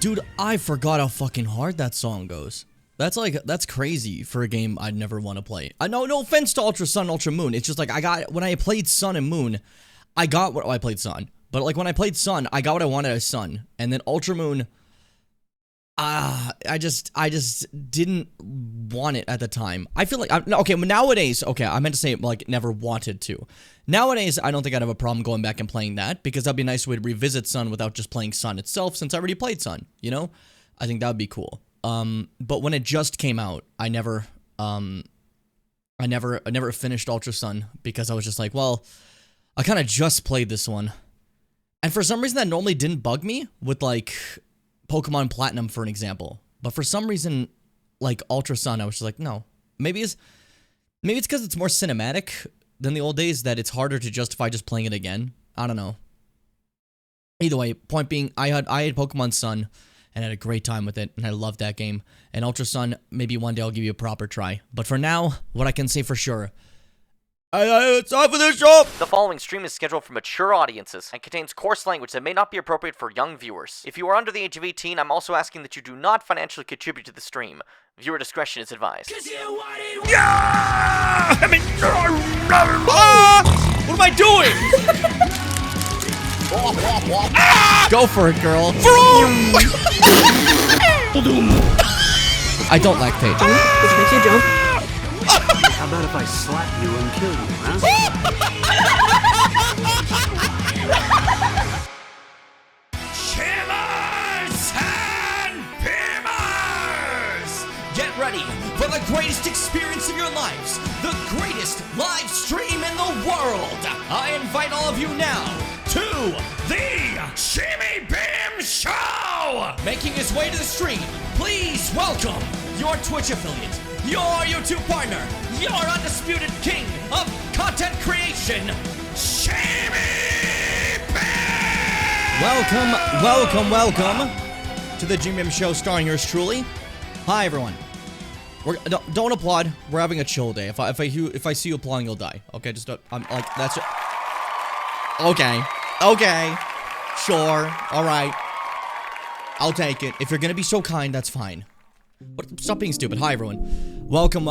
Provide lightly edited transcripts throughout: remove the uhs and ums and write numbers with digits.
Dude, I forgot how fucking hard that song goes. That's crazy for a game I'd never want to play. No offense to Ultra Sun, Ultra Moon. It's just like when I played Sun and Moon, I got what I played Sun. But like when I played Sun, I got what I wanted as Sun. And then Ultra Moon, I just didn't want it at the time. I feel like nowadays, I meant to say like never wanted to. Nowadays, I don't think I'd have a problem going back and playing that because that'd be a nice way to revisit Sun without just playing Sun itself since I already played Sun, you know? I think that would be cool. But when it just came out, I never finished Ultra Sun because I was just like, well, I kind of just played this one. And for some reason that normally didn't bug me with like Pokemon Platinum, for an example. But for some reason, like Ultra Sun, I was just like, no. Maybe it's because it's more cinematic than the old days that it's harder to justify just playing it again. I don't know. Either way, point being, I had Pokemon Sun and had a great time with it, and I loved that game. And Ultra Sun, maybe one day I'll give you a proper try. But for now, what I can say for sure, it's time for this show! The following stream is scheduled for mature audiences and contains coarse language that may not be appropriate for young viewers. If you are under the age of 18, I'm also asking that you do not financially contribute to the stream. Viewer discretion is advised. Yeah! What am I doing? Go for it, girl. I don't lactate. Which makes you jump. How about if I slap you and kill you, huh? Chillers and Beamers! Get ready for the greatest experience of your lives, the greatest live stream in the world. I invite all of you now to the Shimmy Beam Show! Making his way to the stream, please welcome your Twitch affiliate, your YouTube partner, your undisputed king of content creation, Shimmy Beam! Welcome to the Jimmy Beam Show starring yours truly. Hi everyone. Don't applaud. We're having a chill day. If I see you applauding, you'll die. Okay, just I'm like that's it. Okay, sure, all right. I'll take it. If you're gonna be so kind, that's fine. But stop being stupid. Hi everyone. Welcome.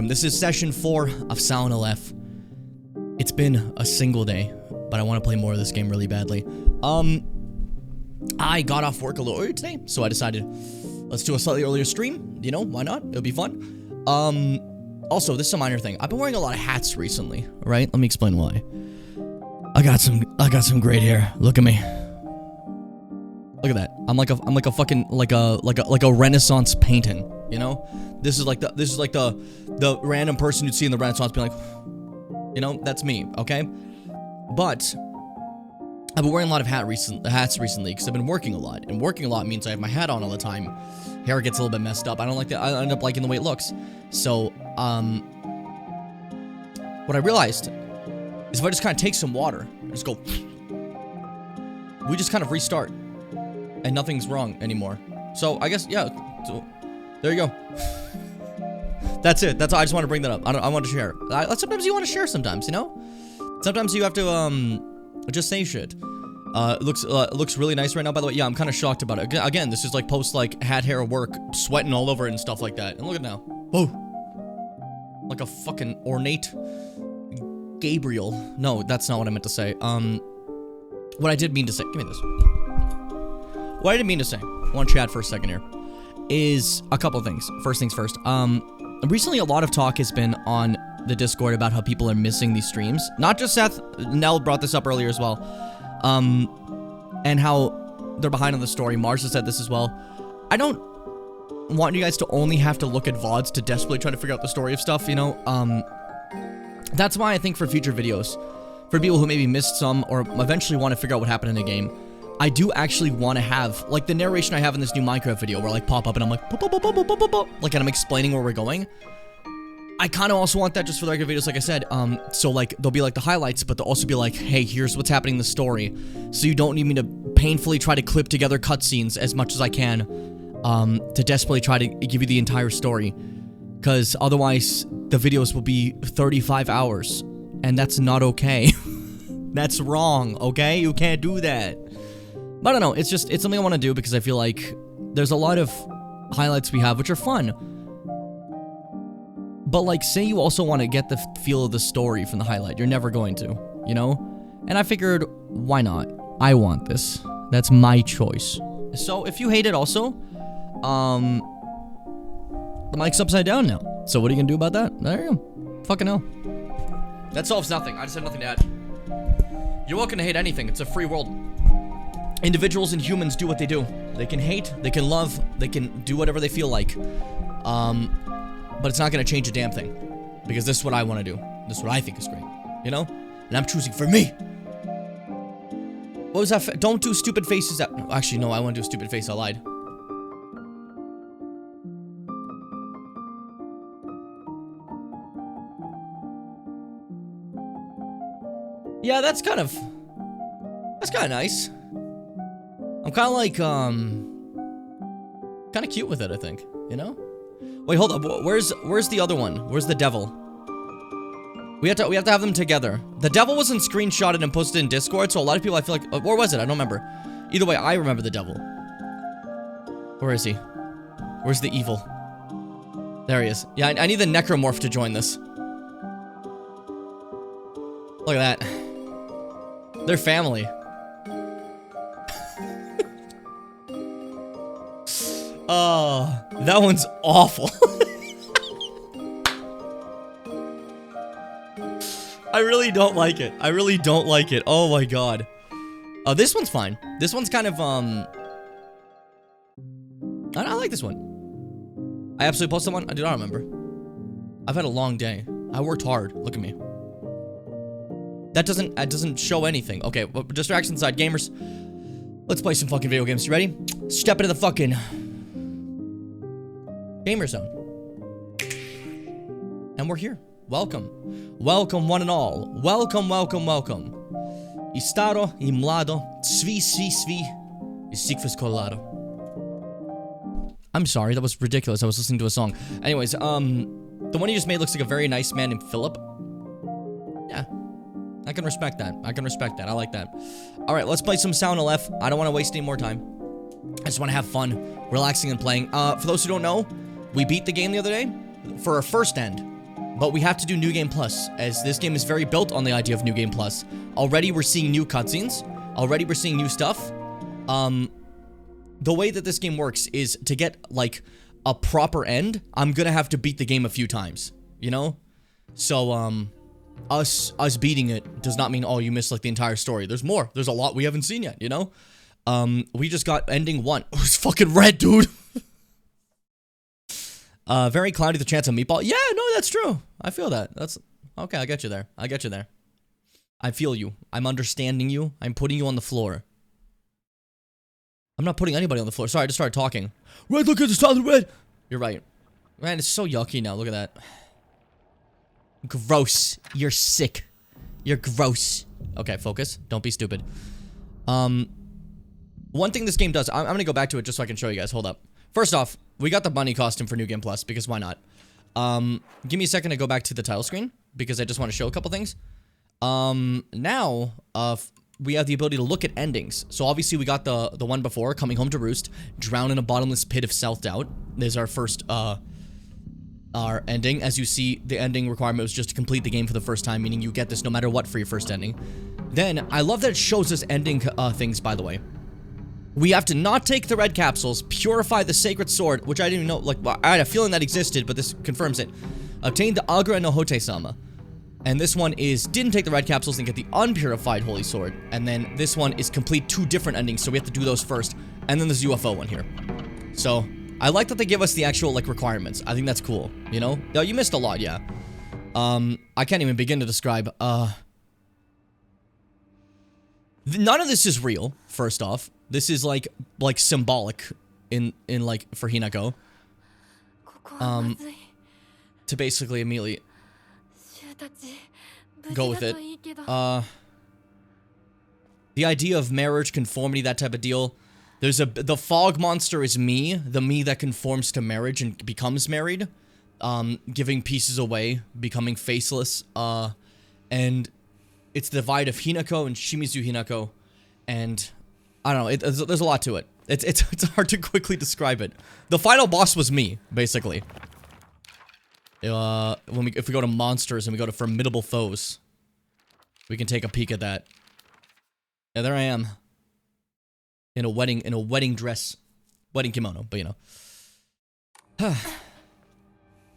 This is session 4 of Silent LF. It's been a single day, but I want to play more of this game really badly. I got off work a little earlier today, so I decided let's do a slightly earlier stream. You know, why not? It'll be fun. Also, this is a minor thing. I've been wearing a lot of hats recently, right? Let me explain why. I got some great hair. Look at me. Look at that. I'm like a fucking like a Renaissance painting, you know? This is like the random person you'd see in the Renaissance being like, you know, that's me, okay? But I've been wearing a lot of hats recently because I've been working a lot, and working a lot means I have my hat on all the time. Hair gets a little bit messed up. I don't like that. I end up liking the way it looks. So, what I realized is if I just kind of take some water and just go, we just kind of restart, and nothing's wrong anymore. So I guess, yeah. So, there you go. That's it. That's all. I just want to bring that up. I want to share. Sometimes you want to share. Sometimes, you know. Sometimes you have to just say shit. Looks really nice right now, by the way. Yeah, I'm kind of shocked about it. Again, this is like post like hat hair work, sweating all over it and stuff like that. And look at now. Whoa. Like a fucking ornate Gabriel. No, that's not what I meant to say. What I did mean to say. Give me this. What I didn't mean to say. I want to chat for a second here. Is a couple things. First things first. Recently a lot of talk has been on the Discord about how people are missing these streams. Not just Seth. Nell brought this up earlier as well. And how they're behind on the story. Mars has said this as well. I don't want you guys to only have to look at VODs to desperately try to figure out the story of stuff, you know? That's why I think for future videos, for people who maybe missed some or eventually want to figure out what happened in a game, I do actually want to have, like the narration I have in this new Minecraft video where I like pop up and I'm like, like, and I'm explaining where we're going. I kind of also want that just for the regular videos, like I said. So like, there'll be like the highlights, but they'll also be like, hey, here's what's happening in the story. So you don't need me to painfully try to clip together cutscenes as much as I can, to desperately try to give you the entire story. Because otherwise, the videos will be 35 hours, and that's not okay. That's wrong, okay? You can't do that. But I don't know, it's something I want to do because I feel like there's a lot of highlights we have which are fun. But like, say you also want to get the feel of the story from the highlight. You're never going to, you know? And I figured, why not? I want this. That's my choice. So if you hate it also, the mic's upside down now. So what are you gonna do about that? There you go. Fucking hell. That solves nothing. I just have nothing to add. You're welcome to hate anything. It's a free world. Individuals and humans do what they do. They can hate, they can love, they can do whatever they feel like. But it's not gonna change a damn thing. Because this is what I want to do. This is what I think is great. You know? And I'm choosing for me. What was that? Don't do stupid faces. No, actually, no, I want to do a stupid face. I lied. Yeah, that's kind of nice. I'm kind of like, kind of cute with it, I think, you know? Wait, hold up. Where's the other one? Where's the devil? We have to have them together. The devil wasn't screenshotted and posted in Discord, so a lot of people, I feel like, where was it? I don't remember. Either way, I remember the devil. Where is he? Where's the evil? There he is. Yeah, I need the necromorph to join this. Look at that. They're family. Oh, that one's awful. I really don't like it. I really don't like it. Oh my god. Oh, this one's fine. This one's kind of, I like this one. I absolutely posted one. I do not remember. I've had a long day. I worked hard. Look at me. That doesn't show anything. Okay, well, distraction aside, gamers. Let's play some fucking video games. You ready? Step into the fucking gamer zone. And we're here. Welcome. Welcome, one and all. Welcome, welcome, welcome. I staro, I mlado, svi, svi, svi, I sikvis colado. I'm sorry, that was ridiculous. I was listening to a song. Anyways, the one you just made looks like a very nice man named Philip. Yeah. I can respect that. I can respect that. I like that. Alright, let's play some Sound LF. I don't want to waste any more time. I just want to have fun, relaxing and playing. For those who don't know, we beat the game the other day for our first end. But we have to do New Game Plus, as this game is very built on the idea of New Game Plus. Already we're seeing new cutscenes. Already we're seeing new stuff. The way that this game works is to get, like, a proper end, I'm gonna have to beat the game a few times. You know? So, us beating it does not mean, oh, you missed, like, the entire story. There's more. There's a lot we haven't seen yet, you know? We just got ending 1. Oh, it's fucking red, dude! Very cloudy the chance of meatball. Yeah, no, that's true. I feel that. That's okay. I get you there. I get you there. I feel you. I'm understanding you. I'm putting you on the floor. I'm not putting anybody on the floor. Sorry, I just started talking. Red, look at the solid red. You're right. Man, it's so yucky now. Look at that. Gross. You're sick. You're gross. Okay, focus. Don't be stupid. One thing this game does, I'm gonna go back to it just so I can show you guys. Hold up. First off, we got the bunny costume for New Game Plus, because why not? Give me a second to go back to the title screen, because I just want to show a couple things. Now, we have the ability to look at endings. So obviously we got the one before, Coming Home to Roost, Drown in a Bottomless Pit of Self-Doubt. There's our first, our ending. As you see, the ending requirement was just to complete the game for the first time, meaning you get this no matter what for your first ending. Then, I love that it shows us ending, things, by the way. We have to not take the red capsules, purify the sacred sword, which I didn't even know, like, I had a feeling that existed, but this confirms it. Obtain the Agra no Hote-sama. And this one is, didn't take the red capsules and get the unpurified holy sword. And then this one is complete 2 different endings, so we have to do those first. And then there's UFO one here. So, I like that they give us the actual, like, requirements. I think that's cool, you know? No, you missed a lot, yeah. I can't even begin to describe, none of this is real, first off. This is like symbolic in like for Hinako. To basically immediately go with it. The idea of marriage, conformity, that type of deal. The fog monster is me, the me that conforms to marriage and becomes married. Giving pieces away, becoming faceless. And it's the divide of Hinako and Shimizu Hinako. And I don't know, there's a lot to it. It's hard to quickly describe it. The final boss was me, basically. If we go to monsters and we go to formidable foes, we can take a peek at that. Yeah, there I am. In a wedding dress. Wedding kimono, but you know.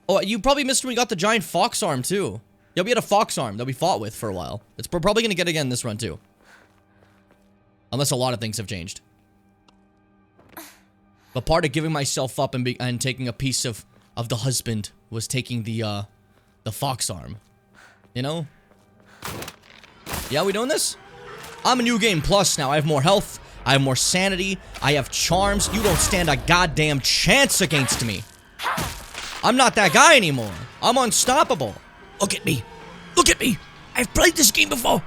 Oh, you probably missed when we got the giant fox arm, too. Yeah, we had a fox arm that we fought with for a while. It's we're probably gonna get again this run, too. Unless a lot of things have changed. But part of giving myself up and taking a piece of the husband was taking the fox arm. You know? Yeah, we doing this? I'm a New Game Plus now. I have more health. I have more sanity. I have charms. You don't stand a goddamn chance against me. I'm not that guy anymore. I'm unstoppable. Look at me. Look at me. I've played this game before.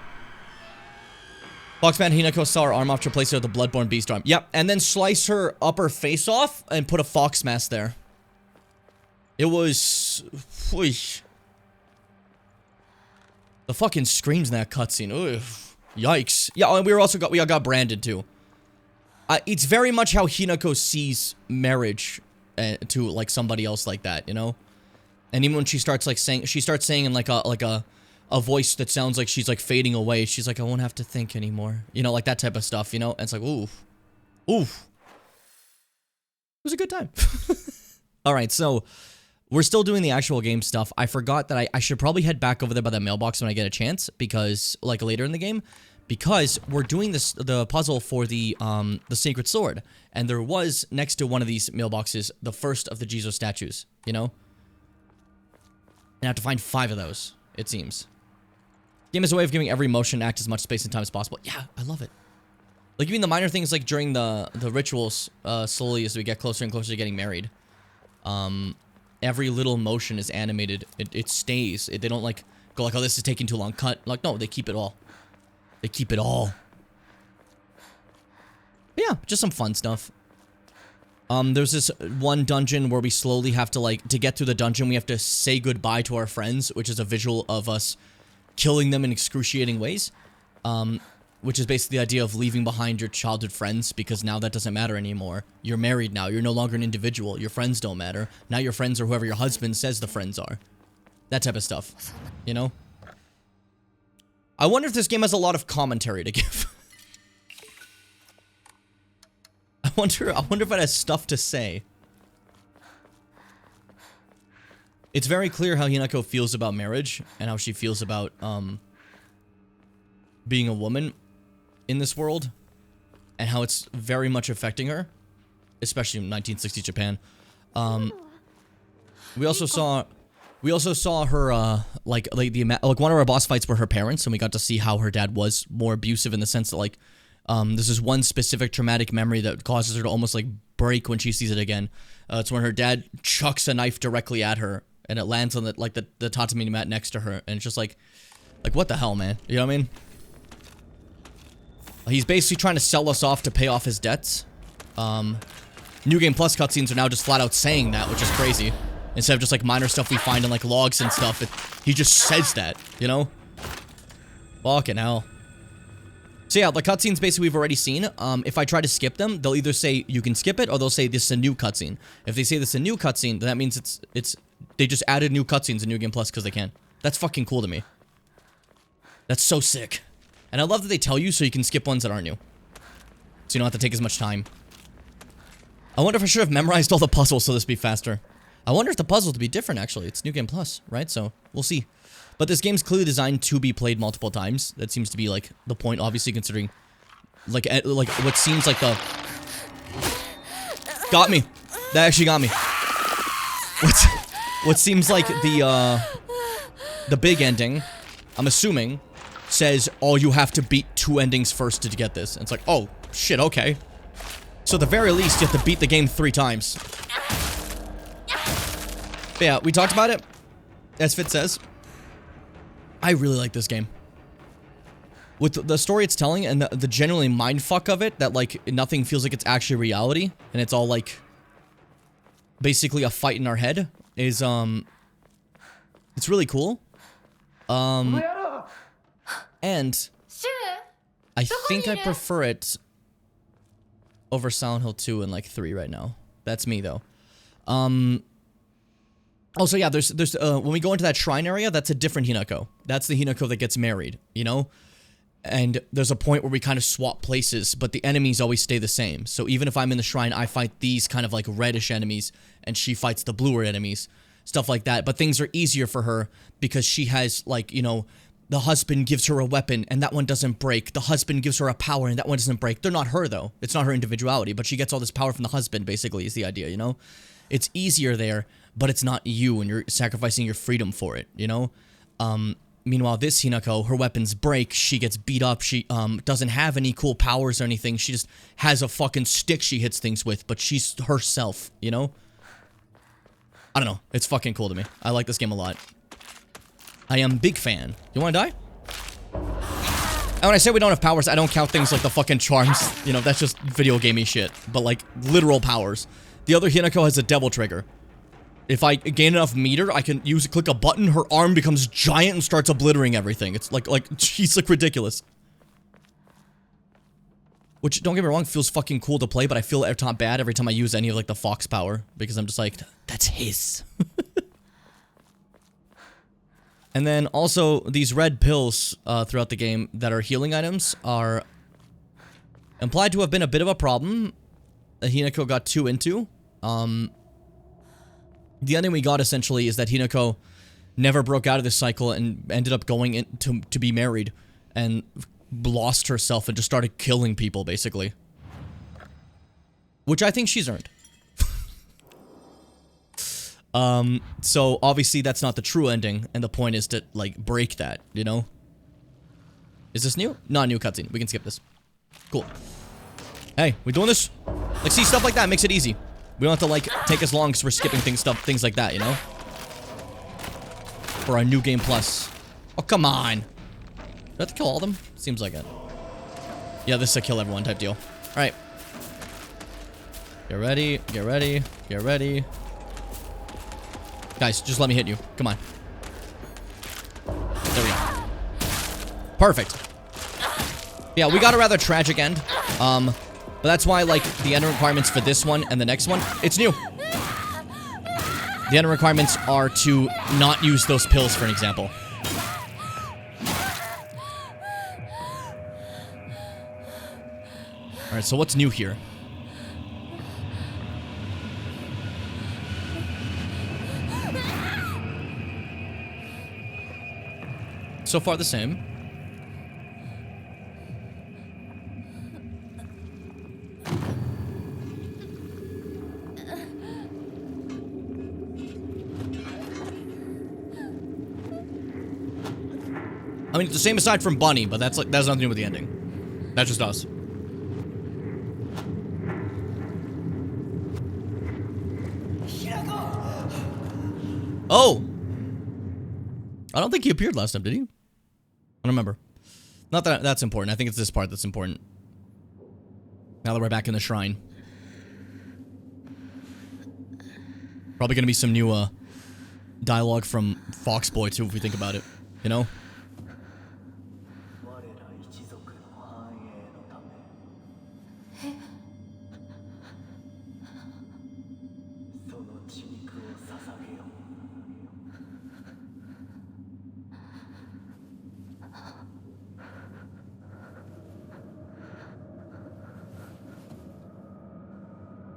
Foxman Hinako saw her arm off to replace her with the Bloodborne Beast arm. Yep, and then slice her upper face off and put a fox mask there. It was... Whoosh. The fucking screams in that cutscene. Ugh. Yikes. Yeah, and we got branded too. It's very much how Hinako sees marriage to like somebody else like that, you know? And even when she starts like saying, in like a voice that sounds like she's like fading away. She's like, I won't have to think anymore. You know, like that type of stuff, you know? And it's like, oof. Oof. It was a good time. Alright, so we're still doing the actual game stuff. I forgot that I should probably head back over there by the mailbox when I get a chance, because, like, later in the game, because we're doing the puzzle for the Sacred Sword, and there was, next to one of these mailboxes, the first of the Jizo statues, you know? And I have to find 5 of those, it seems. Game is a way of giving every motion act as much space and time as possible. Yeah, I love it. Like, even the minor things, like, during the rituals, slowly as we get closer and closer to getting married. Every little motion is animated. It stays. They don't, like, go like, oh, this is taking too long. Cut. Like, no, they keep it all. They keep it all. But yeah, just some fun stuff. There's this one dungeon where we slowly have to, like, to get through the dungeon, we have to say goodbye to our friends, which is a visual of us killing them in excruciating ways. Which is basically the idea of leaving behind your childhood friends, because now that doesn't matter anymore. You're married now. You're no longer an individual. Your friends don't matter. Now your friends are whoever your husband says the friends are. That type of stuff. You know? I wonder if this game has a lot of commentary to give. I wonder if it has stuff to say. It's very clear how Hinako feels about marriage, and how she feels about, being a woman in this world, and how it's very much affecting her, especially in 1960s Japan. We also saw her like one of our boss fights were her parents, and we got to see how her dad was more abusive, in the sense that, like, this is one specific traumatic memory that causes her to almost like break when she sees it again. It's when her dad chucks a knife directly at her, and it lands on the tatami mat next to her, and it's just like what the hell, man? You know what I mean? He's basically trying to sell us off to pay off his debts. New Game Plus cutscenes are now just flat out saying that, which is crazy. Instead of just like minor stuff we find in like logs and stuff, he just says that, you know? Fucking hell. So yeah, the cutscenes basically we've already seen. If I try to skip them, they'll either say you can skip it, or they'll say this is a new cutscene. If they say this is a new cutscene, then that means they just added new cutscenes in New Game Plus because they can. That's fucking cool to me. That's so sick. And I love that they tell you so you can skip ones that aren't new. So you don't have to take as much time. I wonder if I should have memorized all the puzzles so this would be faster. I wonder if the puzzles would be different, actually. It's New Game Plus, right? So, we'll see. But this game's clearly designed to be played multiple times. That seems to be, like, the point, obviously, considering... Like what seems like the... Got me. That actually got me. What seems like the big ending, I'm assuming, says, oh, you have to beat 2 endings first to get this. And it's like, oh, shit, okay. So at the very least, you have to beat the game 3 times. But yeah, we talked about it, as Fit says. I really like this game. With the story it's telling, and the genuinely mindfuck of it, that, like, nothing feels like it's actually reality, and it's all, like, basically a fight in our head, is, it's really cool. And I think I prefer it over Silent Hill 2 and like 3 right now. That's me though. Also, yeah, there's when we go into that shrine area, that's a different Hinako. That's the Hinako that gets married, you know? And there's a point where we kind of swap places, but the enemies always stay the same. So even if I'm in the shrine, I fight these kind of like reddish enemies, and she fights the bluer enemies, stuff like that. But things are easier for her because she has, like, you know, the husband gives her a weapon, and that one doesn't break. The husband gives her a power, and that one doesn't break. They're not her, though. It's not her individuality, but she gets all this power from the husband, basically, is the idea, you know? It's easier there, but it's not you, and you're sacrificing your freedom for it, you know? Meanwhile, this Hinako, her weapons break, she gets beat up, she doesn't have any cool powers or anything, she just has a fucking stick she hits things with, but she's herself, you know? I don't know, it's fucking cool to me. I like this game a lot. I am big fan. You wanna die? And when I say we don't have powers, I don't count things like the fucking charms, you know, that's just video gamey shit, but like, literal powers. The other Hinako has a devil trigger. If I gain enough meter, I can click a button, her arm becomes giant and starts obliterating everything. It's like, she's like ridiculous. Which, don't get me wrong, feels fucking cool to play, but I feel bad every time I use any of like the fox power. Because I'm just like, that's his. And then also, these red pills throughout the game that are healing items are implied to have been a bit of a problem that Hinako got too into. The ending we got, essentially, is that Hinako never broke out of this cycle and ended up going in to be married and lost herself and just started killing people, basically. Which I think she's earned. So, obviously, that's not the true ending, and the point is to, like, break that, you know? Is this new? Not a new cutscene. We can skip this. Cool. Hey, we doing this? Like, see, stuff like that makes it easy. We don't have to, like, take as long because we're skipping things like that, you know? For our new game plus. Oh, come on. Do I have to kill all of them? Seems like it. Yeah, this is a kill everyone type deal. Alright. Get ready, get ready, get ready. Guys, just let me hit you. Come on. There we go. Perfect. Yeah, we got a rather tragic end. But that's why, like, the end requirements for this one and the next one, it's new. The end requirements are to not use those pills, for an example. Alright, so what's new here? So far the same. I mean, it's the same aside from Bunny, but that's nothing to do with the ending. That's just us. Oh! I don't think he appeared last time, did he? I don't remember. Not that that's important. I think it's this part that's important. Now that we're back in the shrine. Probably gonna be some new, dialogue from Foxboy, too, if we think about it. You know?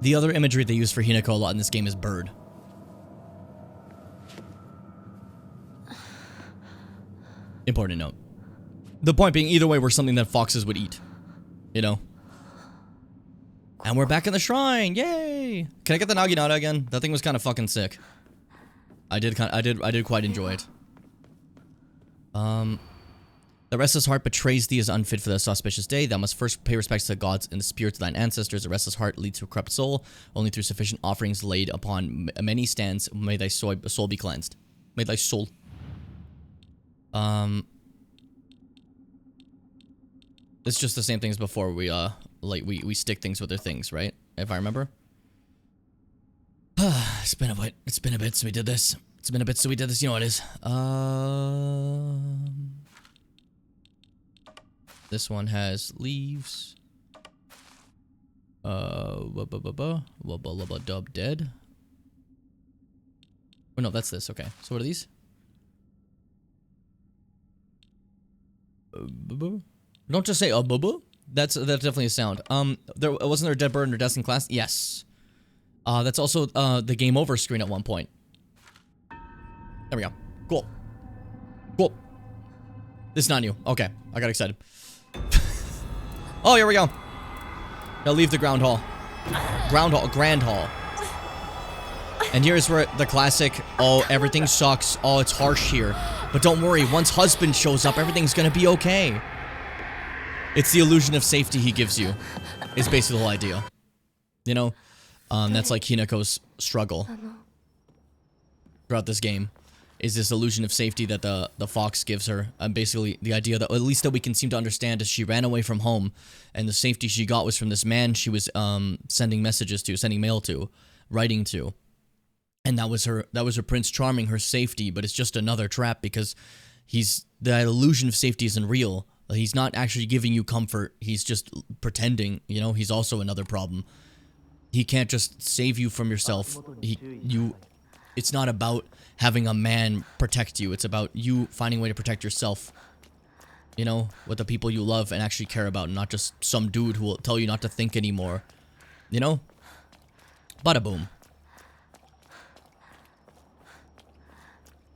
The other imagery they use for Hinako a lot in this game is bird. Important note. The point being, either way, we're something that foxes would eat. You know? And we're back in the shrine! Yay! Can I get the Naginata again? That thing was kind of fucking sick. I did quite enjoy it. The restless heart betrays thee as unfit for this auspicious day. Thou must first pay respects to the gods and the spirits of thine ancestors. A restless heart leads to a corrupt soul. Only through sufficient offerings laid upon many stands may thy soul be cleansed. May thy soul. It's just the same thing as before. We we stick things with their things, right? If I remember. It's been a bit. It's been a bit since we did this. It's been a bit since we did this. You know what it is. This one has leaves. Dub dead. Oh no, that's this. Okay, so what are these? Don't just say That's definitely a sound. There wasn't there a dead bird in your desk in class? Yes. That's also the game over screen at one point. There we go. Cool. Cool. This is not new. Okay, I got excited. Oh, here we go. Now leave the Grand Hall. Grand Hall. And here's where the classic, oh, everything sucks. Oh, it's harsh here. But don't worry, once husband shows up, everything's gonna be okay. It's the illusion of safety he gives you. Is basically the whole idea. You know? That's like Hinako's struggle throughout this game. Is this illusion of safety that the fox gives her. And basically the idea that, at least that we can seem to understand, is she ran away from home. And the safety she got was from this man she was sending messages to, sending mail to, writing to. And that was her Prince Charming, her safety, but it's just another trap because the illusion of safety isn't real. He's not actually giving you comfort. He's just pretending, you know? He's also another problem. He can't just save you from yourself. It's not about having a man protect you. It's about you finding a way to protect yourself. You know, with the people you love and actually care about, and not just some dude who will tell you not to think anymore. You know? Bada boom.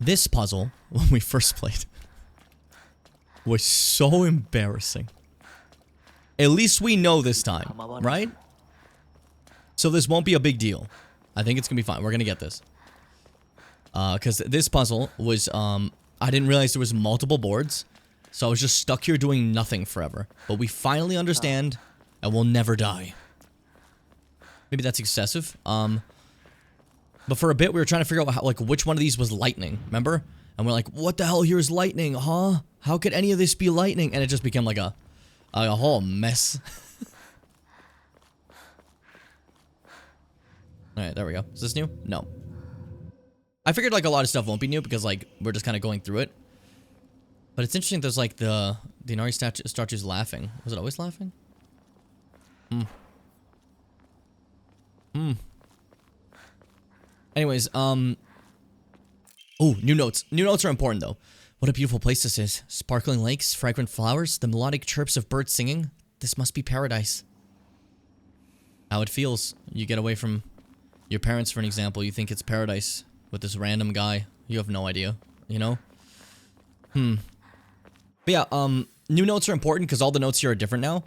This puzzle, when we first played, was so embarrassing. At least we know this time, right? So this won't be a big deal. I think it's gonna be fine. We're gonna get this. Because this puzzle was, I didn't realize there was multiple boards. So I was just stuck here doing nothing forever. But we finally understand, and we'll never die. Maybe that's excessive. But for a bit, we were trying to figure out how, like, which one of these was lightning, remember? And we're like, what the hell here is lightning, huh? How could any of this be lightning? And it just became like a whole mess. Alright, there we go. Is this new? No. I figured, like, a lot of stuff won't be new because, like, we're just kind of going through it. But it's interesting there's, like, the Inari statue's laughing. Was it always laughing? Anyways, oh, new notes. New notes are important, though. What a beautiful place this is. Sparkling lakes, fragrant flowers, the melodic chirps of birds singing. This must be paradise. How it feels. You get away from your parents, for an example. You think it's paradise with this random guy. You have no idea, you know? But yeah, new notes are important because all the notes here are different now.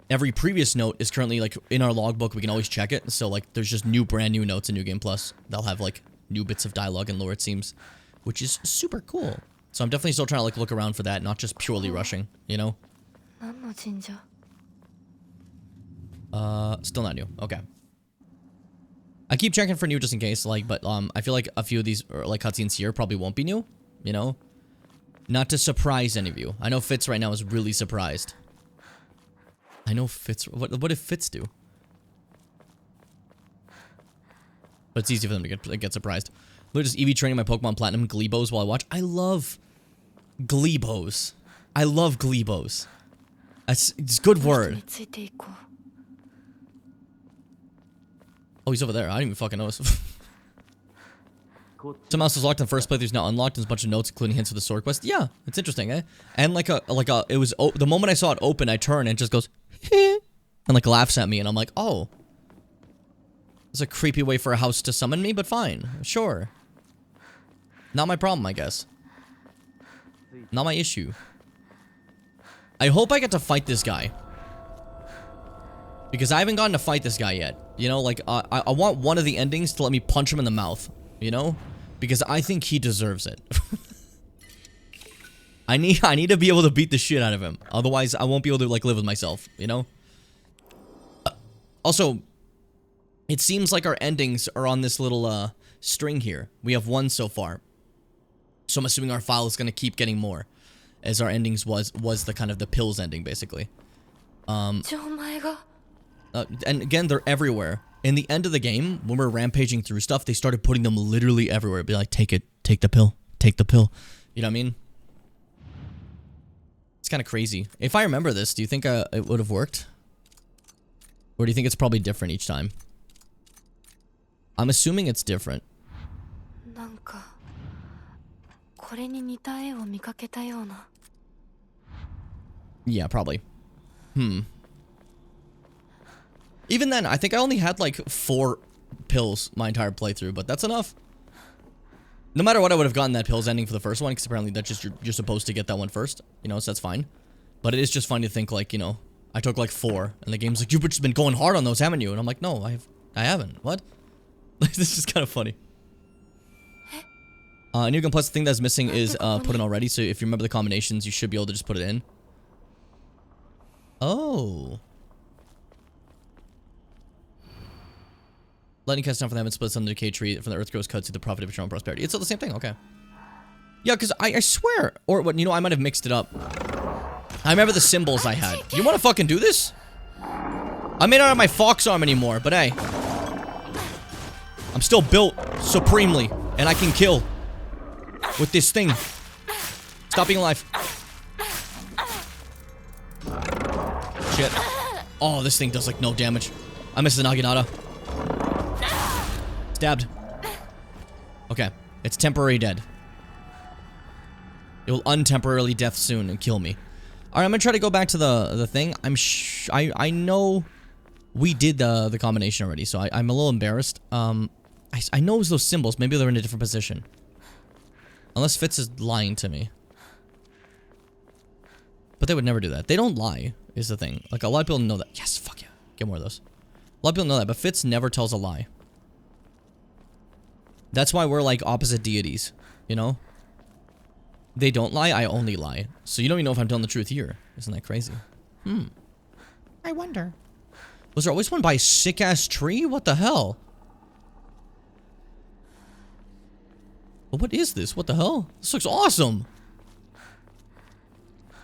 Every previous note is currently, like, in our logbook. We can always check it. So, like, there's just brand new notes in New Game Plus. They'll have, like, new bits of dialogue and lore, it seems. Which is super cool. So I'm definitely still trying to, like, look around for that, not just purely rushing, you know? Still not new. Okay. I keep checking for new just in case, like, but, I feel like a few of these, like, cutscenes here probably won't be new, you know? Not to surprise any of you. I know Fitz right now is really surprised. I know Fitz. What did Fitz do? But it's easy for them to get surprised. Look, just Eevee training my Pokemon Platinum Gleebos while I watch. I love Gleebos. I love Gleebos. It's a good word. Oh, he's over there. I didn't even fucking notice. Some house was locked in the first playthrough is now unlocked. There's a bunch of notes, including hints of the sword quest. Yeah, it's interesting, eh? And it was the moment I saw it open, I turn and it just goes, and like laughs at me, and I'm like, oh, it's a creepy way for a house to summon me, but fine, sure. Not my problem, I guess. Not my issue. I hope I get to fight this guy. Because I haven't gotten to fight this guy yet. You know, like, I want one of the endings to let me punch him in the mouth. You know? Because I think he deserves it. I need to be able to beat the shit out of him. Otherwise, I won't be able to, like, live with myself. You know? Also, it seems like our endings are on this little, string here. We have one so far. So I'm assuming our file is going to keep getting more. As our endings was the kind of the pills ending, basically. And again, they're everywhere. In the end of the game, when we're rampaging through stuff, they started putting them literally everywhere. It'd be like, take it, take the pill, take the pill. You know what I mean? It's kind of crazy. If I remember this, do you think it would have worked? Or do you think it's probably different each time? I'm assuming it's different. なんかこれに似た絵を見かけたような。 Yeah, probably. Even then, I think I only had like 4 pills my entire playthrough, but that's enough. No matter what, I would have gotten that pills ending for the first one, because apparently that's just you're supposed to get that one first, you know, so that's fine. But it is just funny to think, like, you know, I took like 4, and the game's like, you've just been going hard on those, haven't you? And I'm like, no, I haven't. What? Like, this is kind of funny. New Gun Plus, the thing that's missing is put in already, so if you remember the combinations, you should be able to just put it in. Oh. Lightning cast down from the heaven, splits on the decay tree, from the earth grows cuts to the profit of eternal prosperity. It's all the same thing, okay. Yeah, because I swear, or what, you know, I might have mixed it up. I remember the symbols I had. You want to fucking do this? I may not have my fox arm anymore, but hey. I'm still built supremely, and I can kill with this thing. Stop being alive. Shit. Oh, this thing does like no damage. I missed the Naginata. Stabbed. Okay. It's temporary dead. It will untemporarily death soon and kill me. Alright, I'm gonna try to go back to the thing. I know we did the combination already, so I'm a little embarrassed. I know it was those symbols. Maybe they're in a different position. Unless Fitz is lying to me. But they would never do that. They don't lie, is the thing. Like, a lot of people know that. Yes, fuck yeah. Get more of those. A lot of people know that, but Fitz never tells a lie. That's why we're like opposite deities, you know? They don't lie, I only lie. So you don't even know if I'm telling the truth here. Isn't that crazy? I wonder. Was there always one by a sick-ass tree? What the hell? But what is this? What the hell? This looks awesome!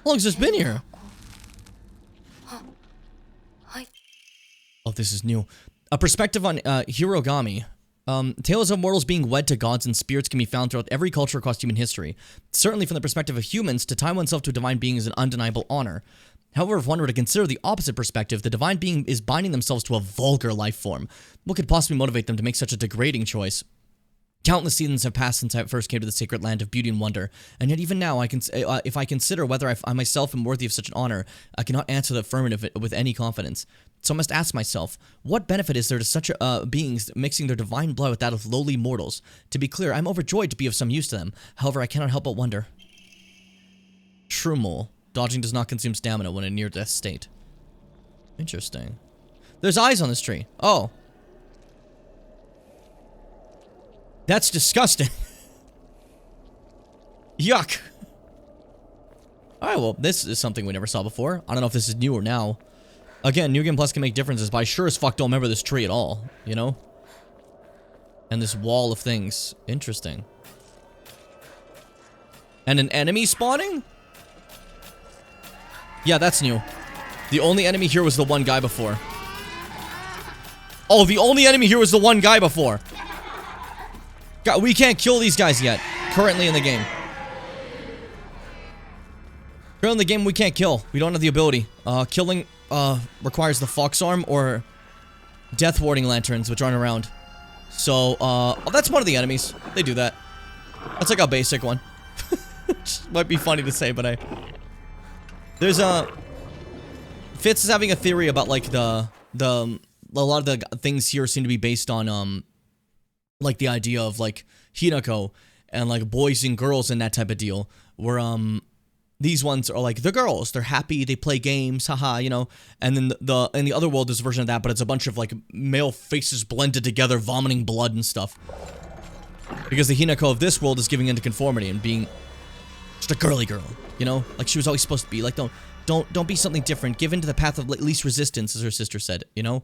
How long has this been here? Oh, this is new. A perspective on Hirogami. Tales of mortals being wed to gods and spirits can be found throughout every culture across human history. Certainly from the perspective of humans, to tie oneself to a divine being is an undeniable honor. However, if one were to consider the opposite perspective, the divine being is binding themselves to a vulgar life form. What could possibly motivate them to make such a degrading choice? Countless seasons have passed since I first came to the sacred land of beauty and wonder, and yet even now, if I consider whether I myself am worthy of such an honor, I cannot answer the affirmative with any confidence. So I must ask myself, what benefit is there to such beings mixing their divine blood with that of lowly mortals? To be clear, I'm overjoyed to be of some use to them. However, I cannot help but wonder. True. Dodging does not consume stamina when in near-death state. Interesting. There's eyes on this tree. Oh. That's disgusting. Yuck. Alright, well, this is something we never saw before. I don't know if this is new or now. Again, New Game Plus can make differences, but I sure as fuck don't remember this tree at all, you know? And this wall of things. Interesting. And an enemy spawning? Yeah, that's new. The only enemy here was the one guy before. Oh, the only enemy here was the one guy before. God, we can't kill these guys yet. Currently in the game. Currently in the game, we can't kill. We don't have the ability. Killing requires the fox arm or death warding lanterns, which aren't around. So, oh, that's one of the enemies. They do that. That's like a basic one. Might be funny to say, but there's Fitz is having a theory about like a lot of the things here seem to be based on like the idea of like Hinako and like boys and girls and that type of deal, where these ones are like the girls, they're happy, they play games, haha, you know, and then in the other world there's a version of that, but it's a bunch of like male faces blended together, vomiting blood and stuff, because the Hinako of this world is giving into conformity and being just a girly girl, you know, like she was always supposed to be. Like, don't be something different, give into the path of least resistance, as her sister said, you know.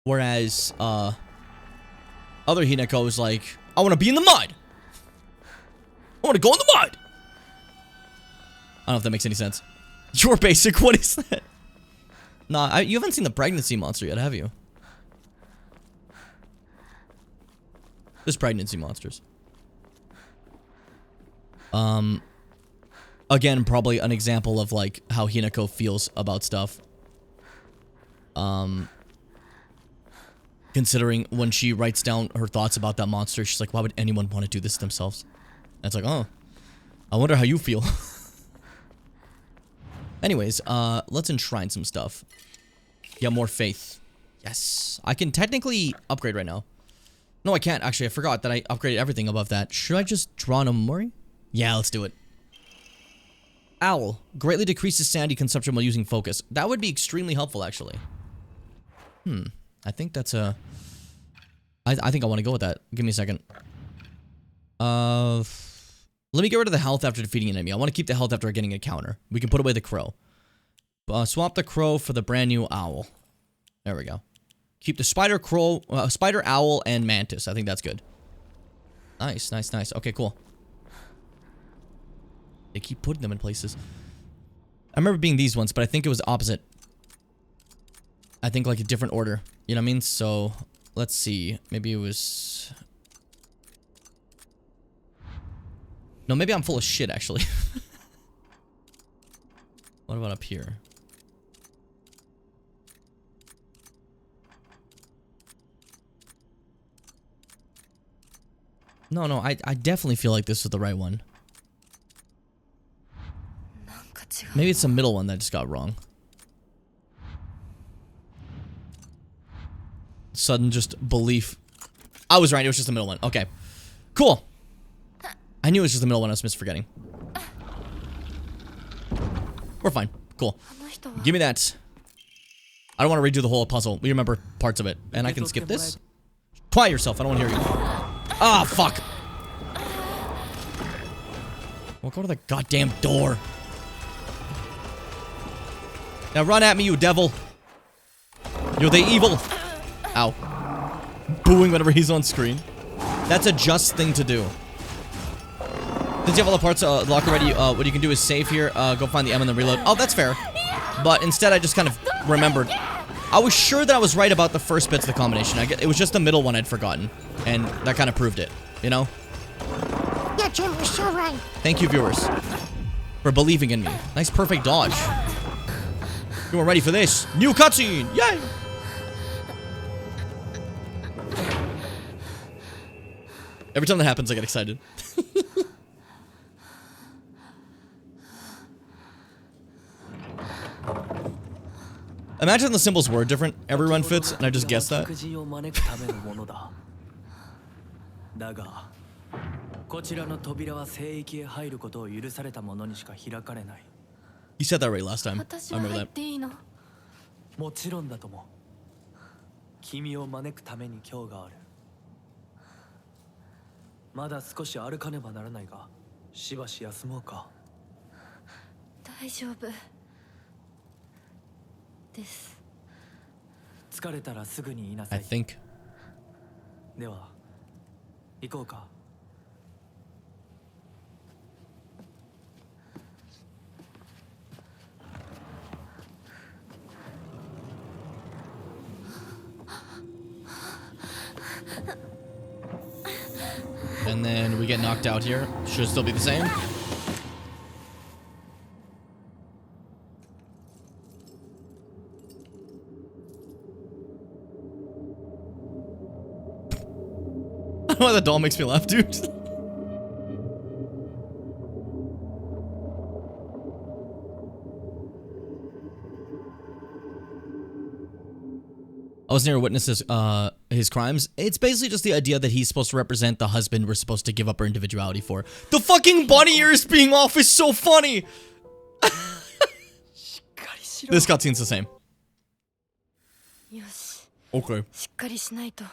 Whereas, other Hinako is like, I want to be in the mud! I want to go in the mud! I don't know if that makes any sense. You're basic, what is that? Nah, you haven't seen the pregnancy monster yet, have you? There's pregnancy monsters. Again, probably an example of, like, how Hinako feels about stuff. Considering when she writes down her thoughts about that monster, she's like, why would anyone want to do this themselves? And it's like, oh, I wonder how you feel. Anyways, let's enshrine some stuff. Get more faith. Yes. I can technically upgrade right now. No, I can't. Actually, I forgot that I upgraded everything above that. Should I just draw no memory? Yeah, let's do it. Owl. Greatly decreases sanity consumption while using focus. That would be extremely helpful, actually. I think that's a... I think I want to go with that. Give me a second. Let me get rid of the health after defeating an enemy. I want to keep the health after getting a counter. We can put away the crow. Swap the crow for the brand new owl. There we go. Keep the spider, crow, spider, owl, and mantis. I think that's good. Nice, nice, nice. Okay, cool. They keep putting them in places. I remember being these ones, but I think it was opposite. I think like a different order. You know what I mean? So, let's see. Maybe it was... No, maybe I'm full of shit, actually. What about up here? No, I definitely feel like this is the right one. Maybe it's the middle one that just got wrong. Sudden just belief. I was right, it was just the middle one. Okay. Cool. I knew it was just the middle one, I was misforgetting. We're fine. Cool. Give me that. I don't want to redo the whole puzzle. We remember parts of it. And I can skip this. Quiet yourself, I don't want to hear you. Ah, fuck. Well, go to the goddamn door. Now run at me, you devil. You're the evil. Ow. Booing whenever he's on screen. That's a just thing to do. Since you have all the parts locked already, what you can do is save here, go find the M and then reload. Oh, that's fair. But instead, I just kind of remembered. I was sure that I was right about the first bits of the combination. It was just the middle one I'd forgotten. And that kind of proved it, you know? Yeah, Jim, you're so right. Thank you, viewers, for believing in me. Nice perfect dodge. You weren't ready for this. New cutscene! Yay! Every time that happens, I get excited. Imagine the symbols were different. Every run fits, and I just guessed that. He said that right last time. I remember that. もちろんだとも。君を招くために今日がある。まだ少し歩かねばならないが、しばし休もうか。大丈夫です。疲れたらすぐに言いなさ I い。 think. では、行こうか。And then we get knocked out here. Should still be the same. I don't know why the doll makes me laugh, dude. I was near a witness his crimes. It's basically just the idea that he's supposed to represent the husband we're supposed to give up our individuality for. The fucking bunny ears being off is so funny! This cutscene's the same. よし、 Okay. しっかりしないと。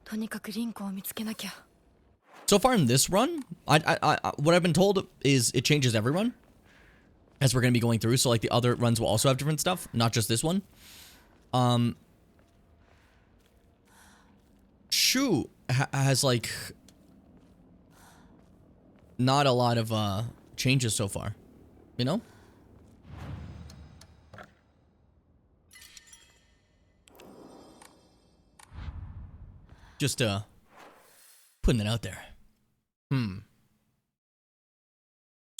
とにかくリンコを見つけなきゃ。 So far in this run, what I've been told is it changes every run. As we're going to be going through, so like the other runs will also have different stuff, not just this one. Shu has like not a lot of changes so far, you know? Just putting it out there. Sorry,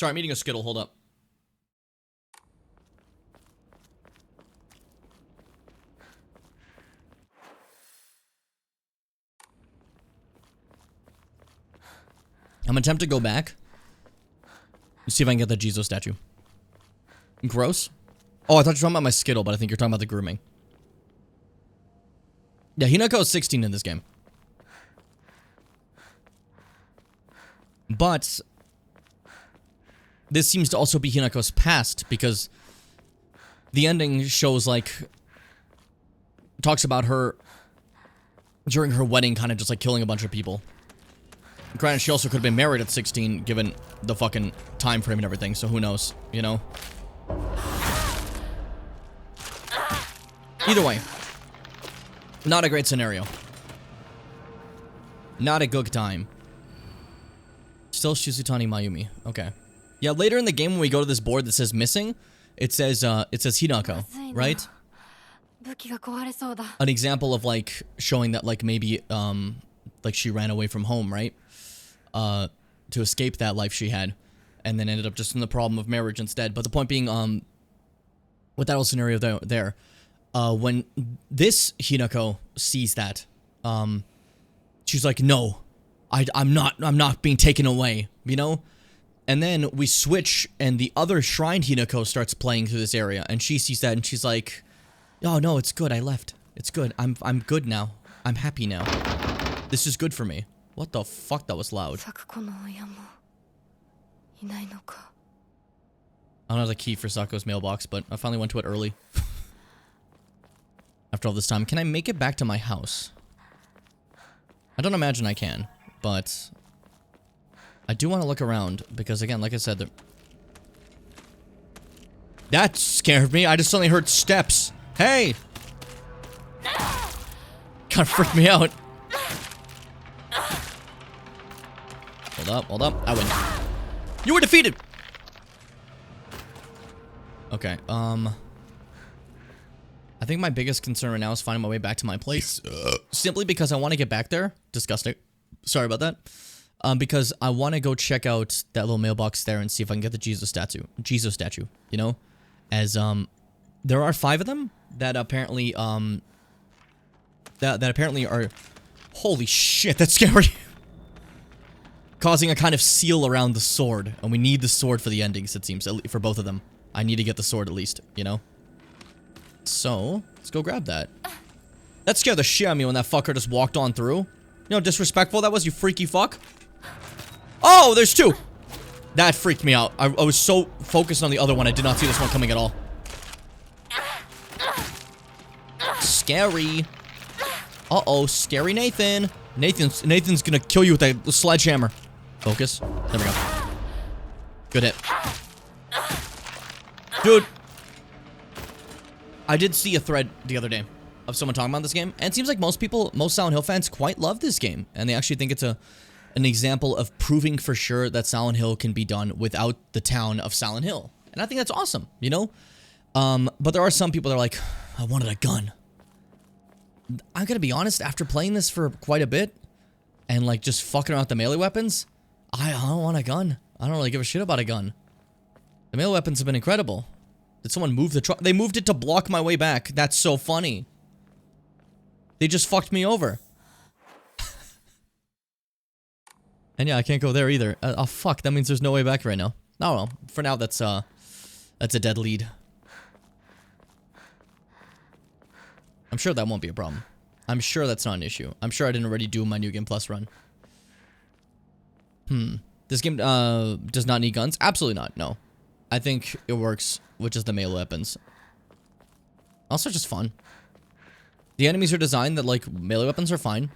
I'm eating a Skittle, hold up. I'm gonna attempt to go back. See if I can get the Jizo statue. Gross. Oh, I thought you were talking about my Skittle, but I think you're talking about the grooming. Yeah, Hinako is 16 in this game. But this seems to also be Hinako's past, because the ending shows, like, talks about her during her wedding kind of just, like, killing a bunch of people. Granted, she also could have been married at 16, given the fucking time frame and everything, so who knows, you know? Either way, not a great scenario. Not a good time. Still Shizutani Mayumi. Okay. Yeah, later in the game when we go to this board that says missing, it says Hinako, right? 武器が壊れそうだ。 An example of, like, showing that, like, maybe, like, she ran away from home, right? To escape that life she had, and then ended up just in the problem of marriage instead. But the point being, with that whole scenario there, when this Hinako sees that, she's like, no, I'm not being taken away, you know? And then we switch, and the other Shrine Hinako starts playing through this area, and she sees that, and she's like, oh no, it's good, I left. It's good, I'm good now. I'm happy now. This is good for me. What the fuck? That was loud. 咲子の親もいないのか。 I don't have the key for Sako's mailbox, but I finally went to it early. After all this time, can I make it back to my house? I don't imagine I can, but I do want to look around, because again, like I said, that scared me. I just suddenly heard steps. Hey! Kind of freaked me out. Hold up. I win. You were defeated! Okay, I think my biggest concern right now is finding my way back to my place. Simply because I want to get back there. Disgusting. Sorry about that. Because I want to go check out that little mailbox there and see if I can get the Jizo statue, you know? As, there are 5 of them that apparently, that apparently are... Holy shit, that's scary. Causing a kind of seal around the sword. And we need the sword for the endings, it seems, for both of them. I need to get the sword at least, you know? So, let's go grab that. That scared the shit out of me when that fucker just walked on through. You know how disrespectful that was, you freaky fuck? Oh, there's 2! That freaked me out. I was so focused on the other one, I did not see this one coming at all. Scary. Uh-oh, scary Nathan. Nathan's gonna kill you with that sledgehammer. Focus. There we go. Good hit. Dude. I did see a thread the other day of someone talking about this game, and it seems like most Silent Hill fans quite love this game, and they actually think it's an example of proving for sure that Silent Hill can be done without the town of Silent Hill. And I think that's awesome, you know? But there are some people that are like, I wanted a gun. I'm gonna be honest, after playing this for quite a bit, and like just fucking around with the melee weapons, I don't want a gun. I don't really give a shit about a gun. The melee weapons have been incredible. Did someone move the truck? They moved it to block my way back. That's so funny. They just fucked me over. And yeah, I can't go there either. Oh fuck, that means there's no way back right now. No, well, for now that's a dead lead. I'm sure that won't be a problem. I'm sure that's not an issue. I'm sure I didn't already do my New Game Plus run. This game does not need guns? Absolutely not, no. I think it works with just the melee weapons. Also just fun. The enemies are designed that, like, melee weapons are fine.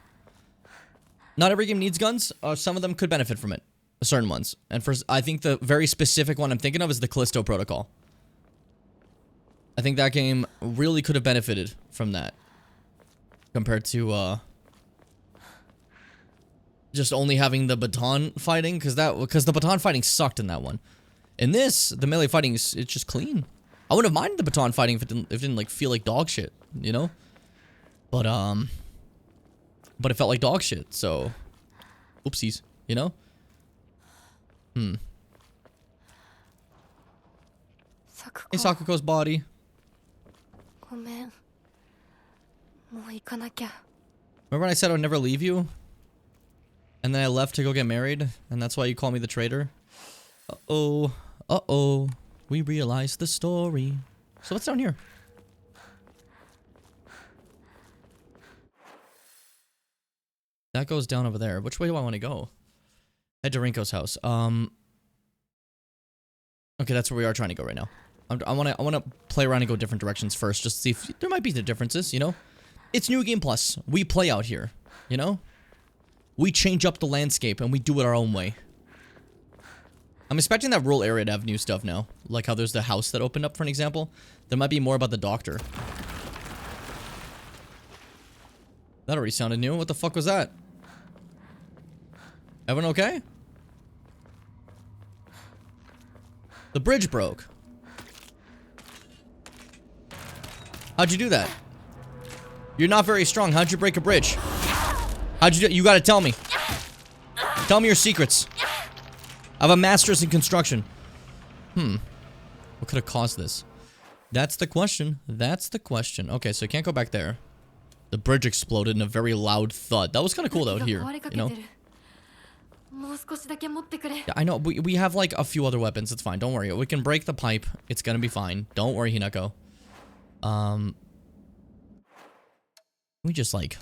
Not every game needs guns. Some of them could benefit from it. Certain ones. And I think the very specific one I'm thinking of is the Callisto Protocol. I think that game really could have benefited from that. Compared to, just only having the baton fighting, because the baton fighting sucked in that one. In this, the melee fighting it's just clean. I wouldn't have minded the baton fighting if it didn't like feel like dog shit, you know? But it felt like dog shit, so oopsies, you know? Hey, Sakuko's body. ごめん。もう行かなきゃ。 Remember when I said I would never leave you? And then I left to go get married, and that's why you call me the traitor? Uh-oh. Uh-oh. We realized the story. So what's down here? That goes down over there. Which way do I want to go? Head to Rinko's house. Okay, that's where we are trying to go right now. I wanna play around and go different directions first, just to see if there might be the differences, you know? It's New Game Plus. We play out here, you know? We change up the landscape and we do it our own way. I'm expecting that rural area to have new stuff now. Like how there's the house that opened up, for an example. There might be more about the doctor. That already sounded new. What the fuck was that? Everyone okay? The bridge broke. How'd you do that? You're not very strong. How'd you break a bridge? How'd you do? You gotta tell me. Tell me your secrets. I have a master's in construction. What could have caused this? That's the question. That's the question. Okay, so you can't go back there. The bridge exploded in a very loud thud. That was kind of cool out here, you know? Yeah, I know. We have like a few other weapons. It's fine. Don't worry. We can break the pipe. It's gonna be fine. Don't worry, Hinako. We just like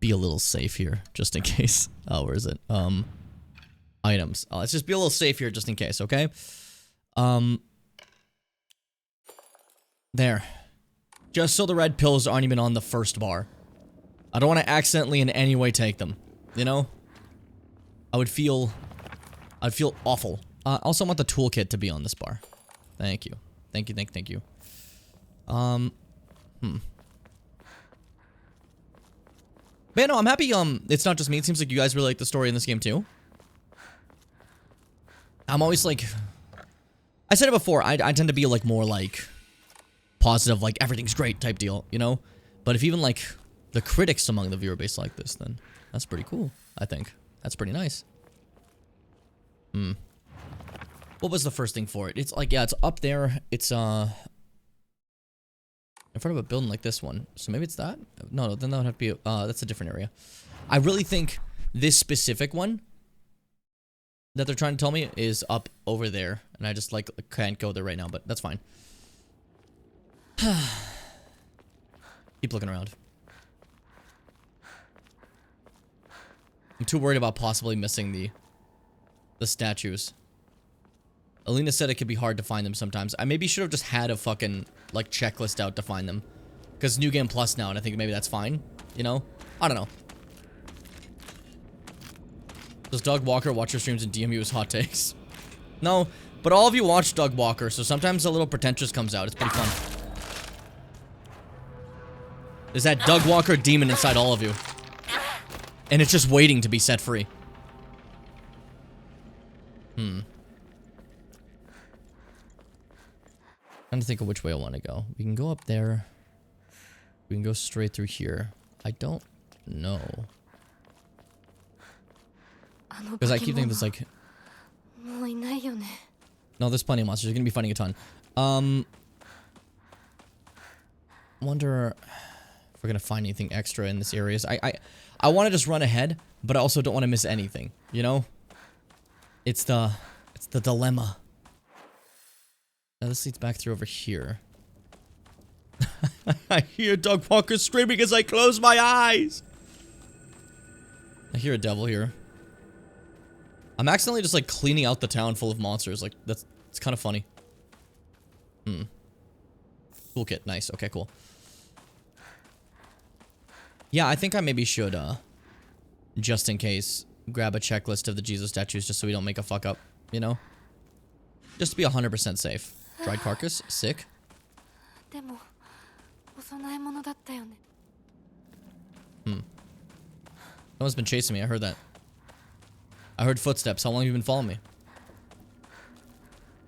be a little safe here, just in case. Oh, where is it? Items. Let's just be a little safe here, just in case. Okay. There. Just so the red pills aren't even on the first bar. I don't want to accidentally in any way take them. You know? I'd feel awful. Also want the toolkit to be on this bar. Thank you. Thank you. But yeah, no, I'm happy, it's not just me. It seems like you guys really like the story in this game, too. I'm always, like... I said it before, I tend to be, like, more, like... positive, like, everything's great type deal, you know? But if even, like, the critics among the viewer base like this, then that's pretty cool, I think. That's pretty nice. What was the first thing for it? It's, like, yeah, it's up there. It's, in front of a building like this one. So maybe it's that? No, then that would have to be, that's a different area. I really think this specific one that they're trying to tell me is up over there. And I just, like, can't go there right now, but that's fine. Keep looking around. I'm too worried about possibly missing the statues. Alina said it could be hard to find them sometimes. I maybe should have just had a fucking, like, checklist out to find them. Because New Game Plus now, and I think maybe that's fine. You know? I don't know. Does Doug Walker watch your streams and DM you his hot takes? No, but all of you watch Doug Walker, so sometimes a little pretentious comes out. It's pretty fun. There's that Doug Walker demon inside all of you. And it's just waiting to be set free. Trying to think of which way I want to go. We can go up there. We can go straight through here. I don't know. Because I keep thinking there's like... No, there's plenty of monsters. You're going to be fighting a ton. Wonder if we're going to find anything extra in this area. I want to just run ahead, but I also don't want to miss anything, you know? It's the dilemma. Now this leads back through over here. I hear Doug Walker screaming as I close my eyes. I hear a devil here. I'm accidentally just like cleaning out the town full of monsters. Like it's kind of funny. Toolkit, nice. Okay, cool. Yeah, I think I maybe should just in case grab a checklist of the Jesus statues just so we don't make a fuck up, you know? Just to be 100% safe. Dried carcass, sick. Someone's been chasing me, I heard that. I heard footsteps. How long have you been following me?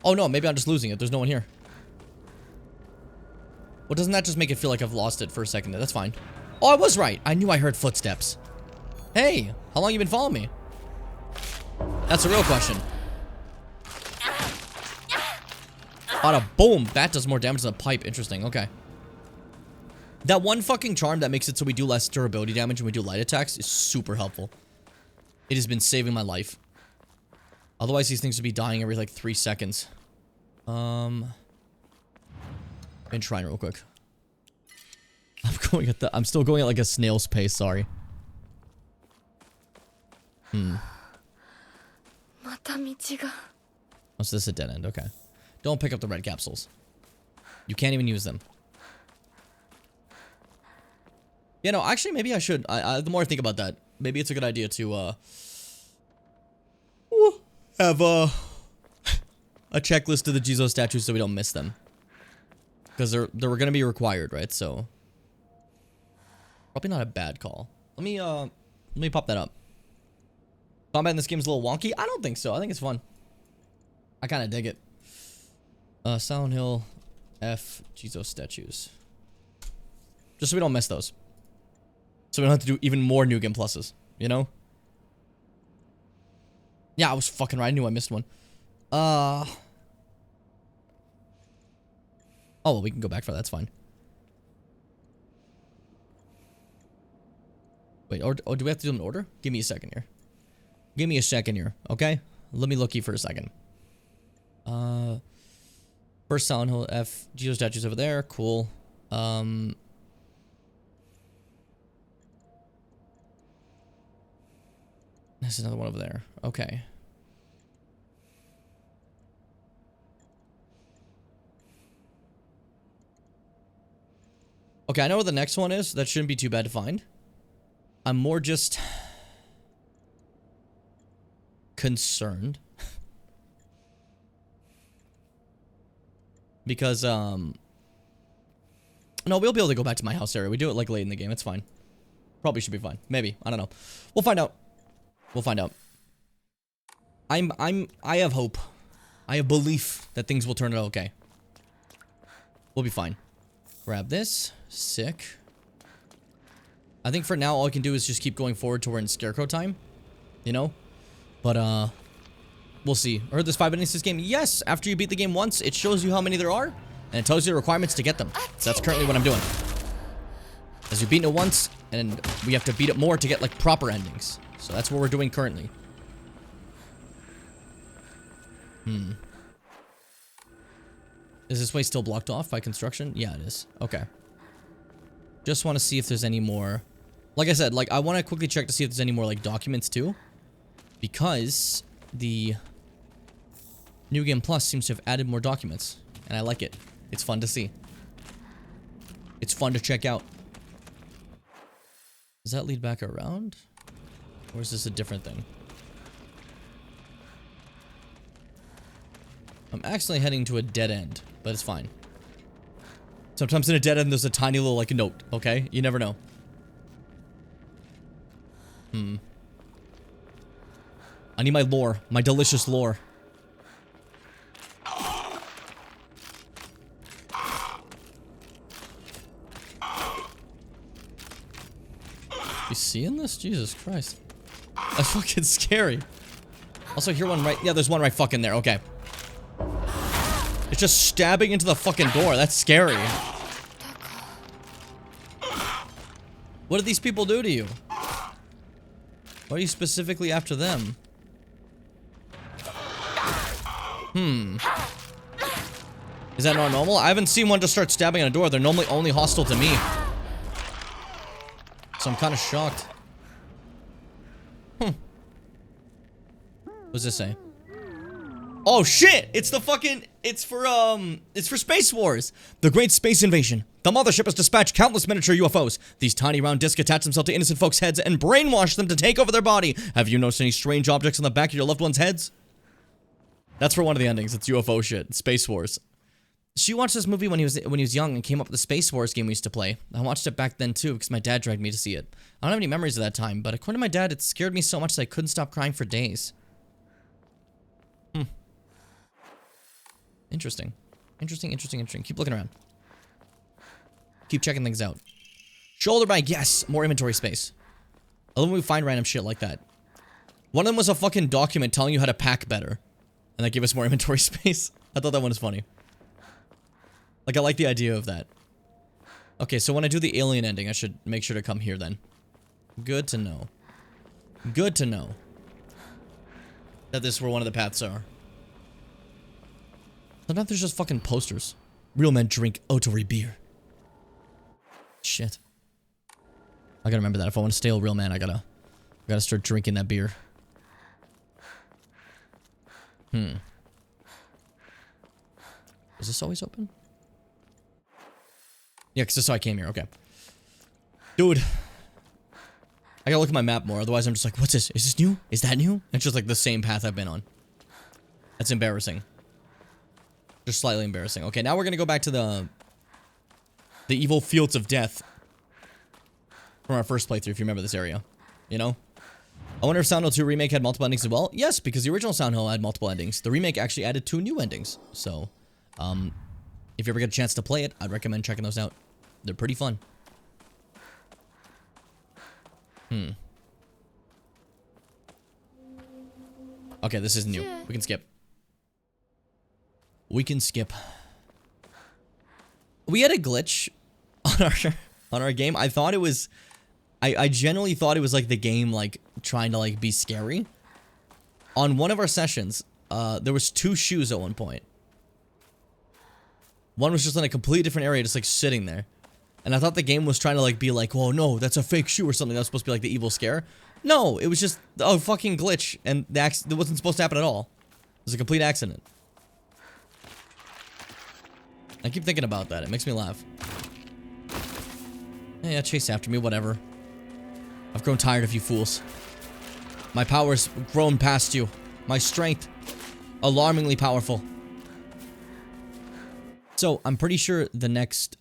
Oh no, maybe I'm just losing it. There's no one here. Well, doesn't that just make it feel like I've lost it for a second? That's fine. Oh, I was right. I knew I heard footsteps. Hey, how long you been following me? That's a real question. Bada boom. That does more damage than a pipe. Interesting. Okay. That one fucking charm that makes it so we do less durability damage when we do light attacks is super helpful. It has been saving my life. Otherwise, these things would be dying every like 3 seconds. And trying real quick. I'm still going at like a snail's pace, sorry. また道が Oh, so this is a dead end, okay. Don't pick up the red capsules. You can't even use them. Yeah, no, actually, maybe I should. The more I think about that, maybe it's a good idea to, have, a checklist of the Jizo statues so we don't miss them. Because they're gonna be required, right? So, probably not a bad call. Let me pop that up. Combat in this game is a little wonky? I don't think so. I think it's fun. I kind of dig it. Silent Hill F Jizo statues. Just so we don't miss those. So we don't have to do even more New Game Pluses, you know? Yeah, I was fucking right. I knew I missed one. Oh, well, we can go back for that. That's fine. Wait, or do we have to do them in order? Give me a second here. Give me a second here, okay? Let me looky for a second. First Silent Hill F. Jizo statues over there. Cool. There's another one over there. Okay. Okay, I know where the next one is. That shouldn't be too bad to find. I'm more just concerned. Because, no, we'll be able to go back to my house area. We do it, like, late in the game. It's fine. Probably should be fine. Maybe. I don't know. We'll find out. We'll find out. I have hope. I have belief that things will turn out okay. We'll be fine. Grab this. Sick. I think for now, all I can do is just keep going forward to we're in Scarecrow time. You know? But, we'll see. I heard there's 5 endings to this game. Yes! After you beat the game once, it shows you how many there are, and it tells you the requirements to get them. So that's currently what I'm doing. As you've beaten it once, and we have to beat it more to get, like, proper endings. So that's what we're doing currently. Is this way still blocked off by construction? Yeah, it is. Okay. Just want to see if there's any more. Like I said, like, I want to quickly check to see if there's any more, like, documents, too. Because the New Game Plus seems to have added more documents. And I like it. It's fun to see. It's fun to check out. Does that lead back around? Or is this a different thing? I'm accidentally heading to a dead end, but it's fine. Sometimes in a dead end, there's a tiny little, like, note, okay? You never know. I need my lore. My delicious lore. You seeing this? Jesus Christ. That's fucking scary. Also, hear one right... Yeah, there's one right fucking there. Okay. It's just stabbing into the fucking door. That's scary. What did these people do to you? Why are you specifically after them? Is that not normal? I haven't seen one just start stabbing on a door. They're normally only hostile to me. So I'm kind of shocked. What's this say? Oh shit! It's the fucking... it's for Space Wars! The Great Space Invasion. The mothership has dispatched countless miniature UFOs. These tiny round discs attach themselves to innocent folks' heads and brainwash them to take over their body. Have you noticed any strange objects on the back of your loved ones' heads? That's for one of the endings. It's UFO shit. Space Wars. She watched this movie when he was young and came up with the Space Wars game we used to play. I watched it back then too because my dad dragged me to see it. I don't have any memories of that time, but according to my dad, it scared me so much that I couldn't stop crying for days. Interesting. Interesting. Keep looking around. Keep checking things out. Shoulder bag, yes! More inventory space. I love when we find random shit like that. One of them was a fucking document telling you how to pack better. And that gave us more inventory space. I thought that one was funny. Like, I like the idea of that. Okay, so when I do the alien ending, I should make sure to come here then. Good to know. Good to know. that this is where one of the paths are. Sometimes there's just fucking posters. Real men drink Otori beer. Shit. I gotta remember that. If I want to stay a real man, I gotta start drinking that beer. Is this always open? Yeah, because that's how I came here. Okay. Dude. I gotta look at my map more. Otherwise, I'm just like, what's this? Is this new? Is that new? It's just like the same path I've been on. That's embarrassing. Just slightly embarrassing. Okay, now we're gonna go back to the evil fields of death from our first playthrough, if you remember this area. You know? I wonder if Silent Hill 2 Remake had multiple endings as well? Yes, because the original Silent Hill had multiple endings. The remake actually added 2 new endings. So, if you ever get a chance to play it, I'd recommend checking those out. They're pretty fun. Okay, this is new. We can skip. We can skip. We had a glitch on our game. I thought it was... I genuinely thought it was like the game like trying to like be scary. On one of our sessions, there was 2 shoes at one point. One was just in a completely different area, just like sitting there. And I thought the game was trying to like be like, oh no, that's a fake shoe or something. That was supposed to be like the evil scare. No, it was just a fucking glitch, and it wasn't supposed to happen at all. It was a complete accident. I keep thinking about that. It makes me laugh. Yeah, chase after me, whatever. I've grown tired of you fools. My power's grown past you. My strength, alarmingly powerful. So, I'm pretty sure the next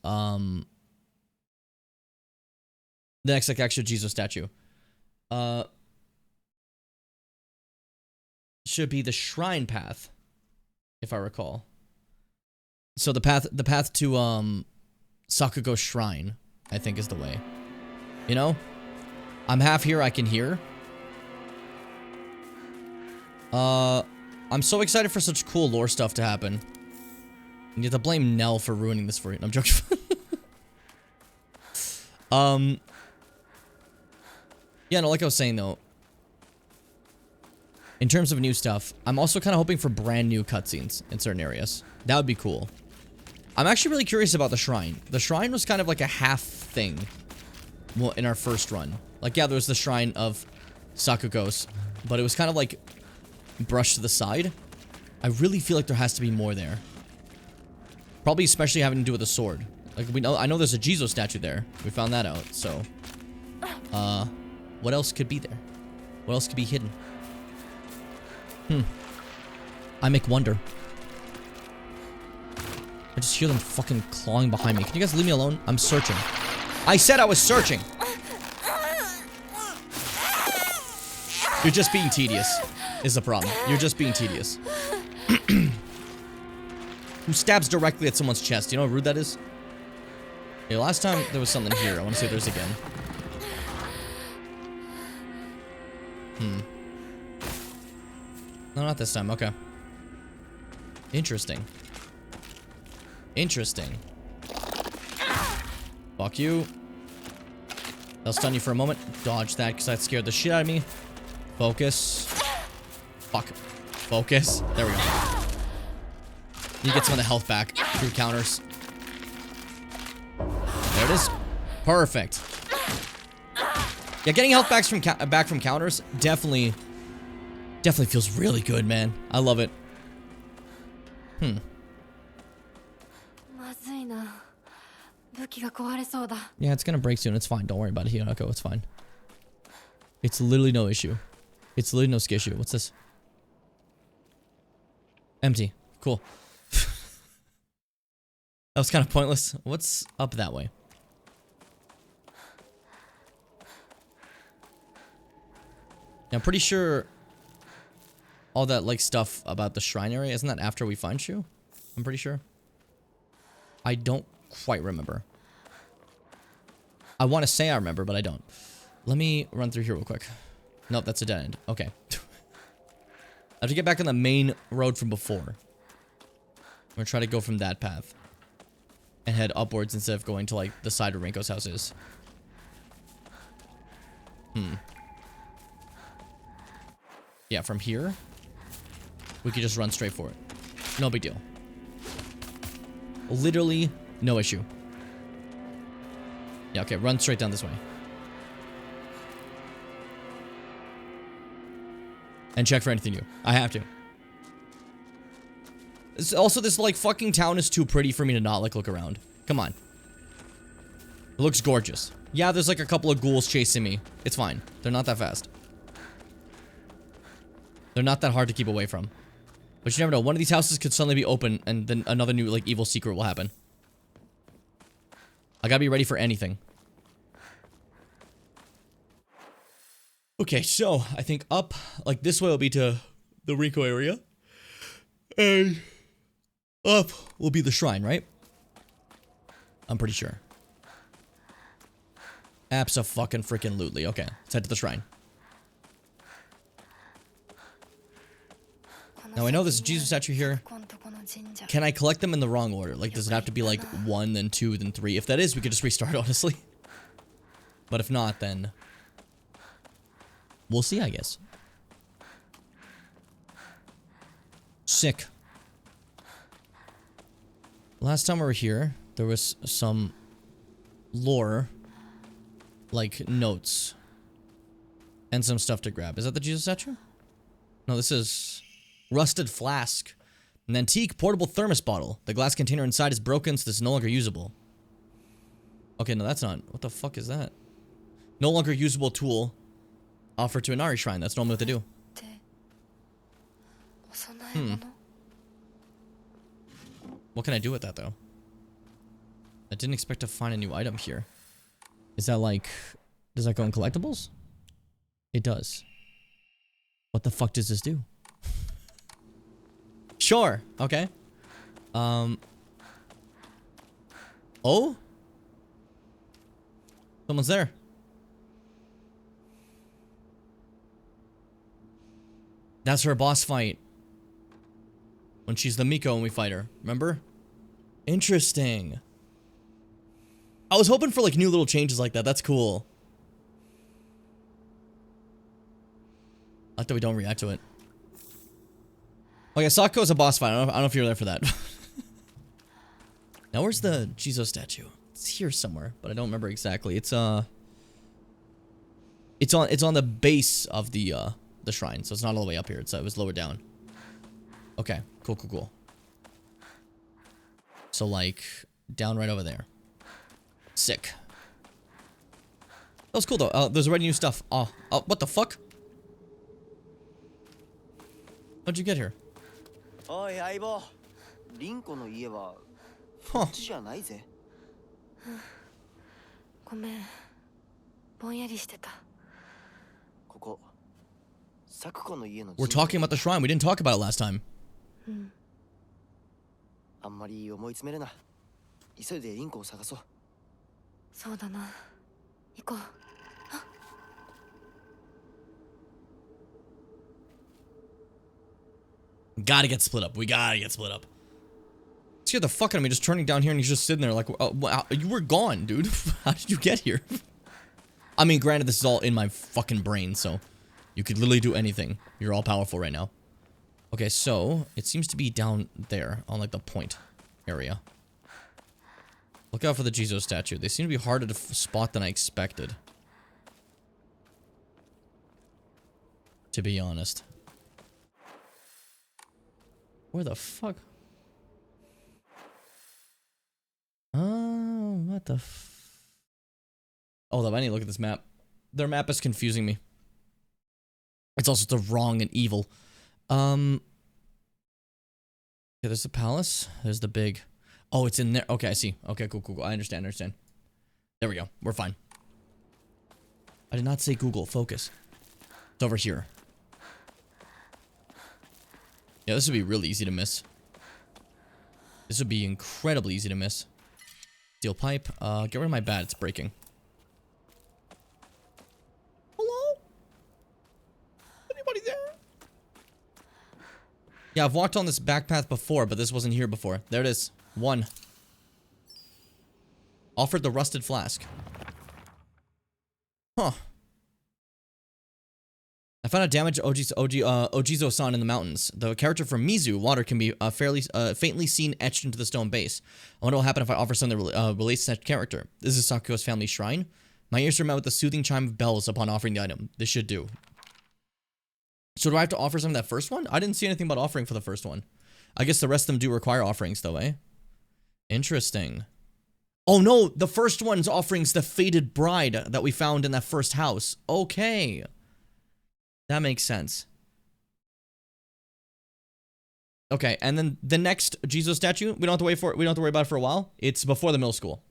like actual Jesus statue, should be the shrine path, if I recall. So the path to Sakugo Shrine, I think, is the way. You know? I'm half here, I can hear. I'm so excited for such cool lore stuff to happen. And you have to blame Nell for ruining this for you. No, I'm joking. Yeah, no, like I was saying though, in terms of new stuff, I'm also kind of hoping for brand new cutscenes in certain areas. That would be cool. I'm actually really curious about the shrine. The shrine was kind of like a half thing in our first run. Like, yeah, there was the shrine of Sakugo's, but it was kind of like brushed to the side. I really feel like there has to be more there. Probably especially having to do with the sword. Like, I know there's a Jizo statue there. We found that out, so. What else could be there? What else could be hidden? I make wonder. I just hear them fucking clawing behind me. Can you guys leave me alone? I'm searching. I said I was searching! You're just being tedious, is the problem. You're just being tedious. Who stabs directly at someone's chest? You know how rude that is? Okay, last time there was something here. I want to see if there's again. No, not this time. Okay. Interesting. Interesting. Fuck you. I'll stun you for a moment. Dodge that because that scared the shit out of me. Focus. Fuck. Focus. There we go. You get some of the health back through counters. There it is. Perfect. Yeah, getting health back from counters definitely feels really good, man. I love it. まずいな。武器が壊れそうだ。 Yeah, it's gonna break soon. It's fine. Don't worry about it, Hinako. It's fine. It's literally no issue. It's literally no skissue. What's this? Empty. Cool. That was kind of pointless. What's up that way? I'm pretty sure all that like stuff about the shrine area, isn't that after we find Shu? I'm pretty sure. I don't quite remember. I want to say I remember, but I don't. Let me run through here real quick. Nope, that's a dead end. Okay. I have to get back on the main road from before. I'm gonna try to go from that path. And head upwards instead of going to like the side where Rinko's house is. Yeah, from here. we could just run straight for it. No big deal. Literally no issue. Yeah, okay, run straight down this way. And check for anything new. I have to. Also, this, like, fucking town is too pretty for me to not, like, look around. Come on. It looks gorgeous. Yeah, there's, like, a couple of ghouls chasing me. It's fine. They're not that fast. They're not that hard to keep away from. But you never know. One of these houses could suddenly be open, and then another new, like, evil secret will happen. I gotta be ready for anything. Okay, so, I think up, like, this way will be to the Rico area. And up will be the shrine, right? I'm pretty sure. Abso-fucking-freaking-lutely. Okay, let's head to the shrine. Now, I know there's a Jesus statue here. Can I collect them in the wrong order? Like, does it have to be, like, 1, then 2, then 3? If that is, we could just restart, honestly. But if not, then we'll see, I guess. Sick. Last time we were here, there was some lore, like, notes. And some stuff to grab. Is that the Jesus statue? No, this is rusted flask. An antique portable thermos bottle. The glass container inside is broken, so it's no longer usable. Okay, no, that's not. What the fuck is that? No longer usable tool offered to Inari Shrine. That's normally what they do. What can I do with that, though? I didn't expect to find a new item here. Is that like... Does that go in collectibles? It does. What the fuck does this do? Sure. Okay. Oh? Someone's there. That's her boss fight. When she's the Miko and we fight her. Remember? Interesting. I was hoping for like new little changes like that. That's cool. I like that we don't react to it. Oh yeah, Sako's a boss fight. I don't know if you're there for that. Now where's the Jizo statue? It's here somewhere, but I don't remember exactly. It's on the base of the shrine, so it's not all the way up here. It was lower down. Okay, cool. So like down right over there. Sick. That was cool though. There's already new stuff. Oh, what the fuck? How'd you get here? Oh, Aibo. Rinko no ie wa Huh. こっちじゃないぜ。ごめんぼんやりしてたここ、サクコの家の We're talking about the shrine. We didn't talk about it last time. あんまり思い詰めるな。急いでリンコを探そう。そうだな行こう Gotta get split up. We gotta get split up. Scared the fuck out of me just turning down here and he's just sitting there like, wow, you were gone, dude. How did you get here? I mean, granted, this is all in my fucking brain, so you could literally do anything. You're all powerful right now. Okay, so it seems to be down there on like the point area. Look out for the Jizo statue. They seem to be harder to spot than I expected. To be honest. Where the fuck? What the Hold up, I need to look at this map. Their map is confusing me. It's also the wrong and evil. Okay, there's the palace. There's the big... Oh, it's in there. Okay, I see. Okay, cool. I understand. There we go. We're fine. I did not say Google. Focus. It's over here. Yeah, this would be really easy to miss. This would be incredibly easy to miss. Steel pipe. Get rid of my bat. It's breaking. Hello? Anybody there? Yeah, I've walked on this back path before, but this wasn't here before. There it is. 1. Offered the rusted flask. Huh. I found a damaged Ojizo-san in the mountains. The character from Mizu, water, can be faintly seen etched into the stone base. I wonder what will happen if I offer something that relates to that character. This is Sakuga's family shrine. My ears are met with the soothing chime of bells upon offering the item. This should do. So do I have to offer something that first one? I didn't see anything about offering for the first one. I guess the rest of them do require offerings though, eh? Interesting. Oh no, the first one's offering's the faded bride that we found in that first house. Okay. That makes sense. Okay, and then the next Jesus statue, we don't have to wait for it. We don't have to worry about it for a while. It's before the middle school.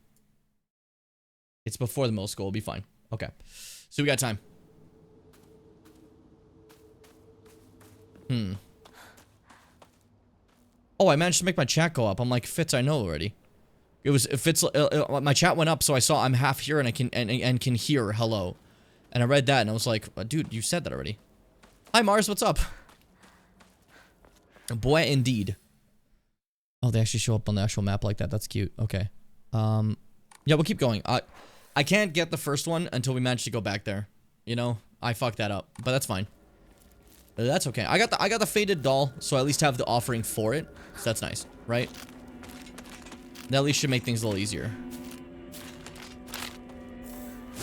It's before the middle school. We'll be fine. Okay. So we got time. Oh, I managed to make my chat go up. I'm like, Fitz, I know already. Fitz, my chat went up, so I saw I'm half here and I can hear hello. And I read that and I was like, dude, you said that already. Hi Mars, what's up? Boy, indeed. Oh, they actually show up on the actual map like that. That's cute. Okay. Yeah, we'll keep going. I can't get the first one until we manage to go back there. You know, I fucked that up, but that's fine. That's okay. I got the faded doll, so I at least have the offering for it. So that's nice, right? That at least should make things a little easier.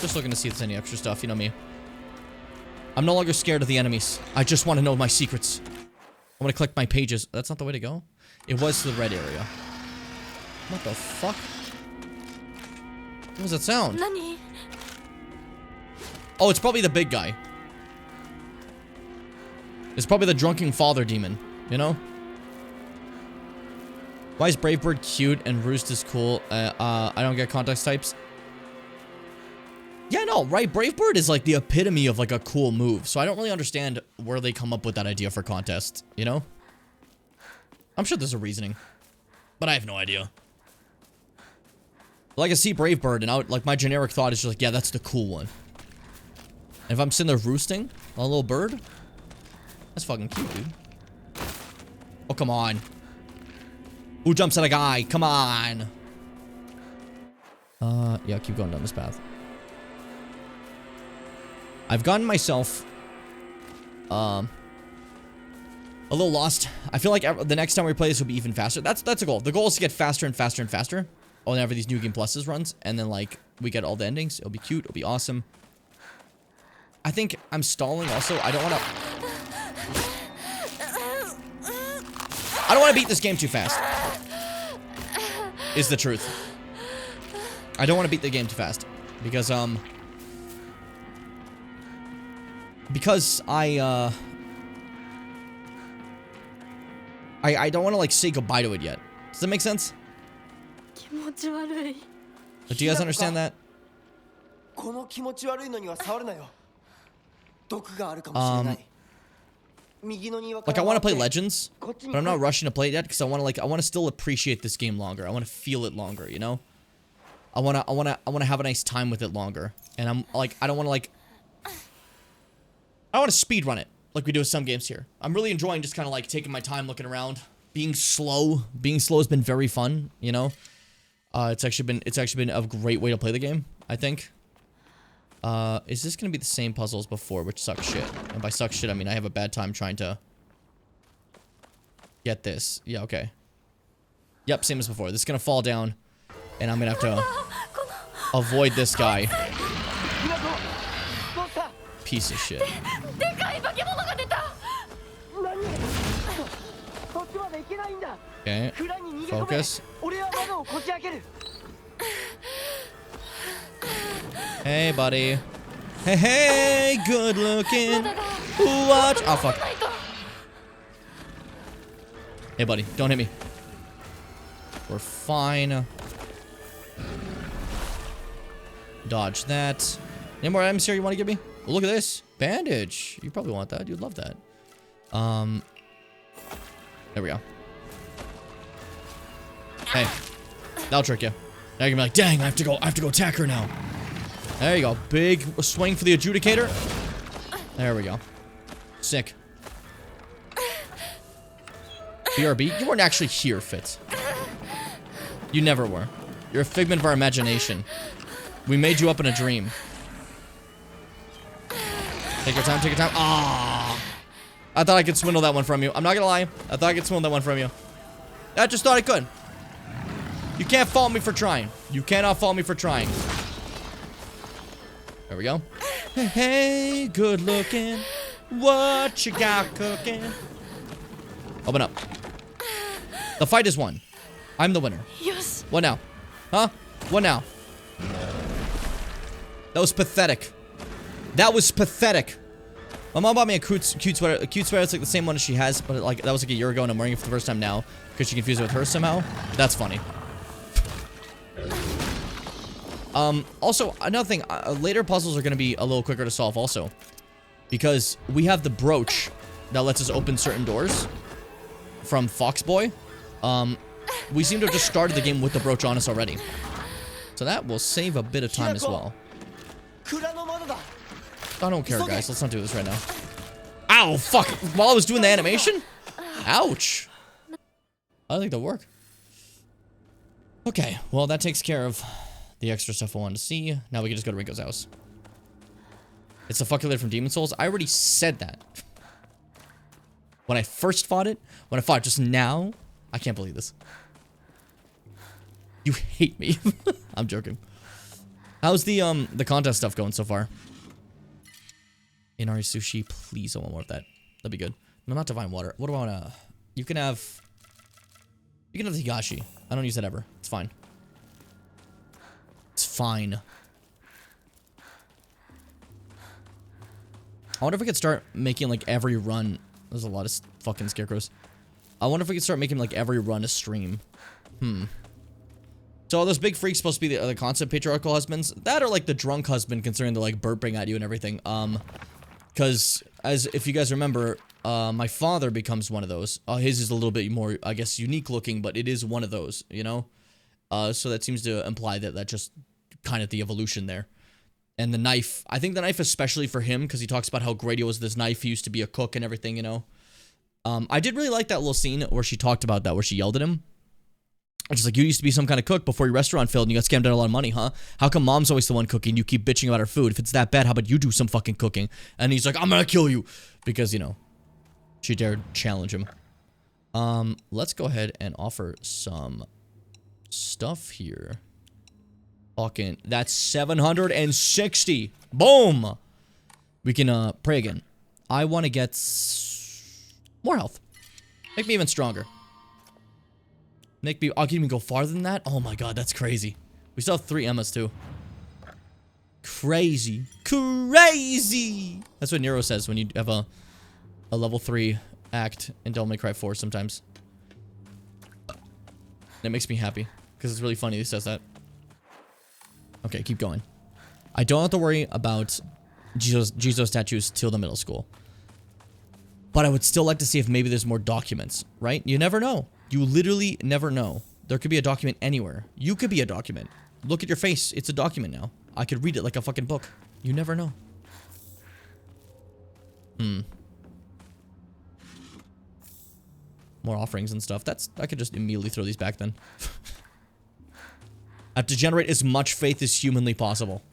Just looking to see if there's any extra stuff, you know me. I'm no longer scared of the enemies. I just want to know my secrets. I want to collect my pages. That's not the way to go. It was to the red area. What the fuck? What was that sound? Nani? Oh, it's probably the big guy. It's probably the drunken father demon, you know? Why is Brave Bird cute and Roost is cool? I don't get context types. Yeah, no, right? Brave Bird is like the epitome of like a cool move. So I don't really understand where they come up with that idea for contests, you know? I'm sure there's a reasoning, but I have no idea. Like I see Brave Bird and like my generic thought is just like, yeah, that's the cool one. And if I'm sitting there roosting on a little bird, that's fucking cute, dude. Oh, come on. Who jumps at a guy? Come on. Yeah, keep going down this path. I've gotten myself a little lost. I feel like the next time we play this will be even faster. That's a goal. The goal is to get faster and faster and faster whenever these New Game Pluses runs, and then like we get all the endings. It'll be cute. It'll be awesome. I think I'm stalling also. I don't want to beat this game too fast. Is the truth. I don't want to beat the game too fast because I don't want to like say goodbye to it yet. Does that make sense? Do you guys understand that? Like I want to play Legends, but I'm not rushing to play it yet because I want to still appreciate this game longer. I want to feel it longer, you know? I want to have a nice time with it longer. And I'm like I don't want to speed run it like we do with some games here. I'm really enjoying just kind of like taking my time looking around, being slow. Being slow has been very fun, you know? It's actually been a great way to play the game, I think. Is this gonna be the same puzzle as before, which sucks shit? And by sucks shit, I mean I have a bad time trying to get this. Yeah, okay. Yep, same as before. This is gonna fall down, and I'm gonna have to avoid this guy. Piece of shit. Okay, focus. Hey, buddy. Hey, hey, good looking. Watch. Oh, fuck. Hey, buddy, don't hit me. We're fine. Dodge that. Any more items here you want to give me? Oh, look at this. Bandage. You probably want that. You'd love that. There we go. Hey. That'll trick you. Now you're gonna be like, dang, I have to go attack her now. There you go. Big swing for the adjudicator. There we go. Sick. BRB? You weren't actually here, Fitz. You never were. You're a figment of our imagination. We made you up in a dream. Take your time, take your time. Ah. I thought I could swindle that one from you. I'm not gonna lie. I thought I could swindle that one from you. I just thought I could. You can't fault me for trying. You cannot fault me for trying. There we go. Hey, hey, good looking. What you got cooking? Open up. The fight is won. I'm the winner. Yes. What now? Huh? What now? That was pathetic. That was pathetic. My mom bought me a cute sweater. A cute sweater. It's like the same one as she has, but like that was like a year ago, and I'm wearing it for the first time now because she confused it with her somehow. That's funny. Also, another thing. Later puzzles are going to be a little quicker to solve also, because we have the brooch that lets us open certain doors from Foxboy. We seem to have just started the game with the brooch on us already, so that will save a bit of time as well. I don't care, guys. Let's not do this right now. Ow, fuck. While I was doing the animation? Ouch. I think that'll work. Okay, well, that takes care of the extra stuff I wanted to see. Now we can just go to Rinko's house. It's the fucking lid from Demon Souls. I already said that. When I first fought it, when I fought it just now, I can't believe this. You hate me. I'm joking. How's the contest stuff going so far? Inari sushi, please, I want more of that. That'd be good. No, not divine water. What do I wanna? You can have the higashi. I don't use that ever. It's fine. It's fine. I wonder if we could start making like every run. There's a lot of fucking scarecrows. I wonder if we could start making like every run a stream. So are those big freaks supposed to be the constant patriarchal husbands? That are like the drunk husband, considering they're like burping at you and everything. Because as if you guys remember, my father becomes one of those. His is a little bit more, I guess, unique looking, but it is one of those, you know? So that seems to imply that that's just kind of the evolution there. And the knife, I think the knife especially for him, because he talks about how great he was with this knife. He used to be a cook and everything, you know? I did really like that little scene where she talked about that, where she yelled at him. And she's like, you used to be some kind of cook before your restaurant failed and you got scammed out of a lot of money, huh? How come mom's always the one cooking? You keep bitching about her food. If it's that bad, how about you do some fucking cooking? And he's like, I'm gonna kill you. Because, you know, she dared challenge him. Let's go ahead and offer some stuff here. Fucking, that's 760. Boom! We can, pray again. I want to get more health. Make me even stronger. Make me, I can even go farther than that? Oh my god, that's crazy. We still have 3 Emmas too. Crazy. Crazy! That's what Nero says when you have a level 3 act in Devil May Cry 4 sometimes. That makes me happy. Because it's really funny he says that. Okay, keep going. I don't have to worry about Jizo statues till the middle school. But I would still like to see if maybe there's more documents, right? You never know. You literally never know. There could be a document anywhere. You could be a document. Look at your face. It's a document now. I could read it like a fucking book. You never know. More offerings and stuff. I could just immediately throw these back then. I have to generate as much faith as humanly possible.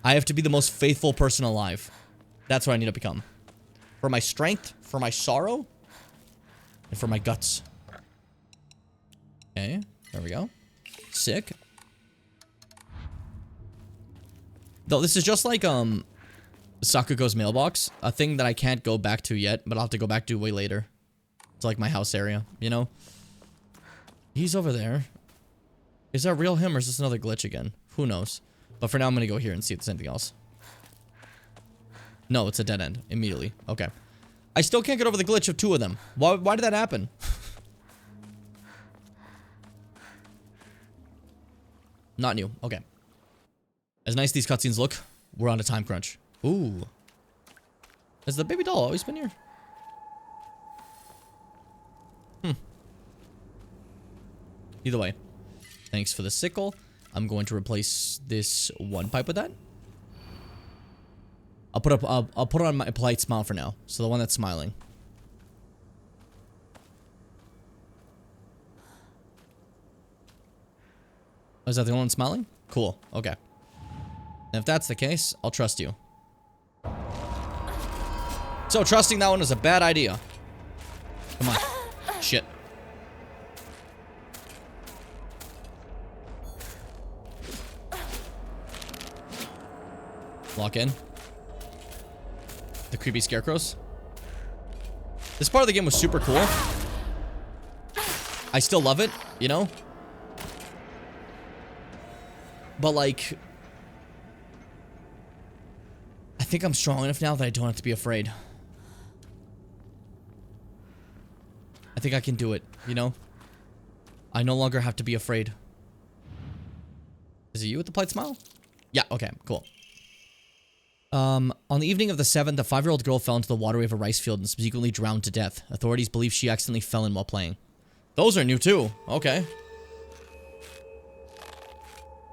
I have to be the most faithful person alive. That's what I need to become. For my strength, for my sorrow, and for my guts. Okay, there we go. Sick. Though this is just like Sakugo's mailbox, a thing that I can't go back to yet, but I'll have to go back to way later. It's like my house area, you know? He's over there. Is that real him or is this another glitch again? Who knows? But for now I'm gonna go here and see if there's anything else. No, it's a dead end. Immediately. Okay. I still can't get over the glitch of 2 of them. Why did that happen? Not new. Okay. As nice as these cutscenes look, we're on a time crunch. Ooh. Has the baby doll always been here? Either way. Thanks for the sickle. I'm going to replace this one pipe with that. I'll put on my polite smile for now. So the one that's smiling. Oh, is that the only one smiling? Cool. Okay. And if that's the case, I'll trust you. So trusting that one was a bad idea. Come on. Shit. Lock in. The creepy scarecrows. This part of the game was super cool. I still love it, you know? But like, I think I'm strong enough now that I don't have to be afraid. I think I can do it, you know? I no longer have to be afraid. Is it you with the polite smile? Yeah, okay, cool. On the evening of the 7th, a 5-year-old girl fell into the waterway of a rice field and subsequently drowned to death. Authorities believe she accidentally fell in while playing. Those are new too. Okay.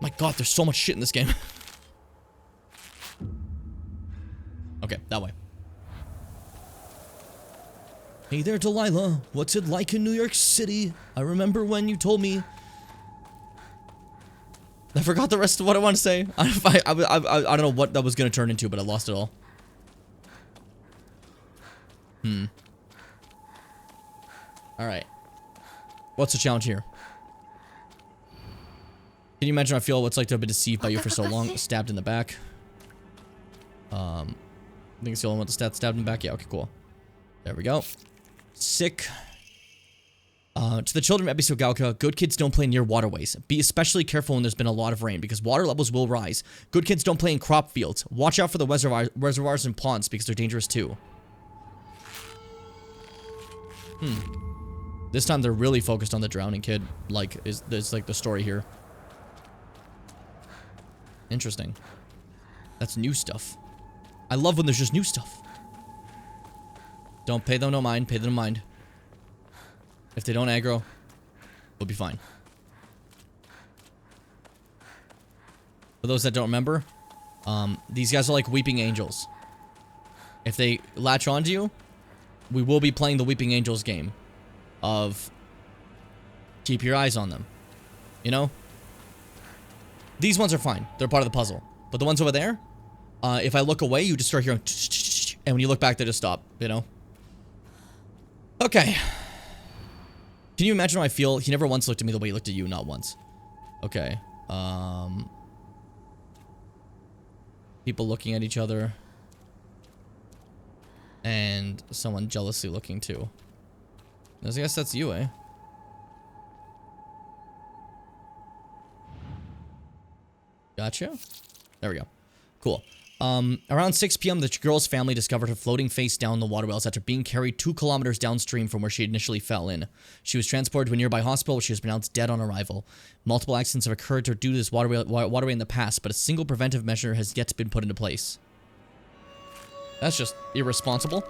My god, there's so much shit in this game. Okay, that way. Hey there, Delilah. What's it like in New York City? I remember when you told me... I forgot the rest of what I want to say. I don't know what that was going to turn into, but I lost it all. Alright. What's the challenge here? Can you imagine how I feel what's like to have been deceived by you for so long? Stabbed in the back. I think it's the only one that's stabbed in the back. Yeah, okay, cool. There we go. Sick. To the children of Ebisu-Gaoka, good kids don't play near waterways. Be especially careful when there's been a lot of rain, because water levels will rise. Good kids don't play in crop fields. Watch out for the reservoirs and ponds, because they're dangerous too. This time they're really focused on the drowning kid, like, is like the story here. Interesting. That's new stuff. I love when there's just new stuff. Don't pay them no mind, pay them no mind. If they don't aggro, we'll be fine. For those that don't remember, these guys are like weeping angels. If they latch onto you, we will be playing the Weeping Angels game of keep your eyes on them. You know? These ones are fine. They're part of the puzzle. But the ones over there, if I look away, you just start hearing and when you look back, they just stop, you know? Okay. Can you imagine how I feel? He never once looked at me the way he looked at you, not once. Okay. People looking at each other. And someone jealously looking too. I guess that's you, eh? Gotcha. There we go. Cool. Around 6 p.m., the girl's family discovered her floating face down the water wells after being carried 2 kilometers downstream from where she initially fell in. She was transported to a nearby hospital where she was pronounced dead on arrival. Multiple accidents have occurred due to this waterway in the past, but a single preventive measure has yet been put into place. That's just irresponsible.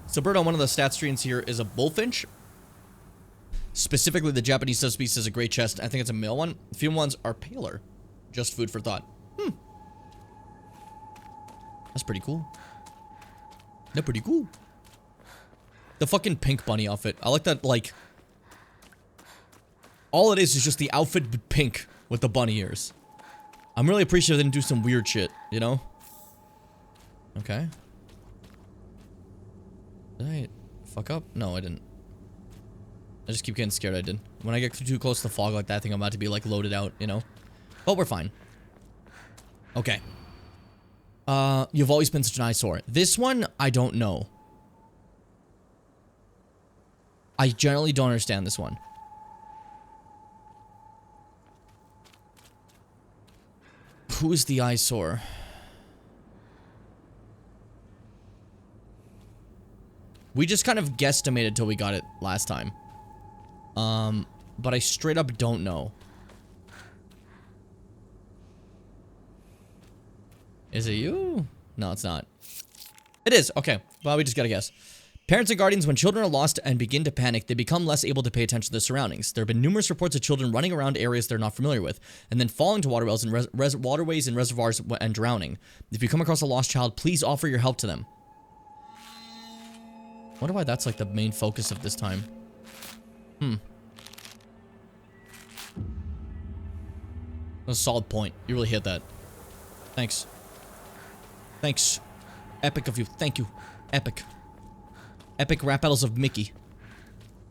So, bird on one of the stat screens here is a bullfinch. Specifically, the Japanese subspecies has a gray chest. I think it's a male one. The female ones are paler. Just food for thought. That's pretty cool. That's pretty cool. The fucking pink bunny outfit. I like that, like... All it is just the outfit but pink with the bunny ears. I'm really appreciative they didn't do some weird shit, you know? Okay. Did I fuck up? No, I didn't. I just keep getting scared I did. When I get too close to the fog like that, I think I'm about to be, like, loaded out, you know? But we're fine. Okay. You've always been such an eyesore. This one, I don't know. I generally don't understand this one. Who is the eyesore? We just kind of guesstimated till we got it last time. But I straight up don't know. Is it you? No, it's not. It is. Okay. Well, we just gotta guess. Parents and guardians, when children are lost and begin to panic, they become less able to pay attention to their surroundings. There have been numerous reports of children running around areas they're not familiar with, and then falling to water wells and waterways and reservoirs and drowning. If you come across a lost child, please offer your help to them. I wonder why that's like the main focus of this time. A solid point. You really hit that. Thanks. Thanks. Epic of you. Thank you. Epic. Epic rap battles of Mickey.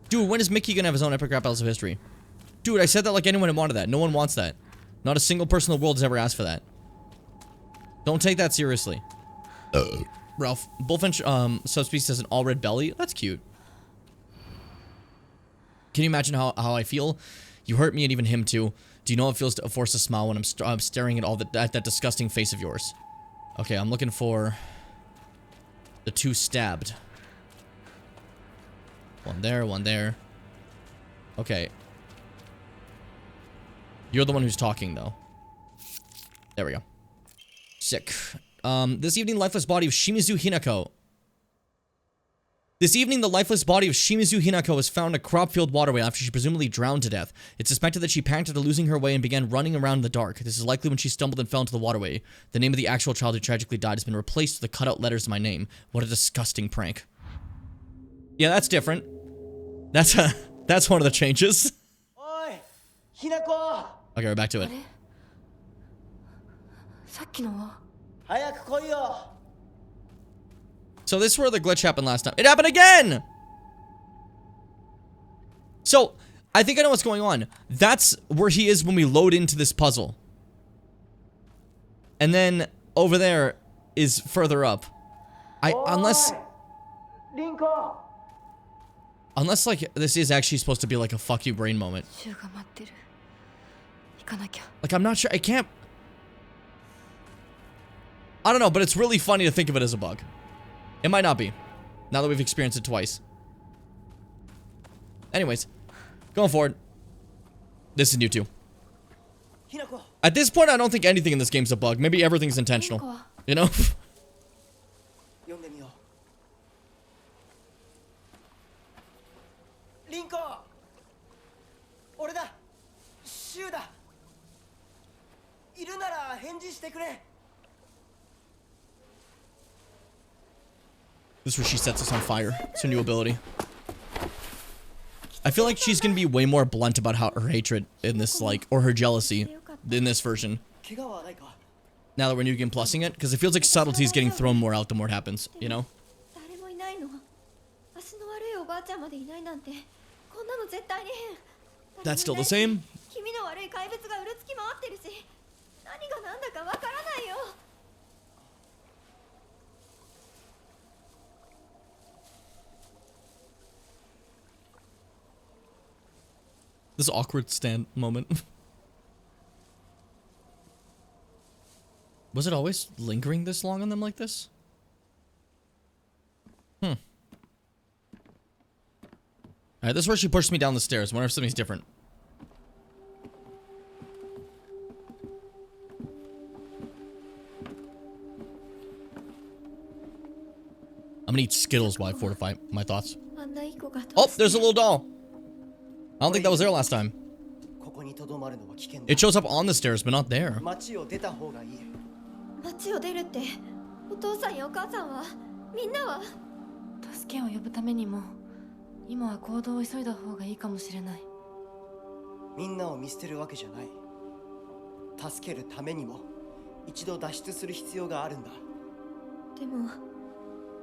Dude, when is Mickey gonna have his own epic rap battles of history? Dude, I said that like anyone wanted that. No one wants that. Not a single person in the world has ever asked for that. Don't take that seriously. Ralph, Bullfinch subspecies has an all red belly. That's cute. Can you imagine how I feel? You hurt me and even him too. Do you know how it feels to force a smile when I'm staring at at that disgusting face of yours? Okay, I'm looking for the two stabbed. One there, one there. Okay. You're the one who's talking, though. There we go. Sick. This evening, lifeless body of Shimizu Hinako. This evening, the lifeless body of Shimizu Hinako was found in a crop-filled waterway after she presumably drowned to death. It's suspected that she panicked after losing her way and began running around in the dark. This is likely when she stumbled and fell into the waterway. The name of the actual child who tragically died has been replaced with the cut-out letters of my name. What a disgusting prank. Yeah, that's different. That's one of the changes. Oi, Hinako! Okay, we're back to あ it. れさっきのは早く来いよ So this is where the glitch happened last time. It happened again! So, I think I know what's going on. That's where he is when we load into this puzzle. And then, over there is further up. Unless, like, this is actually supposed to be like a fuck you brain moment. シュウが待ってる行かなきゃ Like, I'm not sure, I can't... I don't know, but it's really funny to think of it as a bug. It might not be, now that we've experienced it twice. Anyways, going forward. This is new too. Hinako! At this point, I don't think anything in this game's a bug. Maybe everything's intentional. You know? 読んでみようリンコ俺だシュウだいるなら返事してくれ This is where she sets us on fire. It's her new ability. I feel like she's gonna be way more blunt about how her hatred in this, like, or her jealousy in this version. 怪我はないか Now that we're new game plussing it, because it feels like subtlety is getting thrown more out the more it happens, you know? 誰もいないの足の悪いおばあちゃんまでいないなんてこんなの絶対に変 That's still the same? 気味の悪い怪物がうろつき回ってるし何が何だかわからないよ This awkward stand moment. Was it always lingering this long on them like this? Alright, this is where she pushed me down the stairs. I wonder if something's different. I'm gonna eat Skittles while I fortify my thoughts. あんないい子がどう Oh, して there's a little doll. I don't think that was there last time. ここにとどまるのは危険だ It shows up on the stairs, but not there. 街を出た方がいい街を出るってお父さんやお母さんはみんなは助けを呼ぶためにも今は行動を急いだ方がいいかもしれないみんなを見捨てるわけじゃない助けるためにも一度脱出する必要があるんだでも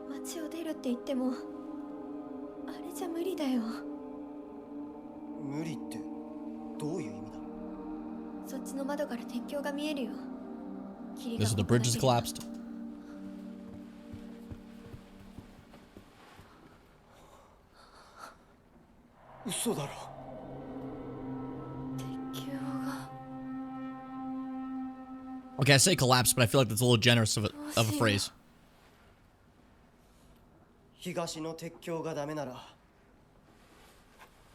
街を出るって言ってもあれじゃ無理だよ無理ってどういう意味だそっちの窓から鉄橋が見えるよ This is the bridge has collapsed. 嘘だろ Okay, I say collapse, but I feel like that's a little generous of a phrase. 東の鉄橋がダメなら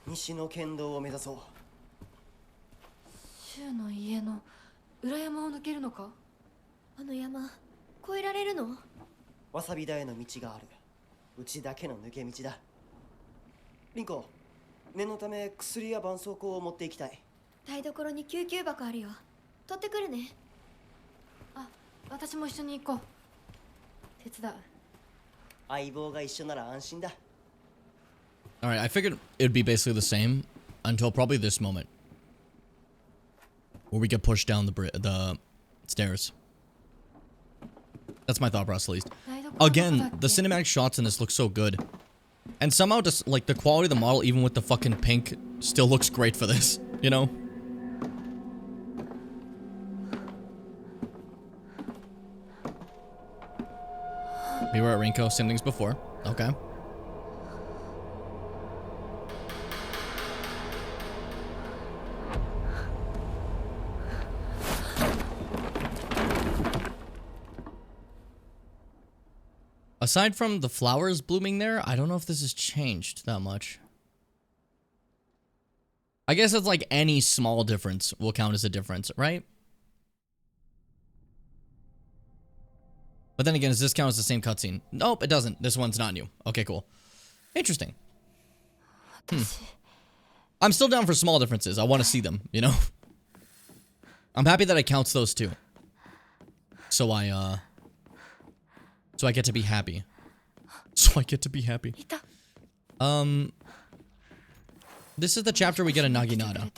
西の県道を目指そうシュウの家の裏山を抜けるのかあの山越えられるのわさび田への道があるうちだけの抜け道だリンコ念のため薬や絆創膏を持っていきたい台所に救急箱あるよ取ってくるねあ、私も一緒に行こう手伝う相棒が一緒なら安心だ Alright, I figured it would be basically the same until probably this moment. Or we get pushed down the stairs. That's my thought process, at least. Again, the cinematic shots in this look so good. And somehow just, like, the quality of the model, even with the fucking pink, still looks great for this, you know? We were at Rinko, same things before. Okay. Aside from the flowers blooming there, I don't know if this has changed that much. I guess it's like any small difference will count as a difference, right? But then again, does this count as the same cutscene? Nope, it doesn't. This one's not new. Okay, cool. Interesting. I'm still down for small differences. I want to see them, you know? I'm happy that it counts those too. So I get to be happy. This is the chapter we get a Naginata.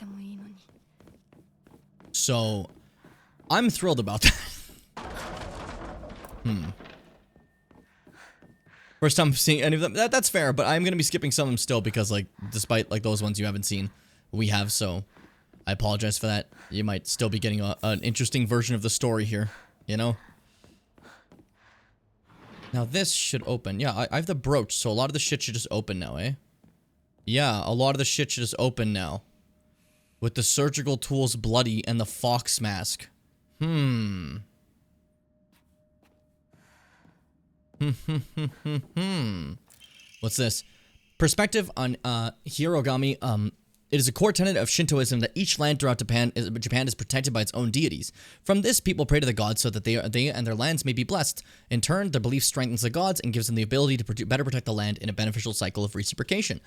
So, I'm thrilled about that. First time seeing any of them. That's fair, but I'm gonna be skipping some of them still because, like, despite, like, those ones you haven't seen, we have, so I apologize for that. You might still be getting an interesting version of the story here, you know? Now this should open. Yeah, I have the brooch, so a lot of the shit should just open now, eh? Yeah, a lot of the shit should just open now. With the surgical tools bloody and the fox mask. What's this? Perspective on Hirogami. It is a core tenet of Shintoism that each land throughout Japan is protected by its own deities. From this, people pray to the gods so that they and their lands may be blessed. In turn, their belief strengthens the gods and gives them the ability to better protect the land in a beneficial cycle of reciprocation.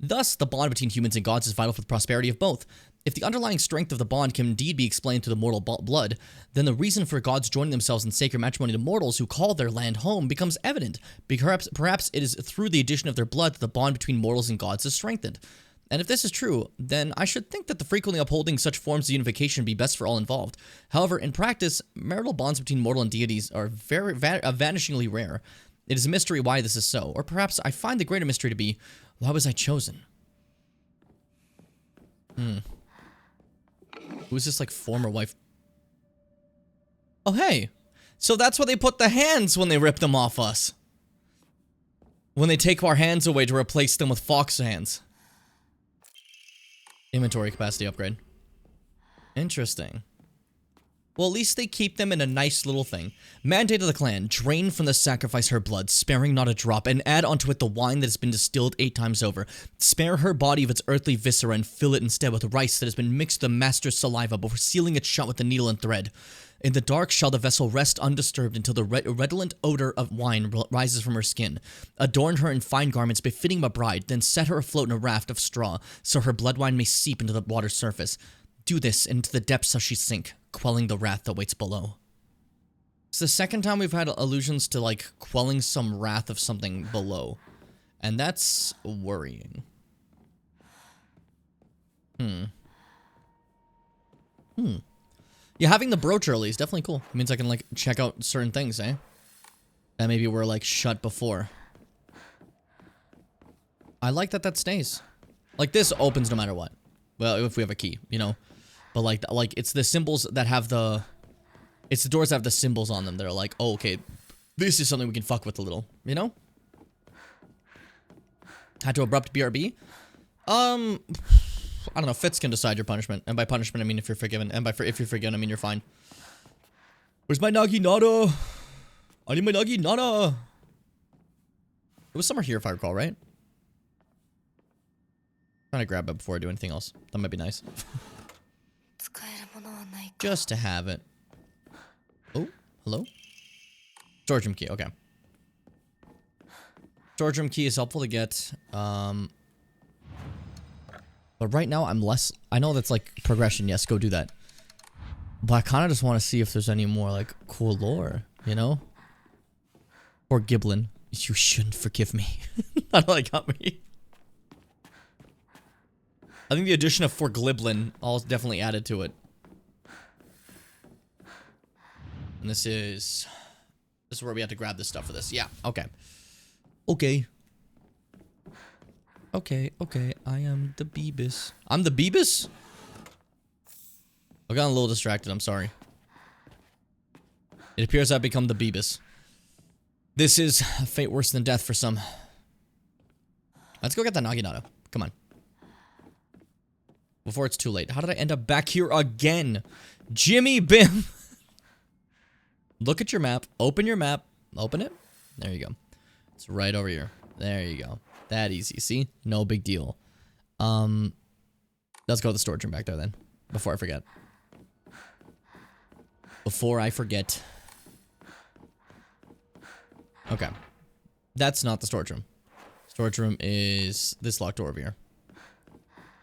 Thus, the bond between humans and gods is vital for the prosperity of both. If the underlying strength of the bond can indeed be explained through the mortal blood, then the reason for gods joining themselves in sacred matrimony to mortals who call their land home becomes evident. Perhaps it is through the addition of their blood that the bond between mortals and gods is strengthened. And if this is true, then I should think that the frequently upholding such forms of unification would be best for all involved. However, in practice, marital bonds between mortal and deities are vanishingly rare. It is a mystery why this is so, or perhaps I find the greater mystery to be, why was I chosen? Who's this, like, former wife? Oh, hey. So that's why they put the hands when they rip them off us. When they take our hands away to replace them with fox hands. Inventory capacity upgrade. Interesting. Well, at least they keep them in a nice little thing. Mandate of the clan. Drain from the sacrifice her blood, sparing not a drop, and add onto it the wine that has been distilled 8 times over. Spare her body of its earthly viscera and fill it instead with rice that has been mixed with the master's saliva before sealing it shut with the needle and thread. In the dark shall the vessel rest undisturbed until the redolent odor of wine rises from her skin. Adorn her in fine garments befitting a bride, then set her afloat in a raft of straw, so her blood wine may seep into the water's surface. Do this, and into the depths shall she sink, quelling the wrath that waits below. It's the second time we've had allusions to, like, quelling some wrath of something below. And that's worrying. Yeah, having the brooch early is definitely cool. It means I can, like, check out certain things, eh? That maybe were, like, shut before. I like that that stays. Like, this opens no matter what. Well, if we have a key, you know? But, like, it's the symbols that have the... It's the doors that have the symbols on them that are like, oh, okay, this is something we can fuck with a little, you know? Had to abrupt BRB? I don't know, Fitz can decide your punishment. And by punishment, I mean if you're forgiven. And by if you're forgiven, I mean you're fine. Where's my Naginata? I need my Naginata! It was somewhere here if I recall, right? Trying to grab it before I do anything else. That might be nice. Just to have it. Oh, hello? Storage room key, okay. Storage room key is helpful to get. But right now I'm less... I know that's like progression, yes, go do that. But I kind of just want to see if there's any more like cool lore, you know? Or Giblin. You shouldn't forgive me. That like got me. I think the addition of For Gliblin all definitely added to it. And this is where we have to grab this stuff for this. Yeah, okay. Okay. Okay, okay. I am the Beebus. I'm the Beebus? I got a little distracted, I'm sorry. It appears I've become the Beebus. This is a fate worse than death for some. Let's go get the Naginata. Come on. Before it's too late. How did I end up back here again? Jimmy Bim! Look at your map. Open your map. Open it. There you go. It's right over here. There you go. That easy. See? No big deal. Let's go to the storage room back there then. Before I forget. Before I forget. Okay. That's not the storage room. Storage room is this locked door over here.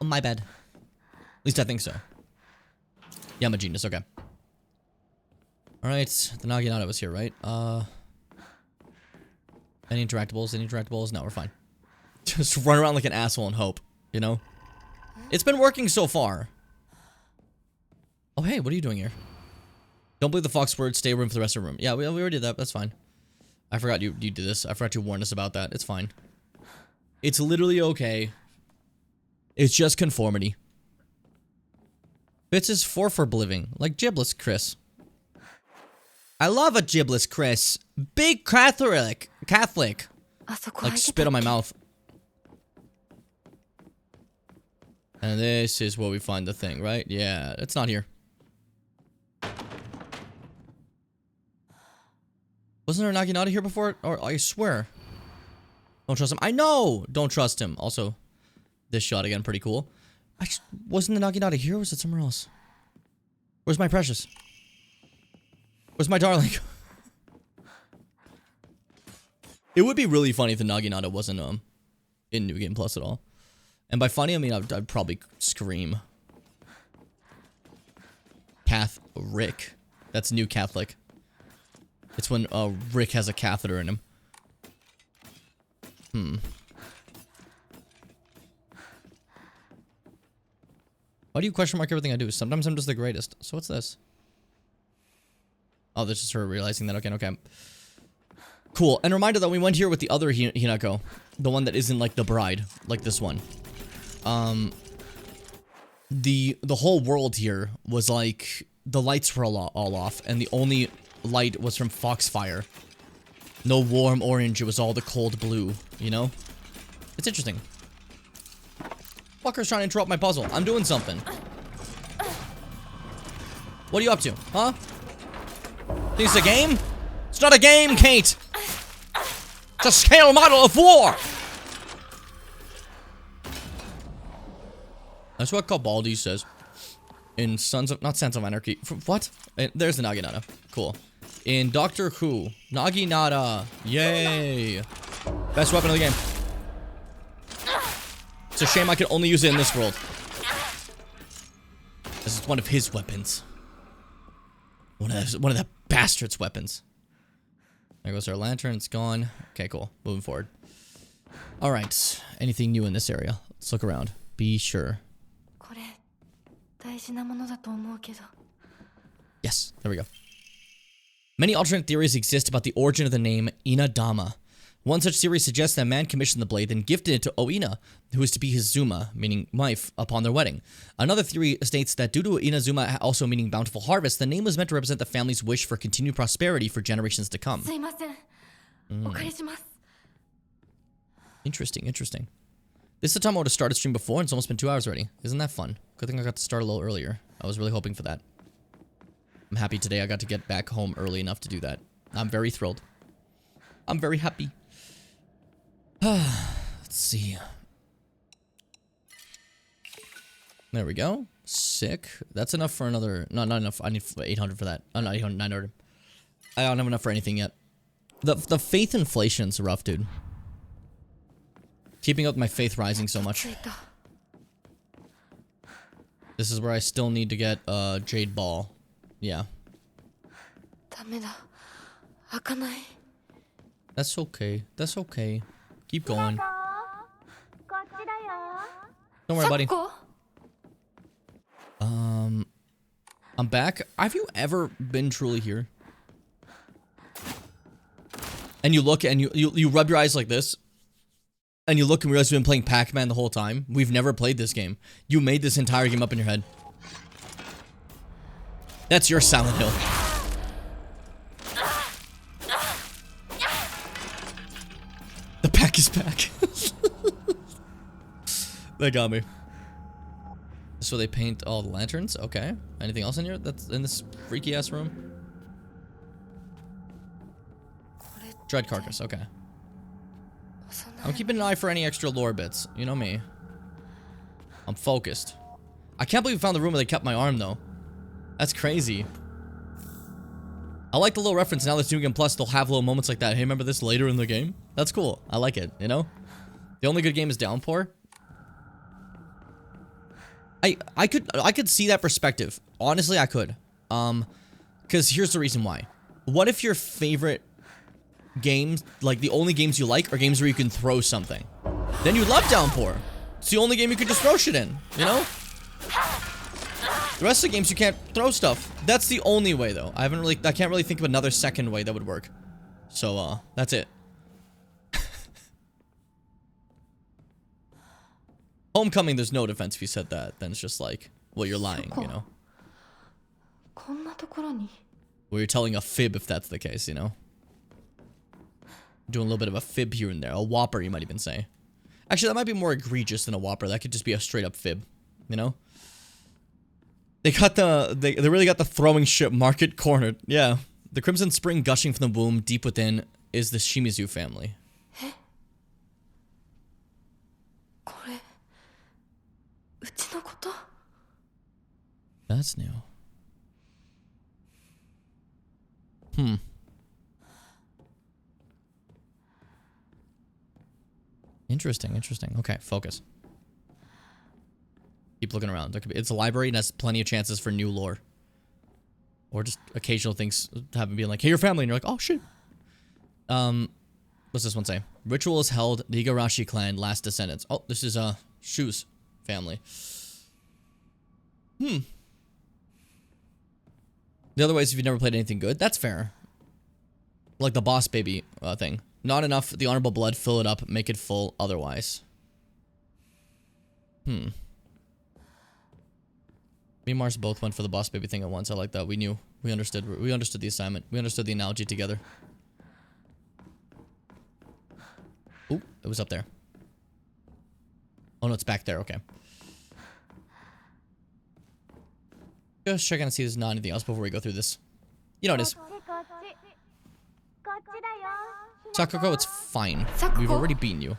Oh, my bad. At least I think so. Yeah, I'm a genius. Okay. Alright. The Naginata was here, right? Any interactables? Any interactables? No, we're fine. Just run around like an asshole and hope, you know? It's been working so far. Oh, hey, what are you doing here? Don't believe the fox word. Stay room for the rest of the room. Yeah, we already did that. That's fine. I forgot you did this. I forgot you warned us about that. It's fine. It's literally okay. It's just conformity. Bits is for living. Like Gibless Chris. I love a Gibless Chris. Big Catholic. Like spit on my mouth. And this is where we find the thing, right? Yeah, it's not here. Wasn't there a Naginata here before? Or I swear. Don't trust him. I know! Don't trust him. Also, this shot again, pretty cool. Wasn't the Naginata here or was it somewhere else? Where's my precious? Where's my darling? It would be really funny if the Naginata wasn't in New Game Plus at all. And by funny, I mean I'd probably scream. Rick. That's New Catholic. It's when Rick has a catheter in him. Why do you question mark everything I do? Sometimes I'm just the greatest. So what's this? Oh, this is her realizing that. Okay. Cool. And reminder that we went here with the other Hinako. The one that isn't like the bride. Like this one. The whole world here was like... The lights were all off. And the only light was from Foxfire. No warm orange. It was all the cold blue. You know? It's interesting. Fucker's trying to interrupt my puzzle. I'm doing something. What are you up to? Huh? Think it's a game? It's not a game, Kate! It's a scale model of war! That's what Cabaldi says. In not Sons of Anarchy. What? There's the Naginata. Cool. In Doctor Who. Naginata. Yay! Best weapon of the game. It's a shame I can only use it in this world. This is one of his weapons. One of the bastard's weapons. There goes our lantern. It's gone. Okay, cool. Moving forward. Alright. Anything new in this area? Let's look around. Be sure. Yes. There we go. Many alternate theories exist about the origin of the name Inadama. One such theory suggests that man commissioned the blade, then gifted it to Oina, who is to be his Zuma, meaning wife, upon their wedding. Another theory states that due to Inazuma also meaning bountiful harvest, the name was meant to represent the family's wish for continued prosperity for generations to come. Interesting. This is the time I would have started stream before, and it's almost been 2 hours already. Isn't that fun? Good thing I got to start a little earlier. I was really hoping for that. I'm happy today I got to get back home early enough to do that. I'm very thrilled. I'm very happy. Let's see. There we go. Sick. That's enough for another... No, not enough. I need 800 for that. Oh, not 800, 900. I don't have enough for anything yet. The faith inflation's rough, dude. Keeping up my faith rising so much. This is where I still need to get Jade Ball. Yeah. That's okay. That's okay. Keep going. Don't worry, buddy. I'm back. Have you ever been truly here? and you look and you rub your eyes like this, and you look and realize we've been playing Pac-Man the whole time. We've never played this game. You made this entire game up in your head. That's your Silent Hill. The pack is back. They got me. So they paint all the lanterns? Okay. Anything else in here that's in this freaky ass room? Dread carcass, okay. I'm keeping an eye for any extra lore bits. You know me. I'm focused. I can't believe we found the room where they kept my arm though. That's crazy. I like the little reference now that New Game Plus, they'll have little moments like that. Hey, remember this later in the game? That's cool. I like it, you know? The only good game is Downpour. I could see that perspective. Honestly, I could. Because here's the reason why. What if your favorite games, like the only games you like, are games where you can throw something? Then you love Downpour. It's the only game you can just throw shit in, you know? The rest of the games you can't throw stuff. That's the only way though. I can't really think of another second way that would work. So, that's it. Homecoming, there's no defense if you said that. Then it's just like, well, you're lying, you know? Well, you're telling a fib if that's the case, you know? Doing a little bit of a fib here and there. A whopper, you might even say. Actually, that might be more egregious than a whopper. That could just be a straight up fib, you know? They got they really got the throwing ship market cornered. Yeah. The crimson spring gushing from the womb deep within is the Shimizu family. That's new. Interesting, interesting. Okay, focus. Keep looking around. It's a library and has plenty of chances for new lore. Or just occasional things happen being like, hey, your family, and you're like, oh shit. What's this one say? Ritual is held, the Igarashi clan, last descendants. Oh, this is Shu's family. The other way is if you've never played anything good, that's fair. Like the boss baby thing. Not enough, the honorable blood, fill it up, make it full otherwise. Me and Mars both went for the boss baby thing at once. I like that. We knew. We understood the assignment. We understood the analogy together. Ooh, it was up there. Oh no, it's back there. Okay. Just checking to see if there's not anything else before we go through this. You know it is. Sakuko, it's fine. We've already beaten you.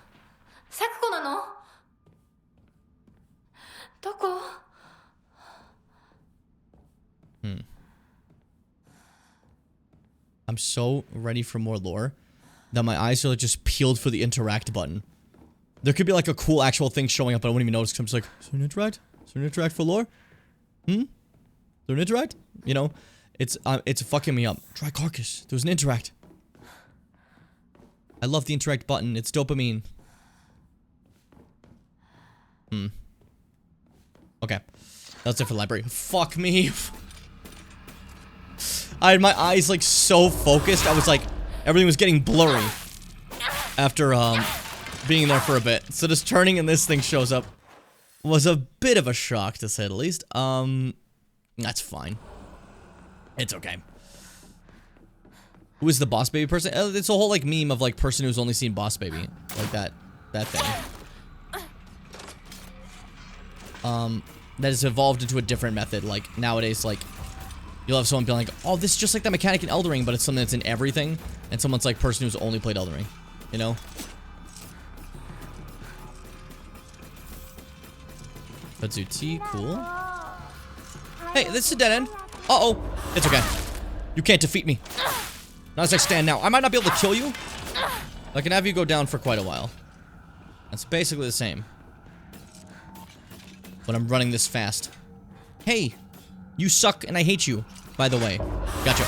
I'm so ready for more lore that my eyes are just peeled for the interact button. There could be like a cool actual thing showing up, but I wouldn't even notice because I'm just like, is there an interact? Is there an interact for lore? Is there an interact? You know, it's fucking me up. Dry carcass. There was an interact. I love the interact button. It's dopamine. Okay. That's it for the library. Fuck me. I had my eyes like so focused. I was like, everything was getting blurry after being there for a bit. So just turning and this thing shows up was a bit of a shock to say the least. That's fine. It's okay. Who is the boss baby person? It's a whole like meme of like person who's only seen boss baby, like that thing. That has evolved into a different method. Like nowadays, like you'll have someone be like, "Oh, this is just like the mechanic in Elden Ring," but it's something that's in everything, and someone's like person who's only played Elden Ring, you know? Kazuti, cool. Hey, this is a dead end. Uh-oh. It's okay. You can't defeat me. Not as I stand now. I might not be able to kill you. I can have you go down for quite a while. That's basically the same. But I'm running this fast. Hey, you suck and I hate you, by the way. Gotcha.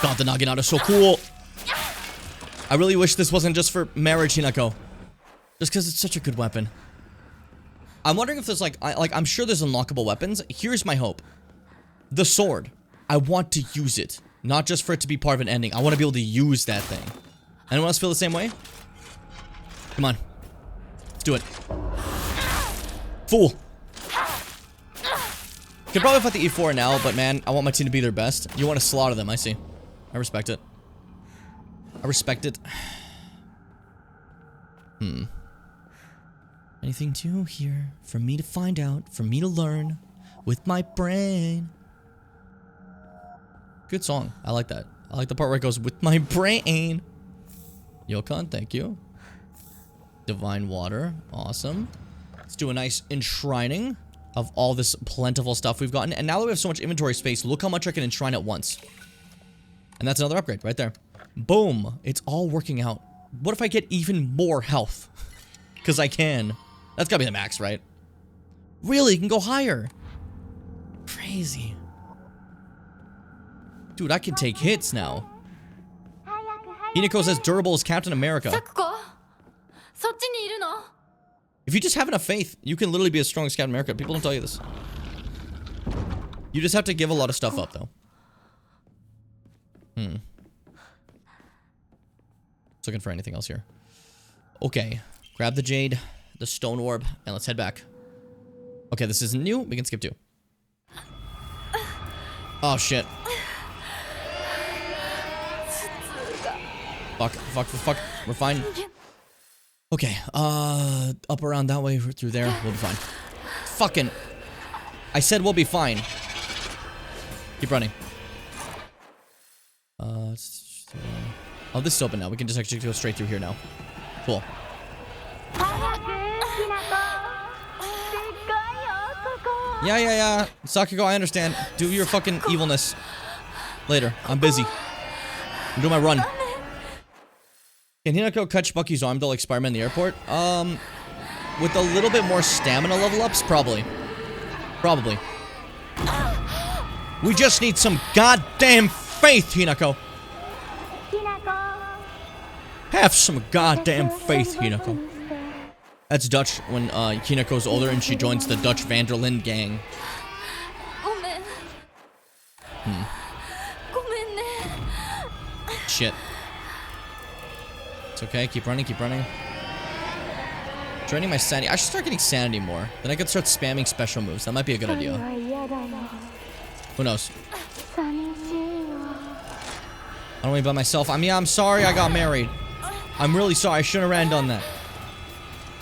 God, the Naginata is so cool. I really wish this wasn't just for marriage, Hinako. Just because it's such a good weapon. I'm wondering if there's like I'm sure there's unlockable weapons. Here's my hope. The sword. I want to use it. Not just for it to be part of an ending. I want to be able to use that thing. Anyone else feel the same way? Come on. Let's do it. Fool. Could probably fight the E4 now, but man, I want my team to be their best. You want to slaughter them, I see. I respect it. I respect it. Anything new here for me to find out, for me to learn with my brain. Good song. I like that. I like the part where it goes with my brain. Yokon, thank you. Divine water. Awesome. Let's do a nice enshrining of all this plentiful stuff we've gotten. And now that we have so much inventory space, look how much I can enshrine at once. And that's another upgrade right there. Boom. It's all working out. What if I get even more health? Because I can. That's gotta be the max, right? Really? You can go higher. Crazy. Dude, I can take hits now. Hinako says durable as Captain America. サクコそっちにいるの If you just have enough faith, you can literally be as strong as Captain America. People don't tell you this. You just have to give a lot of stuff up, though. Just looking for anything else here. Okay. Grab the jade, the stone orb, and let's head back. Okay, this isn't new. We can skip 2. Oh, shit. Fuck. We're fine. Okay, up around that way, through there, we'll be fine. Fucking... I said we'll be fine. Keep running. Oh, this is open now. We can just actually go straight through here now. Cool. Yeah. Sakugo, I understand. Do your fucking evilness. Later. I'm busy. I'm doing my run. Can Hinako catch Bucky's arm though, like Spider-Man in the airport? With a little bit more stamina level ups? Probably. We just need some goddamn faith, Hinako. Have some goddamn faith, Hinako. That's Dutch when Hinako's older and she joins the Dutch Vanderlyn gang. ごめんごめんね Shit. It's okay, keep running. Draining my sanity. I should start getting sanity more. Then I could start spamming special moves. That might be a good idea. Who knows? I don't want to be by myself. I'm sorry I got married. I'm really sorry. I shouldn't have done that.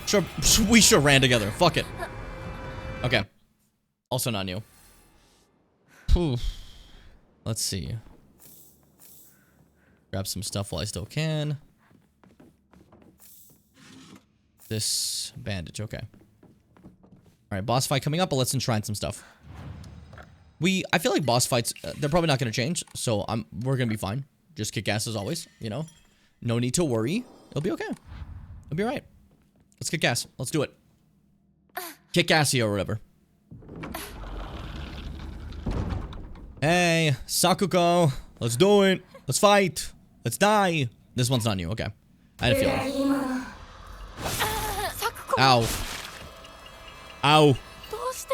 Sure, we should have ran together. Fuck it. Okay. Also not new. Whew. Let's see. Grab some stuff while I still can. This bandage, okay. Alright, boss fight coming up, but let's enshrine some stuff. I feel like boss fights, they're probably not going to change, so we're going to be fine. Just kick ass as always, you know? No need to worry. It'll be okay. It'll be alright. Let's kick ass. Let's do it. Kick assy or whatever. Hey, Sakuko. Let's do it. Let's fight. Let's die. This one's not new, okay. I had a feeling. Ow. Ow. どうして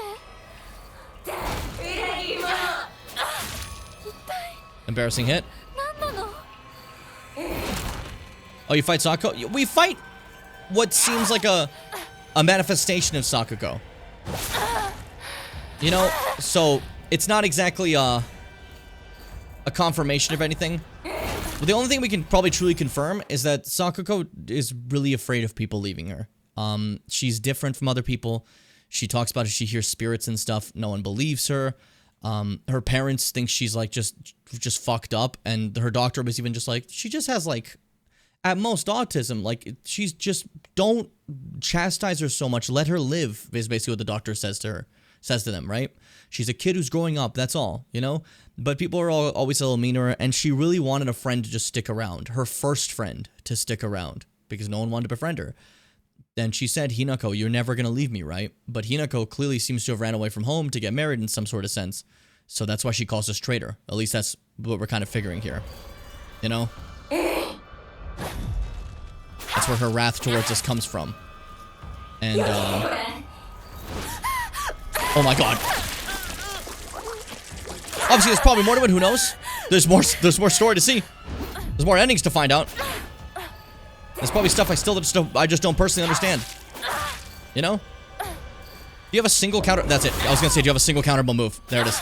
Embarrassing hit. 何なの Oh, you fight Sakuko? We fight what seems like a manifestation of Sakuko. You know, so it's not exactly a confirmation of anything. But the only thing we can probably truly confirm is that Sakuko is really afraid of people leaving her. She's different from other people. She talks about it. She hears spirits and stuff. No one believes her. Her parents think she's like just fucked up, and her doctor was even just like, she just has like at most autism. Like, she's just, don't chastise her so much. Let her live is basically what the doctor says to them, right? She's a kid who's growing up, that's all, you know? But people are always a little mean to her, and she really wanted a friend to just stick around. Her first friend to stick around, because no one wanted to befriend her. Then she said, Hinako, you're never going to leave me, right? But Hinako clearly seems to have ran away from home to get married in some sort of sense. So that's why she calls us traitor. At least that's what we're kind of figuring here. You know? That's where her wrath towards us comes from. And, oh my god. Obviously, there's probably more to it, who knows? There's more story to see. There's more endings to find out. There's probably stuff I just don't personally understand. You know? Do you have a single counter? That's it. I was gonna say, do you have a single counterable move? There it is.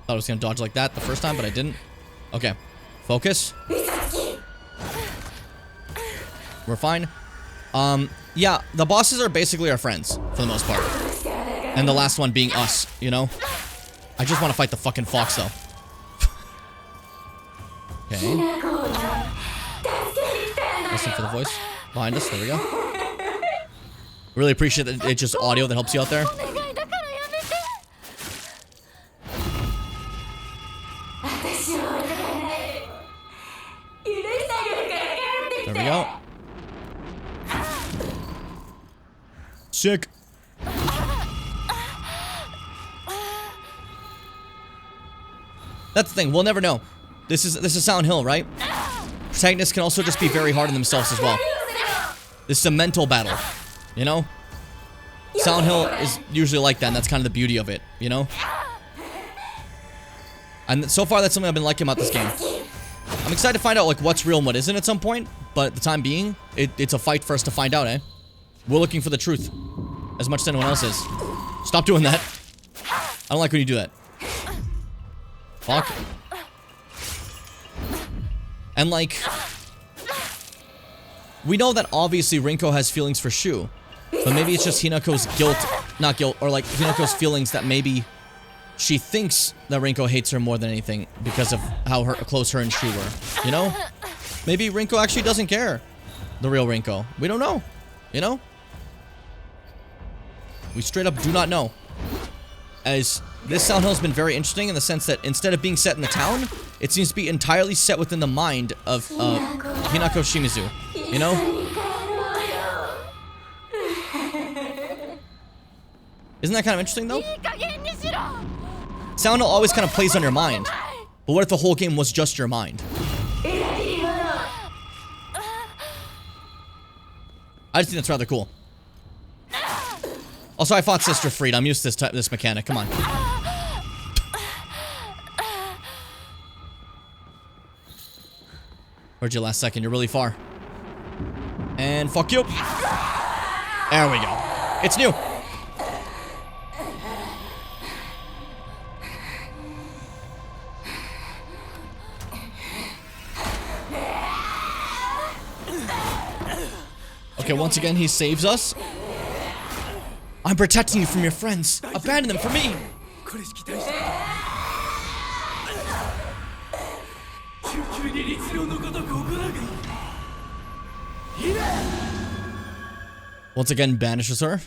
Thought I was gonna dodge like that the first time, but I didn't. Okay. Focus. We're fine. Yeah, the bosses are basically our friends, for the most part. And the last one being us, you know? I just want to fight the fucking fox, though. Okay. Listen for the voice. Behind us, there we go. Really appreciate that it's just audio that helps you out there. There we go. Sick. That's the thing, we'll never know. This is Silent Hill, right? Protagonists can also just be very hard on themselves as well. This is a mental battle, you know? Silent Hill is usually like that, and that's kind of the beauty of it, you know? And so far, that's something I've been liking about this game. I'm excited to find out, like, what's real and what isn't at some point, but at the time being, it's a fight for us to find out, eh? We're looking for the truth, as much as anyone else is. Stop doing that. I don't like when you do that. Fuck. And, like, we know that obviously Rinko has feelings for Shu, but maybe it's just Hinako's not guilt, or like Hinako's feelings that maybe she thinks that Rinko hates her more than anything because of how close her and Shu were, you know? Maybe Rinko actually doesn't care. The real Rinko. We don't know, you know? We straight up do not know. As this Silent Hill has been very interesting in the sense that instead of being set in the town, it seems to be entirely set within the mind of Hinako Shimizu, you know? Isn't that kind of interesting though? Silent Hill always kind of plays on your mind. But what if the whole game was just your mind? I just think that's rather cool. Also, I fought Sister Fried. I'm used to this mechanic. Come on. Heard you last second. You're really far. And fuck you. There we go. It's new. Okay, once again, he saves us. I'm protecting you from your friends. Abandon them for me. Once again, banishes her.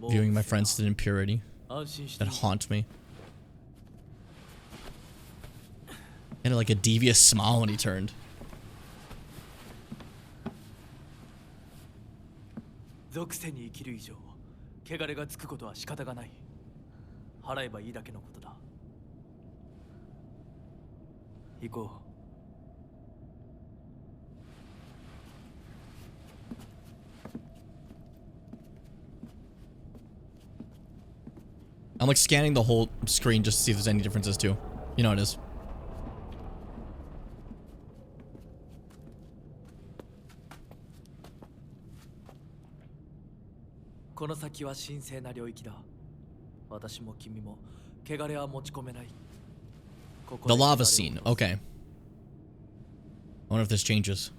Viewing my friends to impurity that haunt me. And like a devious smile when he turned. I'm like scanning the whole screen just to see if there's any differences too. You know how it is. The lava scene. Okay. I wonder if this changes.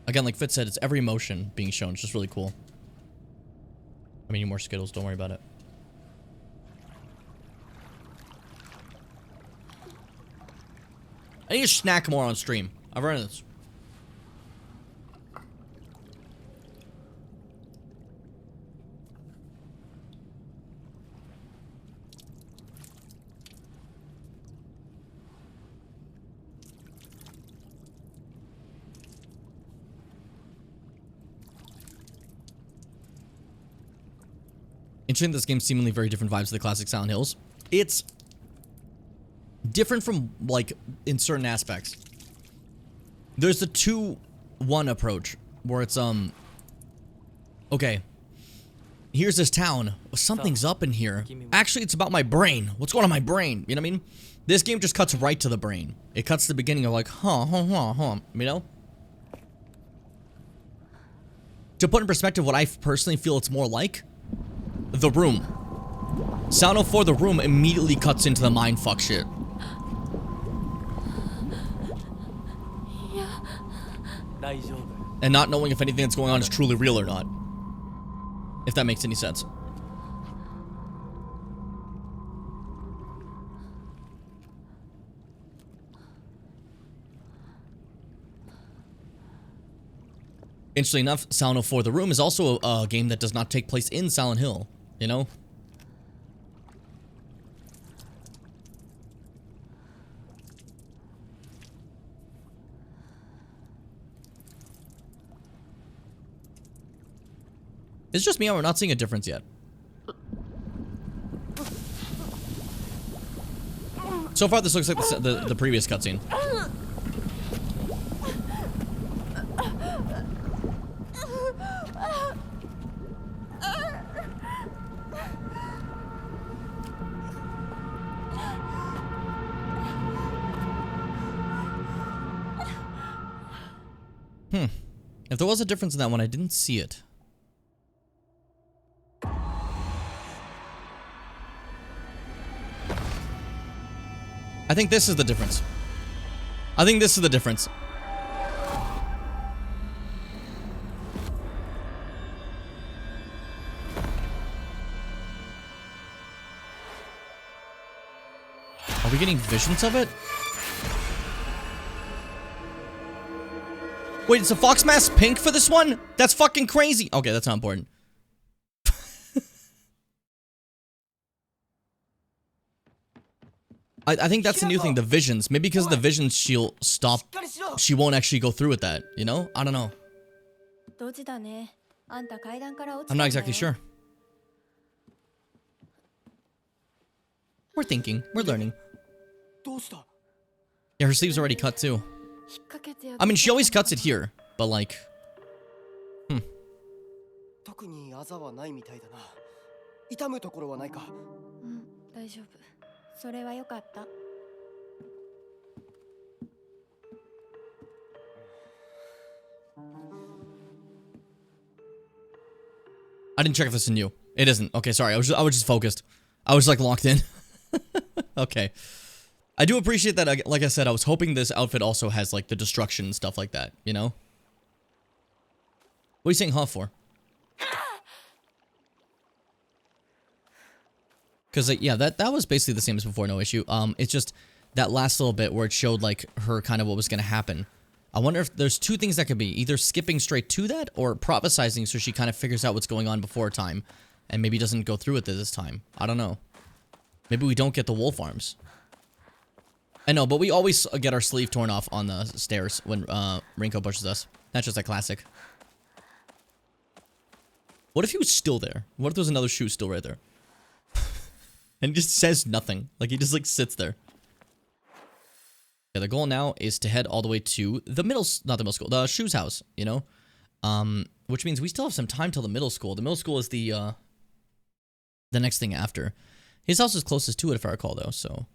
Again, like Fitz said, it's every emotion being shown. It's just really cool. I mean, more Skittles. Don't worry about it. I need to snack more on stream. I've run this. mentioning this game's seemingly very different vibes to the classic Silent Hills. It's different from, like, in certain aspects. There's the 2-1 approach, where it's, okay, here's this town. Something's up in here. Actually, it's about my brain. What's going on in my brain? You know what I mean? This game just cuts right to the brain. It cuts to the beginning of like, you know? To put in perspective what I personally feel it's more like, The Room. Sound 04 The Room immediately cuts into the mindfuck shit. And not knowing if anything that's going on is truly real or not. If that makes any sense. Interestingly enough, Silent 04 The Room is also a game that does not take place in Silent Hill, you know? It's just me, or we're not seeing a difference yet. So far, this looks like the previous cutscene. If there was a difference in that one, I didn't see it. I think this is the difference. I think this is the difference. Are we getting visions of it? Wait, is the fox mask pink for this one? That's fucking crazy. Okay, that's not important. I think that's the new thing, the visions. Maybe because of the visions, she'll stop. She won't actually go through with that, you know? I don't know. I'm not exactly sure. We're thinking. We're learning. Yeah, her sleeve's already cut too. I mean, she always cuts it here, but like... I didn't check if this is new. It isn't. Okay, sorry. I was just focused. I was like locked in. Okay. I do appreciate that. Like I said, I was hoping this outfit also has like the destruction and stuff like that, you know? What are you saying huh for? Because yeah, that was basically the same as before, no issue. It's just that last little bit where it showed like her kind of what was going to happen. I wonder if there's two things that could be. Either skipping straight to that or prophesizing so she kind of figures out what's going on before time and maybe doesn't go through with it this time. I don't know. Maybe we don't get the wolf arms. I know, but we always get our sleeve torn off on the stairs when Rinko pushes us. That's just a classic. What if he was still there? What if there's another shoe still right there? And he just says nothing. Like, he just, like, sits there. Yeah, the goal now is to head all the way to the not the middle school, the shoes house, you know? Which means we still have some time till the middle school. The middle school is the next thing after. His house is closest to it, if I recall, though, so...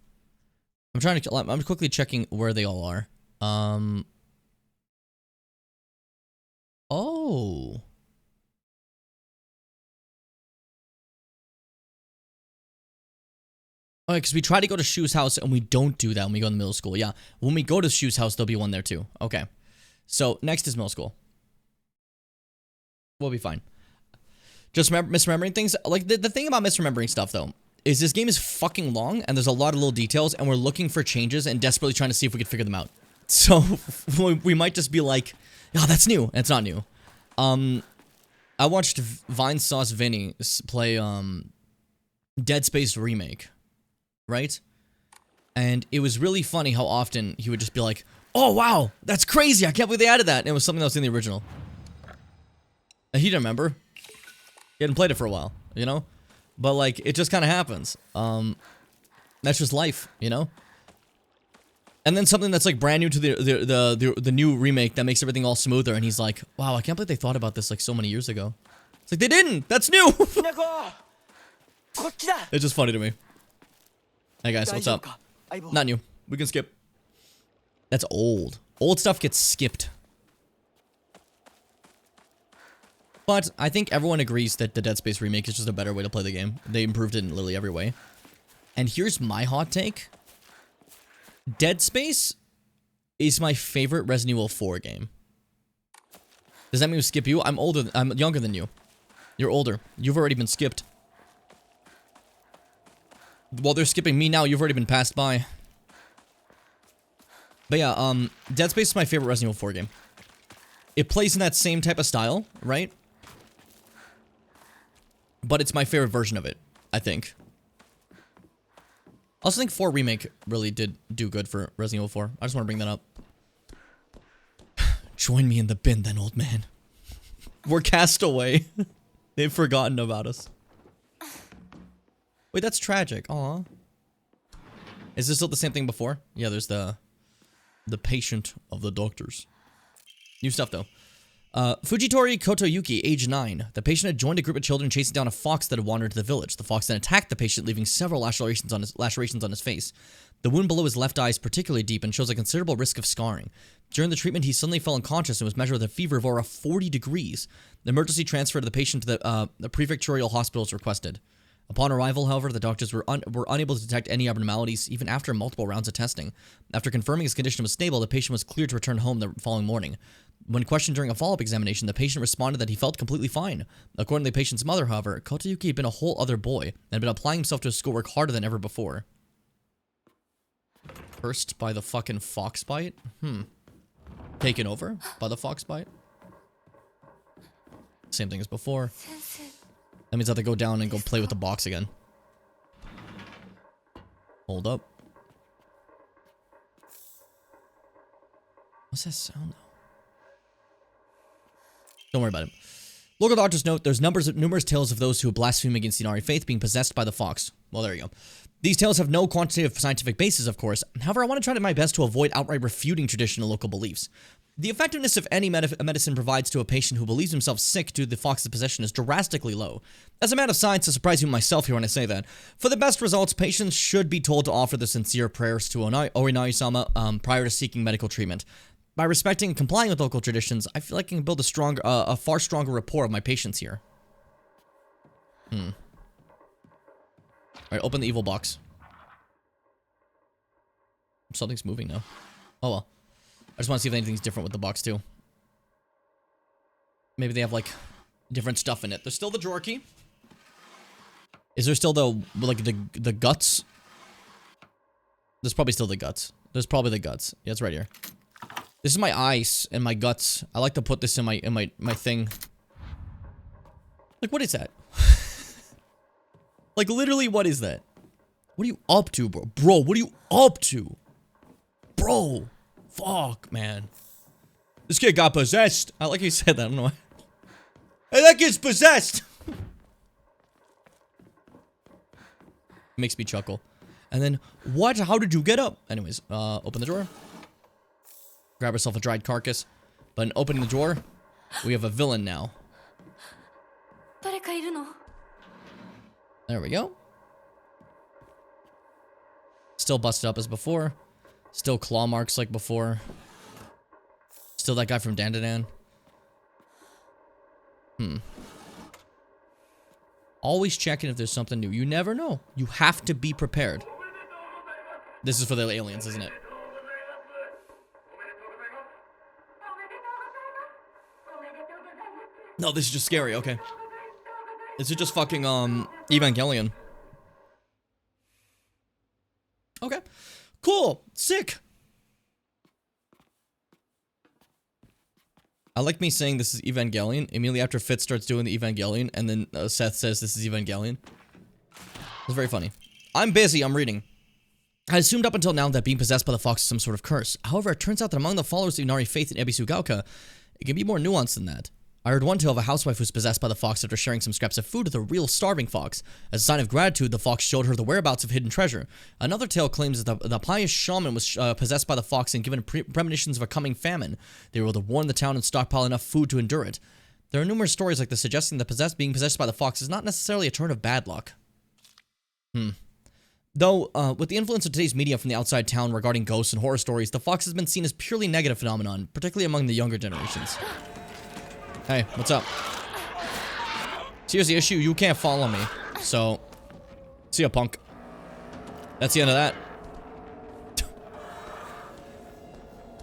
I'm quickly checking where they all are. Oh. Okay, because we try to go to Shu's house and we don't do that when we go in the middle school. Yeah, when we go to Shu's house, there'll be one there too. Okay. So, next is middle school. We'll be fine. Just misremembering things. Like, the thing about misremembering stuff, though, is this game is fucking long, and there's a lot of little details, and we're looking for changes and desperately trying to see if we can figure them out. So, we might just be like, oh, that's new, and it's not new. I watched Vine Sauce Vinny play, Dead Space Remake, right? And it was really funny how often he would just be like, oh, wow, that's crazy, I can't believe they added that, and it was something that was in the original. And he didn't remember. He hadn't played it for a while, you know? but like it just kind of happens. That's just life, you know. And then something that's like brand new to the new remake that makes everything all smoother, and he's like, wow, I can't believe they thought about this like so many years ago. It's like they didn't. That's new. It's just funny to me. Hey guys, what's up? Not new. We can skip. That's old. Old stuff gets skipped. But I think everyone agrees that the Dead Space remake is just a better way to play the game. They improved it in literally every way. And here's my hot take. Dead Space is my favorite Resident Evil 4 game. Does that mean we skip you? I'm younger than you. You're older. You've already been skipped. While they're skipping me now, you've already been passed by. But yeah, Dead Space is my favorite Resident Evil 4 game. It plays in that same type of style, right? But it's my favorite version of it, I think. I also think 4 Remake really did do good for Resident Evil 4. I just want to bring that up. Join me in the bin then, old man. We're cast away. They've forgotten about us. Wait, that's tragic. Aw. Is this still the same thing before? Yeah, there's the patient of the doctors. New stuff, though. Fujitori Kotoyuki, age 9. The patient had joined a group of children chasing down a fox that had wandered to the village. The fox then attacked the patient, leaving several lacerations on his face. The wound below his left eye is particularly deep and shows a considerable risk of scarring. During the treatment, he suddenly fell unconscious and was measured with a fever of over 40 degrees. The emergency transfer to the patient to the prefectural hospital was requested. Upon arrival, however, the doctors were unable to detect any abnormalities, even after multiple rounds of testing. After confirming his condition was stable, the patient was cleared to return home the following morning. When questioned during a follow-up examination, the patient responded that he felt completely fine. According to the patient's mother, however, Kotoyuki had been a whole other boy and had been applying himself to his schoolwork harder than ever before. Cursed by the fucking fox bite? Taken over by the fox bite? Same thing as before. That means I have to go down and go play with the box again. Hold up. What's that sound, though? Don't worry about it. Local doctors note there's numerous tales of those who blaspheme against the Inari faith being possessed by the fox. Well, there you go. These tales have no quantitative scientific basis, of course. However, I want to try my best to avoid outright refuting traditional local beliefs. The effectiveness of any medicine provides to a patient who believes himself sick due to the fox's possession is drastically low. As a man of science, I surprise even myself here when I say that. For the best results, patients should be told to offer the sincere prayers to Orinai-sama prior to seeking medical treatment. By respecting and complying with local traditions, I feel like I can build a far stronger rapport of my patients here. Alright, open the evil box. Something's moving now. Oh well. I just want to see if anything's different with the box too. Maybe they have like different stuff in it. There's still the drawer key. Is there still the guts? There's probably still the guts. There's probably the guts. Yeah, it's right here. This is my eyes and my guts. I like to put this in my thing. Like, what is that? Like, literally, what is that? What are you up to, bro? Bro, what are you up to? Bro. Fuck, man. This kid got possessed. I like you said that. I don't know why. Hey, that kid's possessed. Makes me chuckle. And then, what? How did you get up? Anyways, open the drawer. Grab herself a dried carcass. But in opening the drawer, we have a villain now. There we go. Still busted up as before. Still claw marks like before. Still that guy from Dandadan. Always checking if there's something new. You never know. You have to be prepared. This is for the aliens, isn't it? No, this is just scary, okay. This is just fucking, Evangelion. Okay. Cool. Sick. I like me saying this is Evangelion immediately after Fitz starts doing the Evangelion, and then Seth says this is Evangelion. It's very funny. I'm busy, I'm reading. I assumed up until now that being possessed by the fox is some sort of curse. However, it turns out that among the followers of Inari faith in Ebisugaoka, it can be more nuanced than that. I heard one tale of a housewife who's possessed by the fox after sharing some scraps of food with a real starving fox. As a sign of gratitude, the fox showed her the whereabouts of hidden treasure. Another tale claims that the pious shaman was possessed by the fox and given premonitions of a coming famine. They were able to warn the town and stockpile enough food to endure it. There are numerous stories like this suggesting that being possessed by the fox is not necessarily a turn of bad luck. Though, with the influence of today's media from the outside town regarding ghosts and horror stories, the fox has been seen as purely negative phenomenon, particularly among the younger generations. Hey, what's up? So here's the issue, you can't follow me. So, see ya, punk. That's the end of that.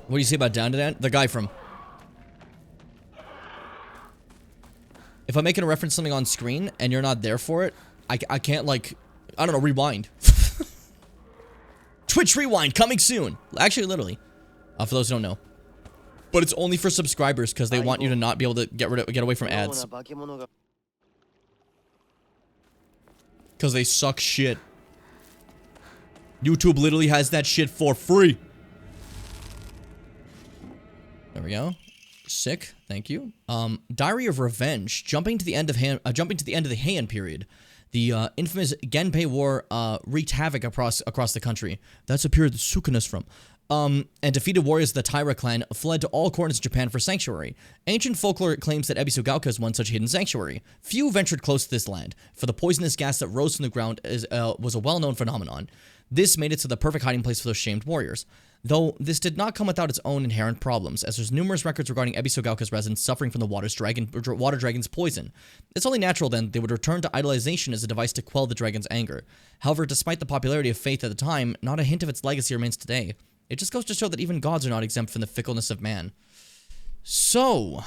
What do you say about Down to That? The guy from... If I'm making a reference to something on screen and you're not there for it, I can't, like, I don't know, rewind. Twitch Rewind coming soon. Actually, literally. For those who don't know. But it's only for subscribers because they want you to not be able to get away from ads. Because they suck shit. YouTube literally has that shit for free. There we go. Sick. Thank you. Diary of Revenge. Jumping to the end of the Heian period. The infamous Genpei War wreaked havoc across the country. That's a period that Sukuna's from. And defeated warriors of the Taira clan fled to all corners of Japan for sanctuary. Ancient folklore claims that Ebisugaoka is one such hidden sanctuary. Few ventured close to this land, for the poisonous gas that rose from the ground was a well-known phenomenon. This made it to the perfect hiding place for those shamed warriors. Though this did not come without its own inherent problems, as there's numerous records regarding Ebisugaoka's residents suffering from the water dragon's poison. It's only natural then they would return to idolization as a device to quell the dragon's anger. However, despite the popularity of faith at the time, not a hint of its legacy remains today. It just goes to show that even gods are not exempt from the fickleness of man. So,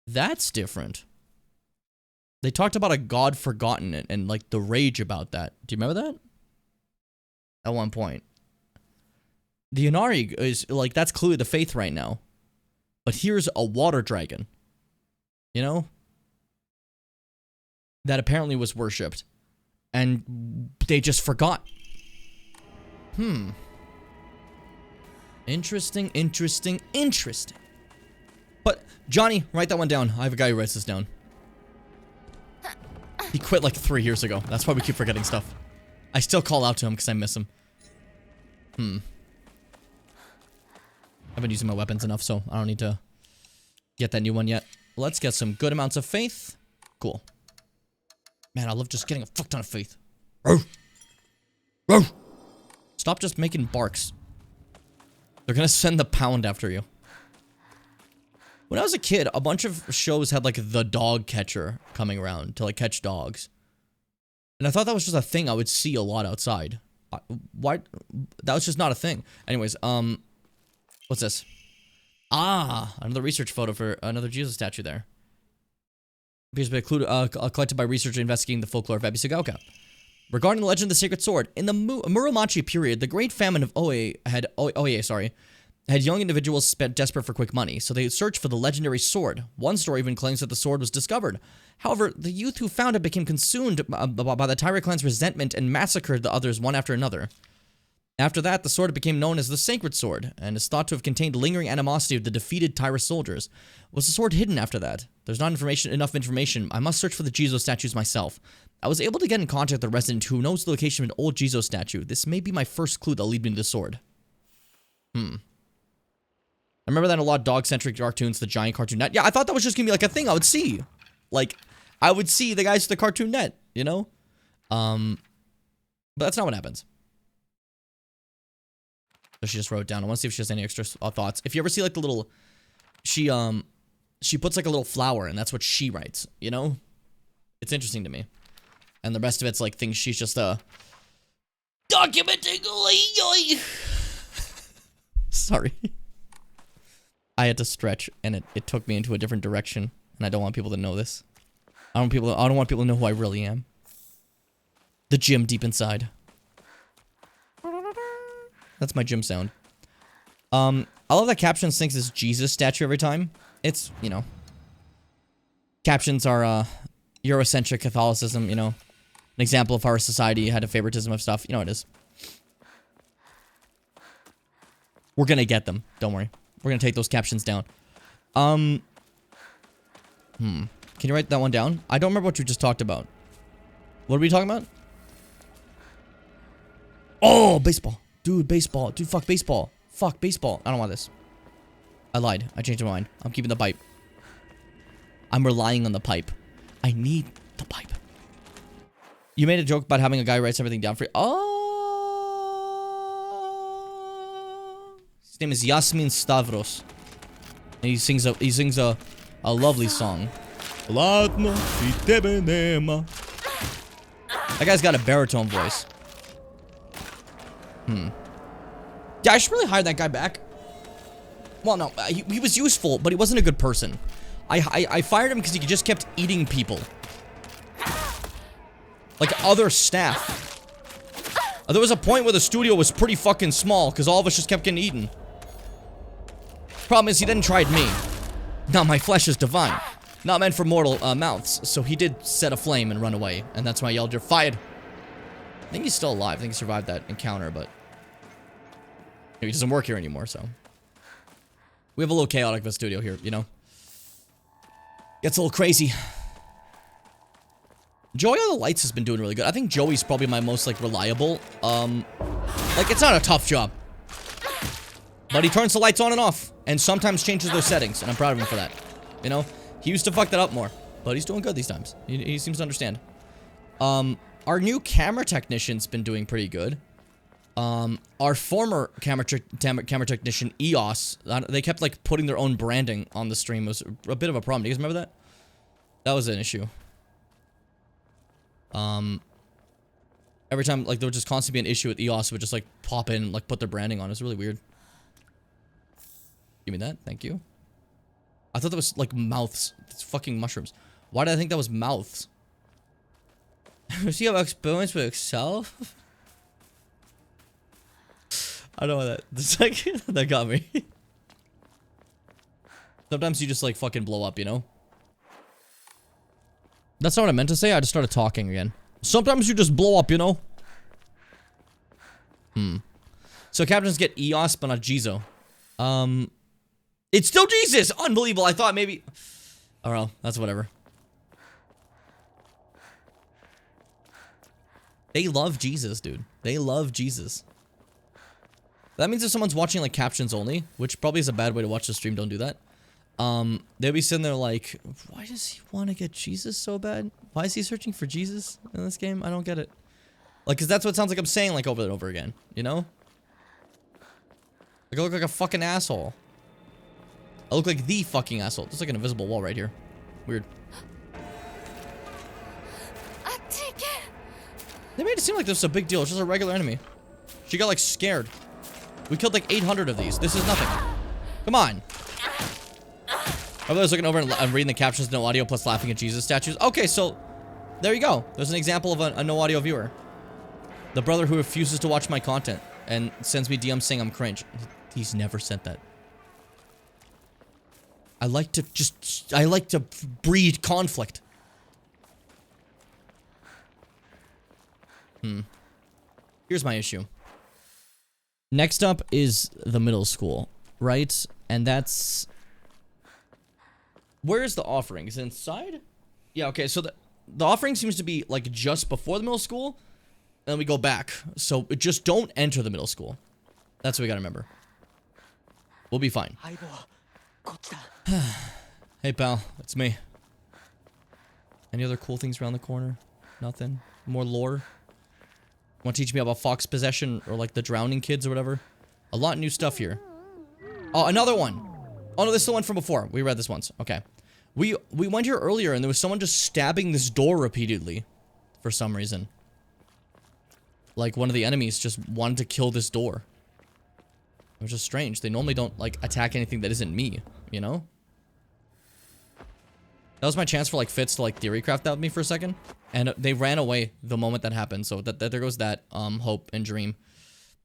that's different. They talked about a god forgotten and like the rage about that. Do you remember that? At one point. The Inari is like, that's clearly the faith right now. But here's a water dragon. You know? That apparently was worshipped. And they just forgot. Interesting. But, Johnny, write that one down. I have a guy who writes this down. He quit like 3 years ago. That's why we keep forgetting stuff. I still call out to him because I miss him. I've been using my weapons enough, so I don't need to get that new one yet. Let's get some good amounts of faith. Cool. Man, I love just getting a fuck ton of faith. Stop just making barks. They're gonna send the pound after you. When I was a kid, a bunch of shows had like the dog catcher coming around to like catch dogs. And I thought that was just a thing I would see a lot outside. Why? That was just not a thing. Anyways, what's this? Ah, another research photo for another Jesus statue there. Appears to be collected by researchers investigating the folklore of Ebisugaoka. Regarding the legend of the Sacred Sword, in the Muromachi period, the Great Famine of Oie had young individuals spent desperate for quick money, so they searched for the legendary sword. One story even claims that the sword was discovered. However, the youth who found it became consumed by the Taira clan's resentment and massacred the others one after another. After that, the sword became known as the Sacred Sword, and is thought to have contained lingering animosity of the defeated Taira soldiers. Was the sword hidden after that? There's not enough information. I must search for the Jizo statues myself. I was able to get in contact with a resident who knows the location of an old Jizo statue. This may be my first clue that'll lead me to the sword. I remember that in a lot of dog-centric cartoons, the giant Cartoon Net. Yeah, I thought that was just gonna be like a thing I would see. Like, I would see the guys with the Cartoon Net, you know? But that's not what happens. So she just wrote it down. I want to see if she has any extra thoughts. If you ever see like the little, she puts like a little flower and that's what she writes, you know? It's interesting to me. And the rest of it's like things she's just documenting. Sorry. I had to stretch and it took me into a different direction and I don't want people to know this. I don't want people to know who I really am. The gym deep inside. That's my gym sound. I love that Captions thinks it's Jesus statue every time. It's, you know. Captions are, Eurocentric Catholicism, you know. An example of how our society had a favoritism of stuff. You know it is. We're gonna get them. Don't worry. We're gonna take those captions down. Can you write that one down? I don't remember what you just talked about. What are we talking about? Oh, baseball. Dude, baseball. Dude, fuck baseball. Fuck baseball. I don't want this. I lied. I changed my mind. I'm keeping the pipe. I'm relying on the pipe. I need the pipe. You made a joke about having a guy writes everything down for you. Oh. His name is Yasmin Stavros. And he sings a lovely song. That guy's got a baritone voice. Yeah, I should really hire that guy back. Well, no, he was useful, but he wasn't a good person. I fired him because he just kept eating people. Like other staff. There was a point where the studio was pretty fucking small because all of us just kept getting eaten. Problem is, he then tried me. Now my flesh is divine. Not meant for mortal mouths. So he did set a flame and run away. And that's why I yelled, "You're fired." I think he's still alive. I think he survived that encounter, but he doesn't work here anymore, so. We have a little chaotic of a studio here, you know? Gets a little crazy. Joey on the lights has been doing really good. I think Joey's probably my most, like, reliable. Like, it's not a tough job. But he turns the lights on and off. And sometimes changes those settings. And I'm proud of him for that. You know? He used to fuck that up more. But he's doing good these times. He seems to understand. Our new camera technician's been doing pretty good. Our former camera technician, EOS, they kept, like, putting their own branding on the stream. It was a bit of a problem. Do you guys remember that? That was an issue. Every time, like, there would just constantly be an issue with EOS, would just, like, pop in and, like, put their branding on. It was really weird. Give me that. Thank you. I thought that was, like, mouths. It's fucking mushrooms. Why did I think that was mouths? Do you have experience with Excel? I don't know that. It's like, that got me. Sometimes you just, like, fucking blow up, you know? That's not what I meant to say. I just started talking again. Sometimes you just blow up, you know? So captains get EOS, but not Jizo. It's still Jesus! Unbelievable. I thought maybe... I don't know. That's whatever. They love Jesus, dude. They love Jesus. That means if someone's watching, like, captions only, which probably is a bad way to watch the stream, don't do that. They'll be sitting there like, why does he want to get Jesus so bad? Why is he searching for Jesus in this game? I don't get it. Like, cause that's what it sounds like I'm saying, like, over and over again, you know? Like, I look like a fucking asshole. I look like the fucking asshole. There's like an invisible wall right here. Weird. They made it seem like this was a big deal. It's just a regular enemy. She got, like, scared. We killed, like, 800 of these. This is nothing. Come on. I was looking over and reading the captions, no audio, plus laughing at Jesus statues. Okay, so there you go. There's an example of a no audio viewer. The brother who refuses to watch my content and sends me DMs saying I'm cringe. He's never sent that. I like to breed conflict. Here's my issue. Next up is the middle school, right? And that's... Where's the offering? Is it inside? Yeah, okay, so the offering seems to be, like, just before the middle school, and then we go back. So, just don't enter the middle school. That's what we gotta remember. We'll be fine. Hey, pal, it's me. Any other cool things around the corner? Nothing? More lore? Want to teach me about Fox Possession, or, like, the Drowning Kids or whatever? A lot of new stuff here. Oh, another one! Oh, no, this is the one from before. We read this once. Okay. We went here earlier, and there was someone just stabbing this door repeatedly. For some reason. Like, one of the enemies just wanted to kill this door. It was just strange. They normally don't, like, attack anything that isn't me, you know? That was my chance for, like, Fitz to, like, theorycraft that with me for a second. And they ran away the moment that happened, so that there goes that, hope and dream.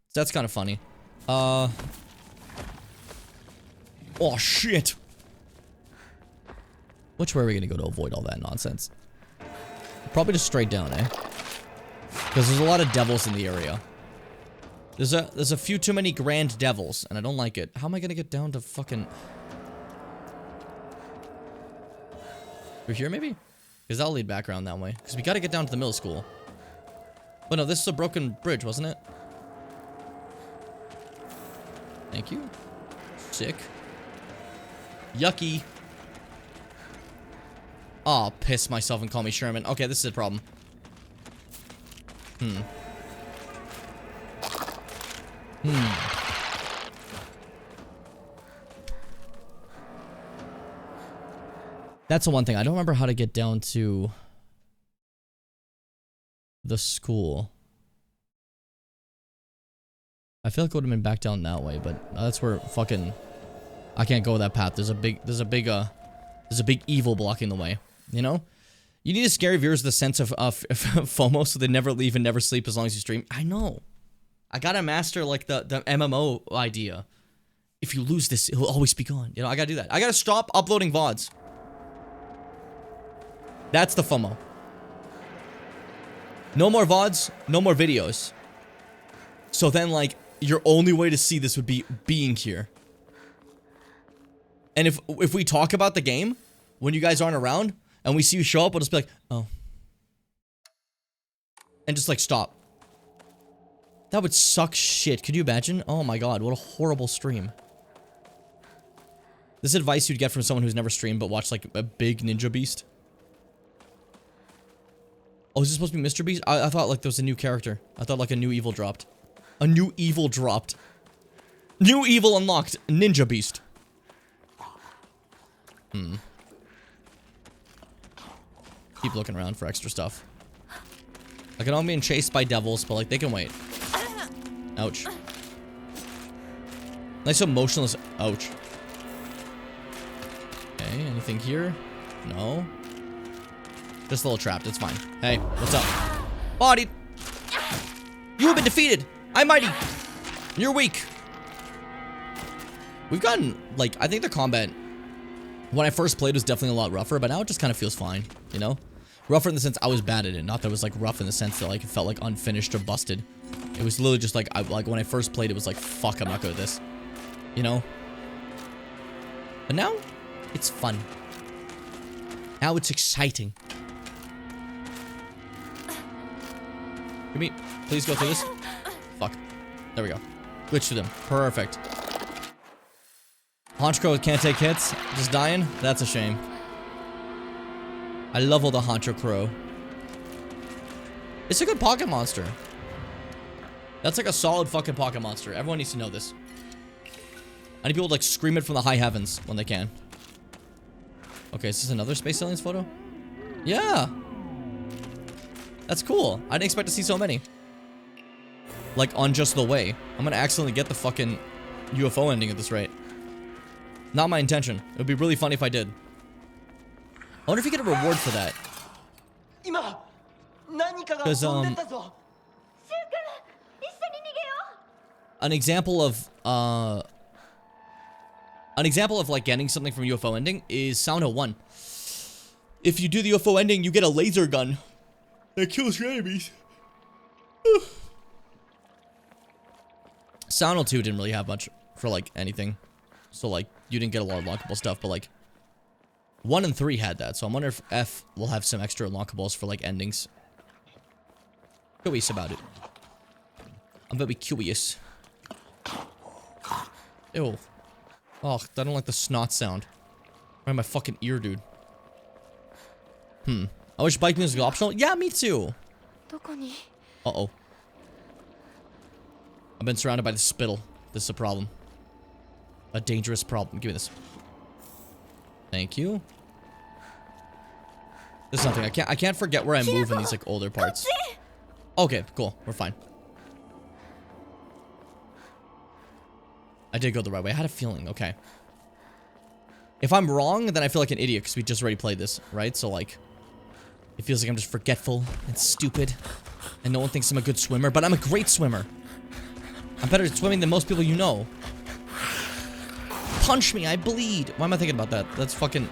So that's kind of funny. Oh, shit! Which way are we gonna go to avoid all that nonsense? Probably just straight down, eh? Because there's a lot of devils in the area. There's a few too many grand devils, and I don't like it. How am I gonna get down to fucking... Through here, maybe? Because that'll lead back around that way. Because we gotta get down to the middle school. But no, this is a broken bridge, wasn't it? Thank you. Sick. Yucky. Oh, piss myself and call me Sherman. Okay, this is a problem. That's the one thing. I don't remember how to get down to the school. I feel like it would have been back down that way, but that's where fucking I can't go that path. There's a big evil blocking the way, you know? You need to scare viewers with a sense of FOMO so they never leave and never sleep as long as you stream. I know. I gotta master like the MMO idea. If you lose this, it'll always be gone. You know, I gotta do that. I gotta stop uploading VODs. That's the FOMO. No more VODs, no more videos. So then, like, your only way to see this would be being here. And if we talk about the game, when you guys aren't around, and we see you show up, we'll just be like, oh. And just, like, stop. That would suck shit. Could you imagine? Oh my god, what a horrible stream. This is advice you'd get from someone who's never streamed but watched, like, a big Ninja Beast. Oh, is this supposed to be Mr. Beast? I thought, like, there was a new character. I thought, like, a new evil dropped. A new evil dropped. New evil unlocked. Ninja Beast. Keep looking around for extra stuff. I can all being chased by devils, but, like, they can wait. Ouch. Nice emotionless. Ouch. Okay, anything here? No. Just a little trapped. It's fine. Hey, what's up? Bodied. You have been defeated. I'm mighty. You're weak. We've gotten, like, I think the combat when I first played was definitely a lot rougher, but now it just kind of feels fine, you know? Rougher in the sense I was bad at it, not that it was, like, rough in the sense that, like, it felt, like, unfinished or busted. It was literally just, like, when I first played, it was like, fuck, I'm not good at this. You know? But now, it's fun. Now it's exciting. Give me, please go through this. Fuck. There we go. Glitch through them. Perfect. Honchkrow can't take hits. Just dying. That's a shame. I love all the Honchkrow. It's a good pocket monster. That's like a solid fucking pocket monster. Everyone needs to know this. I need people to like scream it from the high heavens when they can. Okay, is this another Space Aliens photo? Yeah. That's cool. I didn't expect to see so many. Like, on just the way. I'm gonna accidentally get the fucking UFO ending at this rate. Not my intention. It would be really funny if I did. I wonder if you get a reward for that. Because, an example of like getting something from UFO ending is Sound 1. If you do the UFO ending, you get a laser gun that kills your enemies. Sound 2 didn't really have much for like anything, so like you didn't get a lot of unlockable stuff, but like 1 and 3 had that, so I wonder if F will have some extra unlockables for like endings. Curious about it. I'm very curious. Ew. Oh, I don't like the snot sound. Right in my fucking ear, dude. I wish bike music was optional. Yeah, me too. Uh-oh. I've been surrounded by the spittle. This is a problem. A dangerous problem. Give me this. Thank you. There's nothing. I can't forget where I move in these like older parts. Okay, cool. We're fine. I did go the right way. I had a feeling. Okay. If I'm wrong, then I feel like an idiot because we just already played this, right? So like, it feels like I'm just forgetful and stupid, and no one thinks I'm a good swimmer, but I'm a great swimmer. I'm better at swimming than most people you know. Punch me, I bleed. Why am I thinking about that? That's fucking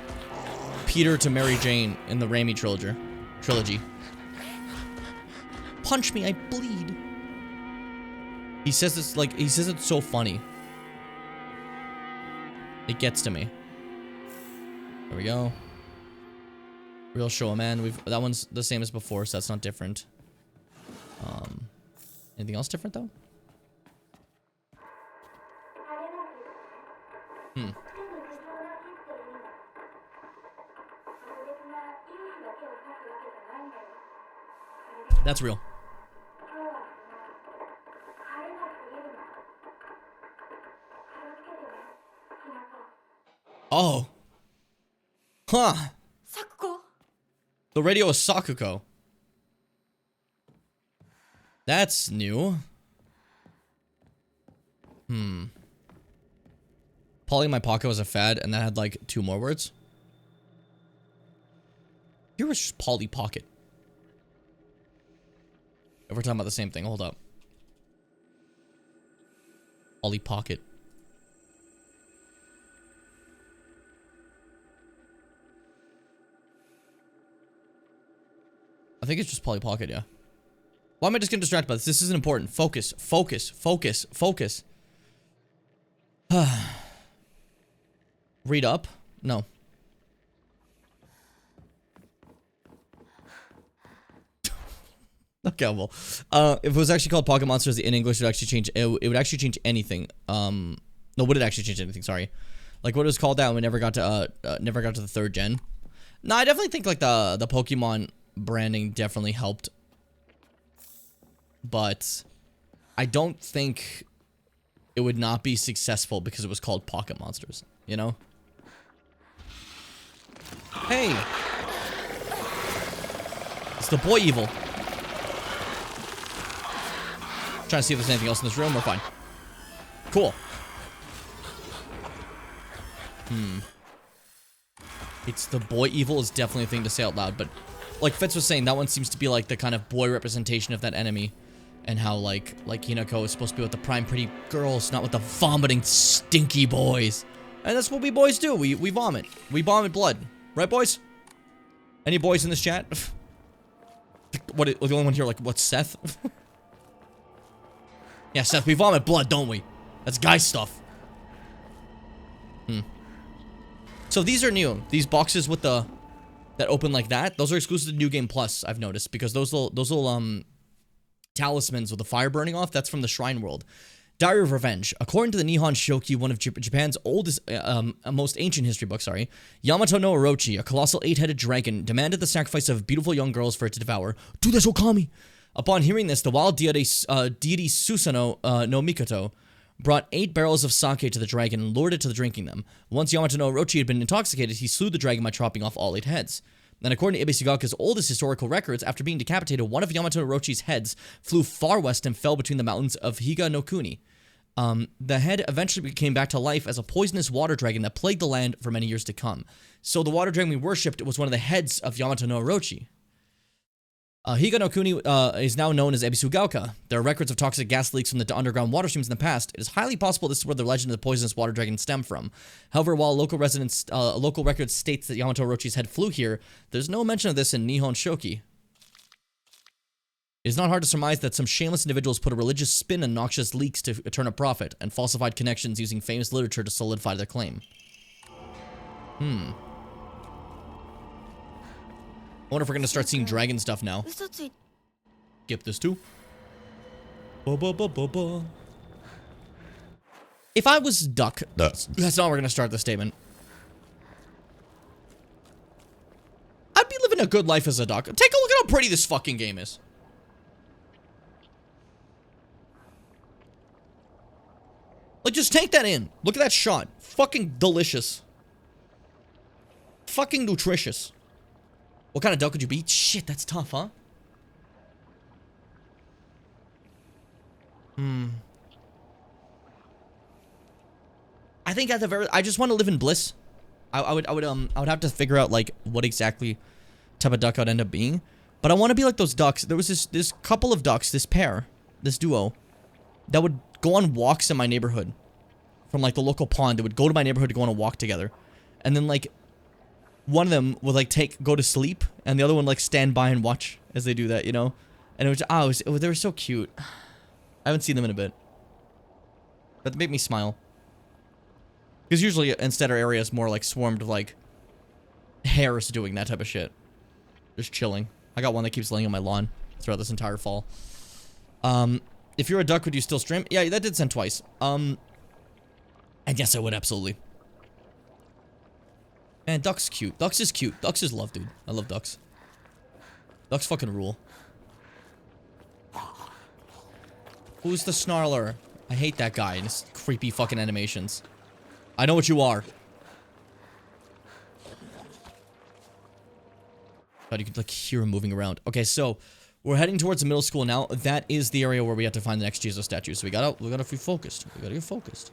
Peter to Mary Jane in the Raimi trilogy. Punch me, I bleed. He says this like, he says it's so funny. It gets to me. There we go. Real show, man. That one's the same as before, so that's not different. Anything else different though? That's real. Oh. Huh. サクコ The radio is Sakuko. That's new. Polly My Pocket was a fad, and that had like 2 more words. Here was just Polly Pocket. If we're talking about the same thing, hold up. Polly Pocket. I think it's just Polly Pocket, yeah. Why am I just getting distracted by this? This isn't important. Focus, focus, focus, focus. Read up? No. Okay, well, if it was actually called Pocket Monsters in English, it would actually change. It would actually change anything. No, would it actually change anything? Sorry, like what it was called that we never got to the 3rd gen. No, I definitely think like the Pokemon branding definitely helped, but I don't think it would not be successful because it was called Pocket Monsters. You know? Hey, it's the boy evil. Trying to see if there's anything else in this room. We're fine. Cool. It's the boy evil is definitely a thing to say out loud, but like Fitz was saying, that one seems to be like the kind of boy representation of that enemy, and how like Hinako is supposed to be with the prime pretty girls, not with the vomiting stinky boys. And that's what we boys do. We vomit. We vomit blood, right, boys? Any boys in this chat? What? The only one here, like, what's Seth? Yeah, Seth, we vomit blood, don't we? That's guy stuff. So these are new. These boxes with the that open like that, those are exclusive to New Game Plus, I've noticed, because those little talismans with the fire burning off, that's from the Shrine World. Diary of Revenge. According to the Nihon Shoki, one of Japan's oldest, most ancient history book, Yamato no Orochi, a colossal 8-headed dragon, demanded the sacrifice of beautiful young girls for it to devour. Do this, Okami! Upon hearing this, the wild deity Susanoo no Mikoto brought 8 barrels of sake to the dragon and lured it to drinking them. Once Yamato no Orochi had been intoxicated, he slew the dragon by chopping off all 8 heads. And according to Ibisugaka's oldest historical records, after being decapitated, one of Yamato no Orochi's heads flew far west and fell between the mountains of Higa no Kuni. The head eventually came back to life as a poisonous water dragon that plagued the land for many years to come. So the water dragon we worshipped was one of the heads of Yamato no Orochi. Higa no Kuni is now known as Ebisugaoka. There are records of toxic gas leaks from the underground water streams in the past. It is highly possible this is where the legend of the poisonous water dragon stemmed from. However, while local records states that Yamato Orochi's head flew here, there's no mention of this in Nihon Shoki. It is not hard to surmise that some shameless individuals put a religious spin on noxious leaks to turn a profit, and falsified connections using famous literature to solidify their claim. I wonder if we're gonna start seeing dragon stuff now. 嘘つい Skip this too. Ba-ba-ba-ba-ba. If I was duck, that's not how we're gonna start the statement. I'd be living a good life as a duck. Take a look at how pretty this fucking game is. Like, just take that in. Look at that shot. Fucking delicious. Fucking nutritious. What kind of duck would you be? Shit, that's tough, huh? I think at the very, I just want to live in bliss. I would have to figure out like what exactly type of duck I'd end up being. But I want to be like those ducks. There was this couple of ducks, this pair, this duo, that would go on walks in my neighborhood from like the local pond. They would go to my neighborhood to go on a walk together, and then like one of them would like go to sleep, and the other one like stand by and watch as they do that, you know. And they were so cute. I haven't seen them in a bit, but they make me smile. Because usually instead our area is more like swarmed with like hares doing that type of shit. Just chilling. I got one that keeps laying on my lawn throughout this entire fall. If you're a duck, would you still stream? Yeah, that did send twice. And yes, I would, absolutely. Man, Duck's cute. Ducks is cute. Ducks is love, dude. I love ducks. Ducks fucking rule. Who's the snarler? I hate that guy and his creepy fucking animations. I know what you are. God, you could like hear him moving around. Okay, so we're heading towards the middle school now. That is the area where we have to find the next Jesus statue. So we gotta be focused. We gotta get focused.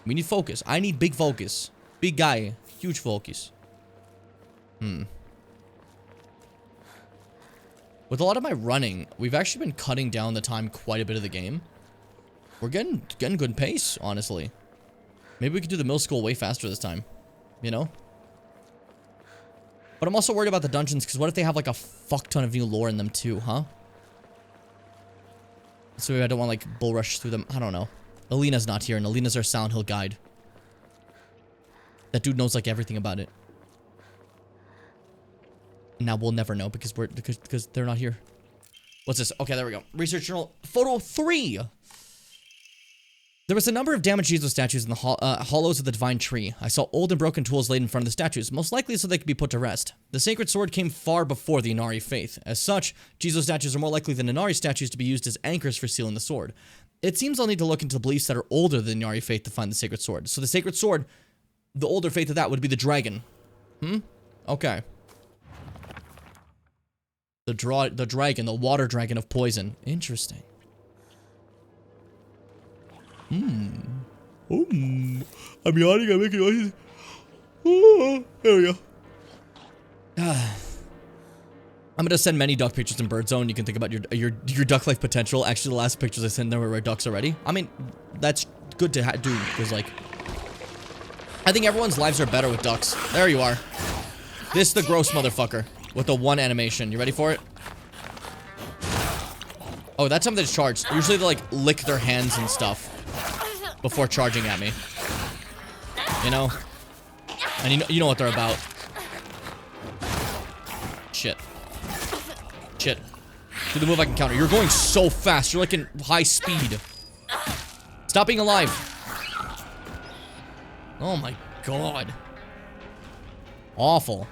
We need focus. I need big focus. Big guy. Huge focus. With a lot of my running, we've actually been cutting down the time quite a bit of the game. We're getting good pace, honestly. Maybe we could do the middle school way faster this time. You know? But I'm also worried about the dungeons, because what if they have like a fuck ton of new lore in them too, huh? So I don't want like bull rush through them. I don't know. Alina's not here, and Alina's our Silent Hill guide. That dude knows like everything about it. Now we'll never know because they're not here. What's this? Okay, there we go. Research journal photo 3. There was a number of damaged Jesus statues in the hollows of the Divine Tree. I saw old and broken tools laid in front of the statues, most likely so they could be put to rest. The sacred sword came far before the Inari faith. As such, Jesus statues are more likely than Inari statues to be used as anchors for sealing the sword. It seems I'll need to look into the beliefs that are older than the Inari faith to find the sacred sword. So the sacred sword, the older faith of that would be the dragon. Okay. The dragon, the water dragon of poison. Interesting. I'm yawning, I'm making noises. There we go. I'm gonna send many duck pictures in Bird Zone. You can think about your duck life potential. Actually, the last pictures I sent there were ducks already. I mean, that's good to do, because like, I think everyone's lives are better with ducks. There you are. This the gross motherfucker with the one animation. You ready for it? Oh, that's something that's charged. Usually they like lick their hands and stuff before charging at me. You know? And you know what they're about. Shit. Shit. Do the move I can counter. You're going so fast. You're like in high speed. Stop being alive. Oh my god. Awful.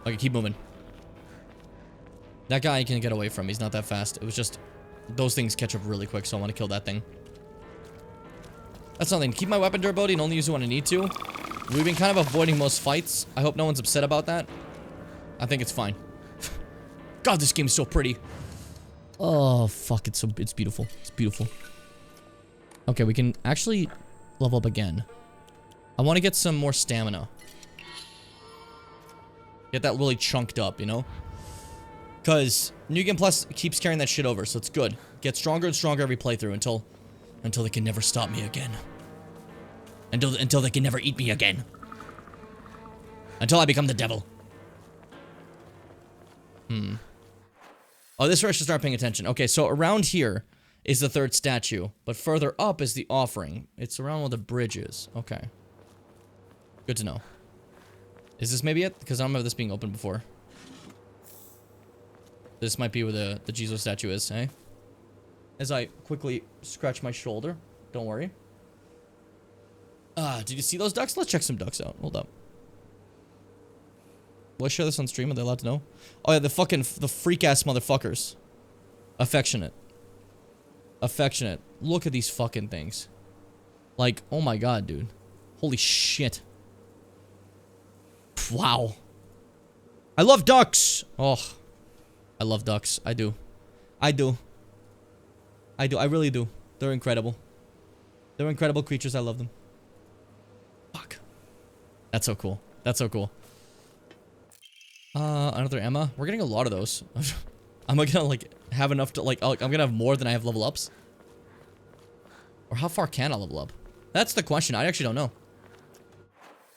Okay, keep moving. That guy I can get away from. He's not that fast. It was just... those things catch up really quick, so I want to kill that thing. That's nothing. Keep my weapon durability and only use it when I need to. We've been kind of avoiding most fights. I hope no one's upset about that. I think it's fine. God, this game's so pretty. Oh, fuck. It's beautiful. It's beautiful. Okay, we can actually level up again. I want to get some more stamina. Get that really chunked up, you know? Because New Game Plus keeps carrying that shit over, so it's good. Get stronger and stronger every playthrough until they can never stop me again. Until they can never eat me again. Until I become the devil. Oh, this is where I should start paying attention. Okay, so around here is the third statue, but further up is the offering. It's around where the bridge is. Okay. Good to know. Is this maybe it? Because I don't remember this being open before. This might be where the Jesus statue is, eh? As I quickly scratch my shoulder. Don't worry. Did you see those ducks? Let's check some ducks out. Hold up. Will I share this on stream? Are they allowed to know? Oh yeah, the freak-ass motherfuckers. Affectionate. Affectionate. Look at these fucking things. Like, oh my god, dude. Holy shit. Wow. I love ducks! Oh. I love ducks. I do. I do. I do. I really do. They're incredible. They're incredible creatures. I love them. Fuck. That's so cool. That's so cool. Another Emma. We're getting a lot of those. I'm gonna, like, have enough to, like, I'm gonna have more than I have level ups. Or how far can I level up? That's the question. I actually don't know.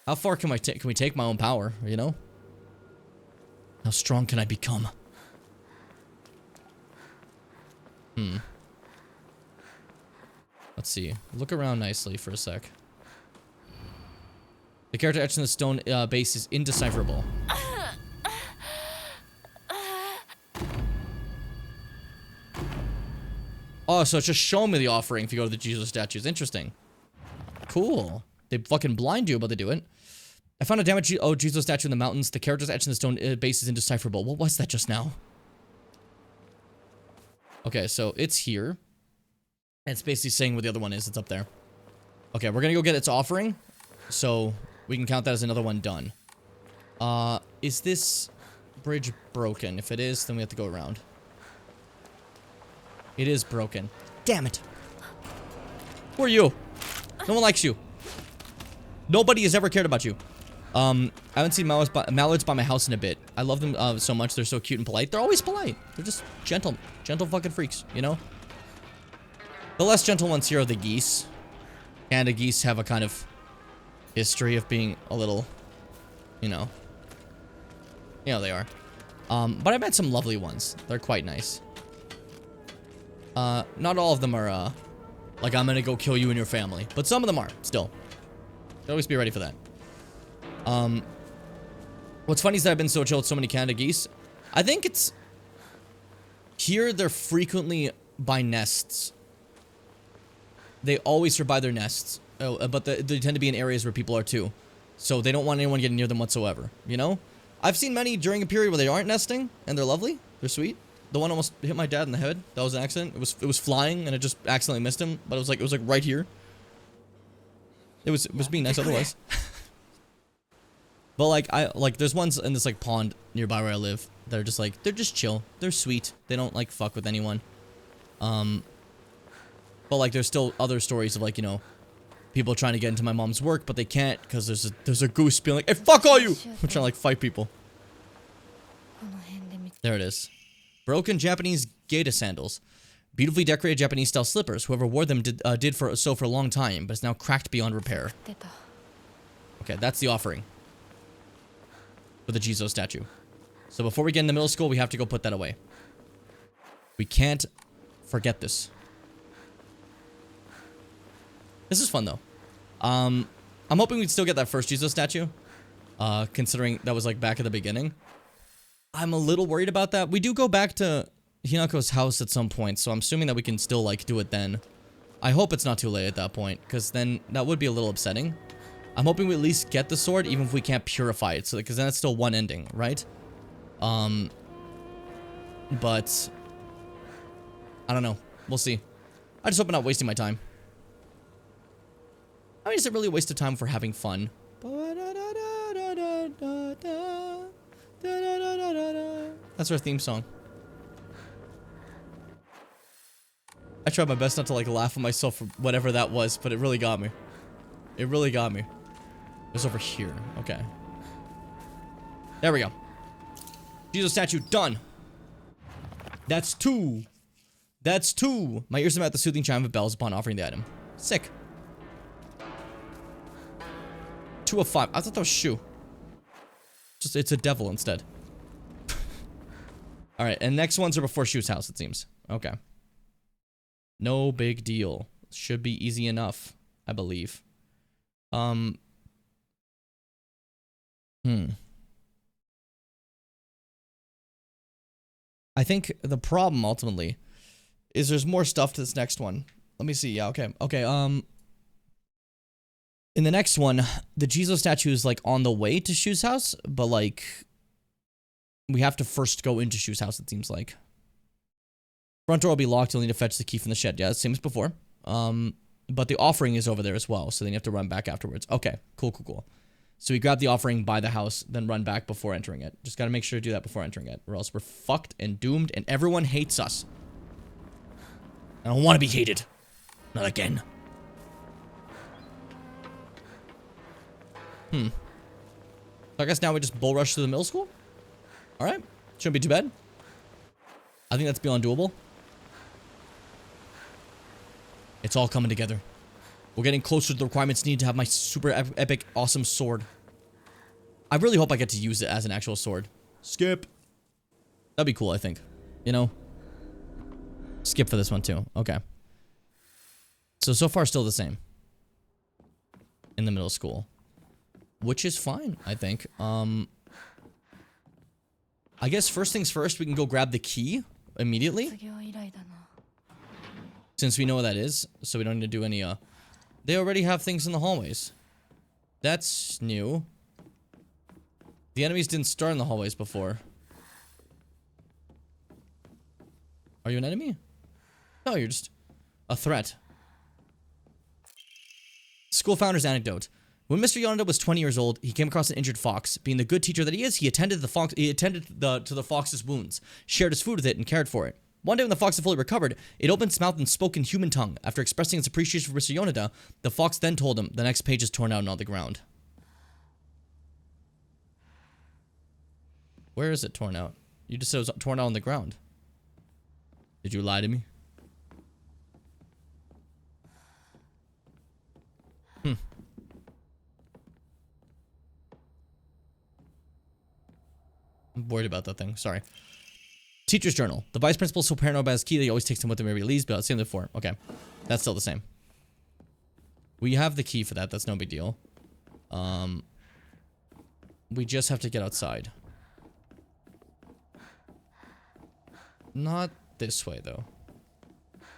How far can we take my own power, you know? How strong can I become? Let's see. Look around nicely for a sec. The character etched in the stone base is indecipherable. Oh, so it's just showing me the offering if you go to the Jesus statues. Interesting. Cool. They fucking blind you, but they do it. I found a damaged Jesus statue in the mountains. The characters etched in the stone base is indecipherable. What was that just now? Okay, so it's here. It's basically saying where the other one is. It's up there. Okay, we're gonna go get its offering. So we can count that as another one done. Is this bridge broken? If it is, then we have to go around. It is broken. Damn it. Who are you? No one likes you. Nobody has ever cared about you. I haven't seen mallards by my house in a bit. I love them so much. They're so cute and polite. They're always polite. They're just gentle fucking freaks, you know? The less gentle ones here are the geese. And the geese have a kind of history of being a little, you know they are. But I met some lovely ones. They're quite nice. Not all of them are, like, I'm gonna go kill you and your family. But some of them are, still. Always be ready for that. What's funny is that I've been so chill with so many Canada geese. I think it's... Here, they're frequently by nests. They always survive their nests. But they tend to be in areas where people are too. So they don't want anyone getting near them whatsoever, you know? I've seen many during a period where they aren't nesting, and they're lovely. They're sweet. The one almost hit my dad in the head. That was an accident. It was flying, and it just accidentally missed him. But it was like right here. It was being nice otherwise. But like there's ones in this like pond nearby where I live that are just like, they're just chill. They're sweet. They don't like fuck with anyone. But like there's still other stories of like, you know, people trying to get into my mom's work, but they can't because there's a goose being like, hey, fuck all you! I'm trying to like fight people. There it is. Broken Japanese Gaita sandals. Beautifully decorated Japanese style slippers. Whoever wore them did for a long time, but it's now cracked beyond repair. Okay, that's the offering. For the Jizo statue. So before we get into middle school, we have to go put that away. We can't forget this. This is fun though. I'm hoping we'd still get that first Jizo statue. Considering that was like back at the beginning. I'm a little worried about that. We do go back to Hinako's house at some point, so I'm assuming that we can still like do it then. I hope it's not too late at that point, because then that would be a little upsetting. I'm hoping we at least get the sword, even if we can't purify it, so because then it's still one ending, right? But I don't know. We'll see. I just hope I'm not wasting my time. I mean, is it really a waste of time for having fun? That's our theme song. I tried my best not to like laugh at myself for whatever that was, but it really got me. It really got me. It's over here. Okay. There we go. Jesus statue done. That's 2. That's 2. My ears have met the soothing chime of bells upon offering the item. Sick. 2 of 5. I thought that was shoe. Just it's a devil instead. All right, and next ones are before Shu's house, it seems. Okay. No big deal. Should be easy enough, I believe. I think the problem ultimately is there's more stuff to this next one. Let me see. Yeah, okay. Okay, in the next one, the Jizo statue is like on the way to Shu's house, but like we have to first go into Shu's house, it seems like. Front door will be locked. You'll need to fetch the key from the shed. Yeah, same as before. But the offering is over there as well, so then you have to run back afterwards. Okay, cool. So we grab the offering by the house, then run back before entering it. Just gotta make sure to do that before entering it, or else we're fucked and doomed, and everyone hates us. I don't want to be hated. Not again. So I guess now we just bull rush to the middle school? Alright. Shouldn't be too bad. I think that's beyond doable. It's all coming together. We're getting closer to the requirements needed to have my super epic, awesome sword. I really hope I get to use it as an actual sword. Skip. That'd be cool, I think. You know? Skip for this one, too. Okay. So far, still the same. In the middle school. Which is fine, I think. I guess first things first, we can go grab the key immediately. Since we know what that is, so we don't need to do any, They already have things in the hallways. That's new. The enemies didn't start in the hallways before. Are you an enemy? No, you're just a threat. School founder's anecdote. When Mr. Yoneda was 20 years old, he came across an injured fox. Being the good teacher that he is, he attended to the fox's wounds, shared his food with it, and cared for it. One day when the fox had fully recovered, it opened its mouth and spoke in human tongue. After expressing its appreciation for Mr. Yoneda, the fox then told him the next page is torn out and on the ground. Where is it torn out? You just said it was torn out on the ground. Did you lie to me? I'm worried about that thing. Sorry. Teacher's journal. The vice principal is so paranoid about his key that he always takes him with him wherever he leaves, but same before. Okay. That's still the same. We have the key for that. That's no big deal. We just have to get outside. Not this way, though.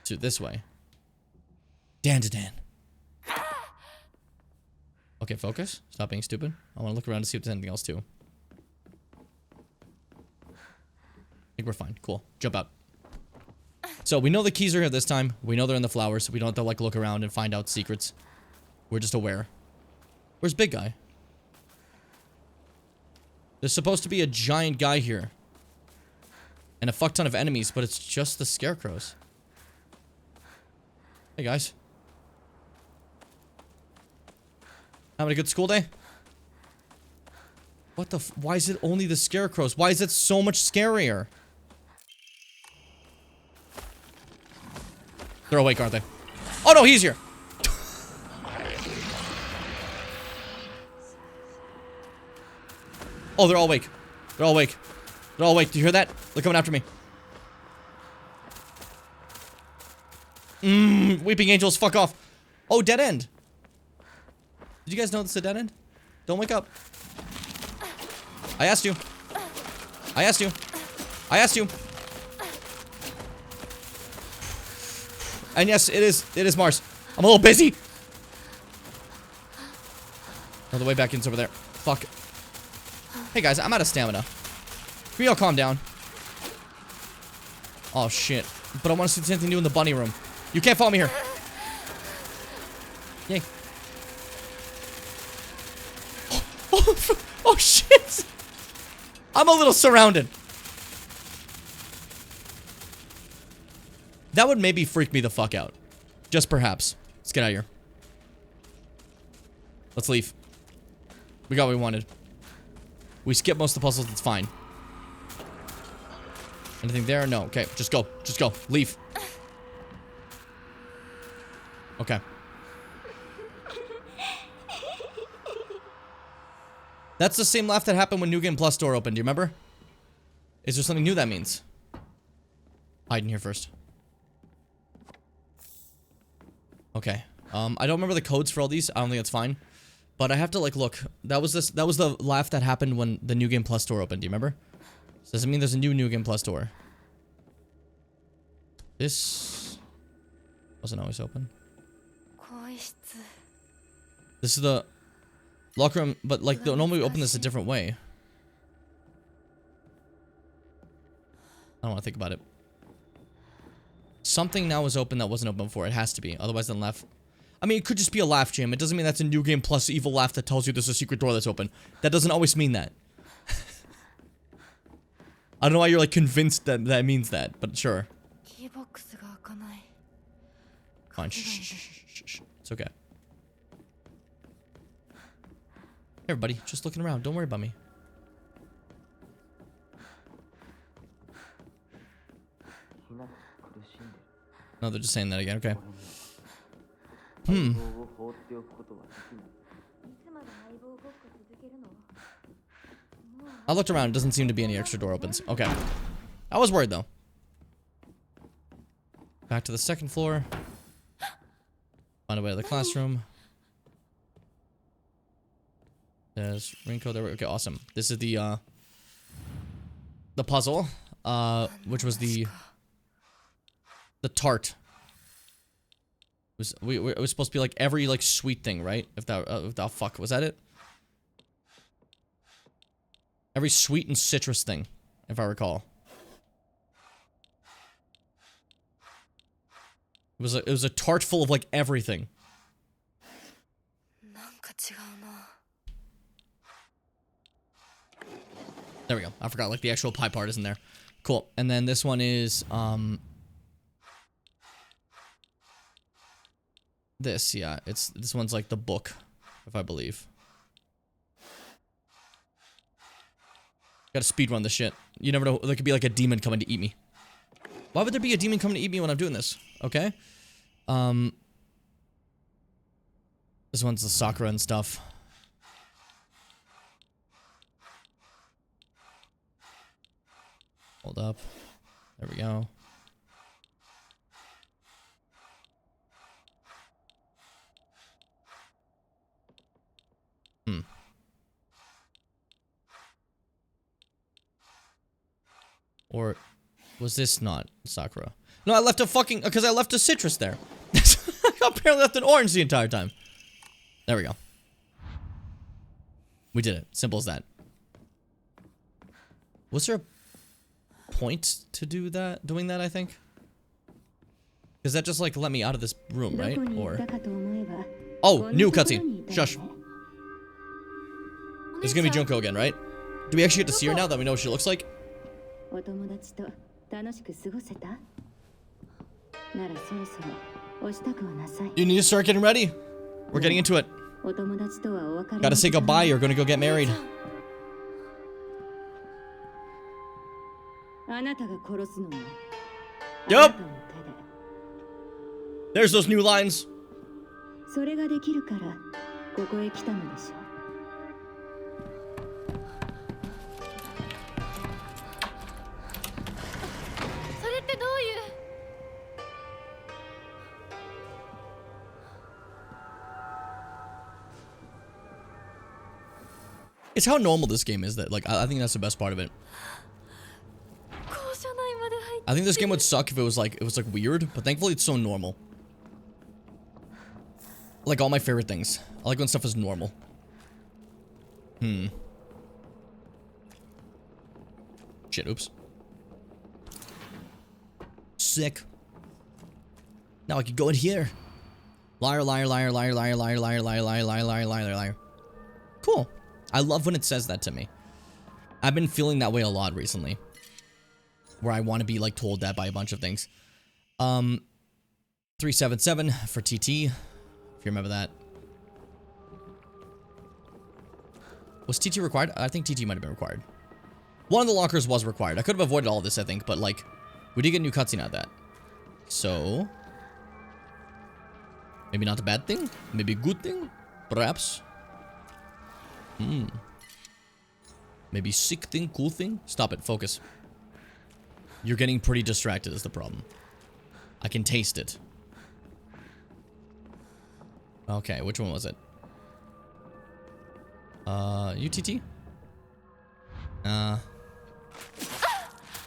To this way. Dan. Okay, focus. Stop being stupid. I want to look around to see if there's anything else, too. I think we're fine. Cool. Jump out. So, we know the keys are here this time. We know they're in the flowers, so we don't have to, like, look around and find out secrets. We're just aware. Where's Big Guy? There's supposed to be a giant guy here. And a fuck ton of enemies, but it's just the scarecrows. Hey, guys. Having a good school day? What the f- Why is it only the scarecrows? Why is it so much scarier? They're awake, aren't they? Oh no, he's here! Oh, they're all awake. They're all awake. They're all awake. Do you hear that? They're coming after me. Weeping angels, fuck off. Oh, dead end. Did you guys know this is a dead end? Don't wake up. I asked you. I asked you. I asked you. And yes, it is Mars. I'm a little busy. Oh, the way back in's over there. Fuck. Hey guys, I'm out of stamina. Can we all calm down? Oh shit. But I want to see if there's anything new in the bunny room. You can't follow me here. Yay. Oh shit. I'm a little surrounded. That would maybe freak me the fuck out. Just perhaps. Let's get out of here. Let's leave. We got what we wanted. We skipped most of the puzzles, it's fine. Anything there? No. Okay, just go. Just go. Leave. Okay. That's the same laugh that happened when New Game Plus door opened, do you remember? Is there something new that means? Hide in here first. Okay. I don't remember the codes for all these. I don't think that's fine. But I have to, like, look. That was the laugh that happened when the New Game Plus door opened, do you remember? So does it mean there's a New Game Plus door? This wasn't always open. This is the locker room, but like normally we open this a different way. I don't want to think about it. Something now is open that wasn't open before. It has to be. Otherwise, then laugh. I mean, it could just be a laugh, Jim. It doesn't mean that's a New Game Plus evil laugh that tells you there's a secret door that's open. That doesn't always mean that. I don't know why you're like convinced that that means that, but sure. Fine. Shh. It's okay. Hey, everybody, just looking around. Don't worry about me. No, they're just saying that again. Okay. I looked around. It doesn't seem to be any extra door opens. Okay. I was worried, though. Back to the second floor. Find a way to the classroom. There's Rinko there. Okay, awesome. This is the puzzle, which was the tart. It was supposed to be like every like sweet thing, right? If that fuck was that it? Every sweet and citrus thing, if I recall. It was a tart full of like everything. なんか違うな。 There we go. I forgot like the actual pie part isn't there. Cool. And then this one is this, yeah. This one's like the book, if I believe. Gotta speedrun this shit. You never know, there could be like a demon coming to eat me. Why would there be a demon coming to eat me when I'm doing this? Okay. This one's the Sakura and stuff. Hold up. There we go. Or was this not Sakura? No, I left a fucking... Because I left a citrus there. I apparently left an orange the entire time. There we go. We did it. Simple as that. Was there a point to doing that, I think? Because that just, like, let me out of this room, right? Or... Oh, new cutscene. Shush. This is gonna be Junko again, right? Do we actually get to see her now that we know what she looks like? お友達と楽しく過ごせた？ならそろそろお支度をなさい。 You need to start getting ready. We're getting into it. お友達とはお別れ。 Gotta say goodbye, you're gonna go get married. あなたが殺すのも。 Yup. There's those new lines. それができるからここへ来たのでしょ。 それってどういう。 It's how normal this game is that, like, I think that's the best part of it. 校舎内まで入って。 I think this game would suck if it was like weird, but thankfully it's so normal. Like all my favorite things. I like when stuff is normal. Shit, oops. Sick. Now I can go in here. Liar, liar, liar, liar, liar, liar, liar, liar, liar, liar, liar, liar, liar. Cool. I love when it says that to me. I've been feeling that way a lot recently. Where I want to be like told that by a bunch of things. 377 for TT. If you remember that. Was TT required? I think TT might have been required. One of the lockers was required. I could have avoided all of this, I think, but like, we did get a new cutscene out of that. So, maybe not a bad thing? Maybe a good thing? Perhaps? Maybe sick thing, cool thing? Stop it, focus. You're getting pretty distracted is the problem. I can taste it. Okay, which one was it? UTT?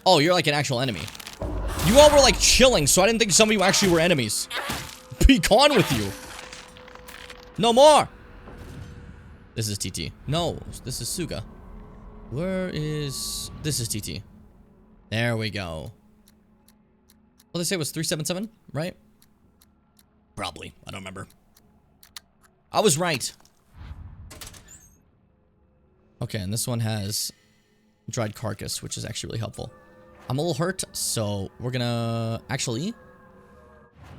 Oh, you're like an actual enemy. You all were like chilling, so I didn't think some of you actually were enemies. Be gone with you. No more. This is TT. No, this is Suga. Where is... This is TT. There we go. What did they say was 377, right? Probably. I don't remember. I was right. Okay, and this one has dried carcass, which is actually really helpful. I'm a little hurt, so we're gonna actually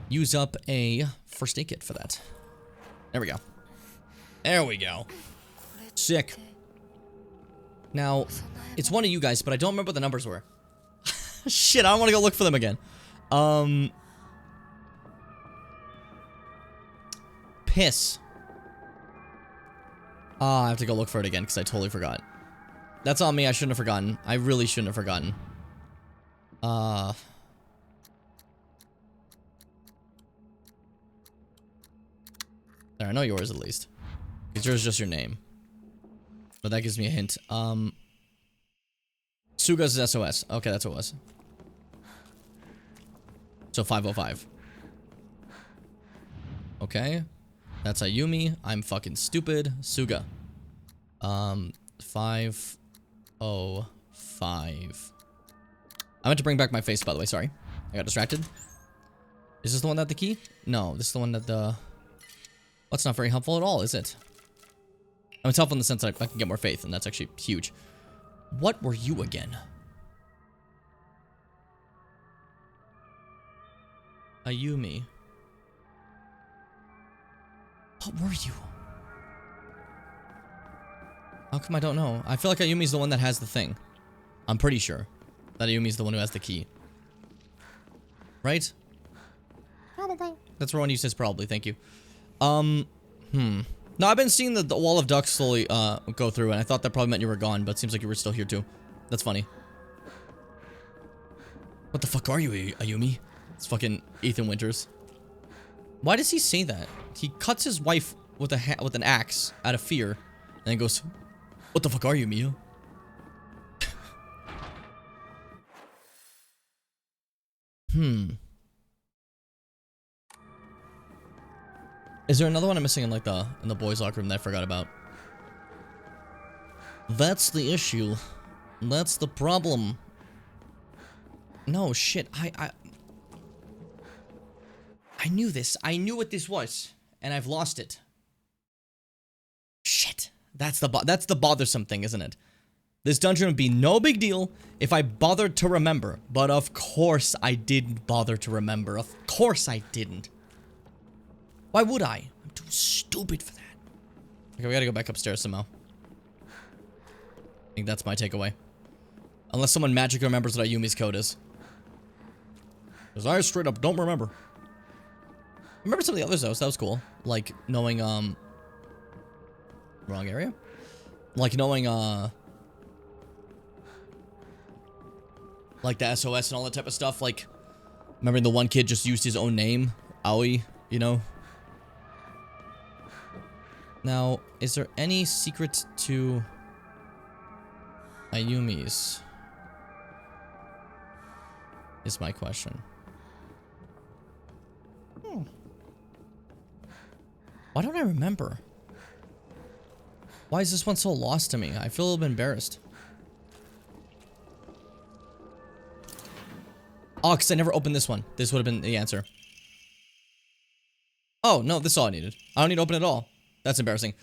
use up a first aid kit for that. There we go. There we go. Sick. Now, it's one of you guys, but I don't remember what the numbers were. Shit, I don't want to go look for them again. Piss. I have to go look for it again because I totally forgot. That's on me. I shouldn't have forgotten. I really shouldn't have forgotten. There, I know yours at least. Because yours is just your name. But that gives me a hint. Suga's is SOS. Okay, that's what it was. So 505. Okay. That's Ayumi. I'm fucking stupid. Suga. 505. I meant to bring back my face, by the way. Sorry. I got distracted. Is this the one that the key? No, this is the one that the... Well, that's not very helpful at all, is it? I mean, it's helpful in the sense that I can get more faith, and that's actually huge. What were you again? Ayumi. What were you? How come I don't know? I feel like Ayumi's the one that has the thing. I'm pretty sure that Ayumi's the one who has the key. Right? Probably. That's Rowan, you says probably, thank you. No, I've been seeing the wall of ducks slowly go through, and I thought that probably meant you were gone, but it seems like you were still here too. That's funny. What the fuck are you, Ayumi? It's fucking Ethan Winters. Why does he say that? He cuts his wife with an axe out of fear, and then goes, "What the fuck are you, Mio?" Is there another one I'm missing in like in the boys' locker room that I forgot about? That's the issue. That's the problem. No shit. I knew this. I knew what this was, and I've lost it. Shit. That's the bothersome thing, isn't it? This dungeon would be no big deal if I bothered to remember, but of course I didn't bother to remember. Of course I didn't. Why would I? I'm too stupid for that. Okay, we gotta go back upstairs somehow. I think that's my takeaway. Unless someone magically remembers what Ayumi's code is. Because I straight up don't remember. I remember some of the others though, so that was cool. Like knowing, wrong area? Like knowing, like the SOS and all that type of stuff. Like, remembering the one kid just used his own name, Aoi, you know? Now, is there any secret to Ayumi's? Is my question. Why don't I remember? Why is this one so lost to me? I feel a little bit embarrassed. Oh, because I never opened this one. This would have been the answer. Oh, no, this is all I needed. I don't need to open it at all. That's embarrassing.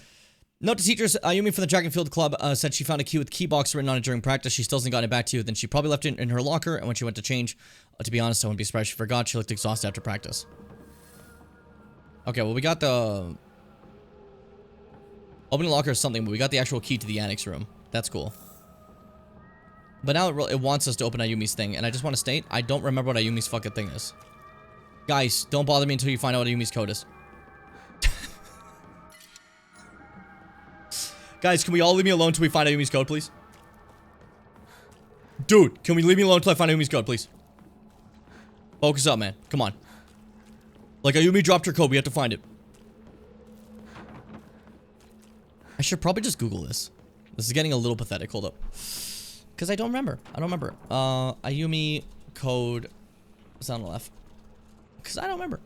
Note to teachers, Ayumi from the Dragon Field Club said she found a key with key box written on it during practice. She still hasn't gotten it back to you. Then she probably left it in her locker, and when she went to change, to be honest, I wouldn't be surprised she forgot. She looked exhausted after practice. Okay, well, we got the... Opening locker is something, but we got the actual key to the annex room. That's cool. But now it wants us to open Ayumi's thing, and I just want to state, I don't remember what Ayumi's fucking thing is. Guys, don't bother me until you find out what Ayumi's code is. Guys, can we all leave me alone until we find Ayumi's code, please? Dude, can we leave me alone until I find Ayumi's code, please? Focus up, man. Come on. Like, Ayumi dropped her code. We have to find it. I should probably just Google this. This is getting a little pathetic. Hold up. Because I don't remember. I don't remember. Ayumi code. What's on the left? Because I don't remember.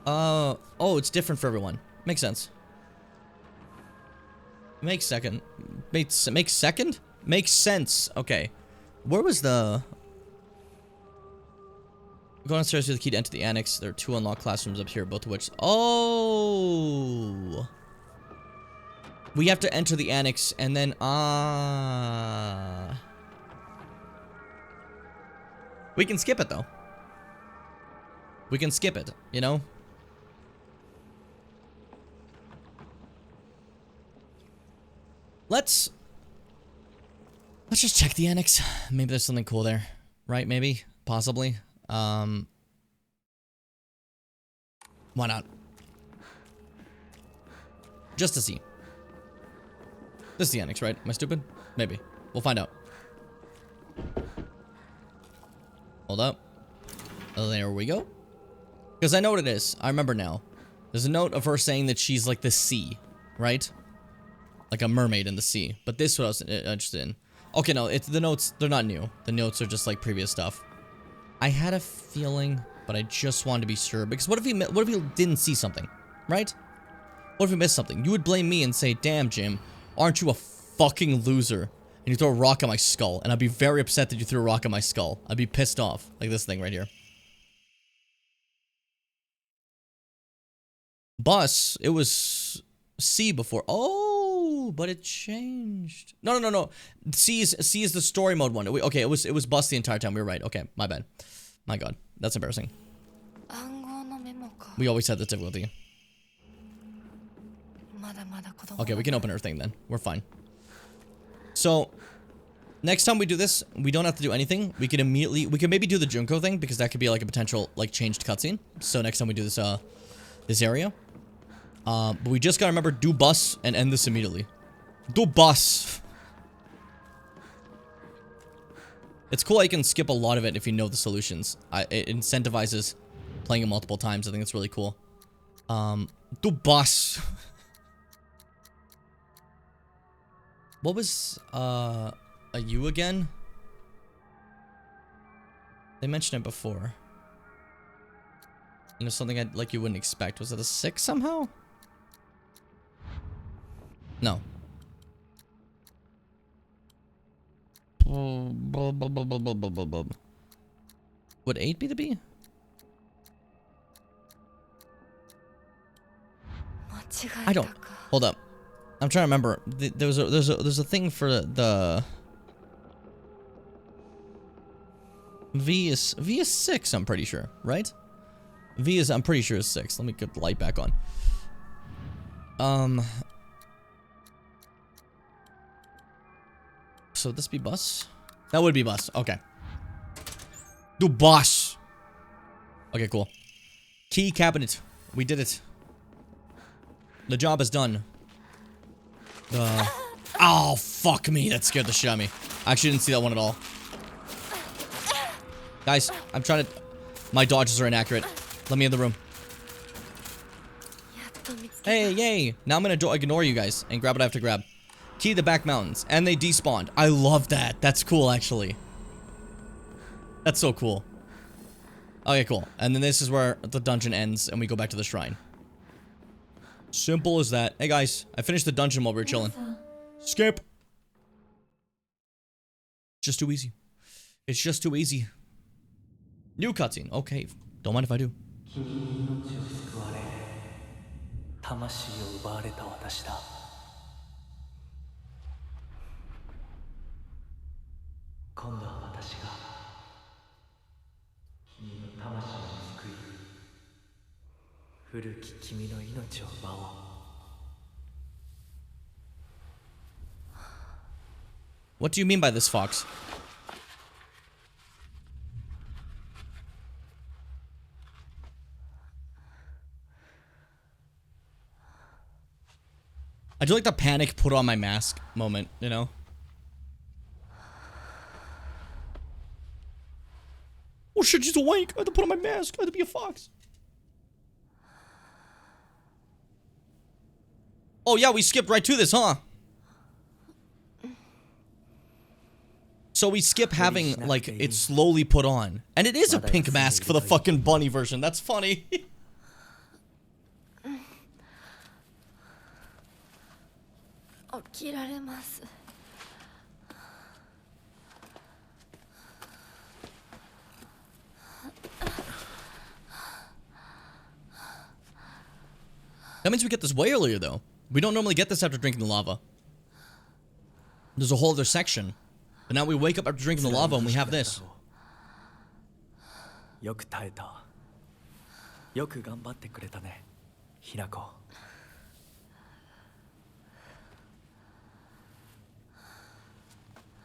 Oh, it's different for everyone. Makes sense. Makes second. Makes second? Makes sense. Okay. Where was the... Go downstairs with the key to enter the annex. There are 2 unlocked classrooms up here, both of which... Oh! We have to enter the annex and then... We can skip it, though. We can skip it, you know? Let's just check the annex. Maybe there's something cool there. Right? Maybe? Possibly? Why not? Just to see. This is the annex, right? Am I stupid? Maybe. We'll find out. Hold up. Oh, there we go. Because I know what it is. I remember now. There's a note of her saying that she's like the sea, right? Like a mermaid in the sea. But this is what I was interested in. Okay, no, it's the notes. They're not new. The notes are just like previous stuff. I had a feeling, but I just wanted to be sure. Because what if he didn't see something, right? What if he missed something? You would blame me and say, damn, Jim, aren't you a fucking loser? And you throw a rock at my skull. And I'd be very upset that you threw a rock at my skull. I'd be pissed off. Like this thing right here. Bus, it was C before. Oh, but it changed. No. C is the story mode one. Okay, it was bus the entire time. We were right. Okay, my bad. My god, that's embarrassing. We always had this difficulty. Okay, we can open our thing then. We're fine. So, next time we do this, we don't have to do anything. We can maybe do the Junko thing because that could be like a potential like changed cutscene. So next time we do this this area. But we just gotta remember do bus and end this immediately. Do bus. It's cool I can skip a lot of it if you know the solutions. It incentivizes playing it multiple times. I think it's really cool. Do bus. What was a U again? They mentioned it before. And it's something you wouldn't expect. Was it a 6 somehow? No. Would 8 be the B? I don't. Hold up. I'm trying to remember. There's a thing for the V is 6. I'm pretty sure, right? V is I'm pretty sure is 6. Let me get the light back on. So would this be bus? That would be bus. Okay. Do bus. Okay, cool. Key cabinet. We did it. The job is done. Oh, fuck me. That scared the shit out of me. I actually didn't see that one at all. Guys, I'm trying to... My dodges are inaccurate. Let me in the room. Hey, yay. Now I'm gonna ignore you guys and grab what I have to grab. Key the back mountains. And they despawned. I love that. That's cool, actually. That's so cool. Okay, cool. And then this is where the dungeon ends and we go back to the shrine. Simple as that. Hey, guys. I finished the dungeon while we were chilling. Skip. Just too easy. It's just too easy. New cutscene. Okay. Don't mind if I do. 魂を奪われた私だ。今度は私が君の魂を救い、古き君の命を奪おう。What do you mean by this, Fox? I do like the panic put on my mask moment, you know? Oh shit, she's awake. I had to put on my mask. I had to be a fox. Oh yeah, we skipped right to this, huh? So we skip having, like, it slowly put on. And it is a pink mask for the fucking bunny version. That's funny. That means we get this way earlier, though. We don't normally get this after drinking the lava. There's a whole other section. But now we wake up after drinking the lava and we have this. よく耐えた。よく頑張ってくれたね、ひなこ。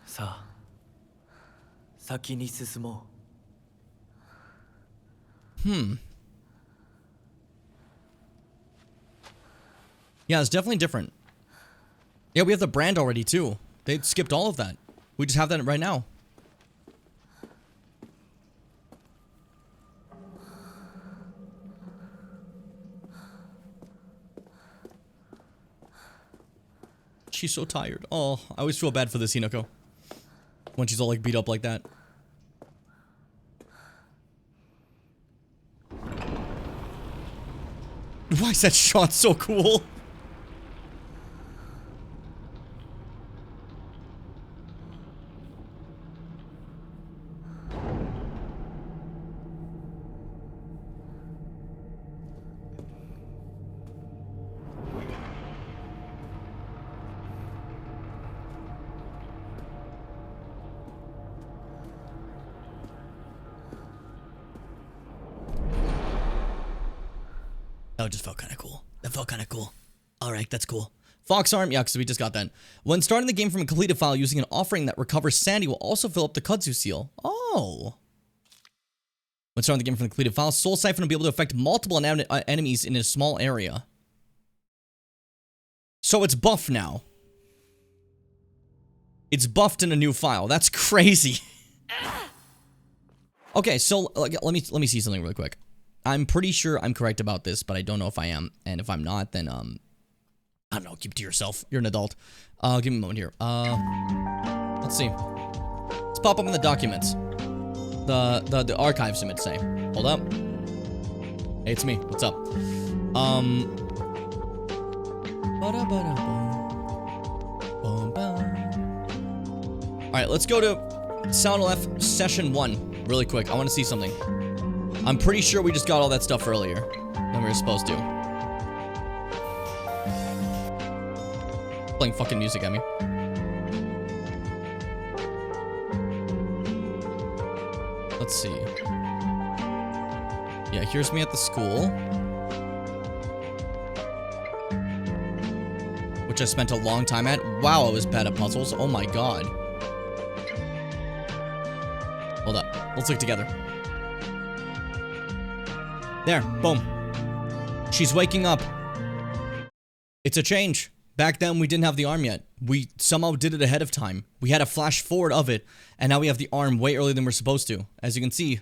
さあ、先に進もう。Yeah, it's definitely different. Yeah, we have the brand already, too. They skipped all of that. We just have that right now. She's so tired. Oh, I always feel bad for this Hinako. When she's all, like, beat up like that. Why is that shot so cool? That just felt kind of cool. That felt kind of cool. All right, that's cool. Fox arm, yeah, because we just got that. When starting the game from a completed file using an offering that recovers Sandy will also fill up the kudzu seal. Oh. When starting the game from the completed file, Soul Siphon will be able to affect multiple enemies in a small area. So it's buffed now. It's buffed in a new file. That's crazy. Okay, so let me see something really quick. I'm pretty sure I'm correct about this, but I don't know if I am. And if I'm not, then, I don't know, keep it to yourself. You're an adult. Give me a moment here. Let's see. Let's pop up in the documents. The archives, you might say. Hold up. Hey, it's me. What's up? Alright, let's go to Sound Left Session 1 really quick. I want to see something. I'm pretty sure we just got all that stuff earlier than we were supposed to. Playing fucking music at me. Let's see. Yeah, here's me at the school. Which I spent a long time at. Wow, I was bad at puzzles. Oh my god. Hold up. Let's look together. There, boom. She's waking up. It's a change. Back then, we didn't have the arm yet. We somehow did it ahead of time. We had a flash forward of it, and now we have the arm way earlier than we're supposed to. As you can see,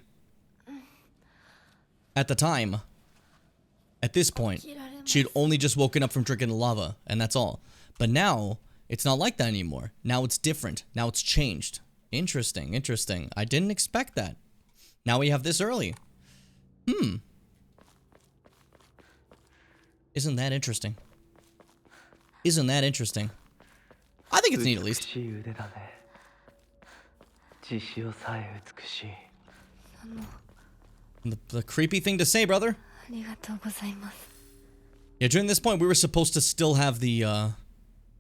at the time, at this point, she had only just woken up from drinking the lava, and that's all. But now, it's not like that anymore. Now it's different. Now it's changed. Interesting, interesting. I didn't expect that. Now we have this early. Isn't that interesting? Isn't that interesting? I think it's neat, at least. The creepy thing to say, brother. Yeah, during this point, we were supposed to still have the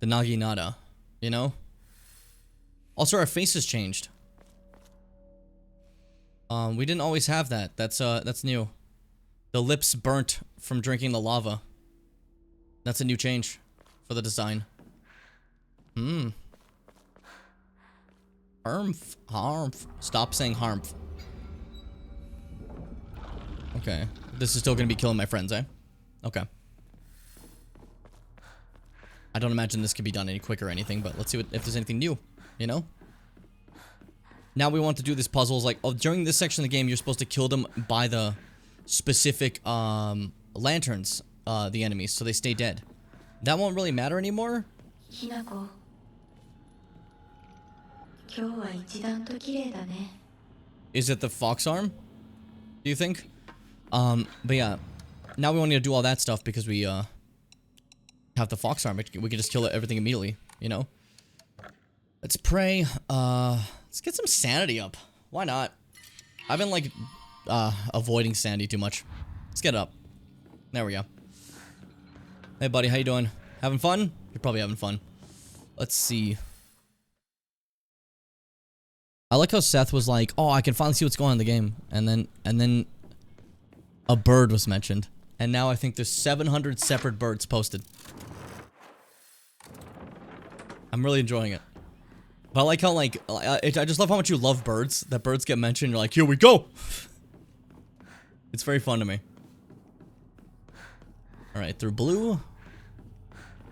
Naginata, you know? Also, our faces changed. We didn't always have that. That's new. The lips burnt from drinking the lava. That's a new change for the design. Harmf. Stop saying harmf. Okay. This is still gonna be killing my friends, eh? Okay. I don't imagine this could be done any quicker or anything, but let's see if there's anything new, you know? Now we want to do this puzzle. Like, during this section of the game, you're supposed to kill them by the specific, lanterns, the enemies, so they stay dead. That won't really matter anymore? Is it the fox arm? Do you think? But yeah. Now we want to do all that stuff because we, have the fox arm. We can just kill everything immediately, you know? Let's pray. Let's get some sanity up. Why not? I've been, like, avoiding sanity too much. Let's get it up. There we go. Hey, buddy, how you doing? Having fun? You're probably having fun. Let's see. I like how Seth was like, oh, I can finally see what's going on in the game. And then a bird was mentioned. And now I think there's 700 separate birds posted. I'm really enjoying it. But I like how, like, I just love how much you love birds. That birds get mentioned, you're like, here we go! It's very fun to me. Alright, through blue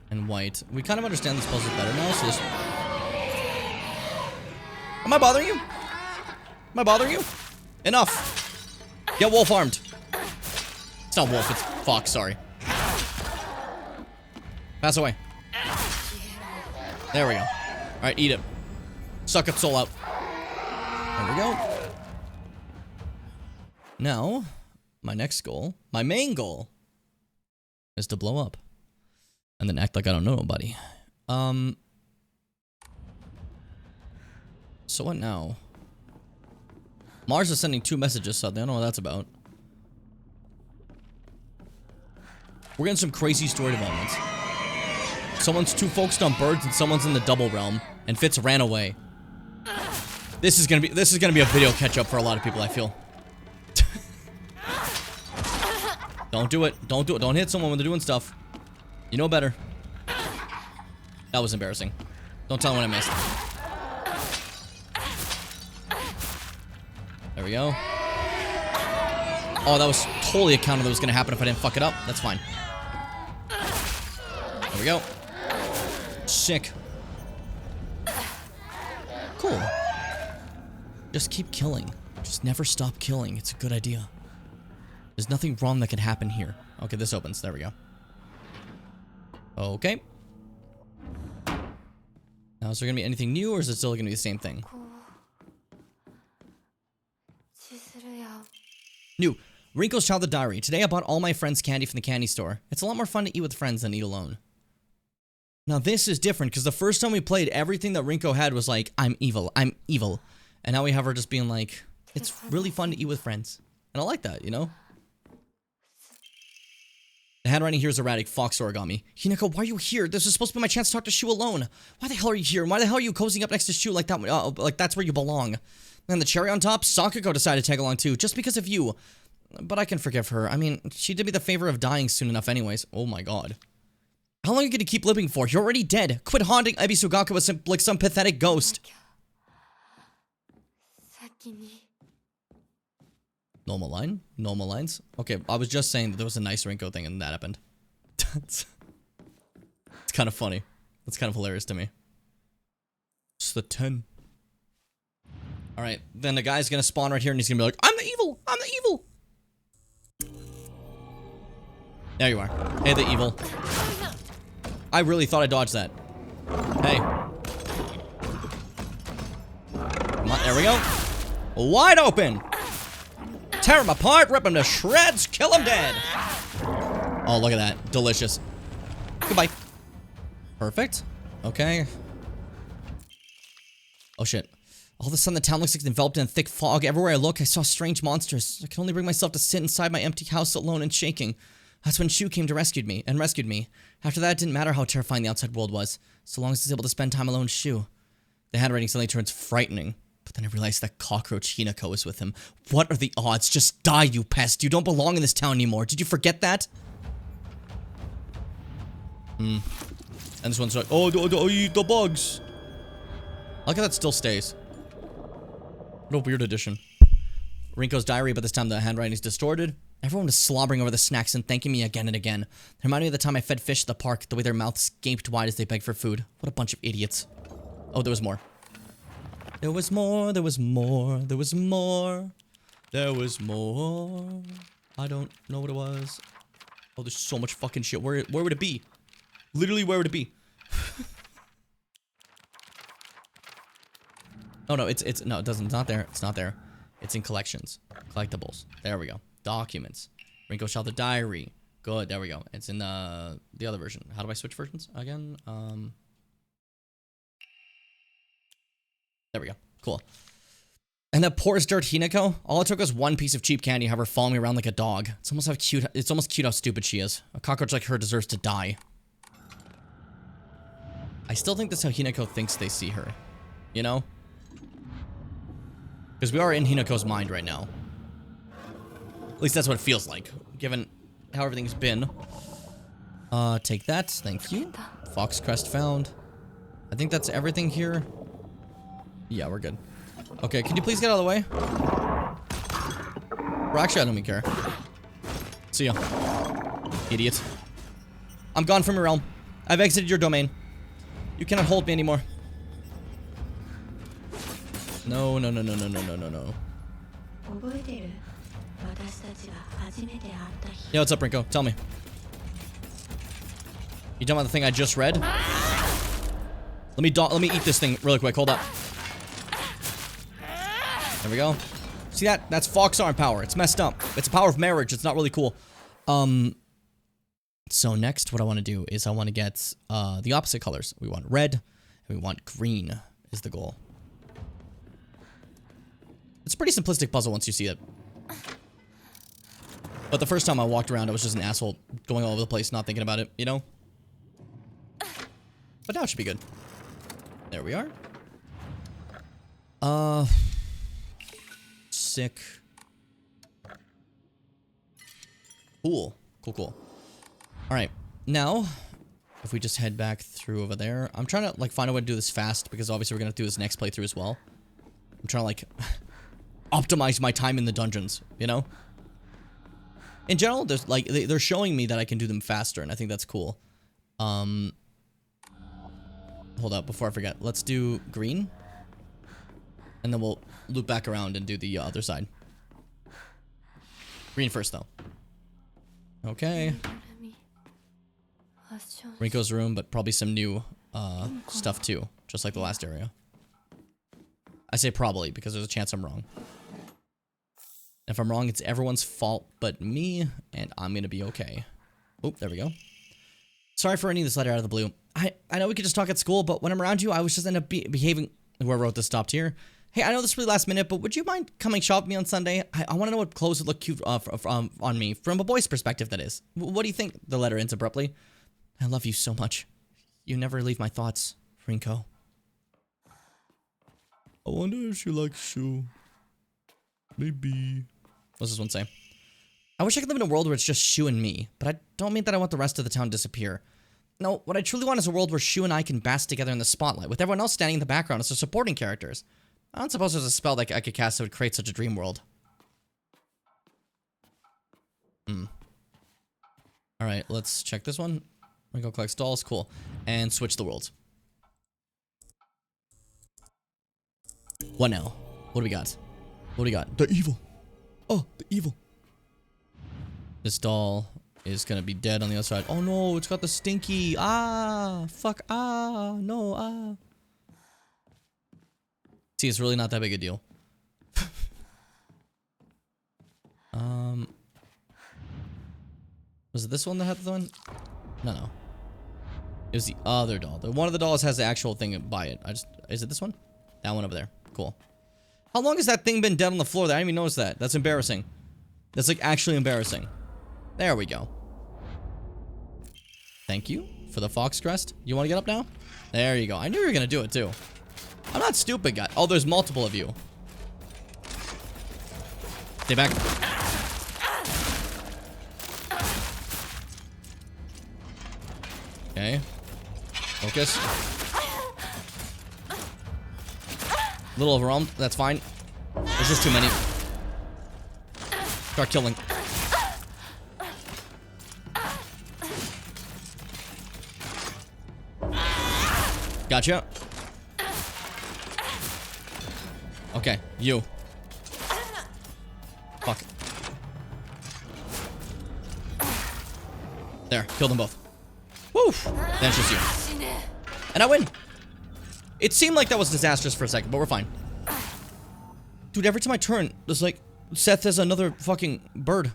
and white. We kind of understand this puzzle better now, so this... Am I bothering you? Am I bothering you? Enough! Get wolf armed. It's not wolf, it's fox, sorry. Pass away. There we go. Alright, eat it. Suck its soul out. There we go. Now, my next goal, my main goal, is to blow up. And then act like I don't know nobody. So what now? Mars is sending 2 messages suddenly. I don't know what that's about. We're getting some crazy story developments. Someone's too focused on birds and someone's in the double realm. And Fitz ran away. This is gonna be a video catch up for a lot of people, I feel. Don't do it. Don't do it. Don't hit someone when they're doing stuff. You know better. That was embarrassing. Don't tell them what I missed. There we go. Oh, that was totally a counter that was gonna happen if I didn't fuck it up. That's fine. There we go. Sick. Cool. Just keep killing. Just never stop killing. It's a good idea. There's nothing wrong that can happen here. Okay, this opens. There we go. Okay. Now, is there gonna be anything new, or is it still gonna be the same thing? New. Rinko's Childhood Diary. Today I bought all my friends candy from the candy store. It's a lot more fun to eat with friends than eat alone. Now this is different, because the first time we played, everything that Rinko had was like, I'm evil, I'm evil. And now we have her just being like, it's really fun to eat with friends. And I like that, you know? The handwriting here is erratic. Fox origami. Hinako, why are you here? This is supposed to be my chance to talk to Shu alone. Why the hell are you here? Why the hell are you cozying up next to Shu like that? Like that's where you belong. And the cherry on top, Sakuko decided to tag along too, just because of you. But I can forgive her. I mean, she did me the favor of dying soon enough anyways. Oh my god. How long are you gonna keep living for? You're already dead. Quit haunting Ebisugaku with like some pathetic ghost. Normal line? Normal lines? Okay, I was just saying that there was a nice Rinko thing and that happened. It's kind of funny. That's kind of hilarious to me. It's the 10. Alright, then the guy's gonna spawn right here and he's gonna be like, I'm the evil! I'm the evil! There you are. Hey, the evil. I really thought I dodged that. Hey. Come on, there we go. Wide open! Tear him apart, rip him to shreds, kill him dead! Oh, look at that. Delicious. Goodbye. Perfect. Okay. Oh, shit. All of a sudden, the town looks like it's enveloped in a thick fog. Everywhere I look, I saw strange monsters. I can only bring myself to sit inside my empty house alone and shaking. That's when Shu came to rescue me. After that, it didn't matter how terrifying the outside world was, so long as I was able to spend time alone with Shu. The handwriting suddenly turns frightening, but then I realized that cockroach Hinako was with him. What are the odds? Just die, you pest. You don't belong in this town anymore. Did you forget that? And this one's like, oh, eat the bugs. I like how that still stays. What a weird addition. Rinko's diary, but this time the handwriting is distorted. Everyone was slobbering over the snacks and thanking me again and again. It reminded me of the time I fed fish at the park, the way their mouths gaped wide as they begged for food. What a bunch of idiots. Oh, there was more. There was more, there was more, there was more. There was more. I don't know what it was. Oh, there's so much fucking shit. Where would it be? Literally, where would it be? Oh, no, no, it doesn't, it's not there. It's not there. It's in collections. Collectibles. There we go. Documents. Rinko Childhood Diary. Good, there we go. It's in the other version. How do I switch versions again? There we go. Cool. And that poor dirt Hinako, all it took was one piece of cheap candy, have her follow me around like a dog. It's almost cute how stupid she is. A cockroach like her deserves to die. I still think that's how Hinako thinks they see her. You know? Because we are in Hinako's mind right now. At least that's what it feels like, given how everything's been. Take that. Thank you. Fox crest found. I think that's everything here. Yeah, we're good. Okay, can you please get out of the way? Or actually, I don't even care. See ya. Idiot. I'm gone from your realm. I've exited your domain. You cannot hold me anymore. No, no, no, no, no, no, no, no, no. Yeah, what's up, Rinko? Tell me. You talking about the thing I just read? Let me eat this thing really quick. Hold up. There we go. See that? That's Fox arm power. It's messed up. It's a power of marriage. It's not really cool. So next, what I want to do is I want to get the opposite colors. We want red, and we want green is the goal. It's a pretty simplistic puzzle once you see it. But the first time I walked around, I was just an asshole going all over the place, not thinking about it, you know? But now it should be good. There we are. Sick. Cool. Cool. Alright. Now, if we just head back through over there. I'm trying to, like, find a way to do this fast, because obviously we're gonna do this next playthrough as well. I'm trying to, like, optimize my time in the dungeons, you know? In general, there's, like, they're showing me that I can do them faster, and I think that's cool. Hold up, before I forget. Let's do green. And then we'll loop back around and do the other side. Green first, though. Okay. Rinko's room, but probably some new stuff, too. Just like the last area. I say probably, because there's a chance I'm wrong. If I'm wrong, it's everyone's fault but me, and I'm gonna be okay. Oh, there we go. Sorry for reading this letter out of the blue. I know we could just talk at school, but when I'm around you, I was just end up behaving... Whoever wrote this stopped here. Hey, I know this is really last minute, but would you mind coming shop with me on Sunday? I want to know what clothes would look cute on me, from a boy's perspective, that is. What do you think? The letter ends abruptly. I love you so much. You never leave my thoughts, Rinko. I wonder if she likes Shu. Maybe. What's this one say? I wish I could live in a world where it's just Shu and me, but I don't mean that I want the rest of the town to disappear. No, what I truly want is a world where Shu and I can bask together in the spotlight, with everyone else standing in the background as the supporting characters. I don't suppose there's a spell that I could cast that would create such a dream world. Alright, let's check this one. Rinko collects dolls, cool. And switch the worlds. What now? What do we got? What do we got? The evil. Oh, the evil. This doll is gonna be dead on the other side. Oh no, it's got the stinky. Ah, fuck. Ah, no, ah. See, it's really not that big a deal. Was it this one that had the one? No. It was the other doll. One of the dolls has the actual thing by it. Is it this one? That one over there. Cool. How long has that thing been dead on the floor? I didn't even notice that. That's embarrassing. That's like actually embarrassing. There we go. Thank you for the fox crest. You want to get up now? There you go. I knew you were going to do it too. I'm not stupid, guy. Oh, there's multiple of you. Stay back. Okay. Focus. A little overwhelmed. That's fine. There's just too many. Start killing. Gotcha. Okay, you. Fuck. There, killed them both. Woo! That's just you. And I win! It seemed like that was disastrous for a second, but we're fine. Dude, every time I turn, there's like... Seth has another fucking bird.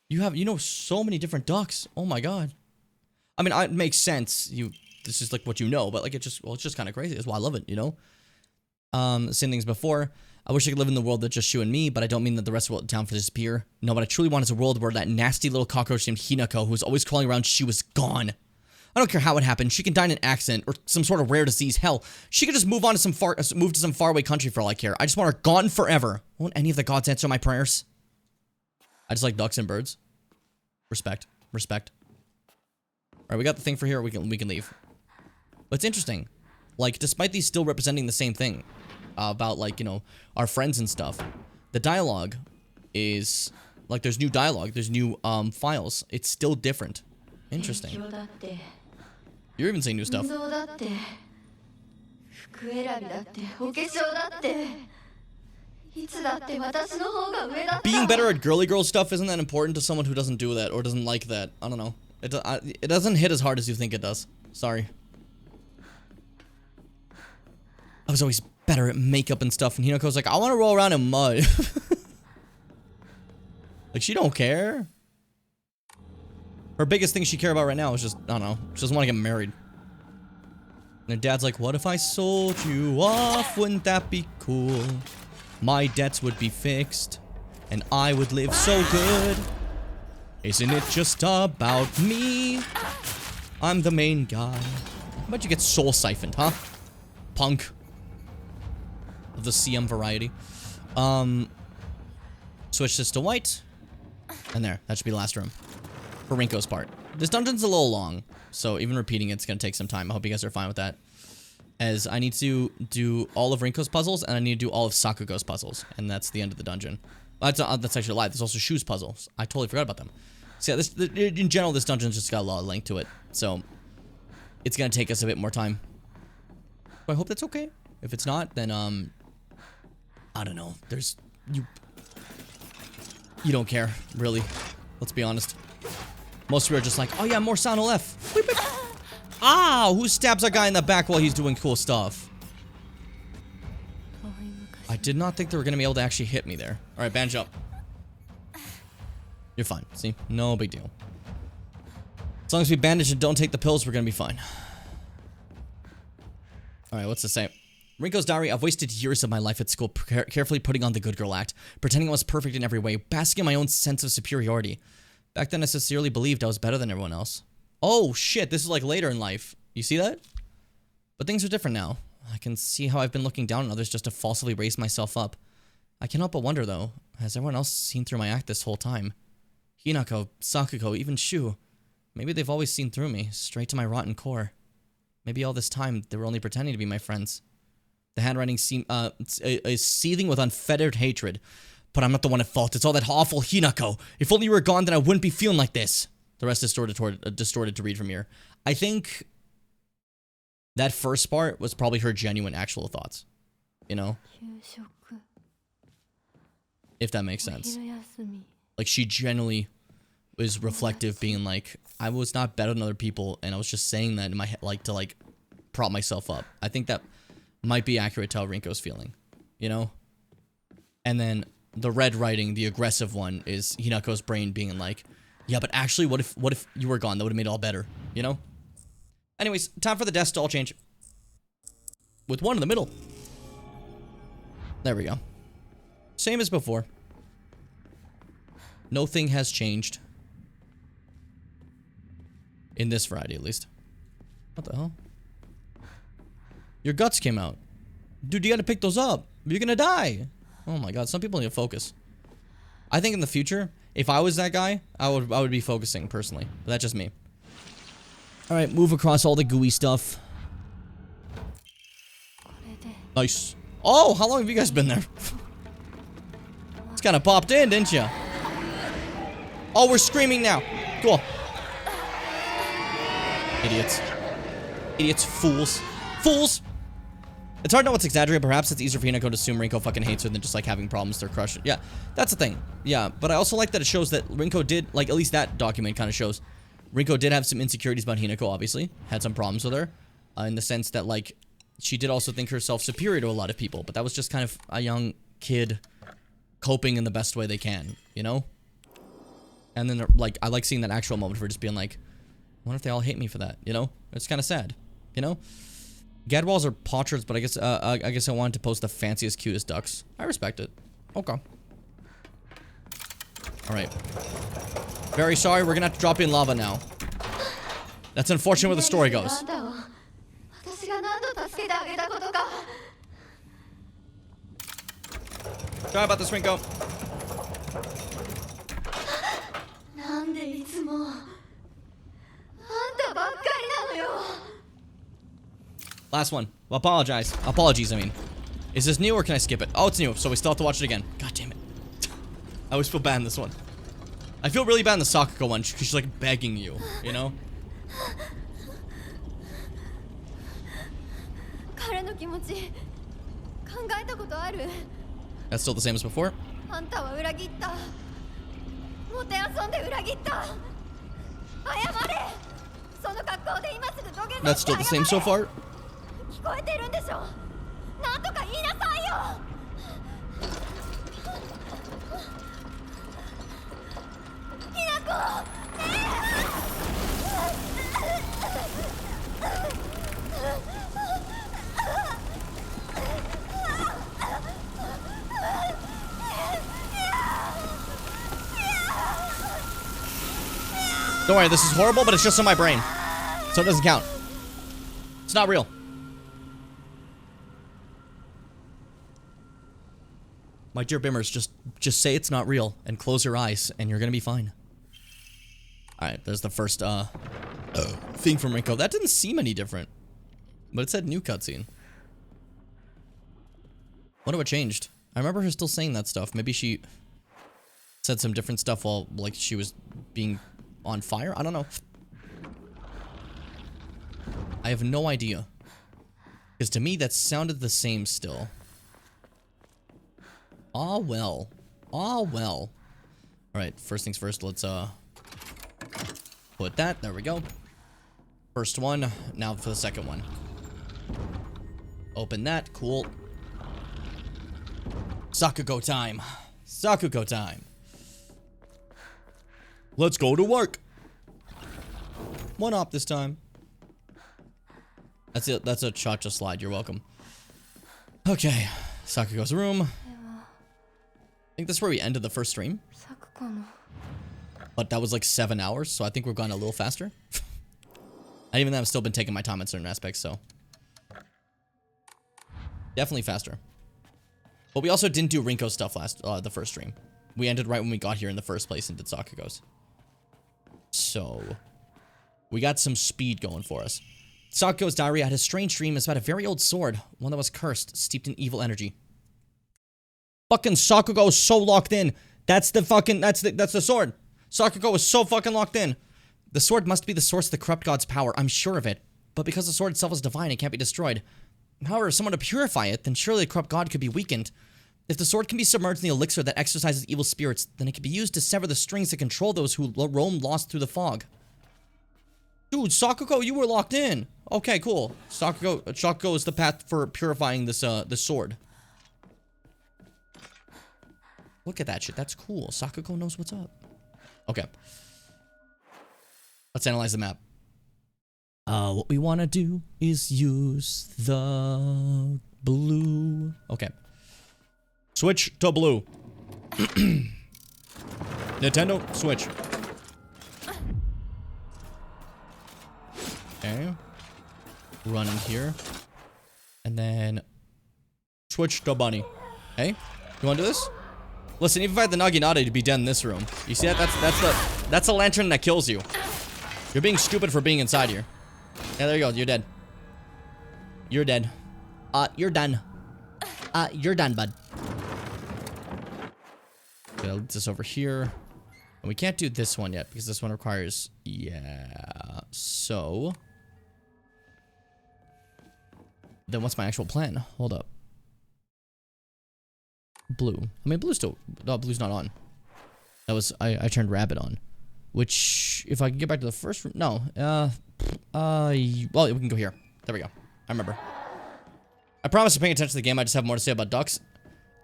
You know so many different ducks. Oh my god. I mean, it makes sense. This is like what you know, but like it's just kind of crazy. That's why I love it, you know? Same things before. I wish I could live in the world that's just Shu and me, but I don't mean that the rest of the town would disappear. No, what I truly want is a world where that nasty little cockroach named Hinako, who's always crawling around Shu, is gone. I don't care how it happened. She can die in an accident or some sort of rare disease. Hell, she could just move to some faraway country for all I care. I just want her gone forever. Won't any of the gods answer my prayers? I just like ducks and birds. Respect. Respect. Alright, we got the thing for here. We can leave. But it's interesting. Like, despite these still representing the same thing about, like, you know, our friends and stuff, the dialogue is, like, there's new dialogue. There's new files. It's still different. Interesting. You're even saying new stuff. Being better at girly girl stuff isn't that important to someone who doesn't do that or doesn't like that. I don't know. It doesn't hit as hard as you think it does. Sorry. I was always better at makeup and stuff, and Hinako's like, I want to roll around in mud. Like, Like, she don't care. Her biggest thing she care about right now is just, I don't know, she doesn't want to get married. And her dad's like, what if I sold you off? Wouldn't that be cool? My debts would be fixed, and I would live so good. Isn't it just about me? I'm the main guy. How about you get soul siphoned, huh? Punk. Of the CM variety. Switch this to white. And there, that should be the last room. For Rinko's part. This dungeon's a little long, so even repeating it's gonna take some time. I hope you guys are fine with that. As I need to do all of Rinko's puzzles, and I need to do all of Sakugo's puzzles. And that's the end of the dungeon. That's actually a lie. There's also Shu's puzzles. I totally forgot about them. So yeah, in general, this dungeon's just got a lot of length to it. So, it's gonna take us a bit more time. But I hope that's okay. If it's not, then, I don't know. You don't care, really. Let's be honest. Most of you are just like, oh yeah, more sound left. Ah, who stabs a guy in the back while he's doing cool stuff? I did not think they were gonna be able to actually hit me there. Alright, bandage up. You're fine. See? No big deal. As long as we bandage and don't take the pills, we're gonna be fine. Alright, what's this say? Rinko's diary. I've wasted years of my life at school carefully putting on the good girl act, pretending I was perfect in every way, basking in my own sense of superiority. Back then I sincerely believed I was better than everyone else. Oh shit, this is like later in life. You see that? But things are different now. I can see how I've been looking down on others just to falsely raise myself up. I can't help but wonder though, has everyone else seen through my act this whole time? Hinako, Sakugo, even Shu. Maybe they've always seen through me, straight to my rotten core. Maybe all this time they were only pretending to be my friends. The handwriting is seething with unfettered hatred. But I'm not the one at fault. It's all that awful Hinako. If only you were gone, then I wouldn't be feeling like this. The rest is distorted to read from here. I think that first part was probably her genuine actual thoughts. You know? If that makes sense. Like, she genuinely was reflective, being like, I was not better than other people, and I was just saying that in my head, like, to, like, prop myself up. I think that might be accurate to how Rinko's feeling. You know? And then the red writing, the aggressive one, is Hinako's brain being like, yeah, but actually, what if you were gone? That would have made it all better, you know? Anyways, time for the desk stall change. With one in the middle. There we go. Same as before. Nothing has changed. In this variety, at least. What the hell? Your guts came out. Dude, you gotta pick those up. You're gonna die. Oh my god, some people need to focus. I think in the future, if I was that guy, I would be focusing personally. But that's just me. Alright, move across all the gooey stuff. Nice. Oh, how long have you guys been there? It's kind of popped in, didn't you? Oh, we're screaming now. Cool. Idiots. Idiots. Fools. Fools! It's hard to know what's exaggerated. Perhaps it's easier for Hinako to assume Rinko fucking hates her than just, like, having problems with her crush. Yeah, that's the thing. Yeah, but I also like that it shows that Rinko did, like, at least that document kind of shows Rinko did have some insecurities about Hinako, obviously. Had some problems with her. In the sense that, like, she did also think herself superior to a lot of people. But that was just kind of a young kid coping in the best way they can, you know? And then, like, I like seeing that actual moment of her just being like, I wonder if they all hate me for that, you know? It's kind of sad, you know? Gadwalls are portraits, but I guess I wanted to post the fanciest, cutest ducks. I respect it. Okay. Alright. Very sorry, we're gonna have to drop in lava now. That's unfortunate where the story goes. Sorry about this, Rinko. Last one. Well, apologies, I mean. Is this new or can I skip it? Oh, it's new, so we still have to watch it again. God damn it. I always feel bad in this one. I feel really bad in the Sakugo one, because she's like begging you, you know? That's still the same as before? That's still the same so far? Don't worry, this is horrible, but it's just in my brain. So it doesn't count. It's not real. My dear Bimmers, just say it's not real and close your eyes and you're gonna be fine. Alright, there's the first thing from Rinko. That didn't seem any different. But it said new cutscene. Wonder what changed. I remember her still saying that stuff. Maybe she said some different stuff while like she was being on fire? I don't know. I have no idea. Because to me that sounded the same still. Ah well. Ah well. Alright, first things first, let's put that. There we go. First one. Now for the second one. Open that. Cool. Sakugo time. Sakugo time. Let's go to work. One op this time. That's it. That's a cha-cha slide. You're welcome. Okay. Sakugo's room. I think that's where we ended the first stream. But that was like 7 hours, so I think we've gone a little faster. And even then, I've still been taking my time in certain aspects, so. Definitely faster. But we also didn't do Rinko stuff the first stream. We ended right when we got here in the first place and did Sakugo's. So, we got some speed going for us. Sakugo's diary had a strange dream about a very old sword, one that was cursed, steeped in evil energy. Fucking Sakugo is so locked in. That's the sword. Sakugo is so fucking locked in. The sword must be the source of the corrupt god's power, I'm sure of it. But because the sword itself is divine, it can't be destroyed. However, if someone to purify it, then surely the corrupt god could be weakened. If the sword can be submerged in the elixir that exorcises evil spirits, then it can be used to sever the strings that control those who roam lost through the fog. Dude, Sakugo, you were locked in. Okay, cool. Sakugo is the path for purifying this sword. Look at that shit. That's cool. Sakugo knows what's up. Okay. Let's analyze the map. What we want to do is use the blue. Okay. Switch to blue. Nintendo, switch. Okay. Run in here. And then switch to bunny. Hey, you want to do this? Listen, even if I had the Naginata, you'd be dead in this room. You see that? That's the lantern that kills you. You're being stupid for being inside here. Yeah, there you go. You're dead. You're dead. You're done. You're done, bud. Okay, I'll leave this over here. And we can't do this one yet because this one requires... Yeah. So... Then what's my actual plan? Hold up. Blue. I mean, blue's still... No, blue's not on. That was... I turned rabbit on. Which... If I can get back to the first room... No. Well, we can go here. There we go. I remember. I promise I'm paying attention to the game. I just have more to say about ducks.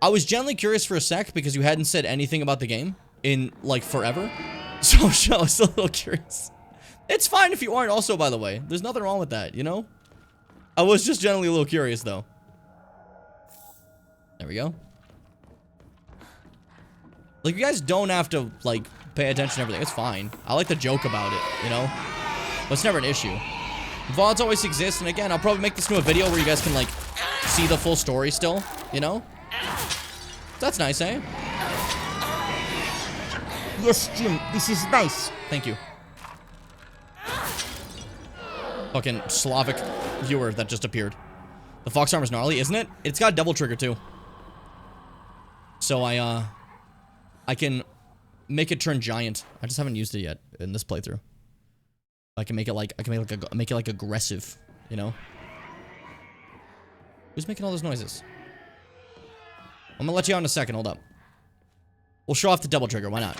I was genuinely curious for a sec because you hadn't said anything about the game in, like, forever. So I was a little curious. It's fine if you aren't also, by the way. There's nothing wrong with that, you know? I was just generally a little curious, though. There we go. Like, you guys don't have to, like, pay attention to everything. It's fine. I like to joke about it, you know? But it's never an issue. VODs always exist, and again, I'll probably make this into a video where you guys can, like, see the full story still, you know? That's nice, eh? Yes, Jim, this is nice. Thank you. Fucking Slavic viewer that just appeared. The fox armor's gnarly, isn't it? It's got double trigger, too. So I can make it turn giant. I just haven't used it yet in this playthrough. I can make it like, make it like aggressive, you know? Who's making all those noises? I'm gonna let you out in a second, hold up. We'll show off the double trigger, why not?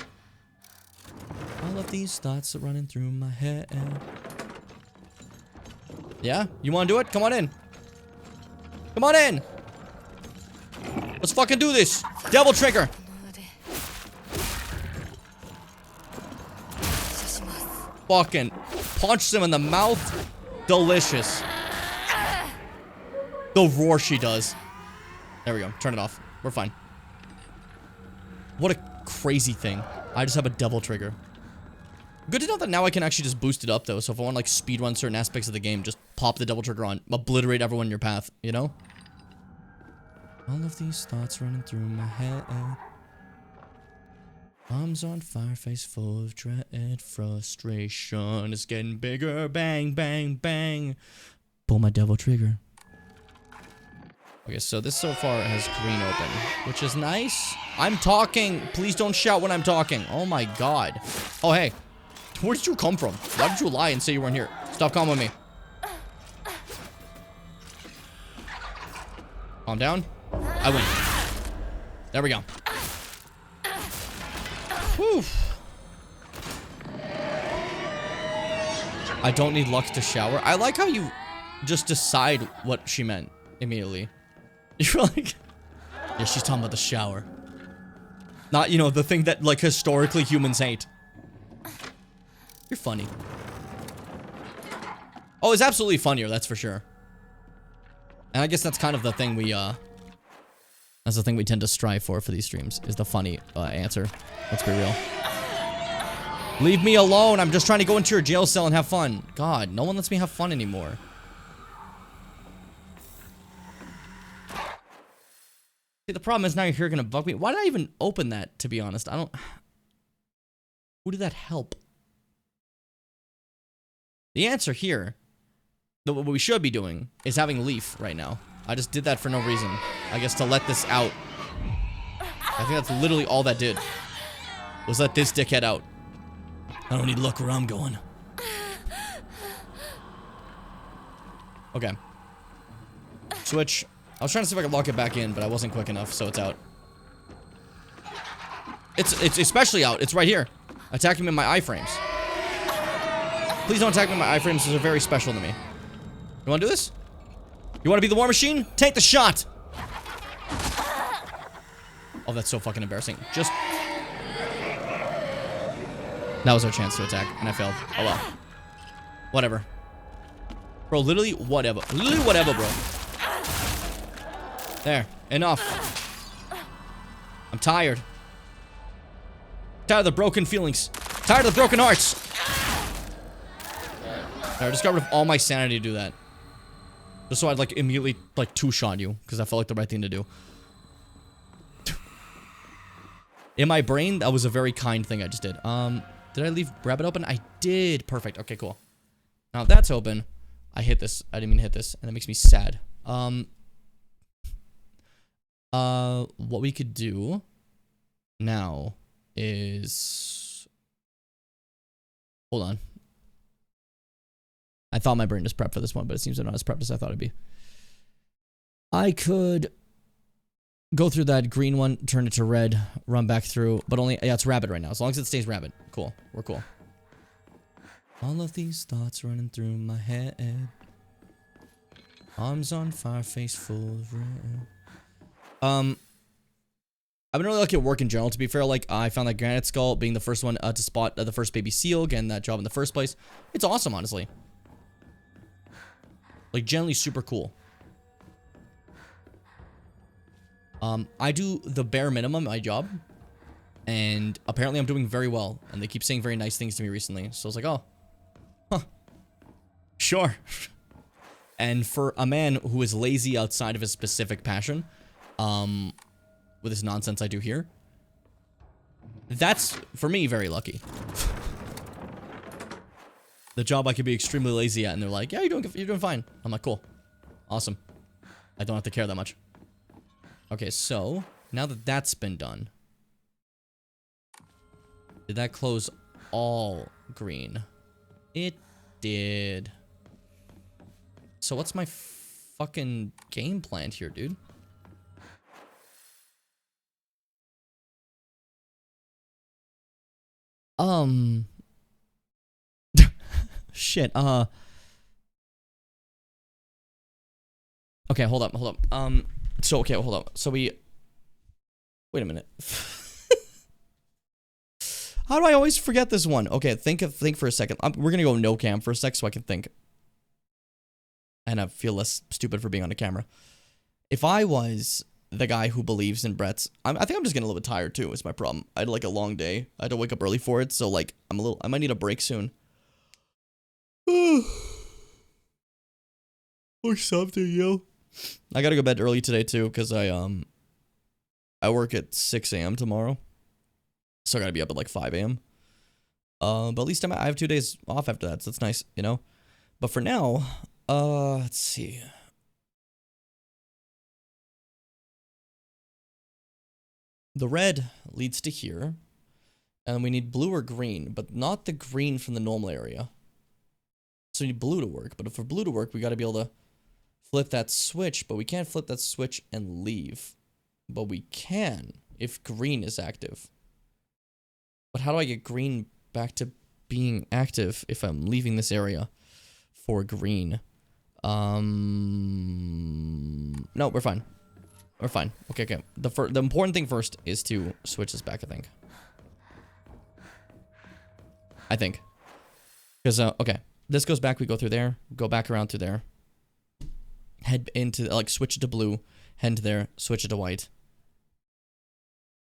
All of these thoughts are running through my head. Yeah? You wanna do it? Come on in. Come on in! Let's fucking do this! Double trigger! Fucking punch him in the mouth. Delicious. The roar she does. There we go. Turn it off. We're fine. What a crazy thing. I just have a double trigger. Good to know that now I can actually just boost it up, though. So if I want to, like, speedrun certain aspects of the game, just pop the double trigger on. Obliterate everyone in your path, you know? All of these thoughts running through my head. Arms on fire, face full of dread. Frustration is getting bigger. Bang, bang, bang. Pull my devil trigger. Okay, so this so far has green open, which is nice. I'm talking. Please don't shout when I'm talking. Oh my god. Oh, hey. Where did you come from? Why did you lie and say you weren't here? Stop calling me. Calm down. I win. There we go. Whew. I don't need Lux to shower. I like how you just decide what she meant immediately. You're like, yeah, she's talking about the shower. Not, you know, the thing that, like, historically humans hate. You're funny. Oh, it's absolutely funnier, that's for sure. And I guess that's kind of the thing we, that's the thing we tend to strive for these streams, is the funny, answer. Let's be real. Leave me alone, I'm just trying to go into your jail cell and have fun. God, no one lets me have fun anymore. See, the problem is now you're here gonna bug me. Why did I even open that, to be honest? I don't... Who did that help? The answer here, what we should be doing, is having Leaf right now. I just did that for no reason. I guess to let this out. I think that's literally all that did. Was let this dickhead out. I don't need to look where I'm going. Okay. Switch. I was trying to see if I could lock it back in, but I wasn't quick enough, so it's out. It's especially out. It's right here. Attacking me in my iframes. Please don't attack me in my iframes. Those are very special to me. You wanna do this? You wanna be the war machine? Take the shot! Oh, that's so fucking embarrassing. Just... That was our chance to attack, and I failed. Oh well. Whatever. Bro, literally whatever. Literally whatever, bro. There. Enough. I'm tired. Tired of the broken feelings. Tired of the broken hearts. I just got rid of all my sanity to do that. Just so I'd, like, immediately, like, two-shot you. Because I felt like the right thing to do. In my brain, that was a very kind thing I just did. Did I leave Rabbit open? I did. Perfect. Okay, cool. Now, if that's open, I hit this. I didn't mean to hit this. And that makes me sad. What we could do now is... Hold on. I thought my brain was prepped for this one, but it seems they're not as prepped as I thought it'd be. I could go through that green one, turn it to red, run back through, but only, yeah, it's Rabbit right now. As long as it stays Rabbit. Cool. We're cool. All of these thoughts running through my head. Arms on fire, face full of red. I've been really lucky at work in general, to be fair. Like, I found that Granite Skull being the first one to spot the first baby seal, getting that job in the first place. It's awesome, honestly. Like, generally super cool. I do the bare minimum, my job. And apparently I'm doing very well. And they keep saying very nice things to me recently. So I was like, oh. Huh. Sure. And for a man who is lazy outside of his specific passion, with this nonsense I do here, that's, for me, very lucky. The job I could be extremely lazy at, and they're like, yeah, you're doing fine. I'm like, cool. Awesome. I don't have to care that much. Okay, so, now that that's been done, did that close all green? It did. So what's my fucking game plan here, dude? Shit, okay, hold up. So, okay, hold up. So wait a minute. How do I always forget this one? Okay, think for a second. We're gonna go no cam for a sec so I can think. And I feel less stupid for being on the camera. If I was the guy who believes in Brett's. I think I'm just getting a little bit tired too. Is my problem. I had like a long day. I had to wake up early for it, so like I might need a break soon. Or something, yo. I gotta go to bed early today too, cause I work at 6 a.m. tomorrow, so I gotta be up at like 5 a.m. But at least I have 2 days off after that, so that's nice, you know. But for now, let's see. The red leads to here, and we need blue or green, but not the green from the normal area. So we need blue to work, but for blue to work, we got to be able to flip that switch, but we can't flip that switch and leave. But we can if green is active. But how do I get green back to being active if I'm leaving this area for green? No, we're fine. We're fine. Okay, okay. The important thing first is to switch this back, I think. Because, okay. This goes back, we go through there, go back around through there. Head into, like, switch it to blue, head to there, switch it to white.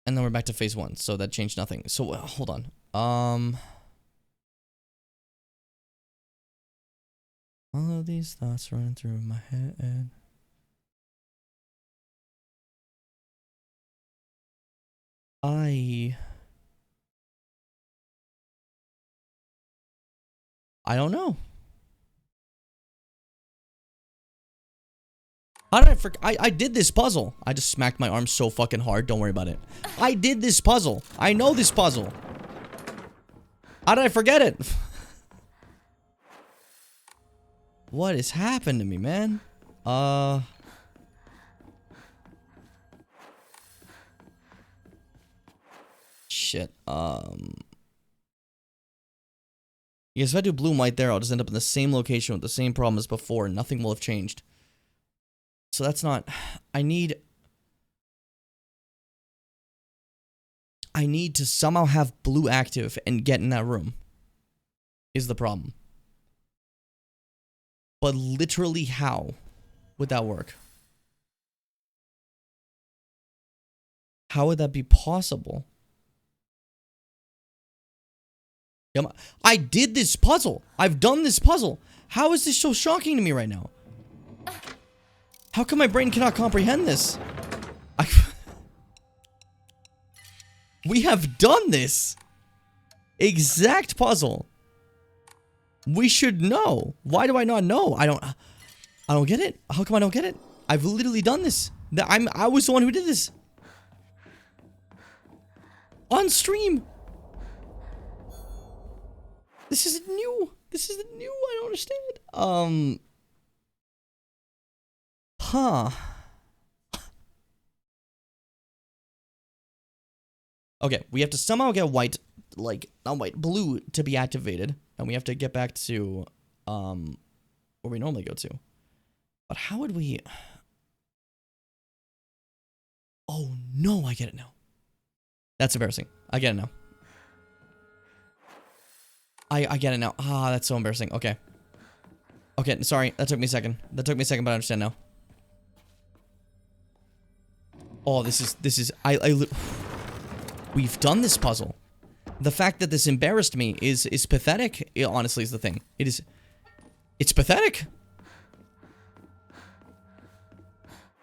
And then we're back to phase 1, so that changed nothing. So, hold on. All of these thoughts run through my head. I don't know. How did I forget? I did this puzzle. I just smacked my arm so fucking hard. Don't worry about it. I did this puzzle. I know this puzzle. How did I forget it? What has happened to me, man? Shit. Because if I do blue and white there, I'll just end up in the same location with the same problem as before, and nothing will have changed. So that's not... I need to somehow have blue active and get in that room. Is the problem. But literally how would that work? How would that be possible? I did this puzzle. I've done this puzzle. How is this so shocking to me right now? How come my brain cannot comprehend this? We have done this exact puzzle. We should know. Why do I not know? I don't get it. How come I don't get it? I've literally done this. I was the one who did this. On stream. This is new. This is new. I don't understand. Huh. Okay, we have to somehow get white, like, not white, blue to be activated. And we have to get back to, where we normally go to. But how would we... Oh, no, I get it now. That's embarrassing. I get it now. I get it now. Ah, that's so embarrassing. Okay. Okay, sorry. That took me a second. But I understand now. Oh, this is... We've done this puzzle. The fact that this embarrassed me is pathetic. It honestly is the thing. It's pathetic.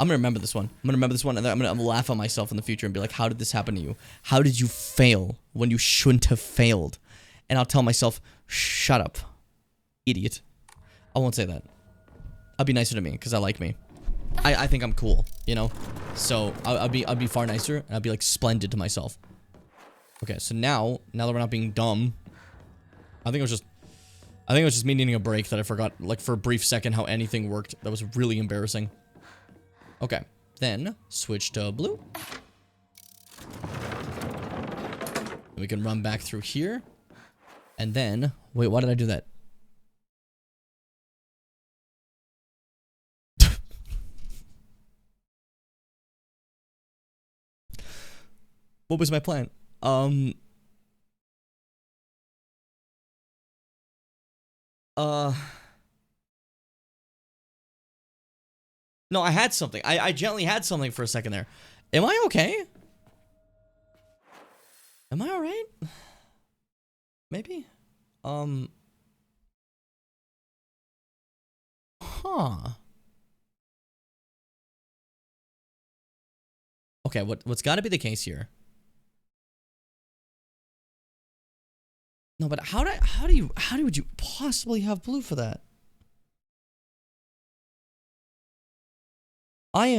I'm gonna remember this one. And then I'm gonna laugh at myself in the future and be like, how did this happen to you? How did you fail when you shouldn't have failed? And I'll tell myself, shut up, idiot. I won't say that. I'll be nicer to me, because I like me. I think I'm cool, you know? So, I'll be far nicer, and I'll be, like, splendid to myself. Okay, so now that we're not being dumb, I think it was just me needing a break that I forgot, like, for a brief second how anything worked. That was really embarrassing. Okay, then, switch to blue. We can run back through here. And then, wait, why did I do that? What was my plan? No, I had something. I gently had something for a second there. Am I okay? Am I alright? Maybe? Huh. Okay, what's gotta be the case here? No, but how would you possibly have blue for that? I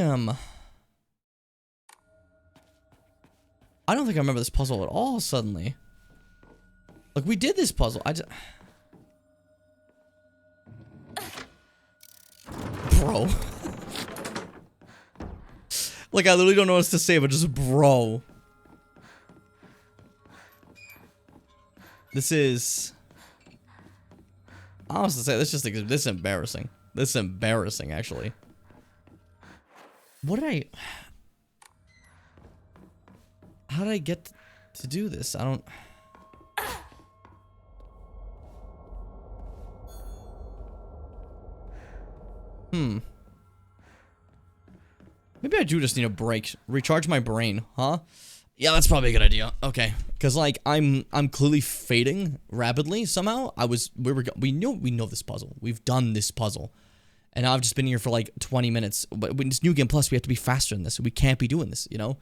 don't think I remember this puzzle at all suddenly. Like, we did this puzzle. Bro. Like, I literally don't know what to say, but just bro. This is... I was to say, this is embarrassing. This is embarrassing, actually. What did I... How did I get to do this? I don't... Maybe I do just need a break. Recharge my brain, huh? Yeah, that's probably a good idea. Okay. Because, like, I'm clearly fading rapidly somehow. We know this puzzle. We've done this puzzle. And I've just been here for, like, 20 minutes. But when it's New Game Plus, we have to be faster than this. We can't be doing this, you know?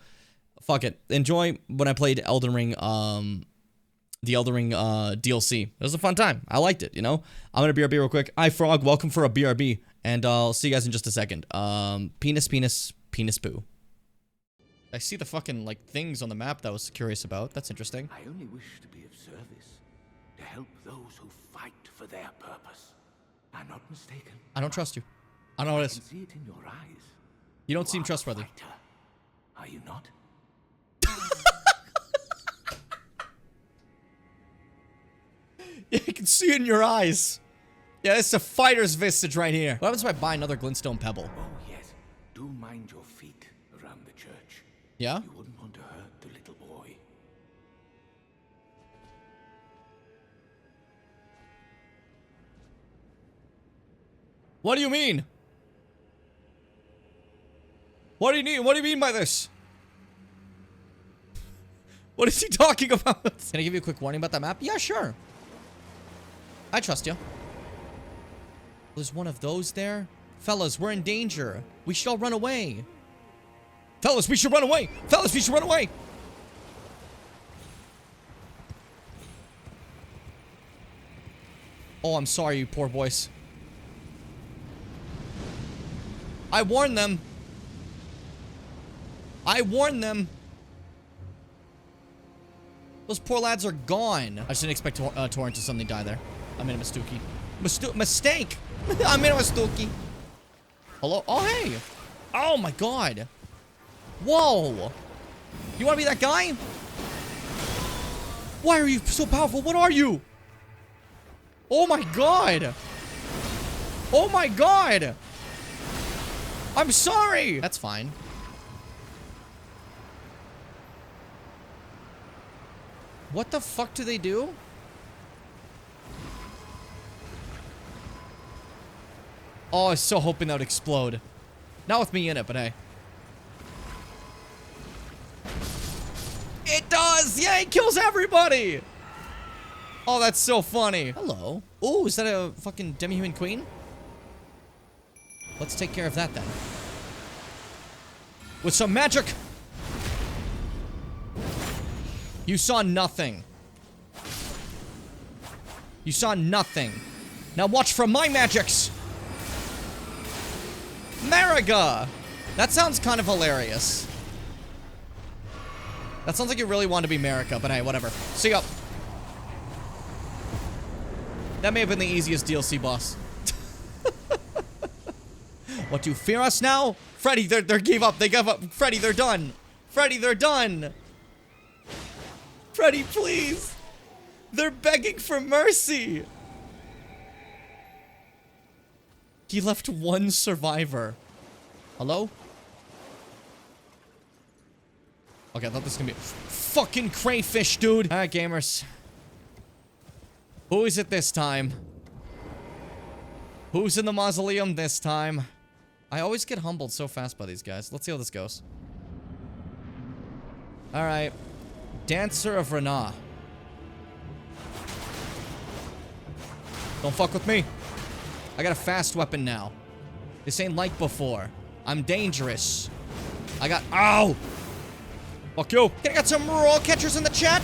Fuck it. Enjoy when I played Elden Ring, the Elden Ring, DLC. It was a fun time. I liked it, you know? I'm gonna BRB real quick. Hi, Frog. Welcome for a BRB. And I'll see you guys in just a second. Penis poo. I see the fucking, like, things on the map that I was curious about. That's interesting. I only wish to be of service, to help those who fight for their purpose. I'm not mistaken. I don't trust you. I don't know what it I is. can see it in your eyes. You don't seem trustworthy. Fighter. Are you not? Yeah, I can see it in your eyes. Yeah, this is a fighter's visage right here. What happens if I buy another glintstone pebble? Oh, yes. Do mind your feet around the church. Yeah? You wouldn't want to hurt the little boy. What do you mean? What do you need? What do you mean by this? What is he talking about? Can I give you a quick warning about that map? Yeah, sure. I trust you. There's one of those there. Fellas, we're in danger. We should all run away. Fellas, we should run away. Fellas, we should run away. Oh, I'm sorry, you poor boys. I warned them. I warned them. Those poor lads are gone. I just didn't expect Torrent to suddenly die there. I made a mistake. Mistake! I made a mistake. Hello? Oh, hey! Oh, my God. Whoa! You want to be that guy? Why are you so powerful? What are you? Oh, my God! Oh, my God! I'm sorry! That's fine. What the fuck do they do? Oh, I was so hoping that would explode. Not with me in it, but hey. It does! Yeah, it kills everybody! Oh, that's so funny. Hello. Oh, is that a fucking demi-human queen? Let's take care of that then. With some magic! You saw nothing. You saw nothing. Now watch for my magics! Mariga! That sounds kind of hilarious. That sounds like you really want to be Marika, but hey, whatever. See ya. That may have been the easiest DLC boss. What, do you fear us now? Freddy, they gave up. They gave up. Freddy, they're done. Freddy, they're done. Freddy, please. They're begging for mercy. He left one survivor. Hello? Okay, I thought this was gonna be fucking crayfish, dude. Alright, gamers. Who is it this time? Who's in the mausoleum this time? I always get humbled so fast by these guys. Let's see how this goes. Alright. Dancer of Renah. Don't fuck with me. I got a fast weapon now. This ain't like before. I'm dangerous. I got... Ow! Fuck you. Can I get some roll catchers in the chat?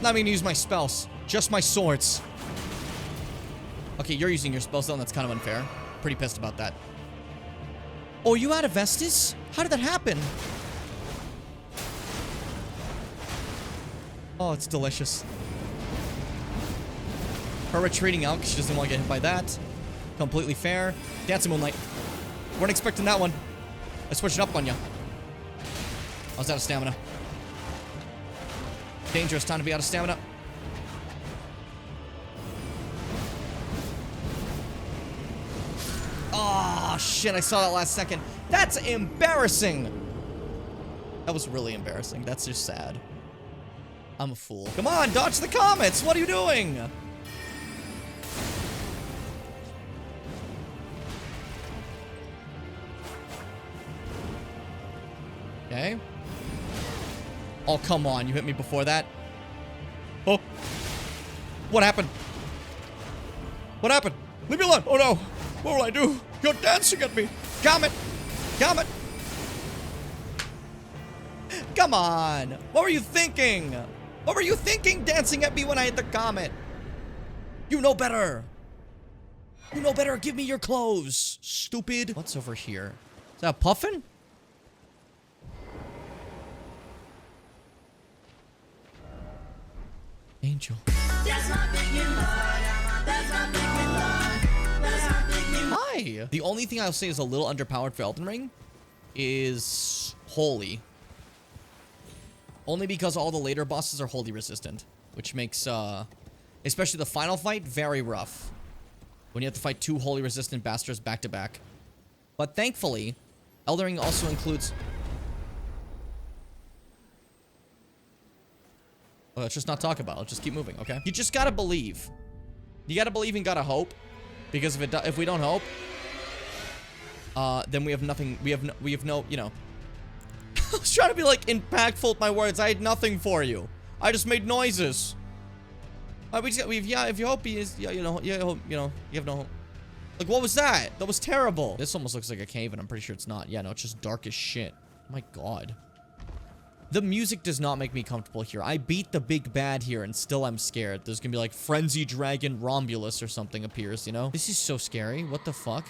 Not mean to use my spells. Just my swords. Okay, you're using your spells though, and that's kind of unfair. Pretty pissed about that. Oh, you out of Vestus? How did that happen? Oh, it's delicious. Her retreating out because she doesn't want to get hit by that. Completely fair. Dance of Moonlight. Weren't expecting that one. I switched it up on you. I was out of stamina. Dangerous time to be out of stamina. Oh, shit. I saw that last second. That's embarrassing. That was really embarrassing. That's just sad. I'm a fool. Come on, dodge the comets. What are you doing? Okay. Oh, come on. You hit me before that. Oh. What happened? What happened? Leave me alone. Oh, no. What will I do? You're dancing at me. Comet. Comet. Come on. What were you thinking? What were you thinking dancing at me when I hit the comet? You know better. You know better. Give me your clothes. Stupid. What's over here? Is that a puffin? Angel. Hi. The only thing I'll say is a little underpowered for Elden Ring is Holy. Only because all the later bosses are Holy resistant, which makes, especially the final fight, very rough. When you have to fight 2 Holy resistant bastards back to back. But thankfully, Elden Ring also includes... Oh, let's just not talk about it. Let's just keep moving, okay? You just gotta believe. You gotta believe and gotta hope. Because if we don't hope, then we have nothing. We have no, you know. I was trying to be like impactful with my words. I had nothing for you. I just made noises. Yeah, if you hope he is, yeah, you know, you have no hope. Like, what was that? That was terrible. This almost looks like a cave, and I'm pretty sure it's not. Yeah, no, it's just dark as shit. Oh my god. The music does not make me comfortable here. I beat the big bad here, and still I'm scared. There's gonna be like Frenzy Dragon Romulus or something appears, you know? This is so scary. What the fuck?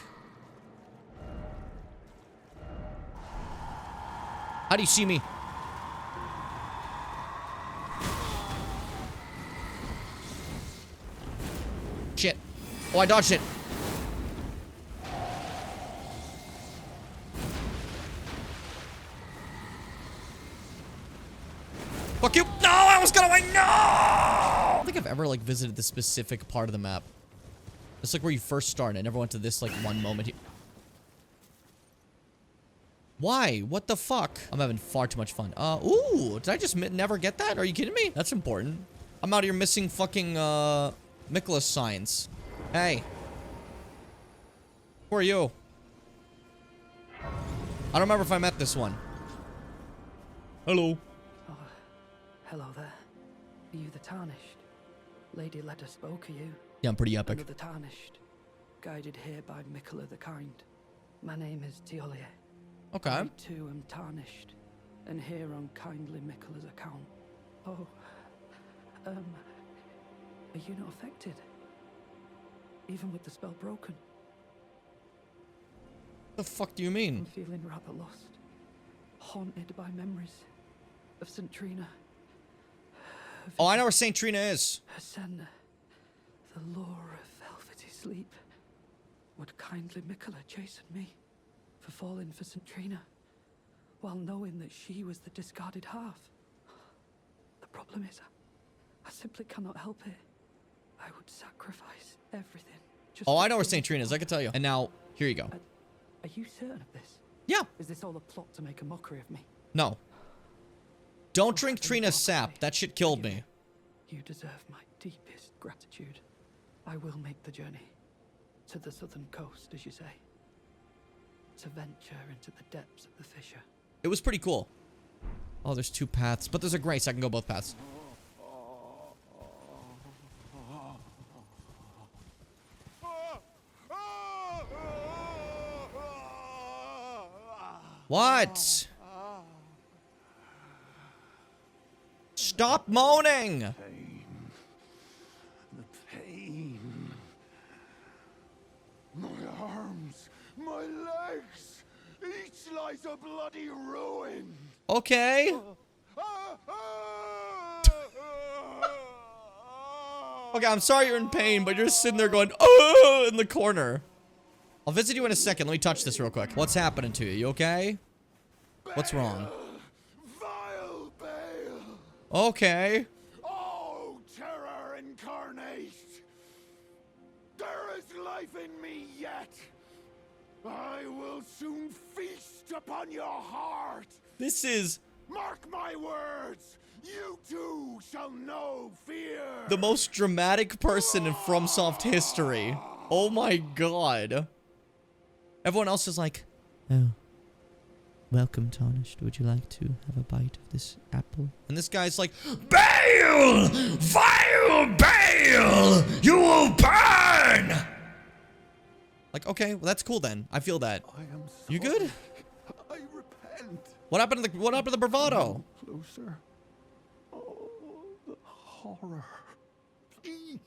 How do you see me? Shit. Oh, I dodged it. Fuck you! No, I was gonna win! No! I don't think I've ever, like, visited this specific part of the map. It's like where you first start. I never went to this, like, one moment here. Why? What the fuck? I'm having far too much fun. Ooh, did I just never get that? Are you kidding me? That's important. I'm out here missing fucking, Nicholas signs. Hey. Who are you? I don't remember if I met this one. Hello. Hello there. Are you the Tarnished? Lady Leda spoke, are you? Yeah, I'm pretty epic. Another Tarnished. Guided here by Miquella the Kind. My name is Teolia. Okay. I too am Tarnished. And here on kindly Miquella's account. Oh. Are you not affected? Even with the spell broken? The fuck do you mean? I'm feeling rather lost. Haunted by memories of St. Trina. Oh, I know where St. Trina is. Hersenna, the lore of velvety sleep. Would kindly Miquella chasten me for falling for St. Trina, while knowing that she was the discarded half? The problem is, I simply cannot help it. I would sacrifice everything. Just Oh, I know where St. Trina is, I can tell you. And now, here you go. Are you certain of this? Yeah. Is this all a plot to make a mockery of me? No. Don't drink Trina's sap. That shit killed me. You deserve my deepest gratitude. I will make the journey. to the southern coast, as you say. To venture into the depths of the fissure. It was pretty cool. Oh, there's 2 paths, but there's a grace. I can go both paths. What? Stop moaning! The pain. My arms, my legs, each lies a bloody ruin. Okay. Okay, I'm sorry you're in pain, but you're sitting there going, oh, in the corner. I'll visit you in a second. Let me touch this real quick. What's happening to you? You okay? What's wrong? Vile Bale. Okay. Oh, terror incarnate. There is life in me yet. I will soon feast upon your heart. This is Mark my words. You too shall know fear. the most dramatic person in FromSoft history. Oh my god. Everyone else is like, oh, welcome, Tarnished. Would you like to have a bite of this apple? And this guy's like, Bale! Vile Bale! You will burn! Like, okay, well, that's cool then. I feel that. I am sorry. You good? I repent. What happened to the bravado? Closer. Oh, the horror. Please.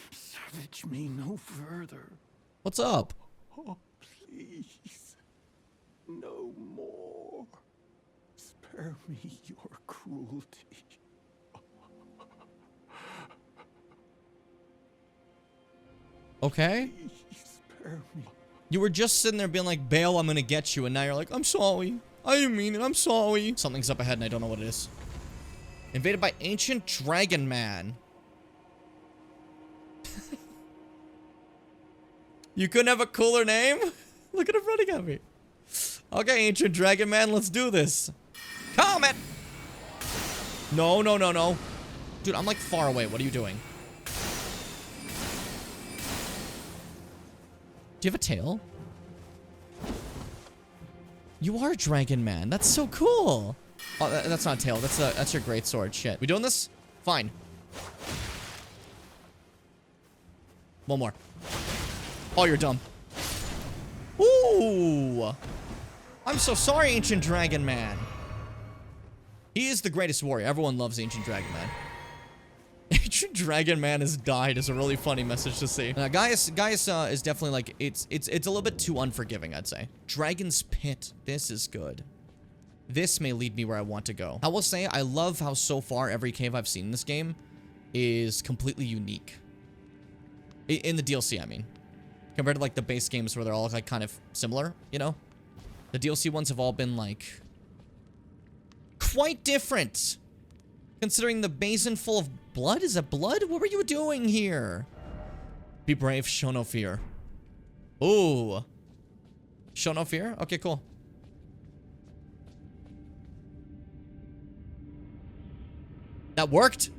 Savage me no further. What's up? Oh, please. No more. Spare me your cruelty. Okay. Please spare me. You were just sitting there being like, Bale, I'm gonna get you, and now you're like, I'm sorry. I didn't mean it, I'm sorry. Something's up ahead and I don't know what it is. Invaded by Ancient Dragon Man. You couldn't have a cooler name? Look at him running at me. Okay, Ancient Dragon Man, let's do this. Comet! No, no, no, no. Dude, I'm like far away. What are you doing? Do you have a tail? You are Dragon Man. That's so cool. Oh, that's not a tail. That's your great sword. Shit. We doing this? Fine. One more. Oh, you're dumb. Ooh. I'm so sorry, Ancient Dragon Man. He is the greatest warrior. Everyone loves Ancient Dragon Man. Ancient Dragon Man has died is a really funny message to see. Gaius is definitely like, it's a little bit too unforgiving, I'd say. Dragon's Pit. This is good. This may lead me where I want to go. I will say, I love how so far every cave I've seen in this game is completely unique. In the DLC, I mean. Compared to like the base games where they're all like kind of similar, you know? The DLC ones have all been like quite different. Considering the basin full of blood? Is it blood? What were you doing here? Be brave, show no fear. Ooh. Show no fear? Okay, cool. That worked?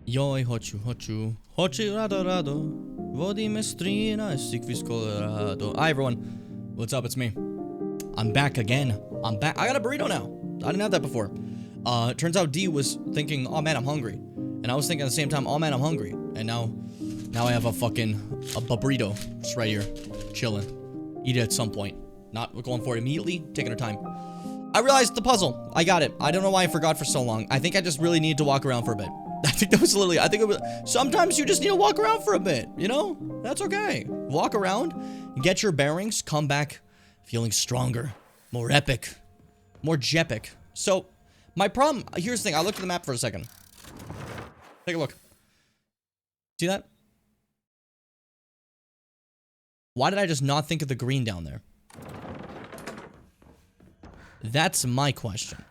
Joj, hochu. Hoci rado. Vodi mestrina estikvis colorado. Hi, everyone. What's up? It's me. I'm back again. I'm back. I got a burrito now. I didn't have that before. Turns out D was thinking, oh man, I'm hungry. And I was thinking at the same time, oh man, I'm hungry. And now I have a burrito just right here, chilling. Eat it at some point. Not going for it immediately, taking our time. I realized the puzzle. I got it. I don't know why I forgot for so long. I think I just really needed to walk around for a bit. I think that was literally, sometimes you just need to walk around for a bit, you know? That's okay. Walk around, get your bearings, come back feeling stronger, more epic, more jepic. So, my problem, here's the thing, I looked at the map for a second. Take a look. See that? Why did I just not think of the green down there? That's my question.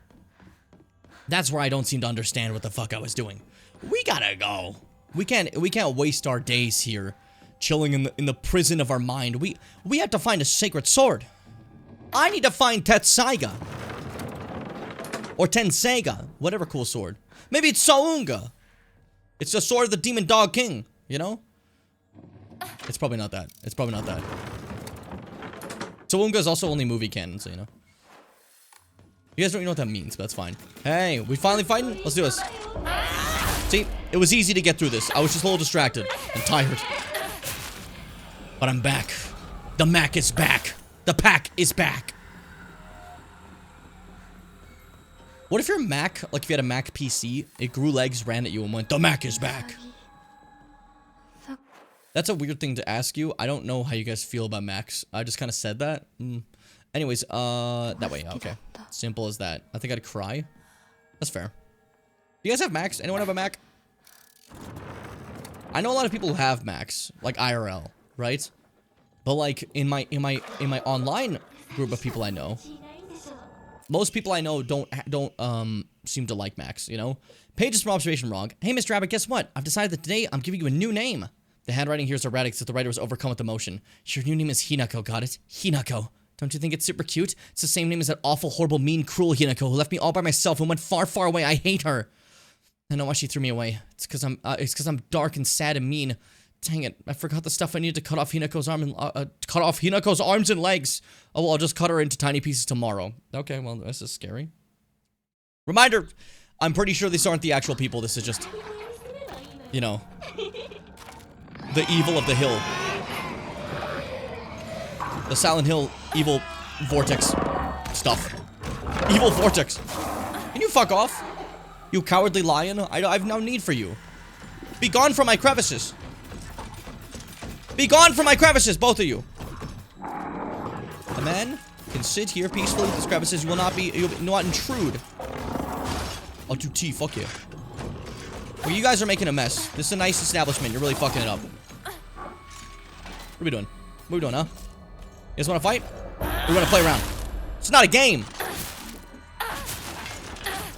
That's where I don't seem to understand what the fuck I was doing. We gotta go. We can't waste our days here, chilling in the prison of our mind. We have to find a sacred sword. I need to find Tetsaiga. Or Tenseiga, whatever cool sword. Maybe it's Saunga. It's the sword of the Demon Dog King, you know? It's probably not that. It's probably not that. Toowoomba is also only movie canon, so you know. You guys don't even know what that means, but that's fine. Hey, we finally fighting? Let's do this. See, it was easy to get through this. I was just a little distracted and tired. But I'm back. The Mac is back. The pack is back. What if your Mac, like if you had a Mac PC, it grew legs, ran at you, and went, the Mac is back? That's a weird thing to ask you. I don't know how you guys feel about Macs. I just kind of said that. Anyways, that way, okay. Simple as that. I think I'd cry. That's fair. Do you guys have Macs? Anyone have a Mac? I know a lot of people who have Macs, like IRL, right? But like in my online group of people I know, most people I know don't seem to like Macs, you know? Pages from observation wrong. Hey, Mr. Rabbit, guess what? I've decided that today I'm giving you a new name. The handwriting here is erratic, so the writer was overcome with emotion. Your new name is Hinako, got it? Hinako. Don't you think it's super cute? It's the same name as that awful, horrible, mean, cruel Hinako who left me all by myself and went far, far away. I hate her. I know why she threw me away. It's because I'm dark and sad and mean. Dang it! I forgot the stuff I needed to cut off Hinako's arms and legs. Oh well, I'll just cut her into tiny pieces tomorrow. Okay, well this is scary. Reminder: I'm pretty sure these aren't the actual people. This is just, you know, the evil of the hill. The Silent Hill evil vortex stuff. Evil vortex. Can you fuck off? You cowardly lion. I've no need for you. Be gone from my crevices. Be gone from my crevices, both of you. A man can sit here peacefully with his crevices. You will not intrude. I'll do tea. Fuck you. Well, you guys are making a mess. This is a nice establishment. You're really fucking it up. What are we doing? What are we doing, huh? You guys want to fight? We're gonna play around. It's not a game.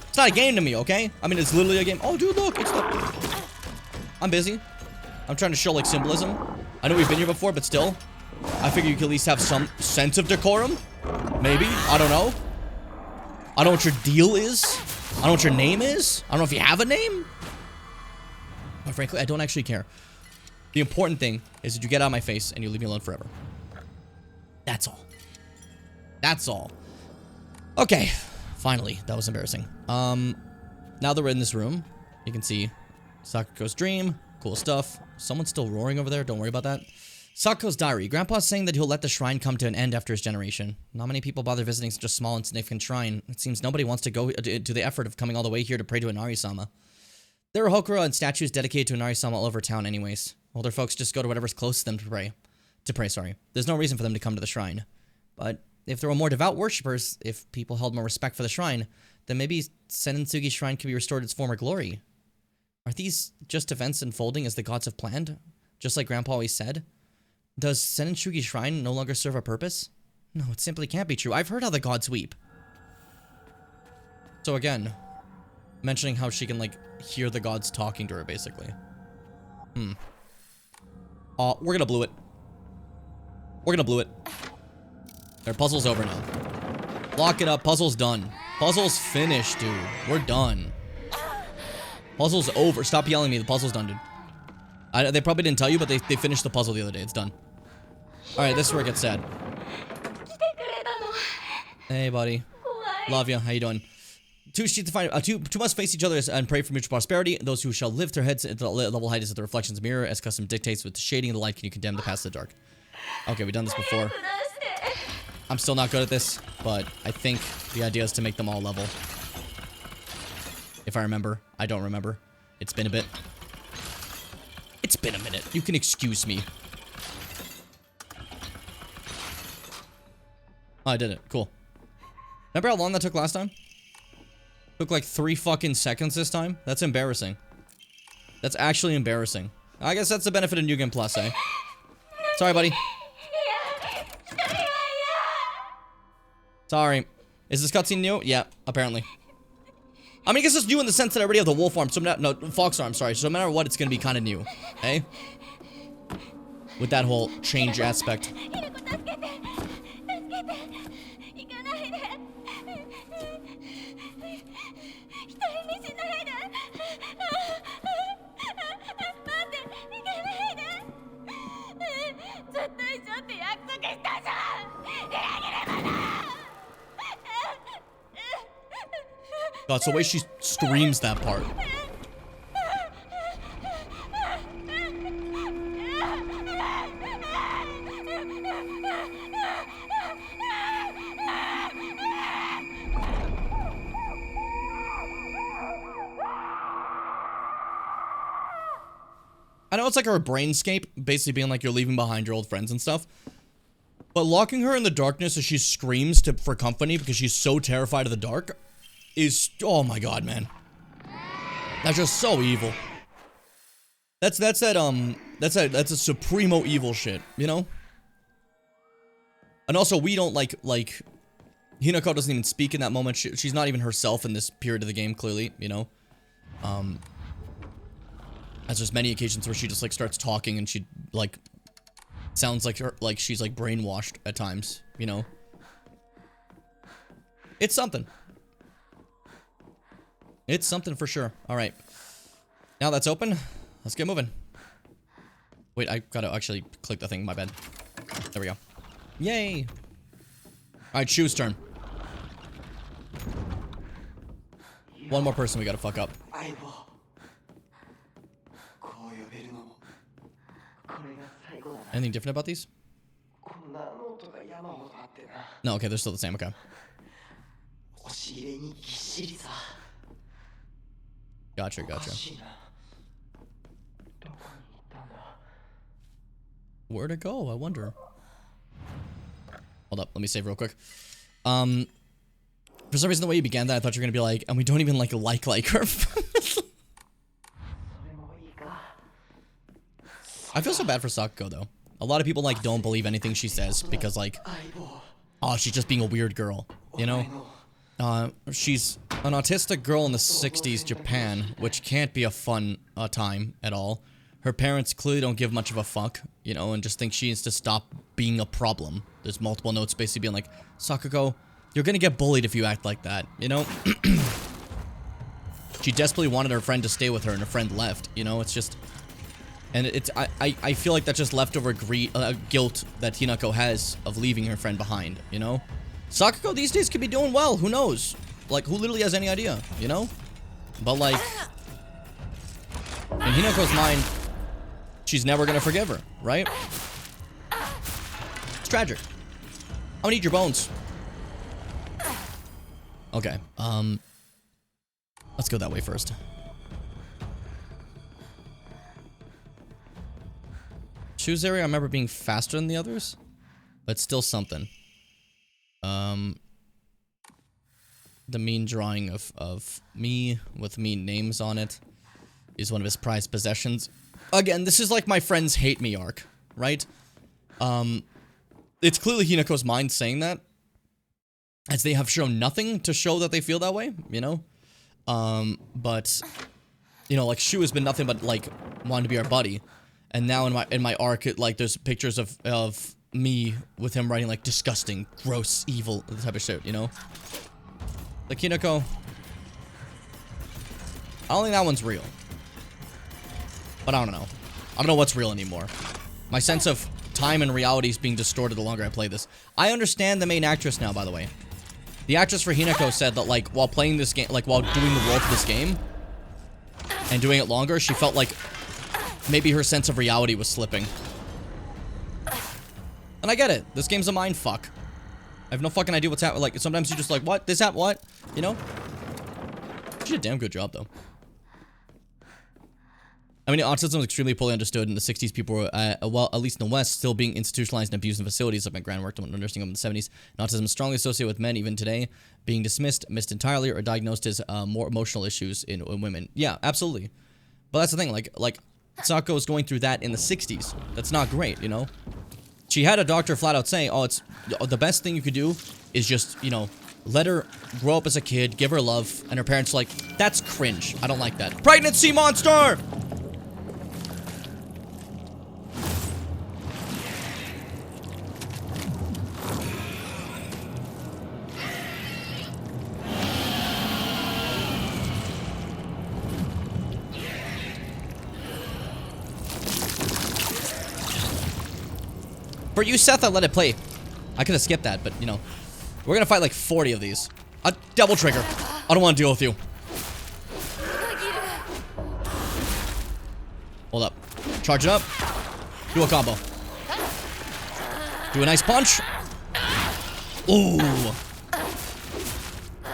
It's not a game to me, okay? I mean, it's literally a game. Oh, dude, look. It's the... I'm busy. I'm trying to show, like, symbolism. I know we've been here before, but still. I figure you could at least have some sense of decorum. Maybe. I don't know. I don't know what your deal is. I don't know what your name is. I don't know if you have a name. But frankly, I don't actually care. The important thing is that you get out of my face and you leave me alone forever. That's all. That's all. Okay. Finally. That was embarrassing. Now that we're in this room, you can see Sakuko's dream. Cool stuff. Someone's still roaring over there. Don't worry about that. Sakuko's diary. Grandpa's saying that he'll let the shrine come to an end after his generation. Not many people bother visiting such a small and significant shrine. It seems nobody wants to go to the effort of coming all the way here to pray to Inari-sama. There are hokura and statues dedicated to Inari-sama all over town anyways. Older folks just go to whatever's close to them to pray. There's no reason for them to come to the shrine. But if there were more devout worshippers, if people held more respect for the shrine, then maybe Senentsugi Shrine could be restored to its former glory. Are these just events unfolding as the gods have planned? Just like Grandpa always said? Does Senentsugi Shrine no longer serve a purpose? No, it simply can't be true. I've heard how the gods weep. So again, mentioning how she can, like, hear the gods talking to her, basically. We're gonna blew it. We're gonna blew it. Their puzzle's over now. Lock it up. Puzzle's done. Puzzle's finished, dude. We're done. Puzzle's over. Stop yelling at me. The puzzle's done, dude. They probably didn't tell you, but they finished the puzzle the other day. It's done. Alright, this is where it gets sad. Hey, buddy. Love ya. How you doing? Two must face each other and pray for mutual prosperity. Those who shall lift their heads at the level height is at the reflection's mirror, as custom dictates. With the shading of the light, can you condemn the past to the dark? Okay, we've done this before. I'm still not good at this, but I think the idea is to make them all level. If I remember. I don't remember. It's been a bit. It's been a minute. You can excuse me. Oh, I did it. Cool. Remember how long that took last time? Took like 3 fucking seconds this time? That's embarrassing. That's actually embarrassing. I guess that's the benefit of New Game Plus, eh? Sorry, buddy. Sorry. Is this cutscene new? Yeah, apparently. I mean, I guess it's new in the sense that I already have the wolf arm, so no, fox arm, sorry. So no matter what, it's gonna be kind of new, eh? With that whole change aspect. God, it's the way she screams that part. I know it's like her brainscape, basically being like you're leaving behind your old friends and stuff. But locking her in the darkness as she screams for company because she's so terrified of the dark is, oh my god, man. That's just so evil. That's a supremo evil shit, you know? And also, we don't like Hinako doesn't even speak in that moment. She's not even herself in this period of the game, clearly, you know? As there's many occasions where she just like starts talking and she like sounds like her, like she's like brainwashed at times, you know? It's something. It's something for sure. Alright. Now that's open. Let's get moving. Wait, I gotta actually click the thing, my bad. There we go. Yay! Alright, Shu's turn. One more person we gotta fuck up. Anything different about these? No, okay, they're still the same, okay. Gotcha, gotcha. Where'd it go? I wonder. Hold up, let me save real quick. For some reason, the way you began that, I thought you were gonna be like, and we don't even like her. I feel so bad for Sakuko, though. A lot of people, like, don't believe anything she says because, like, oh, she's just being a weird girl, you know? She's an autistic girl in the 60s Japan, which can't be a fun time at all. Her parents clearly don't give much of a fuck, you know, and just think she needs to stop being a problem. There's multiple notes basically being like, Sakuko, you're gonna get bullied if you act like that, you know? She desperately wanted her friend to stay with her, and her friend left, you know? It's just... And it's, I feel like that's just leftover guilt that Hinako has of leaving her friend behind, you know? Sakuko these days could be doing well, who knows? Like, who literally has any idea, you know? But, like, in Hinako's mind, she's never gonna forgive her, right? It's tragic. I'm gonna eat your bones. Okay, let's go that way first. Shu's area, I remember being faster than the others, but still something. The mean drawing of me with mean names on it is one of his prized possessions. Again, this is like my friends hate me arc, right? It's clearly Hinako's mind saying that, as they have shown nothing to show that they feel that way, you know? But, you know, like, Shu has been nothing but, like, wanting to be our buddy. And now in my arc, like, there's pictures of me with him writing, like, disgusting, gross, evil, type of shit, you know? Like, Hinako, I don't think that one's real. But I don't know. I don't know what's real anymore. My sense of time and reality is being distorted the longer I play this. I understand the main actress now, by the way. The actress for Hinako said that, like, while playing this game, like, while doing the role for this game, and doing it longer, she felt like maybe her sense of reality was slipping. And I get it. This game's a mind fuck. I have no fucking idea what's happening. Like, sometimes you're just like, what? This happened? What? You know? She did a damn good job, though. I mean, autism was extremely poorly understood. In the 60s, people were, well, at least in the West, still being institutionalized and abused in facilities. Like my grand worked in nursing home in the 70s. And autism is strongly associated with men, even today, being dismissed, missed entirely, or diagnosed as more emotional issues in women. Yeah, absolutely. But that's the thing. Like Sakuko is going through that in the 60s. That's not great, you know? She had a doctor flat out saying, oh, it's the best thing you could do is just, you know, let her grow up as a kid, give her love, and her parents are like, that's cringe. I don't like that. Pregnancy monster! For you, Seth, I let it play. I could have skipped that, but, you know. We're gonna fight like 40 of these. A double trigger. I don't want to deal with you. Hold up. Charge it up. Do a combo. Do a nice punch. Ooh.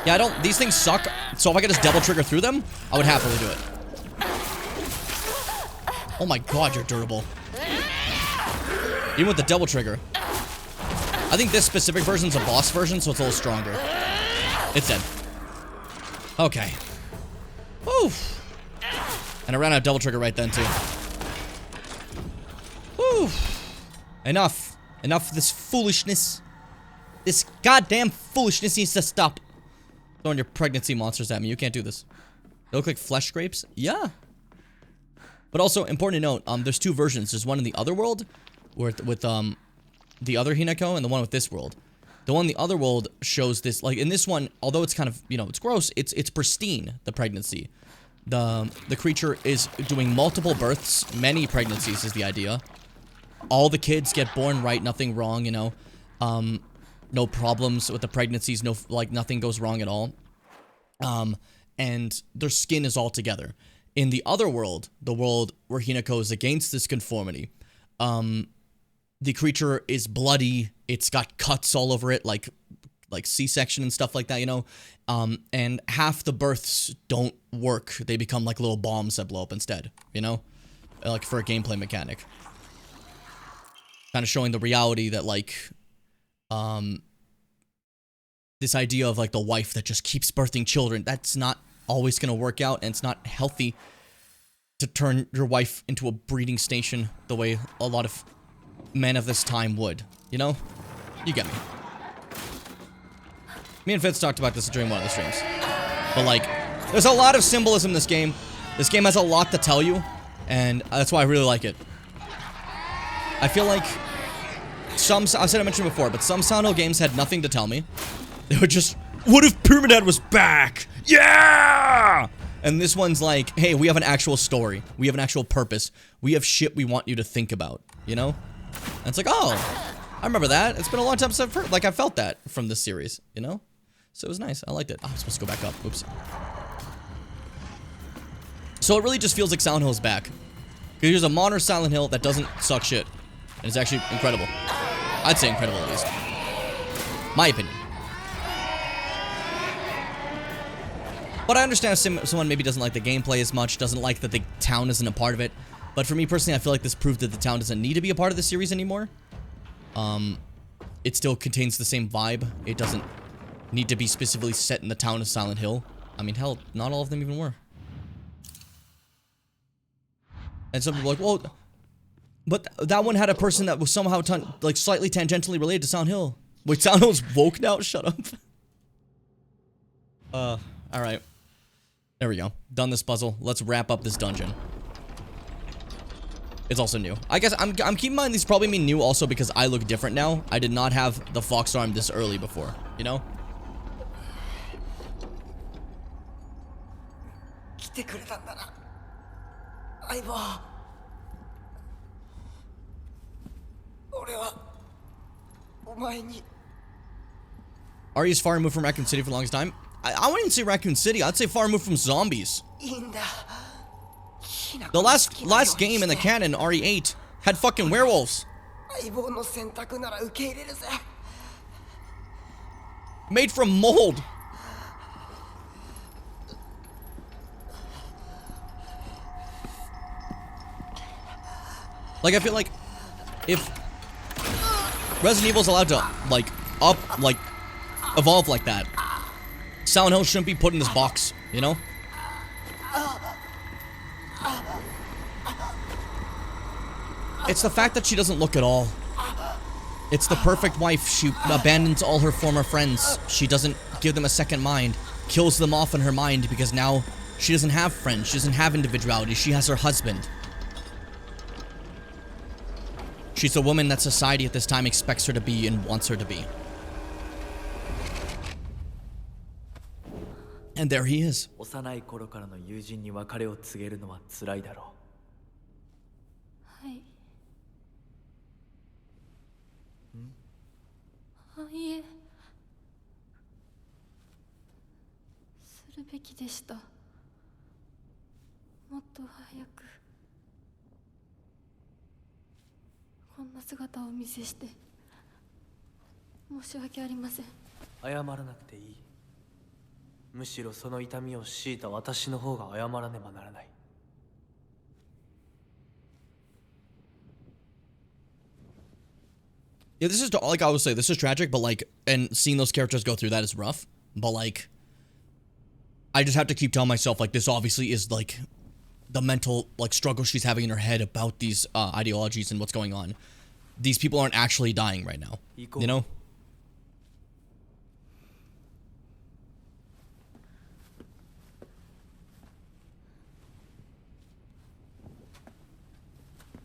Yeah, I don't... These things suck. So if I could just double trigger through them, I would happily do it. Oh my god, you're durable. Even with the double trigger. I think this specific version's a boss version, so it's a little stronger. It's dead. Okay. Woo. And I ran out of double trigger right then, too. Woo. Enough. Enough of this foolishness. This goddamn foolishness needs to stop. Throwing your pregnancy monsters at me. You can't do this. They look like flesh scrapes? Yeah. But also, important to note, there's two versions. There's one in the other world with the other Hinako and the one with this world. The one in the other world shows this, like in this one, although it's kind of, you know, it's gross, it's pristine, the pregnancy. The creature is doing multiple births, many pregnancies is the idea. All the kids get born right, nothing wrong, you know. No problems with the pregnancies, no, like nothing goes wrong at all. And their skin is all together. In the other world, the world where Hinako is against this conformity, the creature is bloody. It's got cuts all over it, like C-section and stuff like that, you know. And half the births don't work. They become like little bombs that blow up instead, you know, like for a gameplay mechanic. Kind of showing the reality that like, this idea of like the wife that just keeps birthing children, that's not always going to work out, and it's not healthy to turn your wife into a breeding station the way a lot of men of this time would, you know? You get me. Me and Fitz talked about this during one of the streams. But like, there's a lot of symbolism in this game. This game has a lot to tell you, and that's why I really like it. I feel like I mentioned before, but some Silent Hill games had nothing to tell me. They were just, what if Pyramid Head was back? Yeah! And this one's like, hey, we have an actual story. We have an actual purpose. We have shit we want you to think about, you know? And it's like, oh, I remember that. It's been a long time since I felt that from this series, you know? So it was nice. I liked it. Oh, I'm supposed to go back up. Oops. So it really just feels like Silent Hill is back. Here's a modern Silent Hill that doesn't suck shit. And it's actually incredible. I'd say incredible, at least. My opinion. But I understand if someone maybe doesn't like the gameplay as much, doesn't like that the town isn't a part of it. But for me personally, I feel like this proved that the town doesn't need to be a part of the series anymore. It still contains the same vibe. It doesn't need to be specifically set in the town of Silent Hill. I mean, hell, not all of them even were. And some people are like, well, but that one had a person that was somehow like slightly tangentially related to Silent Hill. Wait, Silent Hill's woke now? Shut up. Alright. There we go. Done this puzzle. Let's wrap up this dungeon. It's also new. I guess I'm keeping in mind these probably mean new also because I look different now. I did not have the fox arm this early before, you know? Ari's far removed from Raccoon City for the longest time. I wouldn't even say Raccoon City. I'd say far removed from zombies. The last game in the canon, RE8, had fucking werewolves. Made from mold. Like, I feel like if Resident Evil's allowed to, like, evolve like that, Silent Hill shouldn't be put in this box, you know? It's the fact that she doesn't look at all. It's the perfect wife. She abandons all her former friends. She doesn't give them a second mind. Kills them off in her mind because now she doesn't have friends. She doesn't have individuality. She has her husband. She's a woman that society at this time expects her to be and wants her to be. And there he is. 幼い頃からの友人に別れを告げるのは辛いだろう。はい。あ、いえ。るべきでした。もっと早くこんな姿をお見せして申し訳ありません。謝らなくていい。むしろその痛みを強いた私の方が謝らねばならない。Yeah, this is like I would say, this is tragic, but like, and seeing those characters go through that is rough. But like, I just have to keep telling myself like this obviously is like the mental like struggle she's having in her head about these ideologies and what's going on. These people aren't actually dying right now, you know?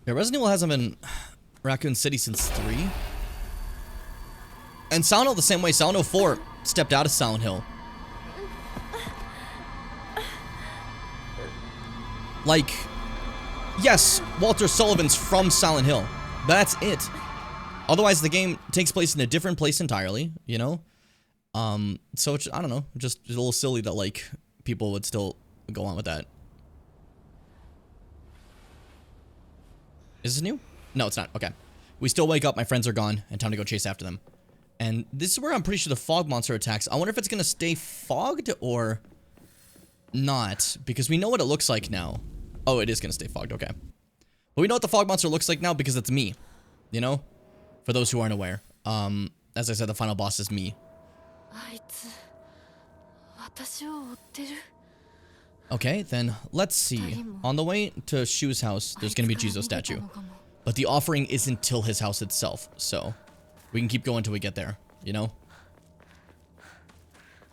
Yeah, Resident Evil hasn't been Raccoon City since 3. And Silent Hill the same way. Silent Hill 4 stepped out of Silent Hill. Like, yes, Walter Sullivan's from Silent Hill. But that's it. Otherwise, the game takes place in a different place entirely, you know? So it's, I don't know, just a little silly that, like, people would still go on with that. Is this new? No, it's not. Okay. We still wake up, my friends are gone, and time to go chase after them. And this is where I'm pretty sure the fog monster attacks. I wonder if it's gonna stay fogged or not, because we know what it looks like now. Oh, it is gonna stay fogged, okay. But we know what the fog monster looks like now because it's me, you know? For those who aren't aware. As I said, the final boss is me. Okay, then let's see. On the way to Shu's house, there's gonna be a Jizo statue. But the offering isn't till his house itself, so we can keep going until we get there, you know?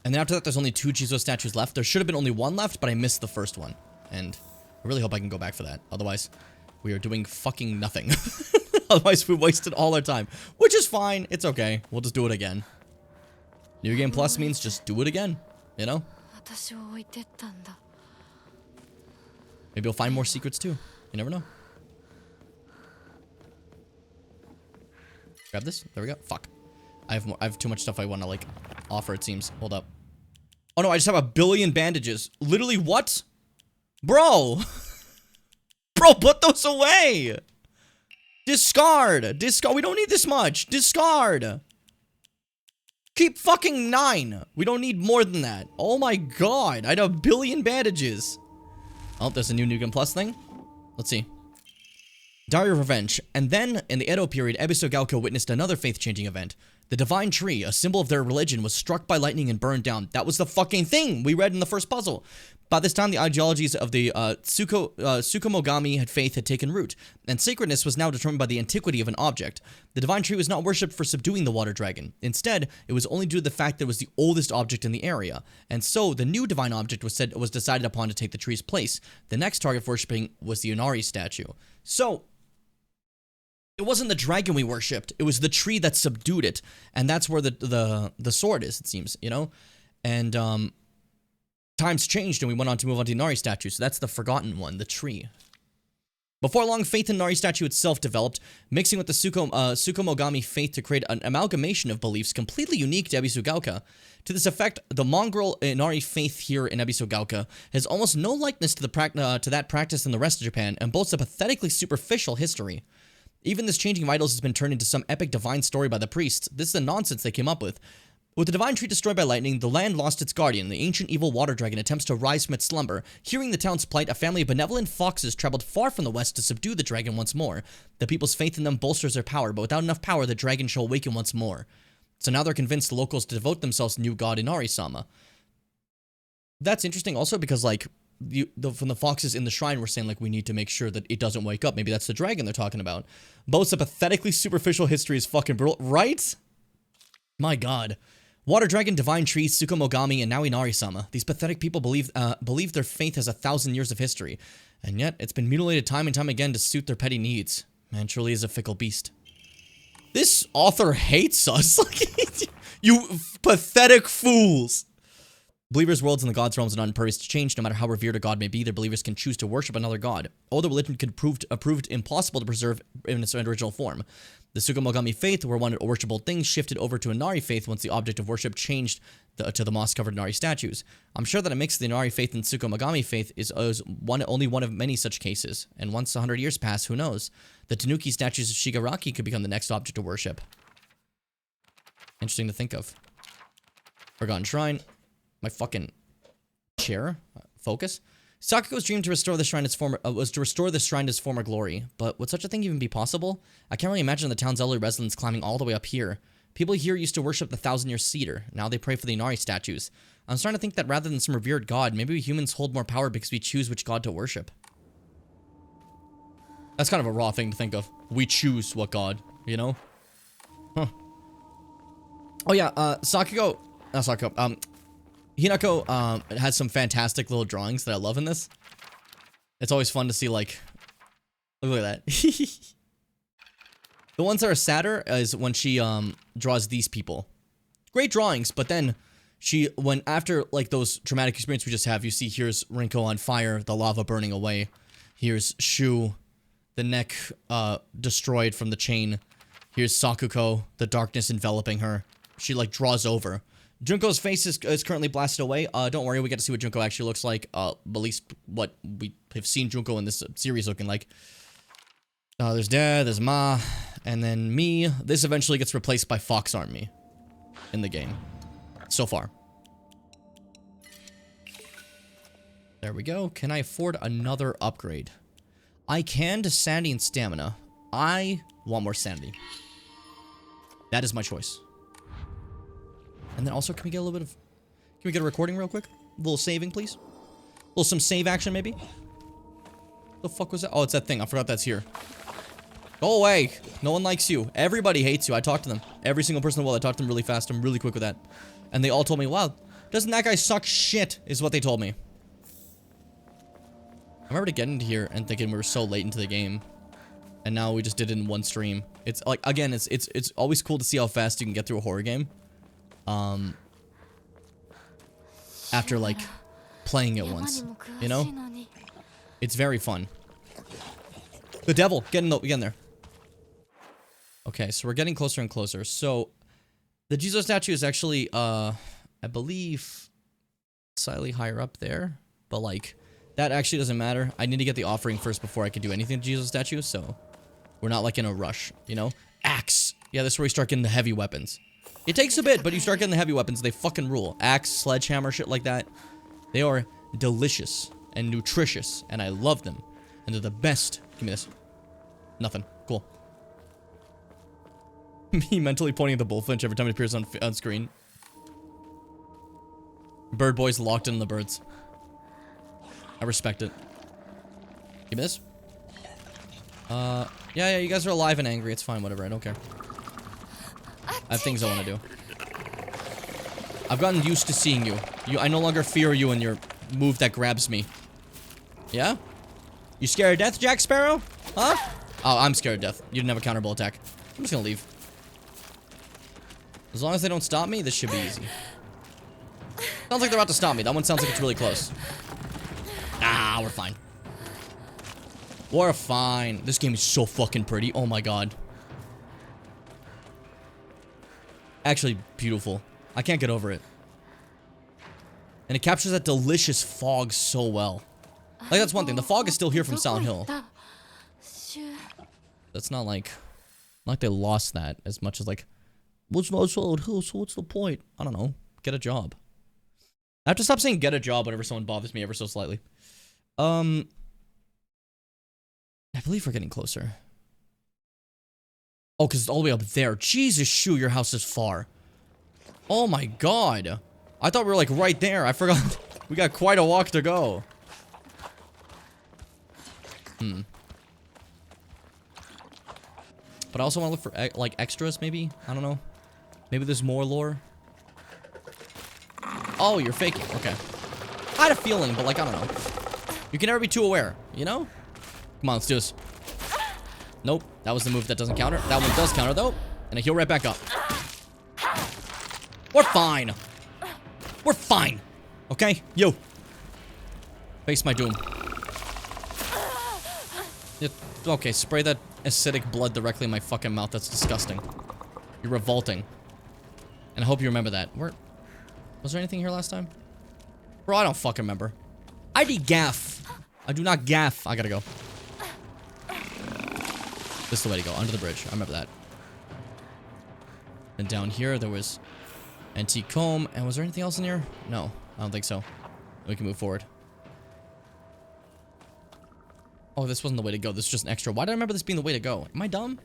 And then after that, there's only 2 Jizo statues left. There should have been only 1 left, but I missed the first one. And I really hope I can go back for that. Otherwise, we are doing fucking nothing. Otherwise, we wasted all our time. Which is fine. It's okay. We'll just do it again. New Game Plus means just do it again, you know? Maybe we'll find more secrets too. You never know. Grab this. There we go. Fuck. I have too much stuff I want to like offer, it seems. Hold up. Oh no, I just have 1 billion bandages. Literally what? Bro. Bro, put those away. Discard. Discard. We don't need this much. Discard. Keep fucking 9. We don't need more than that. Oh my god. I had 1 billion bandages. Oh, there's a new New Game Plus thing. Let's see. Diary of Revenge. And then, in the Edo period, Ebisu Gaoka witnessed another faith-changing event. The Divine Tree, a symbol of their religion, was struck by lightning and burned down. That was the fucking thing we read in the first puzzle. By this time, the ideologies of the Tsukumogami faith had taken root, and sacredness was now determined by the antiquity of an object. The Divine Tree was not worshipped for subduing the Water Dragon. Instead, it was only due to the fact that it was the oldest object in the area, and so the new divine object was decided upon to take the tree's place. The next target for worshipping was the Inari statue. So, it wasn't the dragon we worshipped, it was the tree that subdued it, and that's where the sword is, it seems, you know? And, times changed and we went on to move on to the Inari statue, so that's the forgotten one, the tree. Before long, faith in Inari statue itself developed, mixing with the Tsukumogami faith to create an amalgamation of beliefs completely unique to Ebisu Gaoka. To this effect, the mongrel Inari faith here in Ebisu Gaoka has almost no likeness to that practice in the rest of Japan and boasts a pathetically superficial history. Even this changing of idols has been turned into some epic divine story by the priests. This is the nonsense they came up with. With the divine tree destroyed by lightning, the land lost its guardian. The ancient evil water dragon attempts to rise from its slumber. Hearing the town's plight, a family of benevolent foxes traveled far from the west to subdue the dragon once more. The people's faith in them bolsters their power, but without enough power, the dragon shall awaken once more. So now they're convinced the locals to devote themselves to new god Inari-sama. That's interesting also because, like, from the foxes in the shrine were saying, like, we need to make sure that it doesn't wake up. Maybe that's the dragon they're talking about. Both a pathetically superficial history is fucking brutal, right? My god. Water Dragon, Divine Tree, Tsukumogami, and now Inari-sama. These pathetic people believe their faith has 1,000 years of history, and yet it's been mutilated time and time again to suit their petty needs. Man truly is a fickle beast. This author hates us. You pathetic fools. Believers' worlds and the gods' realms are not impervious to change. No matter how revered a god may be, their believers can choose to worship another god. Although religion could proved impossible to preserve in its original form. The Tsukumogami faith, where one worshipable things, shifted over to Inari faith once the object of worship changed to the moss-covered Inari statues. I'm sure that a mix of the Inari faith and Tsukumogami faith is only one of many such cases. And once 100 years pass, who knows? The Tanuki statues of Shigaraki could become the next object of worship. Interesting to think of. Forgotten Shrine. My fucking chair. Focus. Sakuko's dream to restore the shrine was to restore the shrine to its former glory. But would such a thing even be possible? I can't really imagine the town's elderly residents climbing all the way up here. People here used to worship the thousand-year cedar. Now they pray for the Inari statues. I'm starting to think that rather than some revered god, maybe we humans hold more power because we choose which god to worship. That's kind of a raw thing to think of. We choose what god, you know? Huh. Oh yeah, Sakuko... Not Sakuko, Hinako has some fantastic little drawings that I love in this. It's always fun to see, like... Look at that. The ones that are sadder is when she draws these people. Great drawings, but then after like those traumatic experiences we just have, you see here's Rinko on fire, the lava burning away. Here's Shu, the neck destroyed from the chain. Here's Sakuko, the darkness enveloping her. She like draws over. Junko's face is currently blasted away. Don't worry, we get to see what Junko actually looks like. At least what we have seen Junko in this series looking like. There's Dad, there's Ma, and then me. This eventually gets replaced by Fox Army in the game. So far. There we go. Can I afford another upgrade? I can to Sanity and Stamina. I want more Sanity. That is my choice. And then also, can we get a little bit of... Can we get a recording real quick? A little saving, please? Some save action, maybe? The fuck was that? Oh, it's that thing. I forgot that's here. Go away. No one likes you. Everybody hates you. I talked to them. Every single person in the world. I talked to them really fast. I'm really quick with that. And they all told me, wow, doesn't that guy suck shit, is what they told me. I remember to get into here and thinking we were so late into the game. And now we just did it in one stream. It's like, again, it's always cool to see how fast you can get through a horror game. After like playing it once, you know? It's very fun. The devil, get in there. Okay, so we're getting closer and closer. So the Jizo statue is actually, I believe, slightly higher up there, but like that actually doesn't matter. I need to get the offering first before I can do anything to Jizo statue, so we're not like in a rush, you know? Axe. Yeah, this is where we start getting the heavy weapons. It takes a bit, but you start getting the heavy weapons, they fucking rule. Axe, sledgehammer, shit like that. They are delicious and nutritious, and I love them. And they're the best. Give me this. Nothing. Cool. Me mentally pointing at the bullfinch every time it appears on screen. Bird boy's locked in the birds. I respect it. Give me this. Yeah, you guys are alive and angry. It's fine, whatever. I don't care. I have things I want to do. I've gotten used to seeing you. I no longer fear you and your move that grabs me. Yeah? You scared of death, Jack Sparrow? Huh? Oh, I'm scared of death. You didn't have a counterable attack. I'm just gonna leave. As long as they don't stop me, this should be easy. Sounds like they're about to stop me. That one sounds like it's really close. Ah, we're fine. We're fine. This game is so fucking pretty. Oh my god. Actually, beautiful. I can't get over it. And it captures that delicious fog so well. Like, that's one thing. The fog is still here from Silent Hill. That's not like they lost that as much as like, what's my Silent Hill, so what's the point? I don't know. Get a job. I have to stop saying get a job whenever someone bothers me ever so slightly. I believe we're getting closer. Oh, because it's all the way up there. Jesus, Shu, your house is far. Oh my god. I thought we were like right there. I forgot. We got quite a walk to go. But I also want to look for like extras, maybe? I don't know. Maybe there's more lore. Oh, you're faking. Okay. I had a feeling, but like, I don't know. You can never be too aware, you know? Come on, let's do this. Nope. That was the move that doesn't counter. That one does counter, though. And I heal right back up. We're fine. We're fine. Okay, you. Face my doom. Okay, spray that acidic blood directly in my fucking mouth. That's disgusting. You're revolting. And I hope you remember that. Was there anything here last time? Bro, I don't fucking remember. I gaff. I do not gaff. I gotta go. This is the way to go. Under the bridge. I remember that. And down here, there was antique comb. And was there anything else in here? No, I don't think so. We can move forward. Oh, this wasn't the way to go. This is just an extra. Why did I remember this being the way to go? Am I dumb?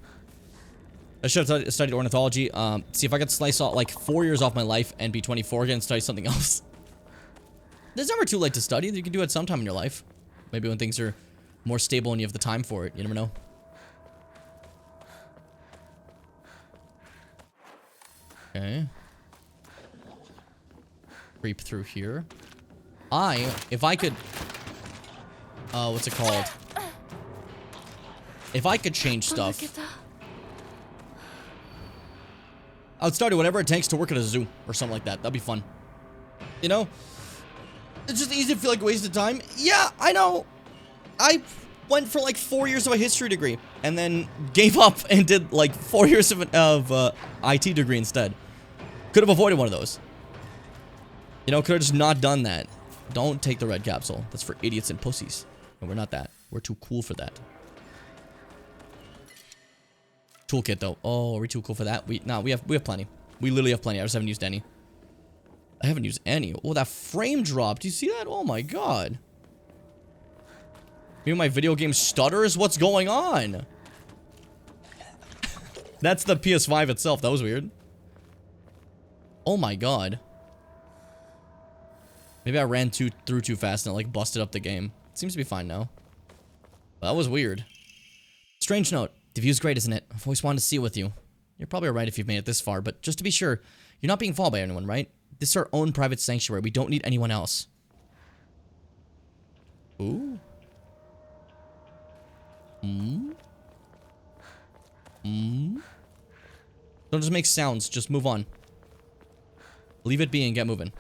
I should have studied ornithology. See if I could slice out like 4 years off my life and be 24 again and study something else. There's never too late to study. You can do it sometime in your life. Maybe when things are more stable and you have the time for it. You never know. Okay. Creep through here. If I could... what's it called? If I could change stuff... I would study whatever it takes to work at a zoo or something like that. That'd be fun. You know? It's just easy to feel like a waste of time. Yeah, I know. I went for like 4 years of a history degree and then gave up and did like 4 years of IT degree instead. Could have avoided one of those. You know, could have just not done that. Don't take the red capsule. That's for idiots and pussies. And we're not that. We're too cool for that. Toolkit though. Oh, are we too cool for that? We have plenty. We literally have plenty. I just haven't used any. I haven't used any. Oh, that frame drop. Do you see that? Oh my god. Maybe my video game stutters? What's going on? That's the PS5 itself. That was weird. Oh my god. Maybe I ran through too fast and it like busted up the game. It seems to be fine now. That was weird. Strange note. The view's great, isn't it? I've always wanted to see it with you. You're probably alright if you've made it this far, but just to be sure, you're not being followed by anyone, right? This is our own private sanctuary. We don't need anyone else. Ooh. Don't just make sounds. Just move on. Leave it be and get moving.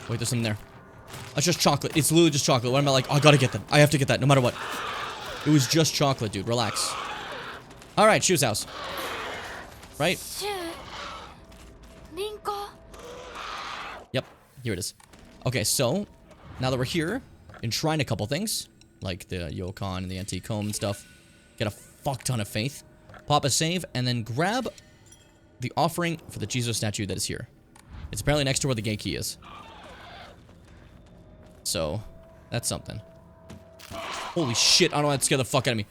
Wait, there's something there. It's just chocolate. It's literally just chocolate. What am I like? Oh, I gotta get that. I have to get that no matter what. It was just chocolate, dude. Relax. Alright, Shu's house. Right? Yep, here it is. Okay, so, now that we're here, enshrine a couple things. Like the Yokon and the antique comb and stuff. Get a fuck ton of faith. Pop a save, and then grab the offering for the Jesus statue that is here. It's apparently next to where the gate key is. So, that's something. Holy shit, I don't know, that scared the fuck out of me.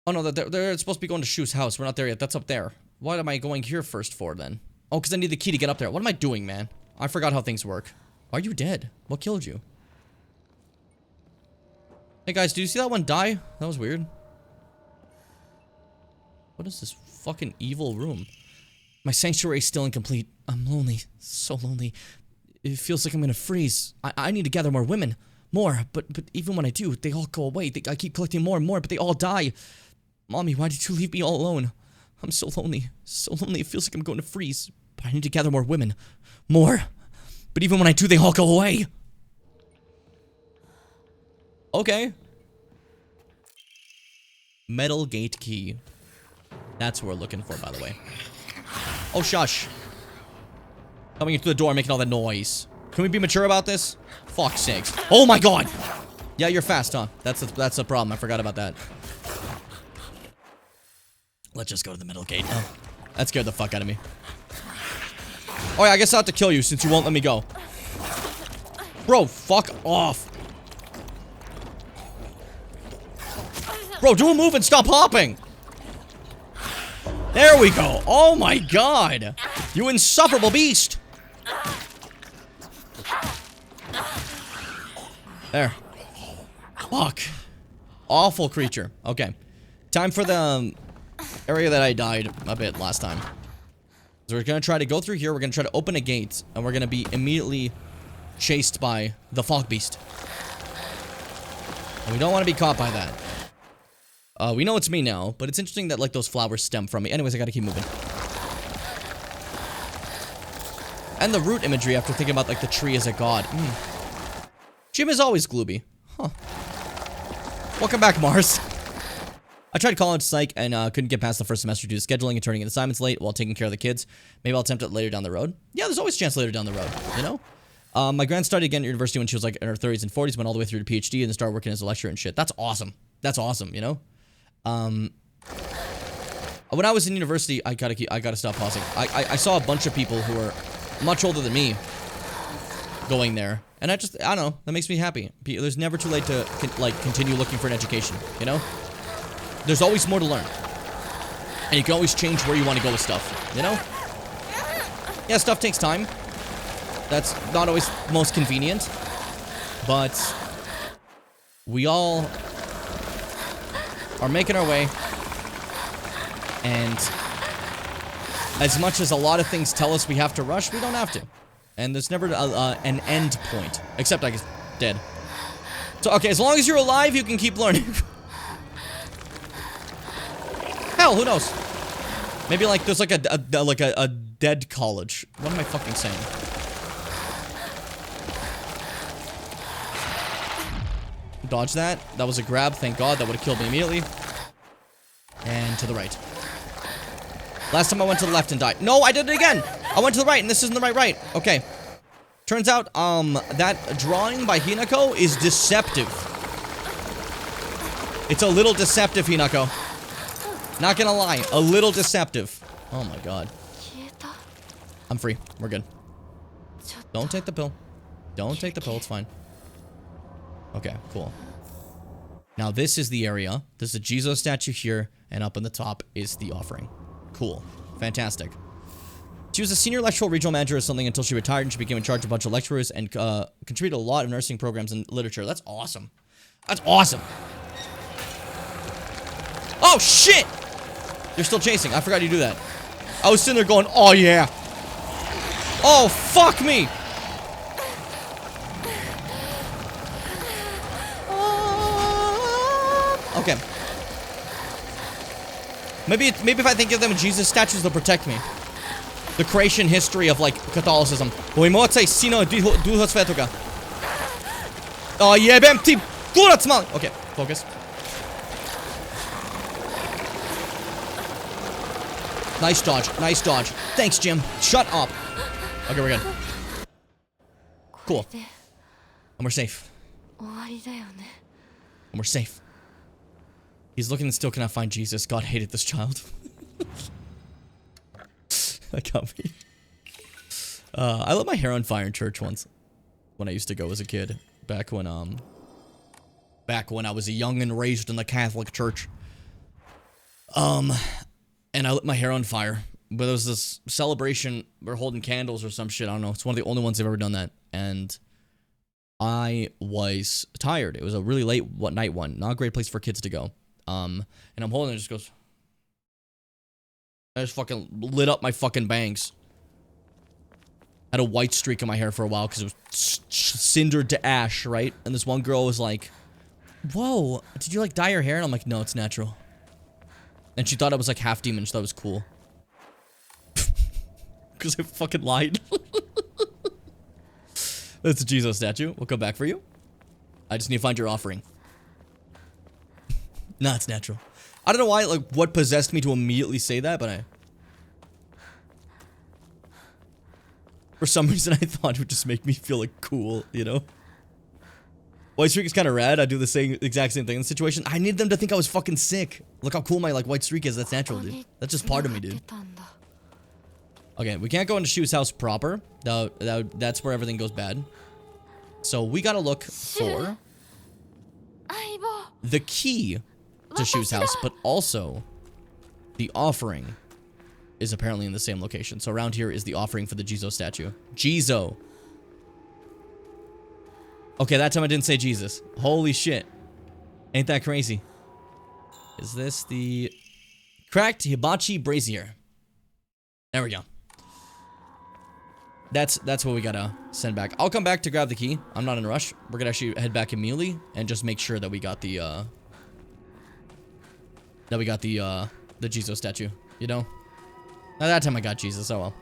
Oh no, they're supposed to be going to Shu's house. We're not there yet. That's up there. What am I going here first for, then? Oh, because I need the key to get up there. What am I doing, man? I forgot how things work. Why are you dead? What killed you? Hey, guys, do you see that one die? That was weird. What is this fucking evil room? My sanctuary is still incomplete. I'm lonely. So lonely. It feels like I'm gonna freeze. I need to gather more women. More. But even when I do, they all go away. I keep collecting more and more, but they all die. Mommy, why did you leave me all alone? I'm so lonely. So lonely. It feels like I'm going to freeze. But I need to gather more women. More. But even when I do, they all go away. Okay. Metal gate key. That's what we're looking for, by the way. Oh, shush. Coming in through the door, making all that noise. Can we be mature about this? Fuck's sakes. Oh my god! Yeah, you're fast, huh? That's a problem. I forgot about that. Let's just go to the middle gate. Oh, that scared the fuck out of me. Oh yeah, I guess I have to kill you since you won't let me go. Bro, fuck off. Bro, do a move and stop hopping. There we go. Oh my god. You insufferable beast. There. Fuck. Awful creature. Okay. Time for the area that I died a bit last time. So we're gonna try to go through here. We're gonna try to open a gate. And we're gonna be immediately chased by the fog beast. And we don't want to be caught by that. We know it's me now. But it's interesting that like those flowers stem from me. Anyways, I gotta keep moving. And the root imagery after thinking about, like, the tree as a god. Jim is always gloomy. Huh. Welcome back, Mars. I tried college psych and couldn't get past the first semester due to scheduling and turning in assignments late while taking care of the kids. Maybe I'll attempt it later down the road. Yeah, there's always a chance later down the road, you know? My grand started again at university when she was like in her 30s and 40s, went all the way through to PhD and then started working as a lecturer and shit. That's awesome. That's awesome, you know? When I was in university, I gotta stop pausing. I saw a bunch of people who are much older than me going there. And I don't know, that makes me happy. There's never too late to, continue looking for an education, you know? There's always more to learn. And you can always change where you want to go with stuff, you know? Yeah, stuff takes time. That's not always most convenient. But we all are making our way. And as much as a lot of things tell us we have to rush, we don't have to. And there's never an end point. Except, I guess, dead. So, okay, as long as you're alive, you can keep learning. Hell, who knows? Maybe, like, there's, like, a dead college. What am I fucking saying? Dodge that. That was a grab. Thank God. That would have killed me immediately. And to the right. Last time I went to the left and died. No, I did it again! I went to the right, and this isn't the right. Okay. Turns out, that drawing by Hinako is deceptive. It's a little deceptive, Hinako. Not gonna lie, a little deceptive. Oh my god. I'm free. We're good. Don't take the pill. Don't take the pill, it's fine. Okay, cool. Now this is the area. There's a Jizo statue here, and up on the top is the offering. Cool. Fantastic. She was a senior lecturer, regional manager or something until she retired, and she became in charge of a bunch of lecturers and contributed a lot of nursing programs and literature. That's awesome. That's awesome. Oh, shit! You're still chasing. I forgot you do that. I was sitting there going, oh, yeah. Oh, fuck me. Okay. Maybe if I think of them as Jesus statues, they'll protect me. The creation history of, like, Catholicism. Oh, yeah, okay, focus. Nice dodge. Nice dodge. Thanks, Jim. Shut up. Okay, we're good. Cool. And we're safe. And we're safe. He's looking and still cannot find Jesus. God hated this child. That got me. I lit my hair on fire in church once. When I used to go as a kid. Back when I was young and raised in the Catholic Church. And I lit my hair on fire. But there was this celebration. We're holding candles or some shit. I don't know. It's one of the only ones I've ever done that. And I was tired. It was a really late night one. Not a great place for kids to go. And I'm holding it. It just goes. I just fucking lit up my fucking bangs. Had a white streak in my hair for a while because it was cindered to ash, right? And this one girl was like, whoa, did you like dye your hair? And I'm like, no, it's natural. And she thought I was like half demon. She thought it was cool. Because I fucking lied. That's a Jesus statue. We'll come back for you. I just need to find your offering. Nah, it's natural. I don't know why, like, what possessed me to immediately say that, but for some reason, I thought it would just make me feel, like, cool, you know? White streak is kind of rad. I do the exact same thing in the situation. I need them to think I was fucking sick. Look how cool my, like, white streak is. That's natural, dude. That's just part of me, dude. Okay, we can't go into Shu's house proper. That's where everything goes bad. So we gotta look for the key to Shu's house, but also the offering is apparently in the same location. So around here is the offering for the Jizo statue. Jizo. Okay, that time I didn't say Jesus. Holy shit. Ain't that crazy? Is this the cracked hibachi brazier? There we go. That's what we gotta send back. I'll come back to grab the key. I'm not in a rush. We're gonna actually head back immediately and just make sure that we got the Jizo statue, you know? Now that time I got Jesus, oh well.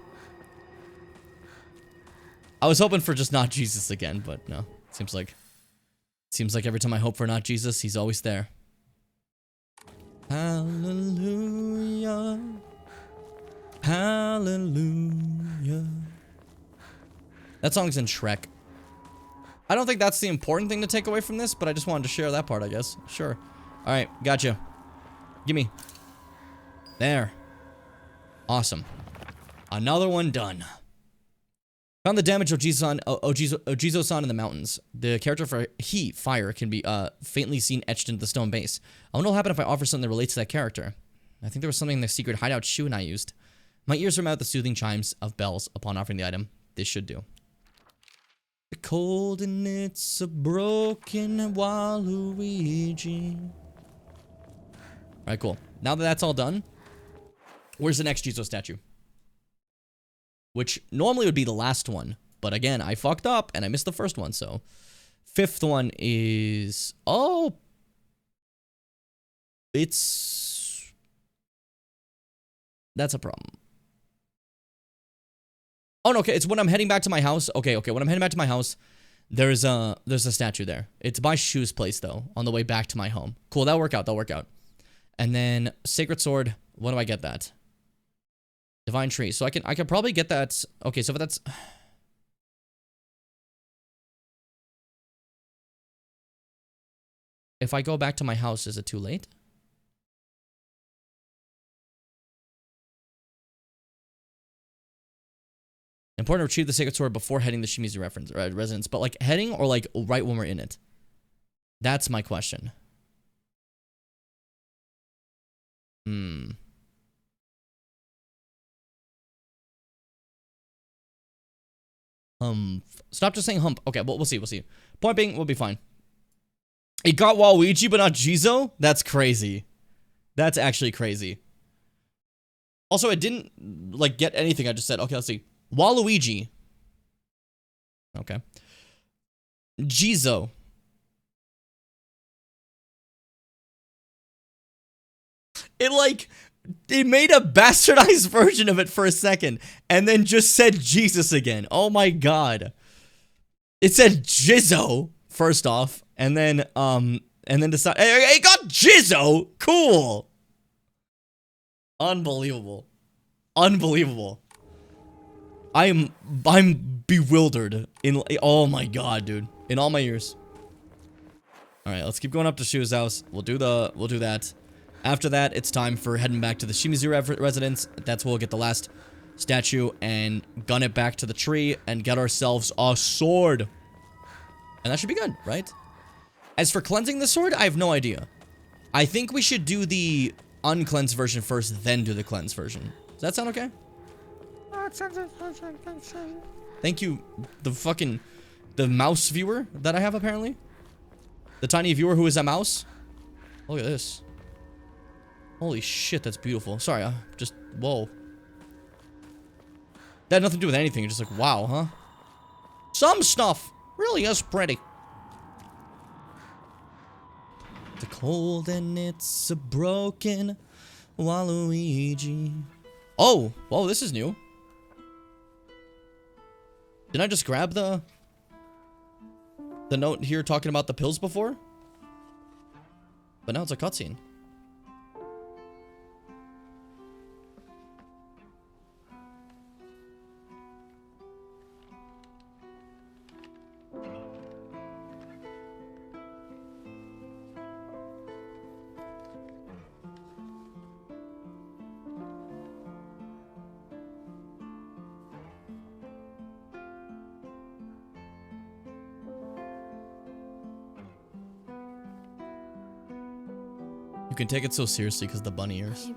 I was hoping for just not Jesus again, but no. Seems like every time I hope for not Jesus, he's always there. Hallelujah. Hallelujah. That song's in Shrek. I don't think that's the important thing to take away from this, but I just wanted to share that part, I guess. Sure. Alright, gotcha. Gimme. There. Awesome. Another one done. Found the damage Ojizo-san in the mountains. The character for he, fire, can be faintly seen etched into the stone base. I wonder what will happen if I offer something that relates to that character. I think there was something in the secret hideout Shu and I used. My ears remember the soothing chimes of bells upon offering the item. This should do. The cold and it's a broken Waluigi. Alright, cool. Now that that's all done, where's the next Jizo statue? Which normally would be the last one. But again, I fucked up and I missed the first one, so. Fifth one is... Oh! It's... That's a problem. Oh, no, okay, it's when I'm heading back to my house. Okay, when I'm heading back to my house, there's a statue there. It's by Shu's place, though, on the way back to my home. Cool, that'll work out. And then, Sacred Sword, when do I get that? Divine Tree. So I can probably get that. Okay, so if that's... If I go back to my house, is it too late? Important to retrieve the Sacred Sword before heading to Shimizu residence. But like heading or like right when we're in it? That's my question. Stop just saying hump. Okay, well, we'll see. Point being, we'll be fine. It got Waluigi, but not Jizo? That's crazy. That's actually crazy. Also, it didn't, like, get anything I just said. Okay, let's see. Waluigi. Okay. Jizo. It made a bastardized version of it for a second, and then just said Jesus again. Oh my god. It said Jizzo, first off, and then decided, hey, it got Jizzo! Cool! Unbelievable. I'm bewildered oh my god, dude. In all my ears. Alright, let's keep going up to Shu's house. We'll do that. After that, it's time for heading back to the Shimizu residence. That's where we'll get the last statue and gun it back to the tree and get ourselves a sword. And that should be good, right? As for cleansing the sword, I have no idea. I think we should do the uncleansed version first, then do the cleansed version. Does that sound okay? Thank you, the mouse viewer that I have apparently. The tiny viewer who is a mouse. Look at this. Holy shit, that's beautiful. Sorry, whoa. That had nothing to do with anything. Just like, wow, huh? Some stuff really is pretty. The cold and it's a broken Waluigi. Oh, whoa, this is new. Didn't I just grab the note here talking about the pills before? But now it's a cutscene. You can take it so seriously because the bunny ears.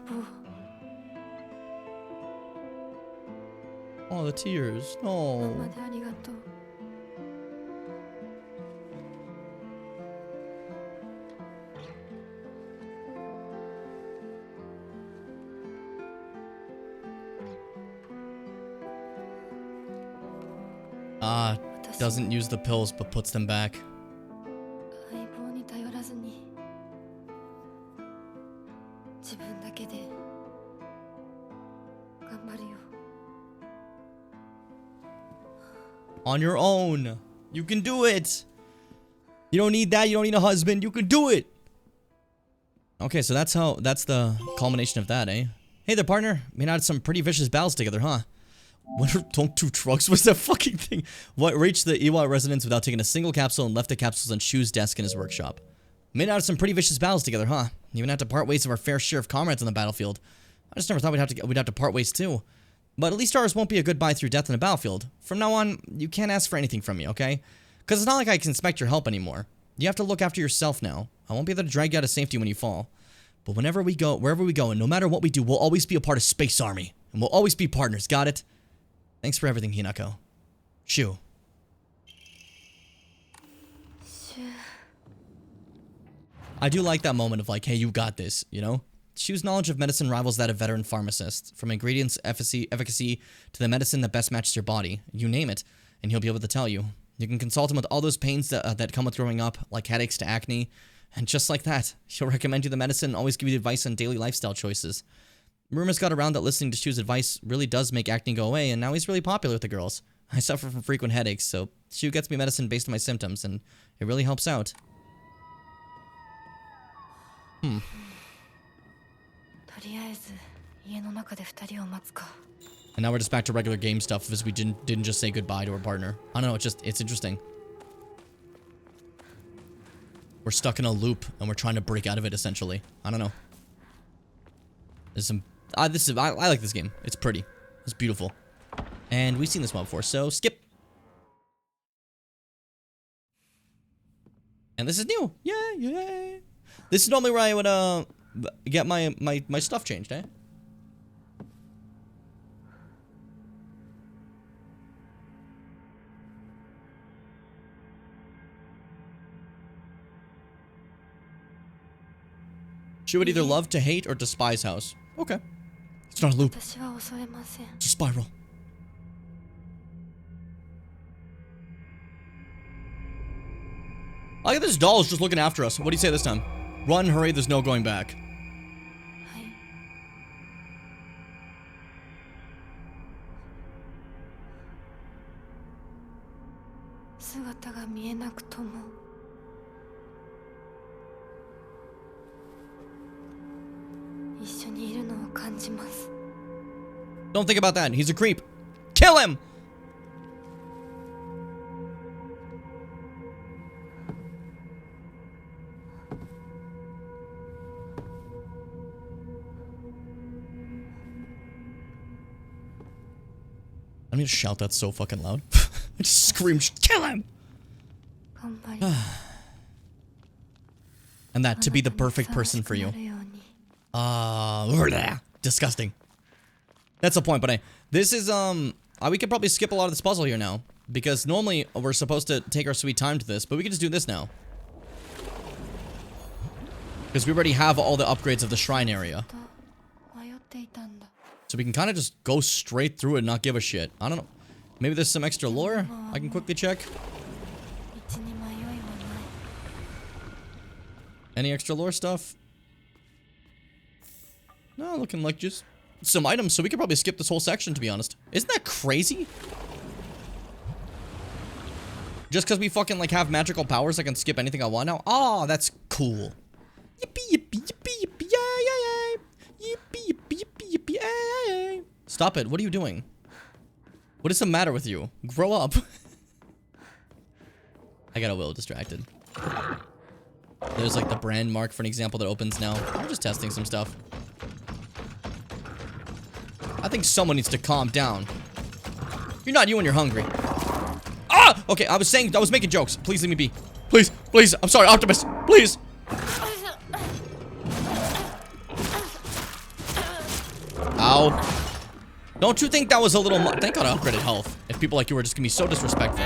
Oh, the tears. No. Doesn't use the pills but puts them back. On your own. You can do it. You don't need that. You don't need a husband. You can do it. Okay, so that's the culmination of that, eh? Hey there, partner. We had some pretty vicious battles together, huh? What are don't do drugs? What's that fucking thing? What reached the Iwa residence without taking a single capsule and left the capsules on Shu's desk in his workshop. Made out of some pretty vicious battles together, huh? Even had to part ways of our fair share of comrades on the battlefield. I just never thought we'd have to part ways too. But at least ours won't be a goodbye through death in the battlefield. From now on, you can't ask for anything from me, okay? Because it's not like I can expect your help anymore. You have to look after yourself now. I won't be able to drag you out of safety when you fall. But whenever we go, wherever we go, and no matter what we do, we'll always be a part of Space Army. And we'll always be partners, got it? Thanks for everything, Hinako. Shu. I do like that moment of like, hey, you got this, you know? Shu's knowledge of medicine rivals that of veteran pharmacists. From ingredients efficacy to the medicine that best matches your body. You name it, and he'll be able to tell you. You can consult him with all those pains that come with growing up, like headaches to acne. And just like that, he'll recommend you the medicine and always give you advice on daily lifestyle choices. Rumors got around that listening to Shu's advice really does make acne go away, and now he's really popular with the girls. I suffer from frequent headaches, so Shu gets me medicine based on my symptoms, and it really helps out. And now we're just back to regular game stuff because we didn't just say goodbye to our partner. I don't know, it's interesting. We're stuck in a loop and we're trying to break out of it essentially. I don't know. There's some I like this game. It's pretty. It's beautiful. And we've seen this one before, so skip. And this is new. Yay, yay. This is normally where I would get my stuff changed, eh? She would either love to hate or despise House. Okay. It's not a loop. It's a spiral. I like this doll is just looking after us. What do you say this time? Run, hurry, there's no going back. Don't think about that. He's a creep. Kill him! I'm gonna shout that so fucking loud. I just screamed, kill him! And that to be the perfect person for you. Disgusting. That's the point, but this is, we could probably skip a lot of this puzzle here now. Because normally, we're supposed to take our sweet time to this, but we can just do this now. Because we already have all the upgrades of the shrine area. So we can kind of just go straight through it and not give a shit. I don't know. Maybe there's some extra lore I can quickly check. Any extra lore stuff? No, looking like just some items, so we could probably skip this whole section, to be honest. Isn't that crazy? Just because we fucking, like, have magical powers, I can skip anything I want now? Oh, that's cool. Yippee, yippee, yippee, yippee, yay, yay, yay. Yippee, yippee, yippee, yippee, yay, yay. Stop it. What are you doing? What is the matter with you? Grow up. I got a little distracted. There's, like, the brand mark, for an example, that opens now. I'm just testing some stuff. I think someone needs to calm down. You're not you when you're hungry. Ah! Okay, I was making jokes. Please leave me be. Please, please. I'm sorry, Optimus. Please. Ow. Don't you think that was a little thank God I upgraded health. If people like you were just gonna be so disrespectful.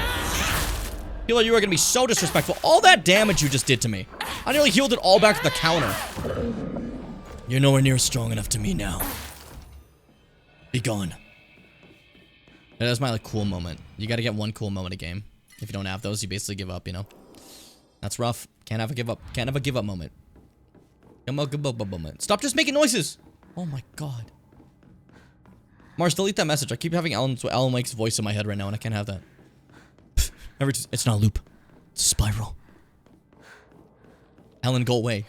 People like you were gonna be so disrespectful. All that damage you just did to me. I nearly healed it all back to the counter. You're nowhere near strong enough to me now. Be gone. That was my like cool moment. You gotta get one cool moment a game. If you don't have those, you basically give up, you know? That's rough. Can't have a give up. Can't have a give up moment. Stop just making noises! Oh my god. Mars, delete that message. I keep having Alan Wake's voice in my head right now and I can't have that. It's not a loop. It's a spiral. Alan, go away.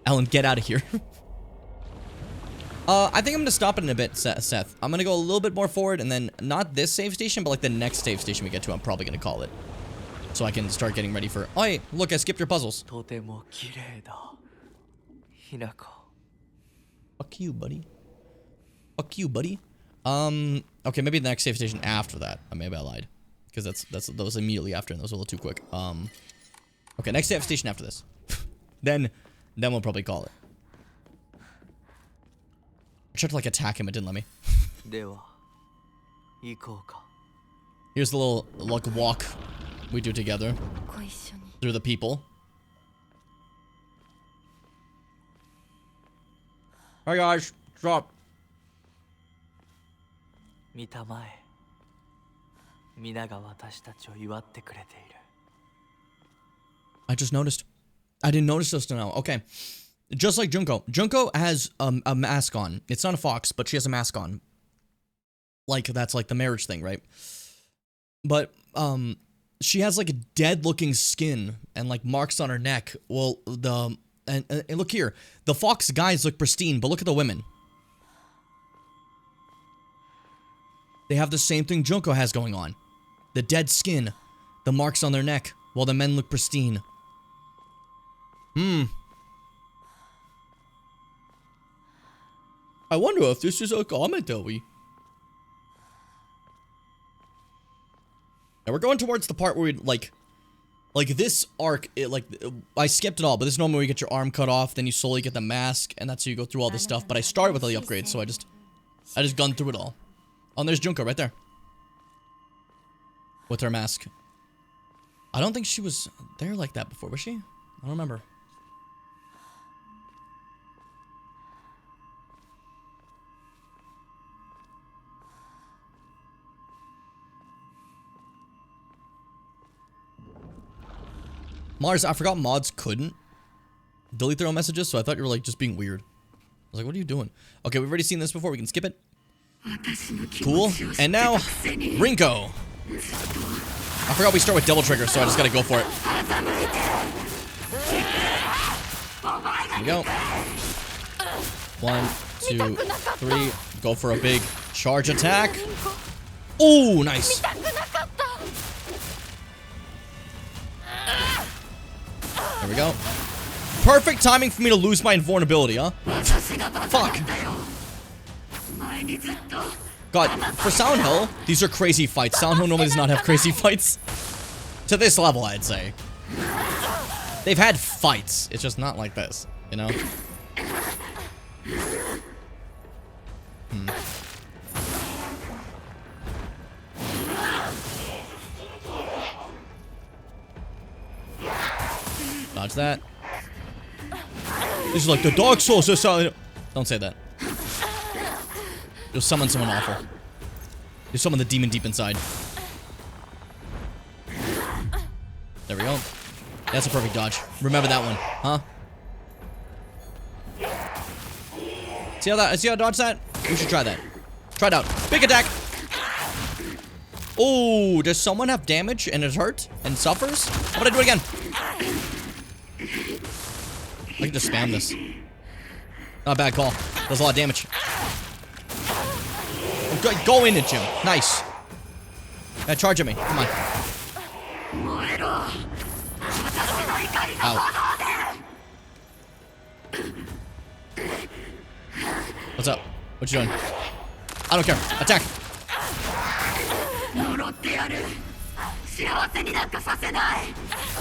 Alan, get out of here. I think I'm gonna stop it in a bit, Seth. I'm gonna go a little bit more forward, and then not this save station, but like the next save station we get to, I'm probably gonna call it. So I can start getting ready for... Oh, hey, look, I skipped your puzzles. Fuck you, buddy. Fuck you, buddy. Okay, maybe the next save station after that. Maybe I lied. Because that was immediately after, and that was a little too quick. Okay, next save station after this. then we'll probably call it. I tried to like attack him, it didn't let me. Here's the little like walk we do together through the people. Hi guys, stop. I just noticed. I didn't notice this till now. Okay. Just like Junko. Junko has a mask on. It's not a fox, but she has a mask on. Like, that's like the marriage thing, right? But, she has like a dead-looking skin and like marks on her neck. Well, and look here. The fox guys look pristine, but look at the women. They have the same thing Junko has going on. The dead skin, the marks on their neck, while the men look pristine. I wonder if this is a commentary. And we're going towards the part where we like this arc, I skipped it all, but this is normally where you get your arm cut off, then you slowly get the mask, and that's how you go through all this stuff. But I started with all the upgrades, so I just gunned through it all. Oh, and there's Junko right there. With her mask. I don't think she was there like that before, was she? I don't remember. Mars, I forgot mods couldn't delete their own messages, so I thought you were like just being weird. I was like, what are you doing? Okay, we've already seen this before. We can skip it. Cool. And now, Rinko. I forgot we start with double trigger, so I just gotta go for it. Here we go. 1, 2, 3. Go for a big charge attack. Oh, nice. There we go. Perfect timing for me to lose my invulnerability, huh? Fuck. God, for Silent Hill, these are crazy fights. Silent Hill normally does not have crazy fights. To this level, I'd say. They've had fights. It's just not like this, you know? Dodge that. This is like the Dark Souls of Silent Hill. Don't say that. You'll summon someone awful. You summon the demon deep inside. There we go. That's a perfect dodge. Remember that one, huh? See how I dodge that? We should try that. Try it out. Big attack. Oh, does someone have damage and it hurt and suffers? I'm gonna do it again. I can just spam this. Not a bad call. Does a lot of damage. Go in it, Jim. Nice. Yeah, charge at me. Come on. Ow. What's up? What you doing? I don't care. Attack.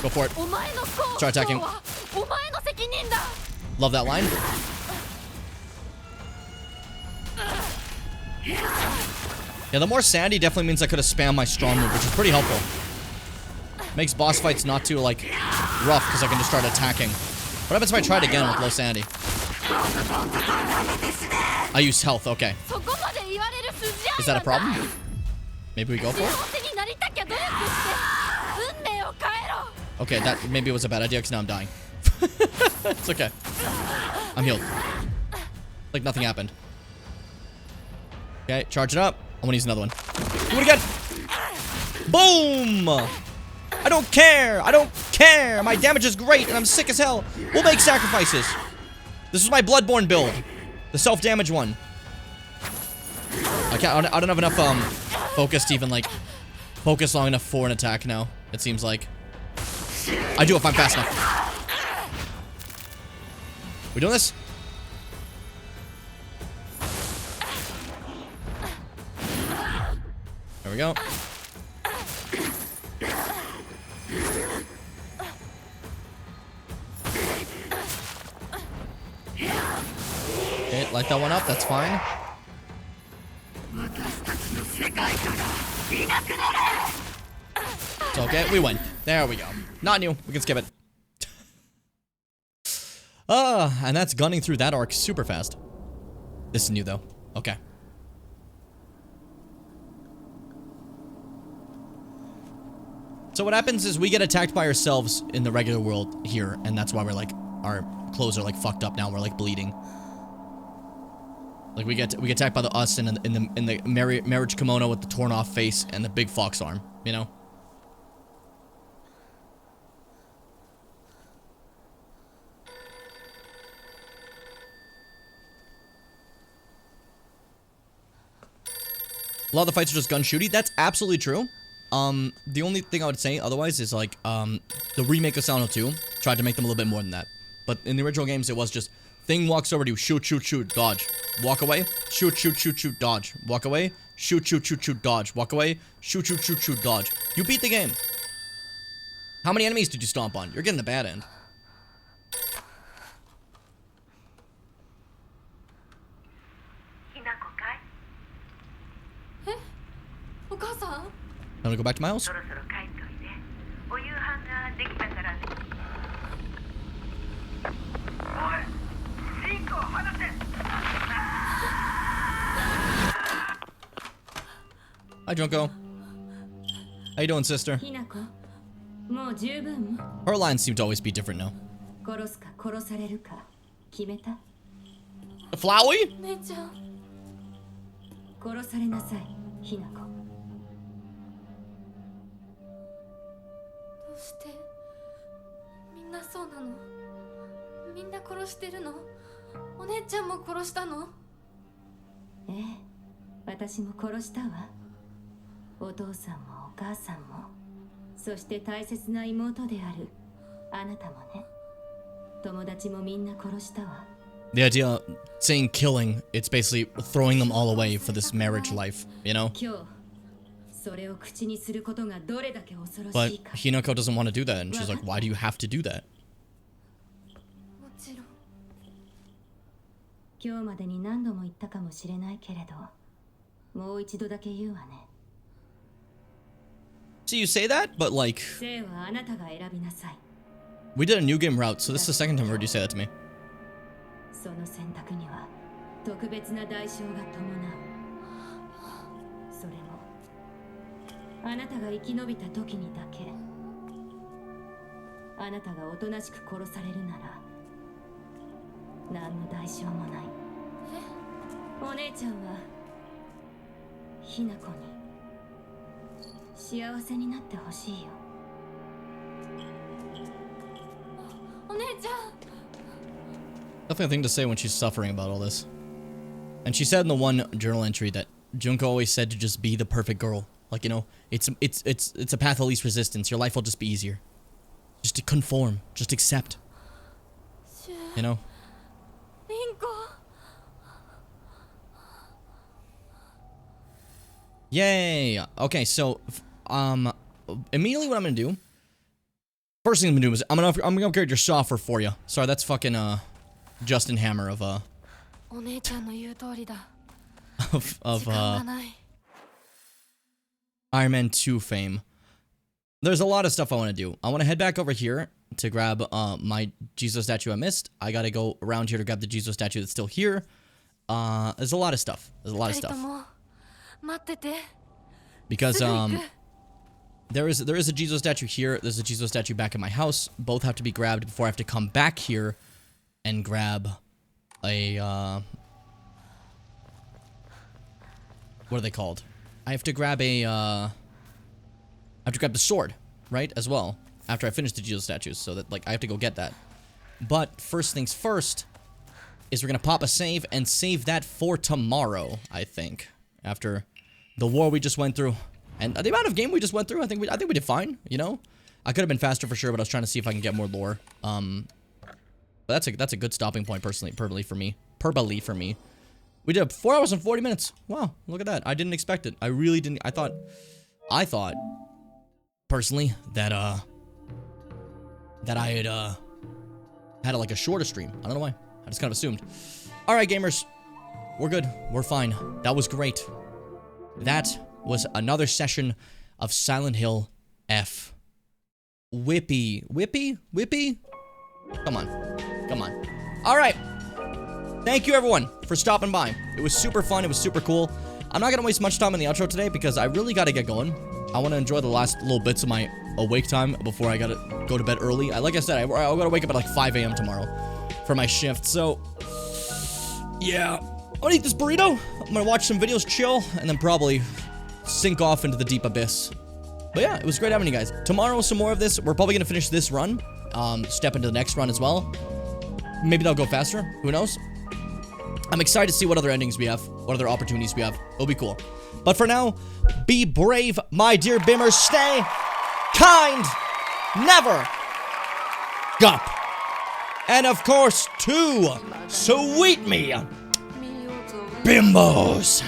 Go for it. Start attacking. Love that line. Yeah, the more sandy definitely means I could have spammed my strong move, which is pretty helpful. Makes boss fights not too, like, rough, because I can just start attacking. What happens if I try it again with low sandy? I use health, okay. Is that a problem? Maybe we go for it? Okay, that maybe was a bad idea, because now I'm dying. It's okay. I'm healed. Like nothing happened. Okay, charge it up. I want to use another one. Do it again. Boom! I don't care. I don't care. My damage is great and I'm sick as hell. We'll make sacrifices. This is my Bloodborne build. The self-damage one. I don't have enough focus to even like focus long enough for an attack now. It seems like. I do if I'm fast enough. We doing this? There we go. Okay, light that one up, that's fine. It's okay, we win. There we go. Not new, we can skip it. And that's gunning through that arc super fast. This is new though. Okay. So what happens is we get attacked by ourselves in the regular world here, and that's why we're like, our clothes are like fucked up now. We're like bleeding. Like we get attacked by us in the marriage kimono with the torn off face and the big fox arm, you know. A lot of the fights are just gun shooty. That's absolutely true. The only thing I would say otherwise is like, the remake of Silent Hill 2 tried to make them a little bit more than that. But in the original games, it was just, thing walks over to you, shoot, shoot, shoot, dodge. Walk away, shoot, shoot, shoot, shoot, dodge. Walk away, shoot, shoot, shoot, shoot, dodge. Walk away, shoot, shoot, shoot, shoot, dodge. You beat the game. How many enemies did you stomp on? You're getting the bad end. お母さん I'm gonna go back to my house. そろそろ帰っといて。お夕飯ができたから。おい、リンコを離せ。Hi, Junko. How you doing, sister? ひなこ、もう十分。 Her lines seem to always be different now. 殺すか殺されるか決めた？ Flowey? 姉ちゃん殺されなさい、ひなこ。どうしてみんなそうなの？みんな殺してるの？お姉ちゃんも殺したの？ええ、私も殺したわ。お父さんもお母さんも、そして大切な妹であるあなたもね。友達もみんな殺したわ。The idea, saying killing, it's basically throwing them all away for this marriage life, you know? 今日それを口にすることがどれだけ恐ろ But しいか。 Hinako doesn't want to do that, and she's like, why do you have to do that? もちろん。今日までに何度も言ったかもしれないけれど、もう一度だけ言うわね。 So you say that, but like, 生はあなたが選びなさい。 we did a new game route, so this is the second time I heard you say that to me. その選択には特別な代償が伴う。それもあなたが生き延びた時にだけ。あなたがおとなしく殺されるなら何の代償もない。お姉ちゃんはひな子に幸せになってほしいよ。お姉ちゃん Definitely a thing to say when she's suffering about all this. And she said in the one journal entry that Junko always said to just be the perfect girl. Like, you know, it's a path of least resistance. Your life will just be easier. Just to conform. Just accept. You know? リンコ Yay! Okay, so, immediately what I'm gonna do, first thing I'm gonna do is, I'm gonna upgrade your software for you. Sorry, that's fucking, Justin Hammer of, お姉ちゃんの言う通りだ。 of, 時間がない。 Iron Man 2 fame. There's a lot of stuff I want to do. I want to head back over here to grab my Jesus statue I missed. I gotta go around here to grab the Jesus statue that's still here. There's a lot of stuff. There's a lot of 二人 stuff. とも待ってて。 Because すぐ行く。 there is a Jesus statue here. There's a Jesus statue back in my house. Both have to be grabbed before I have to come back here and grab a what are they called? I have to grab a have to grab the sword, right, as well, after I finish the Jesus statues, so that, like, I have to go get that. But first things first is we're gonna pop a save and save that for tomorrow, I think, after the war we just went through. And the amount of game we just went through, I think we did fine, you know? I could have been faster for sure, but I was trying to see if I can get more lore. But that's a good stopping point personally for me. We did 4 hours and 40 minutes. Wow, look at that. I didn't expect it. I really didn't. I thought personally that I had like a shorter stream. I don't know why. I just kind of assumed. All right, gamers. We're good. We're fine. That was great. That was another session of Silent Hill F. Whippy. Come on. All right. Thank you, everyone, for stopping by. It was super fun. It was super cool. I'm not going to waste much time in the outro today because I really got to get going. I want to enjoy the last little bits of my awake time before I got to go to bed early. Like I said, I got to wake up at like 5 a.m. tomorrow for my shift. So, yeah. I'm going to eat this burrito. I'm going to watch some videos, chill, and then probably sink off into the deep abyss. But yeah, it was great having you guys. Tomorrow, some more of this. We're probably going to finish this run. Step into the next run as well. Maybe they'll go faster. Who knows? I'm excited to see what other endings we have. What other opportunities we have. It'll be cool. But for now, be brave, my dear Bimmers. Stay kind. Never gup. And of course, to sweet me bimbos.